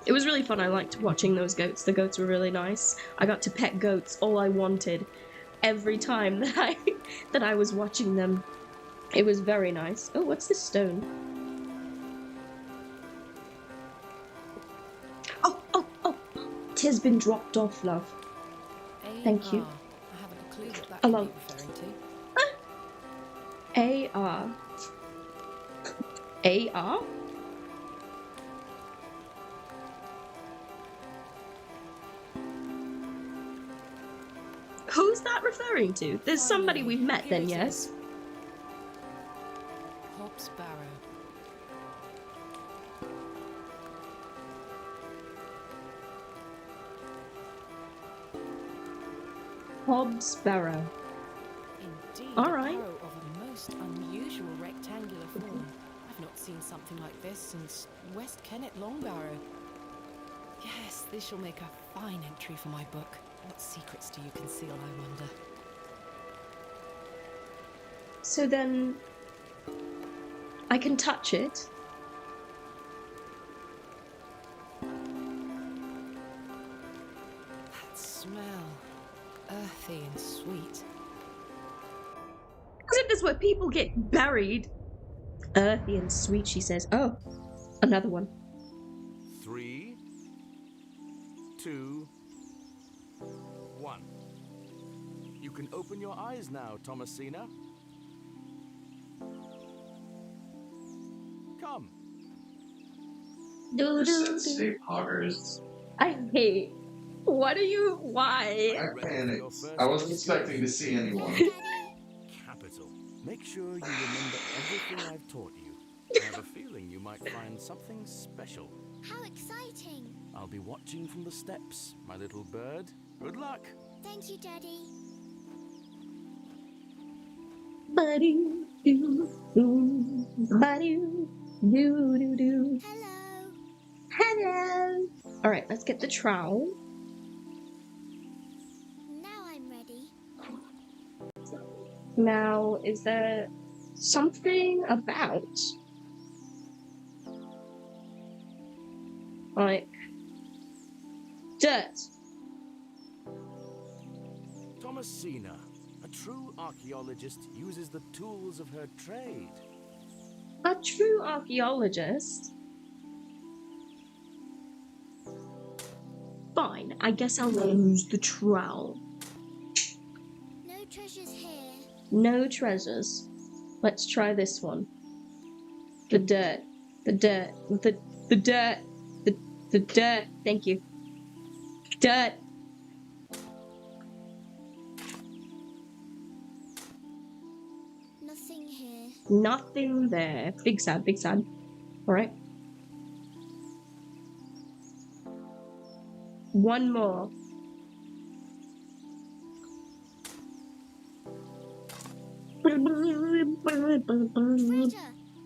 It was really fun. I liked watching those goats. The goats were really nice. I got to pet goats all I wanted every time that I was watching them. It was very nice. Oh, what's this stone? Oh, tis been dropped off, love. Thank you. I haven't a clue what that Hello. could be referring to. A-R. A-R? Who's that referring to? There's somebody we've met then, yes? Hobs Barrow. Hobs Barrow. Indeed, All a right. barrow of a most unusual rectangular form. I've not seen something like this since West Kennet Long Barrow. Yes, this shall make a fine entry for my book. What secrets do you conceal, I wonder? So then, I can touch it. That smell. Earthy and sweet. Isn't this where people get buried? Earthy and sweet, she says. Oh, another one. 3, 2, 1. You can open your eyes now, Thomasina. Come. Do, do, do. Sensei Poggers. I hate. What are you? Why? I panicked. I wasn't expecting to see anyone. Capital. Make sure you remember everything I've taught you. I have a feeling you might find something special. How exciting! I'll be watching from the steps, my little bird. Good luck. Thank you, Daddy. Buddy, do, do, buddy, do, do, do. Hello. Hello. All right, let's get the trowel. Now I'm ready. Now, is there something about, like, dirt? Thomasina, a true archaeologist, uses the tools of her trade. A true archaeologist? Fine, I guess I'll use the trowel. No treasures here. No treasures. Let's try this one. The dirt. The dirt. The dirt. The dirt. Thank you. Dirt. Nothing here. Nothing there. Big sad, big sad. Alright. One more.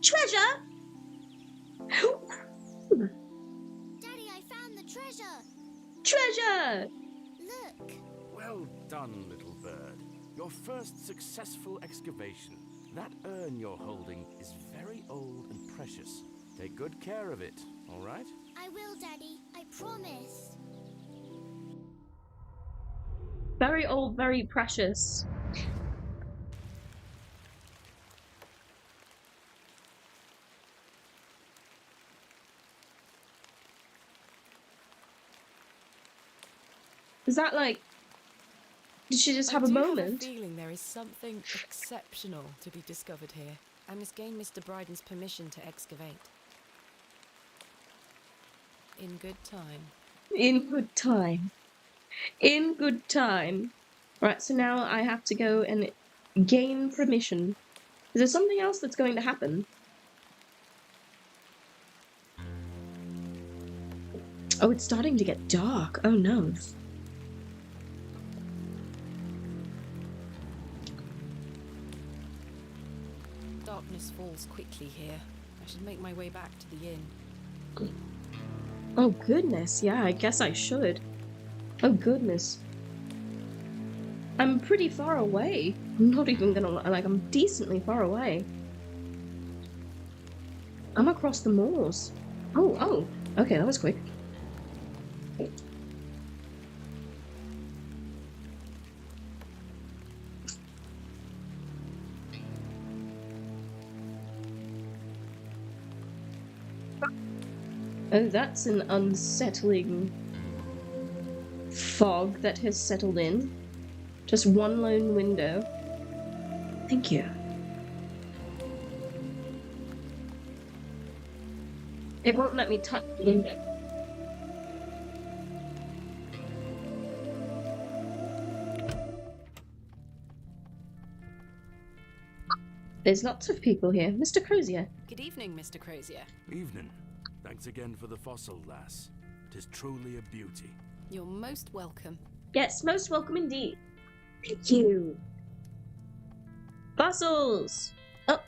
Treasure? Daddy, I found the treasure. Treasure! Look. Well done, little bird. Your first successful excavation. That urn you're holding is very old and precious. Take good care of it, all right? I will, Daddy. I promise. Very old, very precious. Is that like... Did she just have a moment? I have a feeling there is something exceptional to be discovered here. I must gain Mr. Bryden's permission to excavate. In good time. In good time. In good time. Right, so now I have to go and gain permission. Is there something else that's going to happen? Oh, it's starting to get dark. Oh no. Darkness falls quickly here. I should make my way back to the inn. Oh goodness, yeah, I guess I should. Oh goodness. I'm pretty far away. I'm not even gonna like, I'm decently far away. I'm across the moors. Oh, okay, that was quick. Oh, that's an unsettling fog that has settled in. Just one lone window. Thank you. It won't let me touch the window. There's lots of people here. Mr. Crozier. Good evening, Mr. Crozier. Evening. Thanks again for the fossil, lass. 'Tis truly a beauty. You're most welcome. Yes, most welcome indeed. Thank you. Fossils! Oh,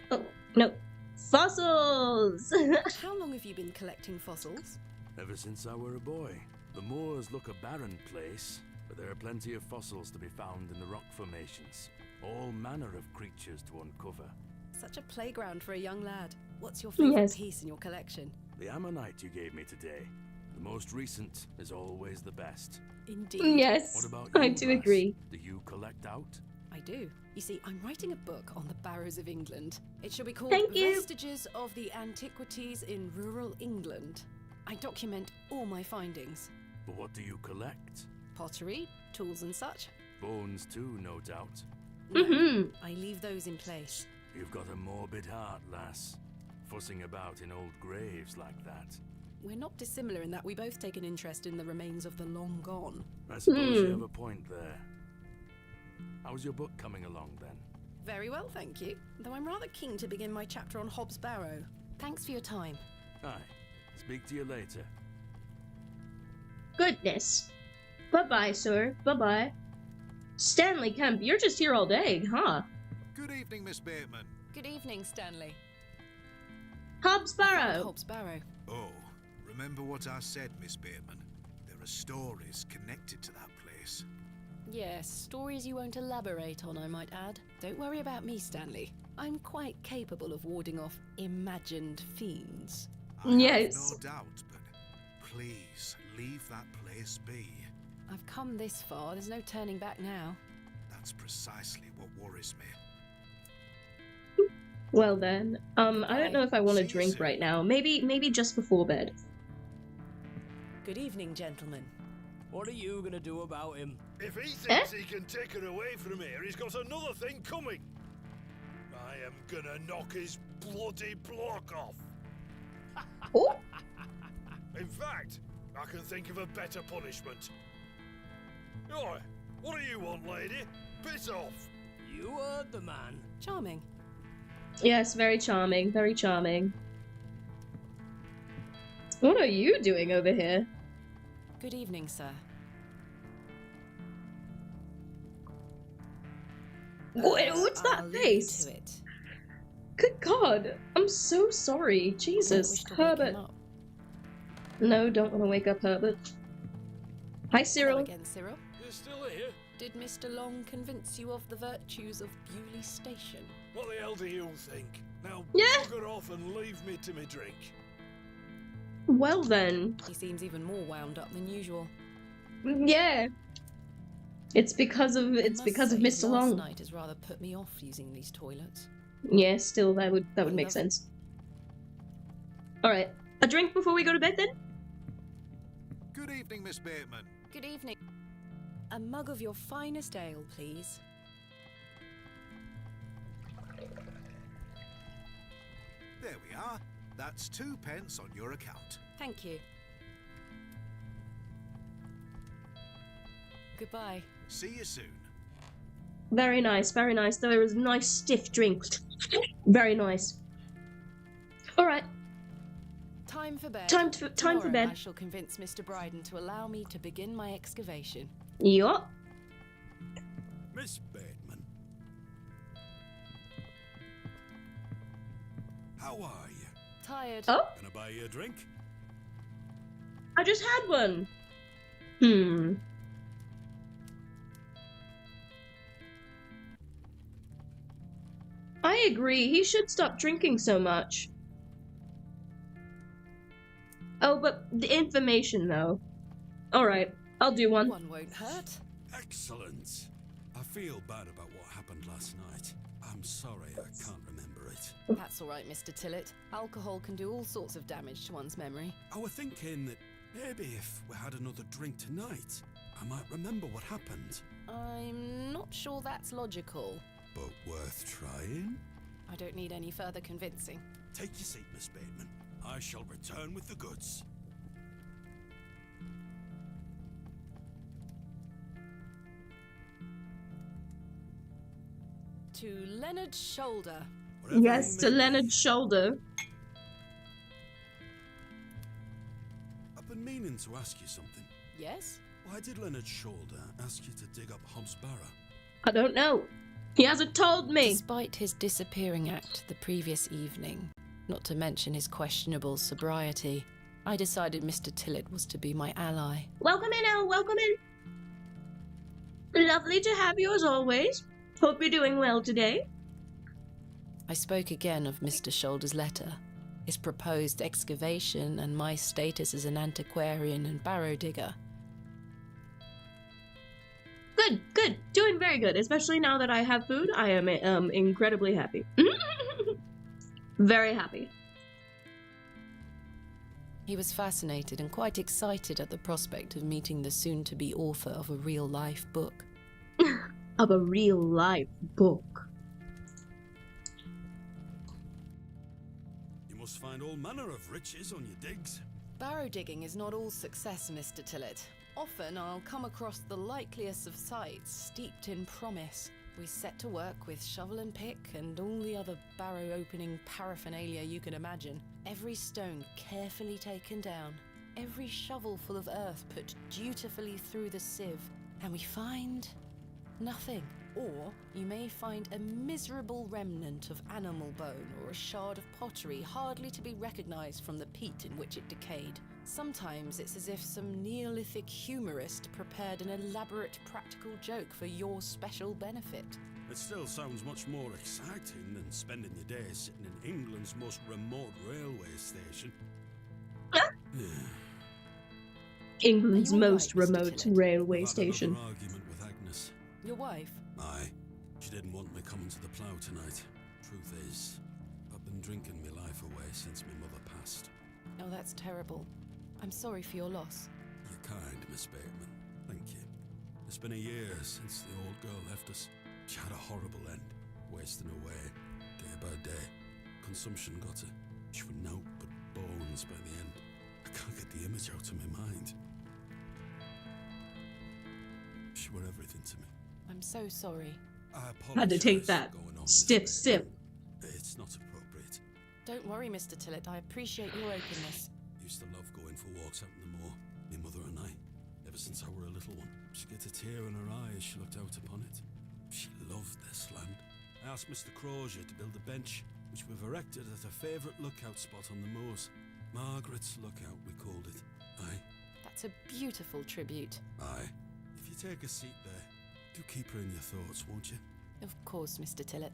no. Fossils! How long have you been collecting fossils? Ever since I were a boy. The moors look a barren place, but there are plenty of fossils to be found in the rock formations. All manner of creatures to uncover. Such a playground for a young lad. What's your favourite Yes. piece in your collection? The ammonite you gave me today. The most recent is always the best. Indeed. Yes, What about I you, do lass? agree. Do you collect out? I do. You see, I'm writing a book on the Barrows of England. It shall be called Thank you. Vestiges of the Antiquities in Rural England. I document all my findings. But what do you collect? Pottery, tools and such. Bones too, no doubt. Mm-hmm. I leave those in place. You've got a morbid heart, lass. Fussing about in old graves like that. we're not dissimilar in that we both take an interest in the remains of the long gone. I suppose you have a point there. How's your book coming along, then? Very well, thank you. Though I'm rather keen to begin my chapter on Hobs Barrow. Thanks for your time. Aye. Speak to you later. Goodness. Bye-bye, sir. Bye-bye. Stanley Kemp, you're just here all day, huh? Good evening, Miss Bateman. Good evening, Stanley. Hobs Barrow. Hobs Barrow. Oh, remember what I said, Miss Bateman? There are stories connected to that place. Yes, stories you won't elaborate on, I might add. Don't worry about me, Stanley. I'm quite capable of warding off imagined fiends. Yes. I have no doubt, but please leave that place be. I've come this far, there's no turning back now. That's precisely what worries me. Well then, I don't know if I want to drink right now. Maybe just before bed. Good evening, gentlemen. What are you gonna do about him? If he thinks he can take her away from here, he's got another thing coming. I am gonna knock his bloody block off. Oh. In fact, I can think of a better punishment. Oi, what do you want, lady? Piss off. You heard the man. Charming. Yes, very charming, very charming. What are you doing over here? Good evening, sir. What's that face? Good God, I'm so sorry. Jesus, Herbert. No, don't want to wake up Herbert. Hi, Cyril. Hello again, Cyril. You're still here? Did Mr. Long convince you of the virtues of Bewley Station? What the hell do you think? Now, bugger off and leave me to me drink. Well then. He seems even more wound up than usual. Yeah. It's because of Mr. Long. Last night has rather put me off using these toilets. Yeah, still that would make sense. All right, a drink before we go to bed then. Good evening, Miss Bateman. Good evening. A mug of your finest ale, please. There we are. That's 2 pence on your account. Thank you. Goodbye. See you soon. Very nice, very nice. There was a nice stiff drink. Very nice. All right. Time for bed. Time for Tomorrow bed. I shall convince Mr. Bryden to allow me to begin my excavation. Yup. Miss Bateman. How are you? Tired. Oh? Can I buy you a drink? I just had one. I agree. He should stop drinking so much. Oh, but the information, though. Alright, I'll do one. One won't hurt. Excellent. I feel bad about what happened last night. I'm sorry I can't remember it. That's all right, Mr. Tillett. Alcohol can do all sorts of damage to one's memory. I was thinking that maybe if we had another drink tonight, I might remember what happened. I'm not sure that's logical. But worth trying? I don't need any further convincing. Take your seat, Miss Bateman. I shall return with the goods. To Leonard's shoulder. Whatever Yes, you to may Leonard's shoulder. I've been meaning to ask you something. Yes? Why did Leonard's shoulder ask you to dig up Hobs Barrow? I don't know. He hasn't told me. Despite his disappearing act the previous evening, not to mention his questionable sobriety, I decided Mr. Tillett was to be my ally. Welcome in, Elle. Welcome in. Lovely to have you as always. Hope you're doing well today. I spoke again of Mr. Shoulder's letter, his proposed excavation, and my status as an antiquarian and barrow digger. Good, good. Doing very good. Especially now that I have food, I am incredibly happy. Very happy. He was fascinated and quite excited at the prospect of meeting the soon-to-be author of a real-life book. Of a real-life book. You must find all manner of riches on your digs. Barrow digging is not all success, Mr. Tillett. Often I'll come across the likeliest of sites steeped in promise. We set to work with shovel and pick and all the other barrow opening paraphernalia you can imagine. Every stone carefully taken down, every shovel full of earth put dutifully through the sieve, and we find nothing. Or you may find a miserable remnant of animal bone or a shard of pottery hardly to be recognized from the peat in which it decayed. Sometimes it's as if some Neolithic humorist prepared an elaborate practical joke for your special benefit. It still sounds much more exciting than spending your day sitting in England's most remote railway station. England's most remote railway station. I've had another argument with Agnes. Your wife? Aye. She didn't want me coming to the plough tonight. Truth is, I've been drinking my life away since my mother passed. Oh, that's terrible. I'm sorry for your loss. You're kind, Miss Bateman. Thank you. It's been a year since the old girl left us. She had a horrible end, wasting away, day by day. Consumption got her. She was naught but bones by the end. I can't get the image out of my mind. She were everything to me. I'm so sorry. Had to take that stiff sip. It's not appropriate. Don't worry, Mr. Tillett. I appreciate your openness. Used to love going for walks out in the moor, my mother and I, ever since I were a little one. She'd get a tear in her eye as she looked out upon it. She loved this land. I asked Mr. Crozier to build a bench, which we've erected at a favourite lookout spot on the moors. Margaret's Lookout, we called it. Aye. That's a beautiful tribute. Aye. If you take a seat there, do keep her in your thoughts, won't you? Of course, Mr. Tillett.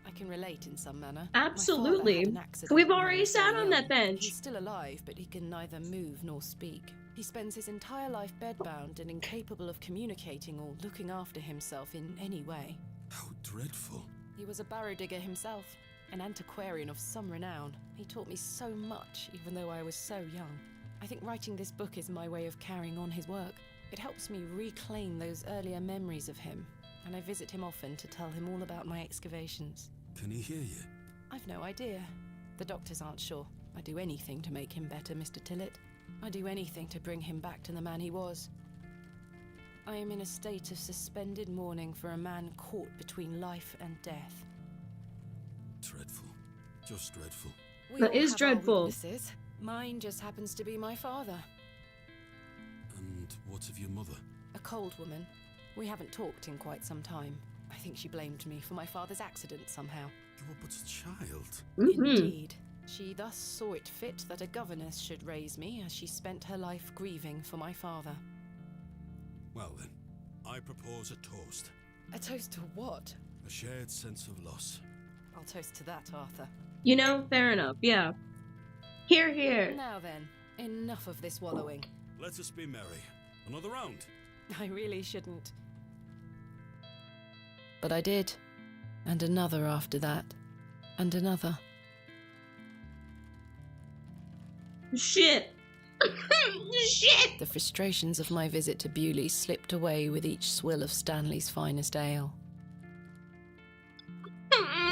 I can relate in some manner. Absolutely. My father had an accident We've when already I was sat very on that young. bench. He's still alive, but he can neither move nor speak. He spends his entire life bedbound and incapable of communicating or looking after himself in any way. How dreadful. He was a barrow digger himself, an antiquarian of some renown. He taught me so much, even though I was so young. I think writing this book is my way of carrying on his work. It helps me reclaim those earlier memories of him, and I visit him often to tell him all about my excavations. Can he hear you? I've no idea. The doctors aren't sure. I'd do anything to make him better, Mr. Tillett. I'd do anything to bring him back to the man he was. I am in a state of suspended mourning for a man caught between life and death. Dreadful. Just dreadful. That is have our dreadful. weaknesses. Mine just happens to be my father. And what of your mother? A cold woman. We haven't talked in quite some time. I think she blamed me for my father's accident somehow. You were but a child. Indeed. She thus saw it fit that a governess should raise me as she spent her life grieving for my father. Well then, I propose a toast. A toast to what? A shared sense of loss. I'll toast to that, Arthur. You know, fair enough, yeah. Here, here. Now then, enough of this wallowing. Let us be merry. Another round. I really shouldn't. But I did. And another after that. And another. Shit. Shit! The frustrations of my visit to Bewley slipped away with each swill of Stanley's finest ale.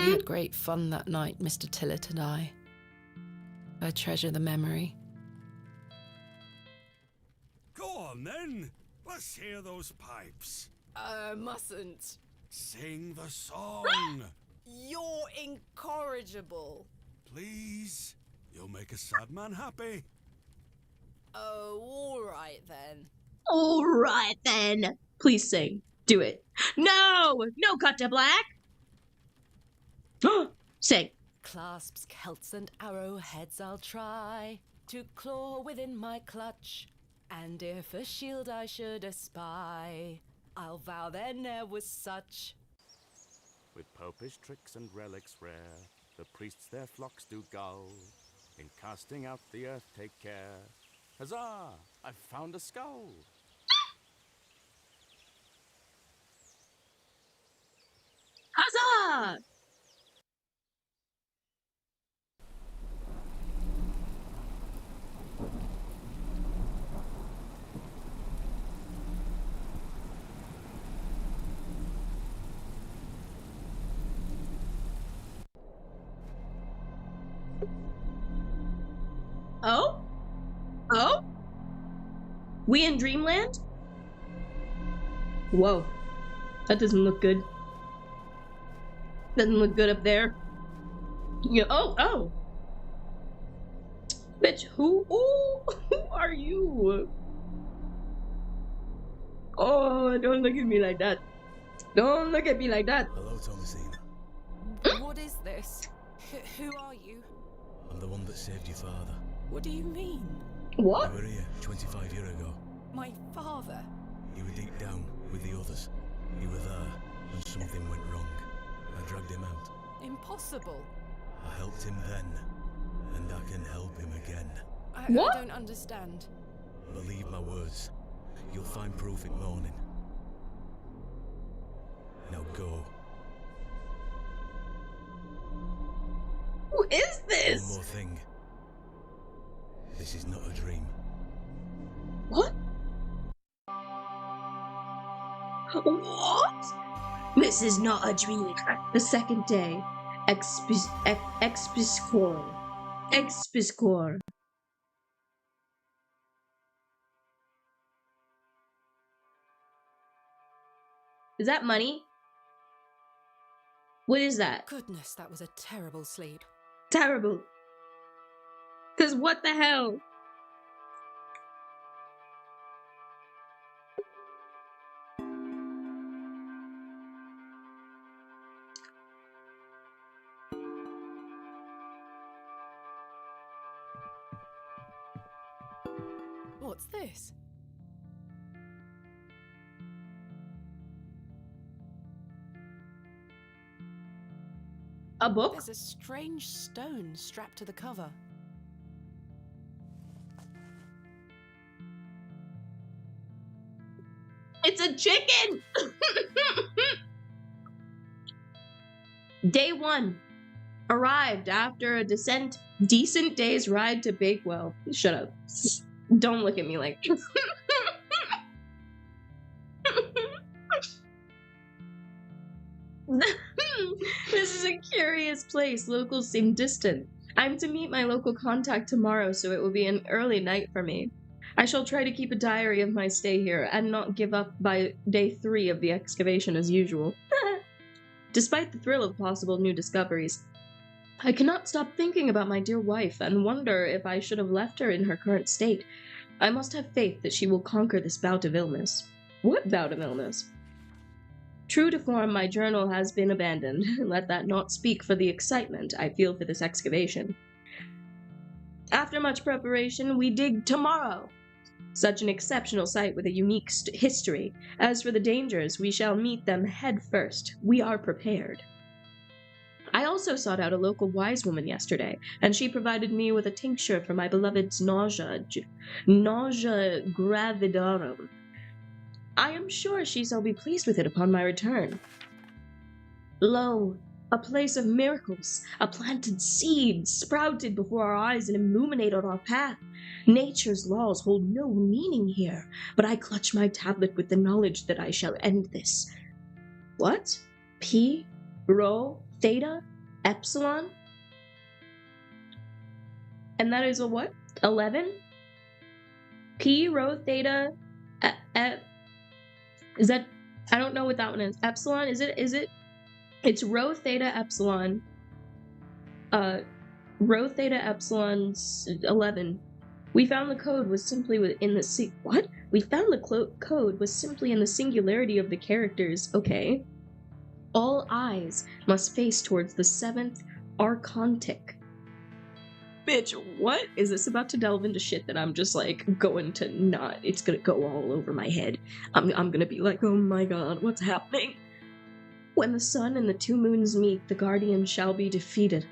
We had great fun that night, Mr. Tillett and I. I treasure the memory. Go on then. Let's hear those pipes. Mustn't. Sing the song. You're incorrigible. Please. You'll make a sad man happy. Oh, all right then. All right then. Please sing. Do it. No! No cut to black! Sing. Clasps, celts, and arrowheads I'll try to claw within my clutch, and if a shield I should espy, I'll vow there ne'er was such. With popish tricks and relics rare, the priests their flocks do gull. In casting out the earth take care. Huzzah! I've found a skull! Huzzah! Oh? We in Dreamland? Whoa. That doesn't look good. Doesn't look good up there. Yeah, oh. Bitch, who are you? Oh, don't look at me like that. Don't look at me like that. Hello, Thomasina. What is this? Who are you? I'm the one that saved your father. What do you mean? What? You were here 25 years ago. My father? You were deep down with the others. You were there when something went wrong. I dragged him out. Impossible. I helped him then, and I can help him again. I What? don't understand. Believe my words. You'll find proof in morning. Now go. Who is this? One more thing. This is not a dream. What? What? This is not a dream. The second day. Expiscore. Is that money? What is that? Goodness, that was a terrible sleep. Terrible. Cause what the hell? What's this? A book? There's a strange stone strapped to the cover. It's a chicken! Day 1. Arrived after a decent day's ride to Bakewell. Shut up. Don't look at me like... This is a curious place. Locals seem distant. I'm to meet my local contact tomorrow, so it will be an early night for me. I shall try to keep a diary of my stay here and not give up by day 3 of the excavation as usual. Despite the thrill of possible new discoveries, I cannot stop thinking about my dear wife and wonder if I should have left her in her current state. I must have faith that she will conquer this bout of illness. What bout of illness? True to form, my journal has been abandoned. Let that not speak for the excitement I feel for this excavation. After much preparation, we dig tomorrow. Such an exceptional site with a unique history. As for the dangers, we shall meet them head first. We are prepared. I also sought out a local wise woman yesterday, and she provided me with a tincture for my beloved's nausea gravidarum. I am sure she shall be pleased with it upon my return. Lo, a place of miracles, a planted seed sprouted before our eyes and illuminated our path. Nature's laws hold no meaning here, but I clutch my tablet with the knowledge that I shall end this. What? P? Rho? Theta? Epsilon? And that is a what? 11? P? Rho? Theta? Is that... I don't know what that one is. Epsilon? Is it... It's Rho, Theta, Epsilon. Rho, Theta, Epsilon's 11. We found the code was simply within the What? We found the code was simply in the singularity of the characters. Okay. All eyes must face towards the 7th Archontic. Bitch, what? Is this about to delve into shit that I'm just like going to not... It's gonna go all over my head. I'm gonna be like, oh my god, what's happening? When the sun and the 2 moons meet, the guardian shall be defeated.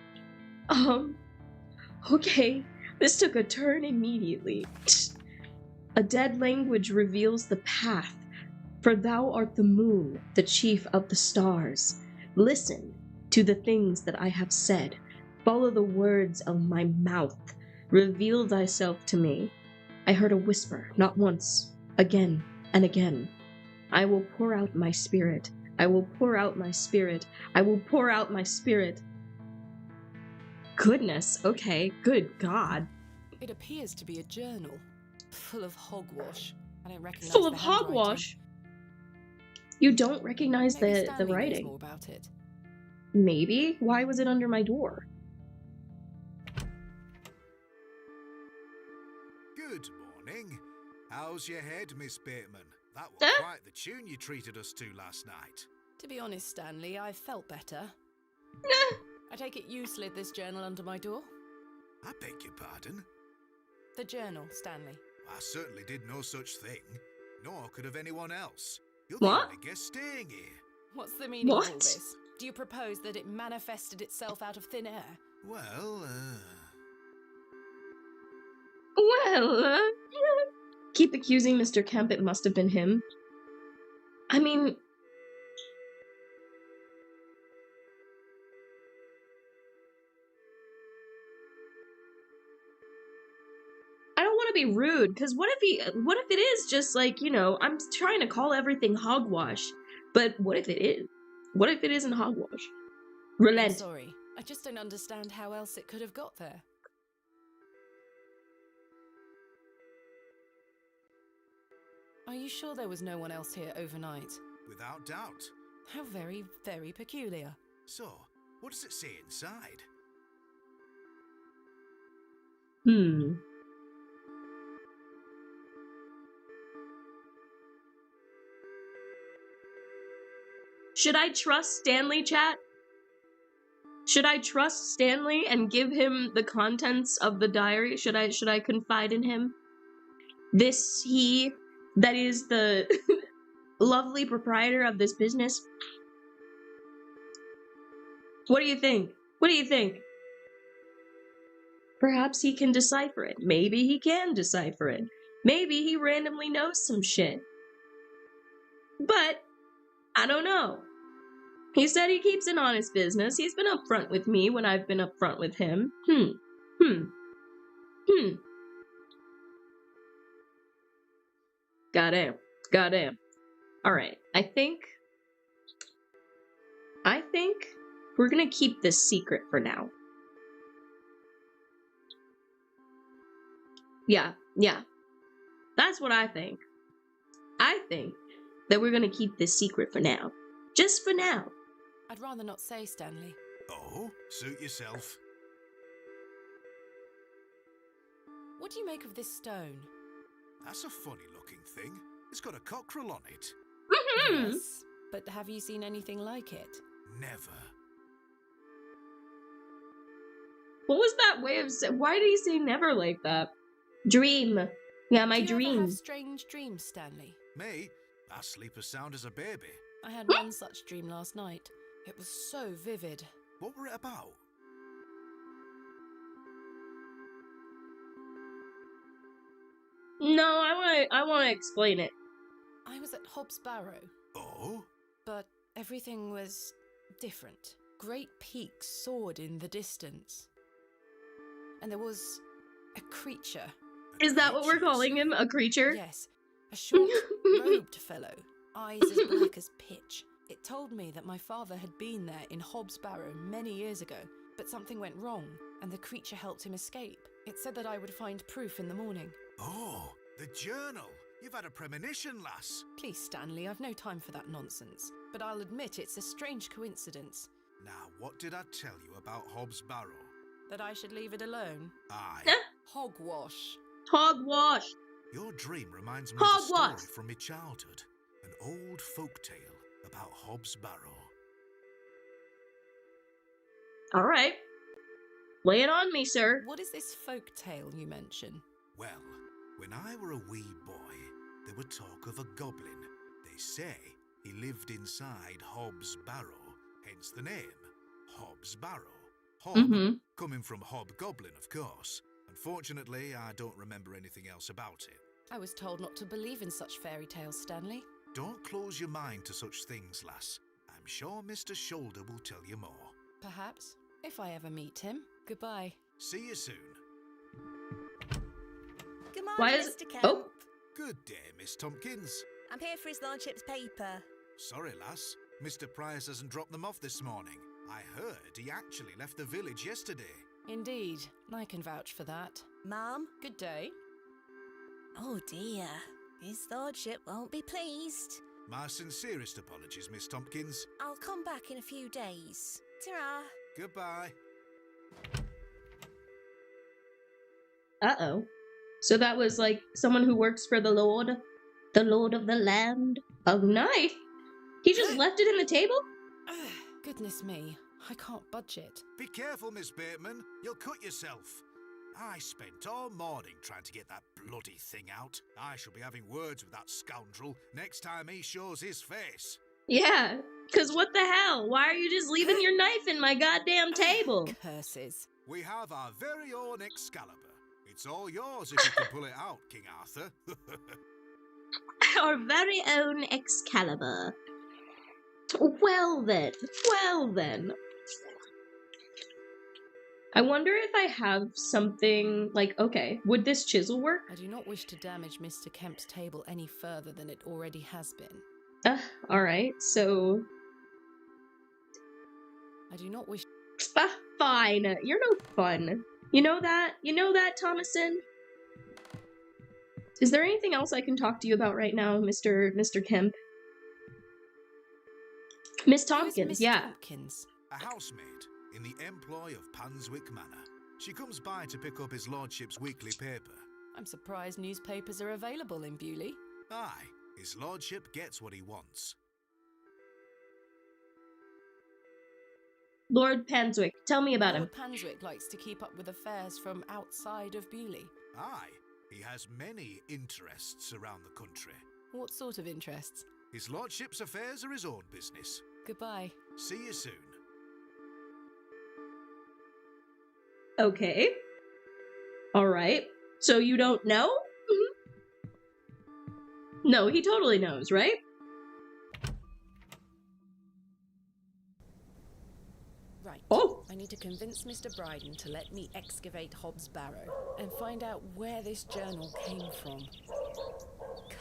Okay. This took a turn immediately. A dead language reveals the path, for thou art the moon, the chief of the stars. Listen to the things that I have said. Follow the words of my mouth. Reveal thyself to me. I heard a whisper, not once, again and again. I will pour out my spirit. I will pour out my spirit. I will pour out my spirit. Goodness, okay, good God. It appears to be a journal, full of hogwash. I don't recognize Full the of handwriting. hogwash. You don't recognize Maybe the Stanley knows writing. more about it. Maybe. Why was it under my door? Good morning. How's your head, Miss Bateman? That was quite the tune you treated us to last night. To be honest, Stanley, I felt better. I take it you slid this journal under my door? I beg your pardon? The journal, Stanley. I certainly did no such thing. Nor could have anyone else. You're What? the only guest staying here. What's the meaning of all What? this? Do you propose that it manifested itself out of thin air? Well, Well, keep accusing Mr. Kemp. It must have been him. I mean, I don't want to be rude, because what if it is just like, you know, I'm trying to call everything hogwash, but what if it is? What if it isn't hogwash? I'm Relent. sorry. I just don't understand how else it could have got there. Are you sure there was no one else here overnight? without doubt. How very, very peculiar. So, what does it say inside? Should I trust Stanley, chat? Should I trust Stanley and give him the contents of the diary? Should I confide in him? This he that is the lovely proprietor of this business? What do you think? What do you think? Perhaps he can decipher it. Maybe he can decipher it. Maybe he randomly knows some shit. But I don't know. He said he keeps an honest business. He's been upfront with me when I've been upfront with him. Goddamn. Alright, I think we're gonna keep this secret for now. Yeah. That's what I think. I think that we're gonna keep this secret for now. Just for now. I'd rather not say, Stanley. Oh, suit yourself. What do you make of this stone? That's a funny looking thing. It's got a cockerel on it. Yes, but have you seen anything like it? Never. What was that way of saying? Why did he say never like that? Dream. Yeah, my do you dream. ever have strange dreams, Stanley? Me? I sleep as sound as a baby. I had one such dream last night. It was so vivid. What were it about? No, I want to explain it. I was at Hobs Barrow. Oh? But everything was different. Great peaks soared in the distance. And there was a creature. Is that what we're calling him? A creature? Yes. A short, robed fellow. Eyes as black as pitch. It told me that my father had been there in Hobs Barrow many years ago, but something went wrong, and the creature helped him escape. It said that I would find proof in the morning. Oh, the journal. You've had a premonition, lass. Please, Stanley, I've no time for that nonsense. But I'll admit it's a strange coincidence. Now, what did I tell you about Hobs Barrow? That I should leave it alone? Aye. Hogwash. Hogwash. Your dream reminds me of a story from my childhood. An old folk tale about Hobs Barrow. All right. Lay it on me, sir. What is this folk tale you mention? Well, when I were a wee boy, there were talk of a goblin. They say he lived inside Hobs Barrow, hence the name, Hobs Barrow. Hob, coming from hobgoblin, of course. Unfortunately, I don't remember anything else about it. I was told not to believe in such fairy tales, Stanley. Don't close your mind to such things, lass. I'm sure Mr. Shoulder will tell you more. Perhaps, if I ever meet him. Goodbye. See you soon. Good morning, Why is Mr. Kemp. Oh. Good day, Miss Tompkins. I'm here for his lordship's paper. Sorry, lass. Mr. Price hasn't dropped them off this morning. I heard he actually left the village yesterday. Indeed, I can vouch for that. Ma'am? Good day. Oh dear. His lordship won't be pleased. My sincerest apologies, Miss Tompkins. I'll come back in a few days. Ta-ra. Goodbye. Uh-oh. So that was like someone who works for the Lord of the land. A knife? He just left it in the table? Goodness me, I can't budge it. Be careful, Miss Bateman. You'll cut yourself. I spent all morning trying to get that bloody thing out. I shall be having words with that scoundrel next time he shows his face. Yeah, because what the hell? Why are you just leaving your knife in my goddamn table? Curses. We have our very own Excalibur. It's all yours if you can pull it out, King Arthur. Our very own Excalibur. Well then. I wonder if I have something like, okay, would this chisel work? I do not wish to damage Mr. Kemp's table any further than it already has been. Alright, so... I do not wish... Fine, you're no fun. You know that, Thomason? Is there anything else I can talk to you about right now, Mr. Kemp? Miss Tompkins, yeah. Tompkins? A housemaid in the employ of Panswick Manor. She comes by to pick up his lordship's weekly paper. I'm surprised newspapers are available in Bewley. Aye, his lordship gets what he wants. Lord Panswick, tell me about him. Lord Panswick likes to keep up with affairs from outside of Bewley. Aye, he has many interests around the country. What sort of interests? His lordship's affairs are his own business. Goodbye. See you soon. Okay. Alright. So you don't know? No, he totally knows, right? Right. Oh! I need to convince Mr. Bryden to let me excavate Hobs Barrow and find out where this journal came from.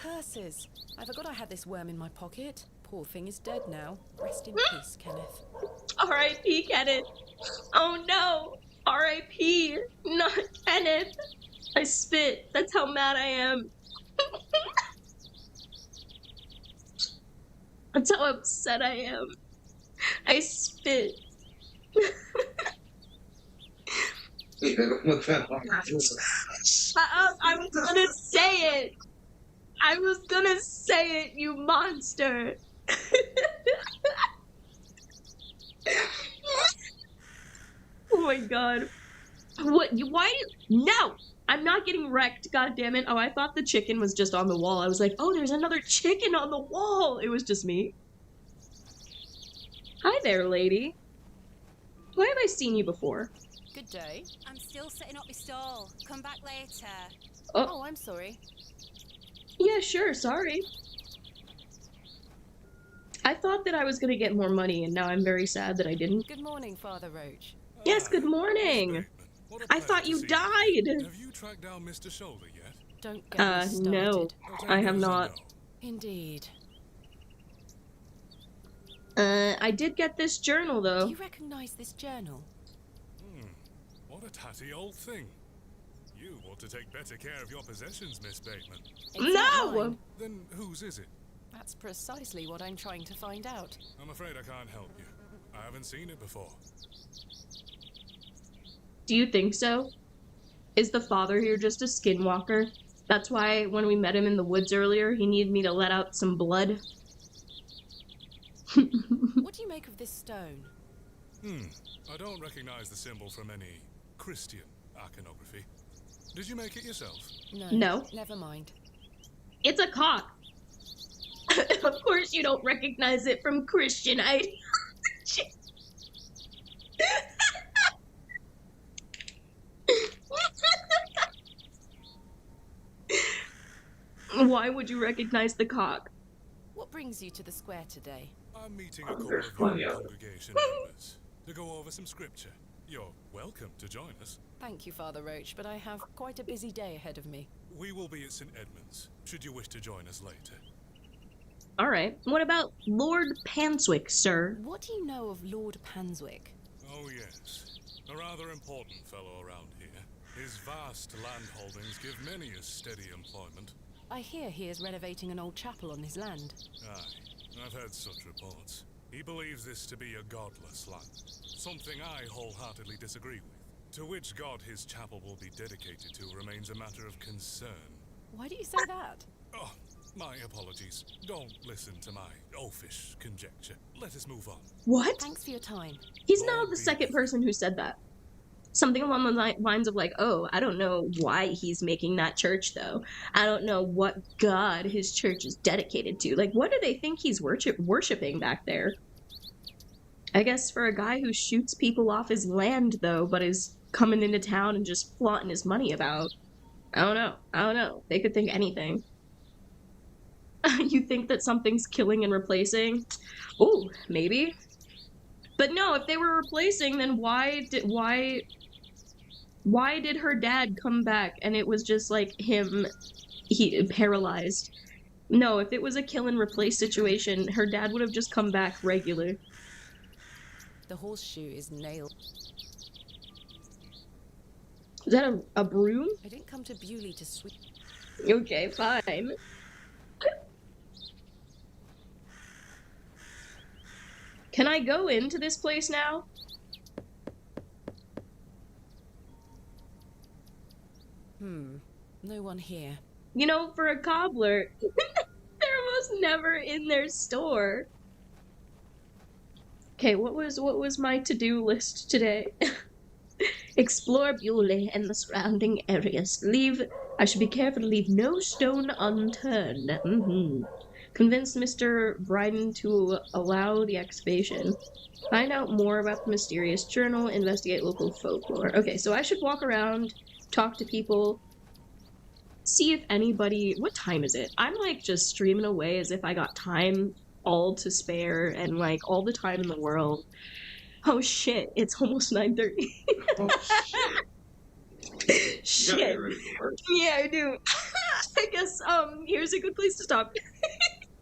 Curses! I forgot I had this worm in my pocket. Poor thing is dead now. Rest in peace, Kenneth. R.I.P. Kenneth. Oh no! R.I.P. Not Kenneth. I spit. That's how mad I am. That's how upset I am. I spit. I was gonna say it. I was gonna say it, you monster. Oh my god. What? Why? No! I'm not getting wrecked, goddammit. Oh, I thought the chicken was just on the wall. I was like, oh, there's another chicken on the wall. It was just me. Hi there, lady. Why have I seen you before? Good day. I'm still setting up my stall. Come back later. Oh, I'm sorry. Yeah, sure, sorry. I thought that I was gonna get more money, and now I'm very sad that I didn't. Good morning, Father Roach. Yes, good morning. I thought you died. Have you tracked down Mr. Shoulder yet? Don't get me started. No, I have not. Indeed. I did get this journal, though. Do you recognize this journal? What a tatty old thing. You ought to take better care of your possessions, Miss Bateman. No! Then whose is it? That's precisely what I'm trying to find out. I'm afraid I can't help you. I haven't seen it before. Do you think so? Is the father here just a skinwalker? That's why when we met him in the woods earlier, he needed me to let out some blood. What do you make of this stone? I don't recognize the symbol from any Christian iconography. Did you make it yourself? No. Never mind. It's a cock. Of course you don't recognize it from Christian ideology. Why would you recognize the cock? What brings you to the square today? I'm meeting a couple of your congregation members to go over some scripture. You're welcome to join us. Thank you, Father Roach, but I have quite a busy day ahead of me. We will be at St. Edmund's, should you wish to join us later. Alright, what about Lord Panswick, sir? What do you know of Lord Panswick? Oh yes, a rather important fellow around here. His vast land holdings give many a steady employment. I hear he is renovating an old chapel on his land. Aye, I've heard such reports. He believes this to be a godless land, something I wholeheartedly disagree with. To which god his chapel will be dedicated to remains a matter of concern. Why do you say that? Oh, my apologies. Don't listen to my oafish conjecture. Let us move on. What? Thanks for your time. He's now the second person who said that. Something along the lines of like, oh, I don't know why he's making that church though. I don't know what god his church is dedicated to. Like, what do they think he's worshipping back there? I guess for a guy who shoots people off his land though, but is coming into town and just flaunting his money about. I don't know. They could think anything. You think that something's killing and replacing? Ooh, maybe. But no, if they were replacing, then why did her dad come back and it was just like him, he paralyzed? No, if it was a kill and replace situation, her dad would have just come back regular. The horseshoe is nailed. Is that a broom? I didn't come to Bewley to sweep. Okay, fine. Can I go into this place now? No one here. You know, for a cobbler, they're almost never in their store. Okay, what was my to-do list today? Explore Bewley and the surrounding areas. I should be careful to leave no stone unturned. Convince Mr. Bryden to allow the excavation. Find out more about the mysterious journal. Investigate local folklore. Okay, so I should walk around, talk to people, see if anybody... What time is it? I'm like just streaming away as if I got time all to spare and like all the time in the world. Oh shit, it's almost 9:30. Oh shit. Shit. Yeah, I do. I guess here's a good place to stop.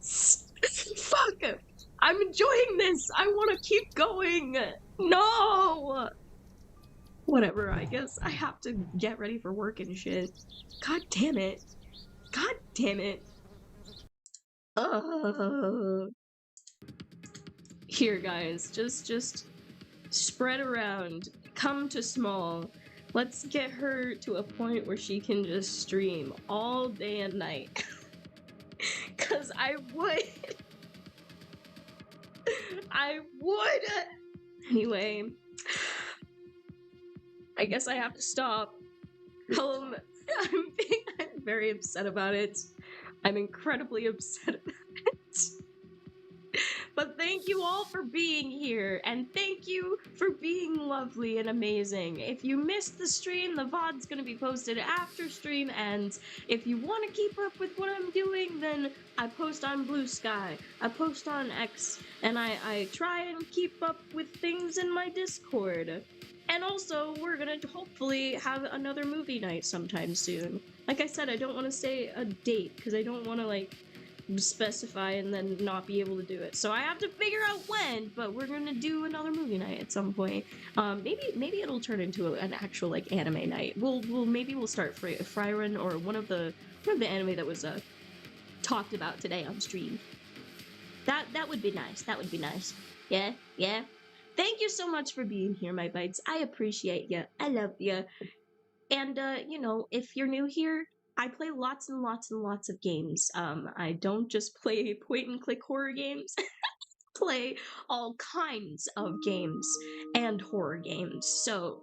Fuck. I'm enjoying this. I want to keep going. No. Whatever, I guess I have to get ready for work and shit. God damn it. God damn it. Here, guys, just spread around. Come to Smol. Let's get her to a point where she can just stream all day and night. Cause I would. I would. Anyway, I guess I have to stop. I'm very upset about it. I'm incredibly upset about it. But thank you all for being here, and thank you for being lovely and amazing. If you missed the stream, the VOD's gonna be posted after stream ends. If you want to keep up with what I'm doing, then I post on Blue Sky, I post on X, and I try and keep up with things in my Discord. And also, we're gonna hopefully have another movie night sometime soon. Like I said, I don't want to say a date, because I don't want to, like, specify and then not be able to do it. So I have to figure out when, but we're gonna do another movie night at some point. Maybe it'll turn into an actual, like, anime night. Maybe we'll start Fryrun or one of the anime that was talked about today on stream. That would be nice. That would be nice. Yeah. Thank you so much for being here, my bites. I appreciate you. I love you. And, you know, if you're new here, I play lots and lots and lots of games. I don't just play point-and-click horror games. Play all kinds of games and horror games. So,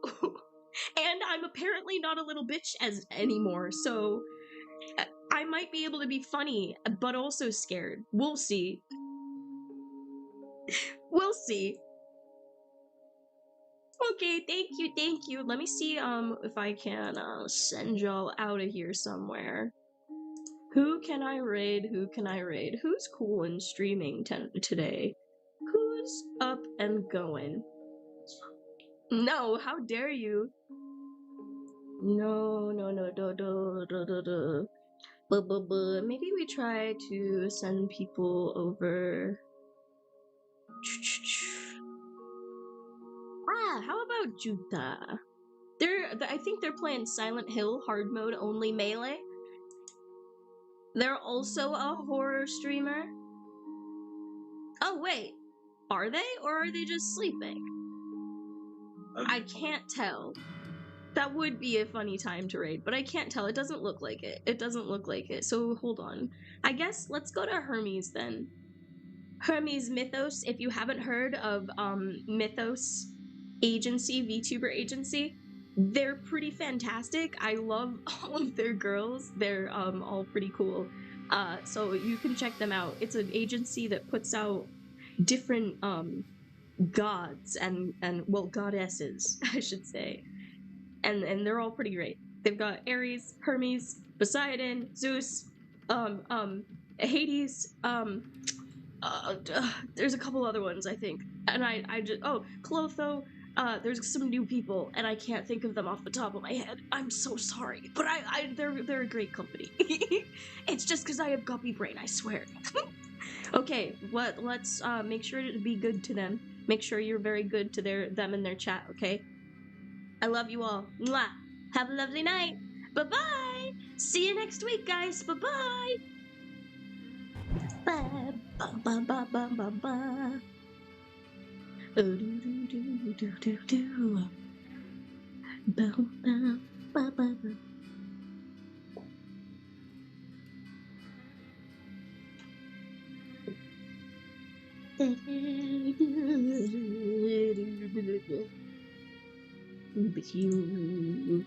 and I'm apparently not a little bitch anymore, so I might be able to be funny, but also scared. We'll see. We'll see. Okay, thank you. Let me see if I can send y'all out of here somewhere. Who can I raid? Who's cool and streaming today? Who's up and going? No, how dare you? No. Maybe we try to send people over. How about Juta? I think they're playing Silent Hill hard mode only melee. They're also a horror streamer. Oh wait, are they, or are they just sleeping? I can't tell. That would be a funny time to raid, but I can't tell. It doesn't look like it. It doesn't look like it. So hold on. I guess let's go to Hermes then. Hermes Mythos, if you haven't heard of Mythos agency, VTuber agency, they're pretty fantastic. I love all of their girls. They're all pretty cool. So you can check them out. It's an agency that puts out different gods and well, goddesses, I should say. And they're all pretty great. They've got Ares, Hermes, Poseidon, Zeus, Hades, there's a couple other ones, I think. And I just, oh, Clotho, there's some new people, and I can't think of them off the top of my head. I'm so sorry, but they're a great company. It's just because I have guppy brain, I swear. Okay, let's make sure to be good to them. Make sure you're very good to them in their chat, okay? I love you all. Mwah! Have a lovely night. Bye-bye! See you next week, guys. Bye-bye! Ba ba ba ba ba ba ba. Do do do do do do. Ba ba ba ba ba. With you.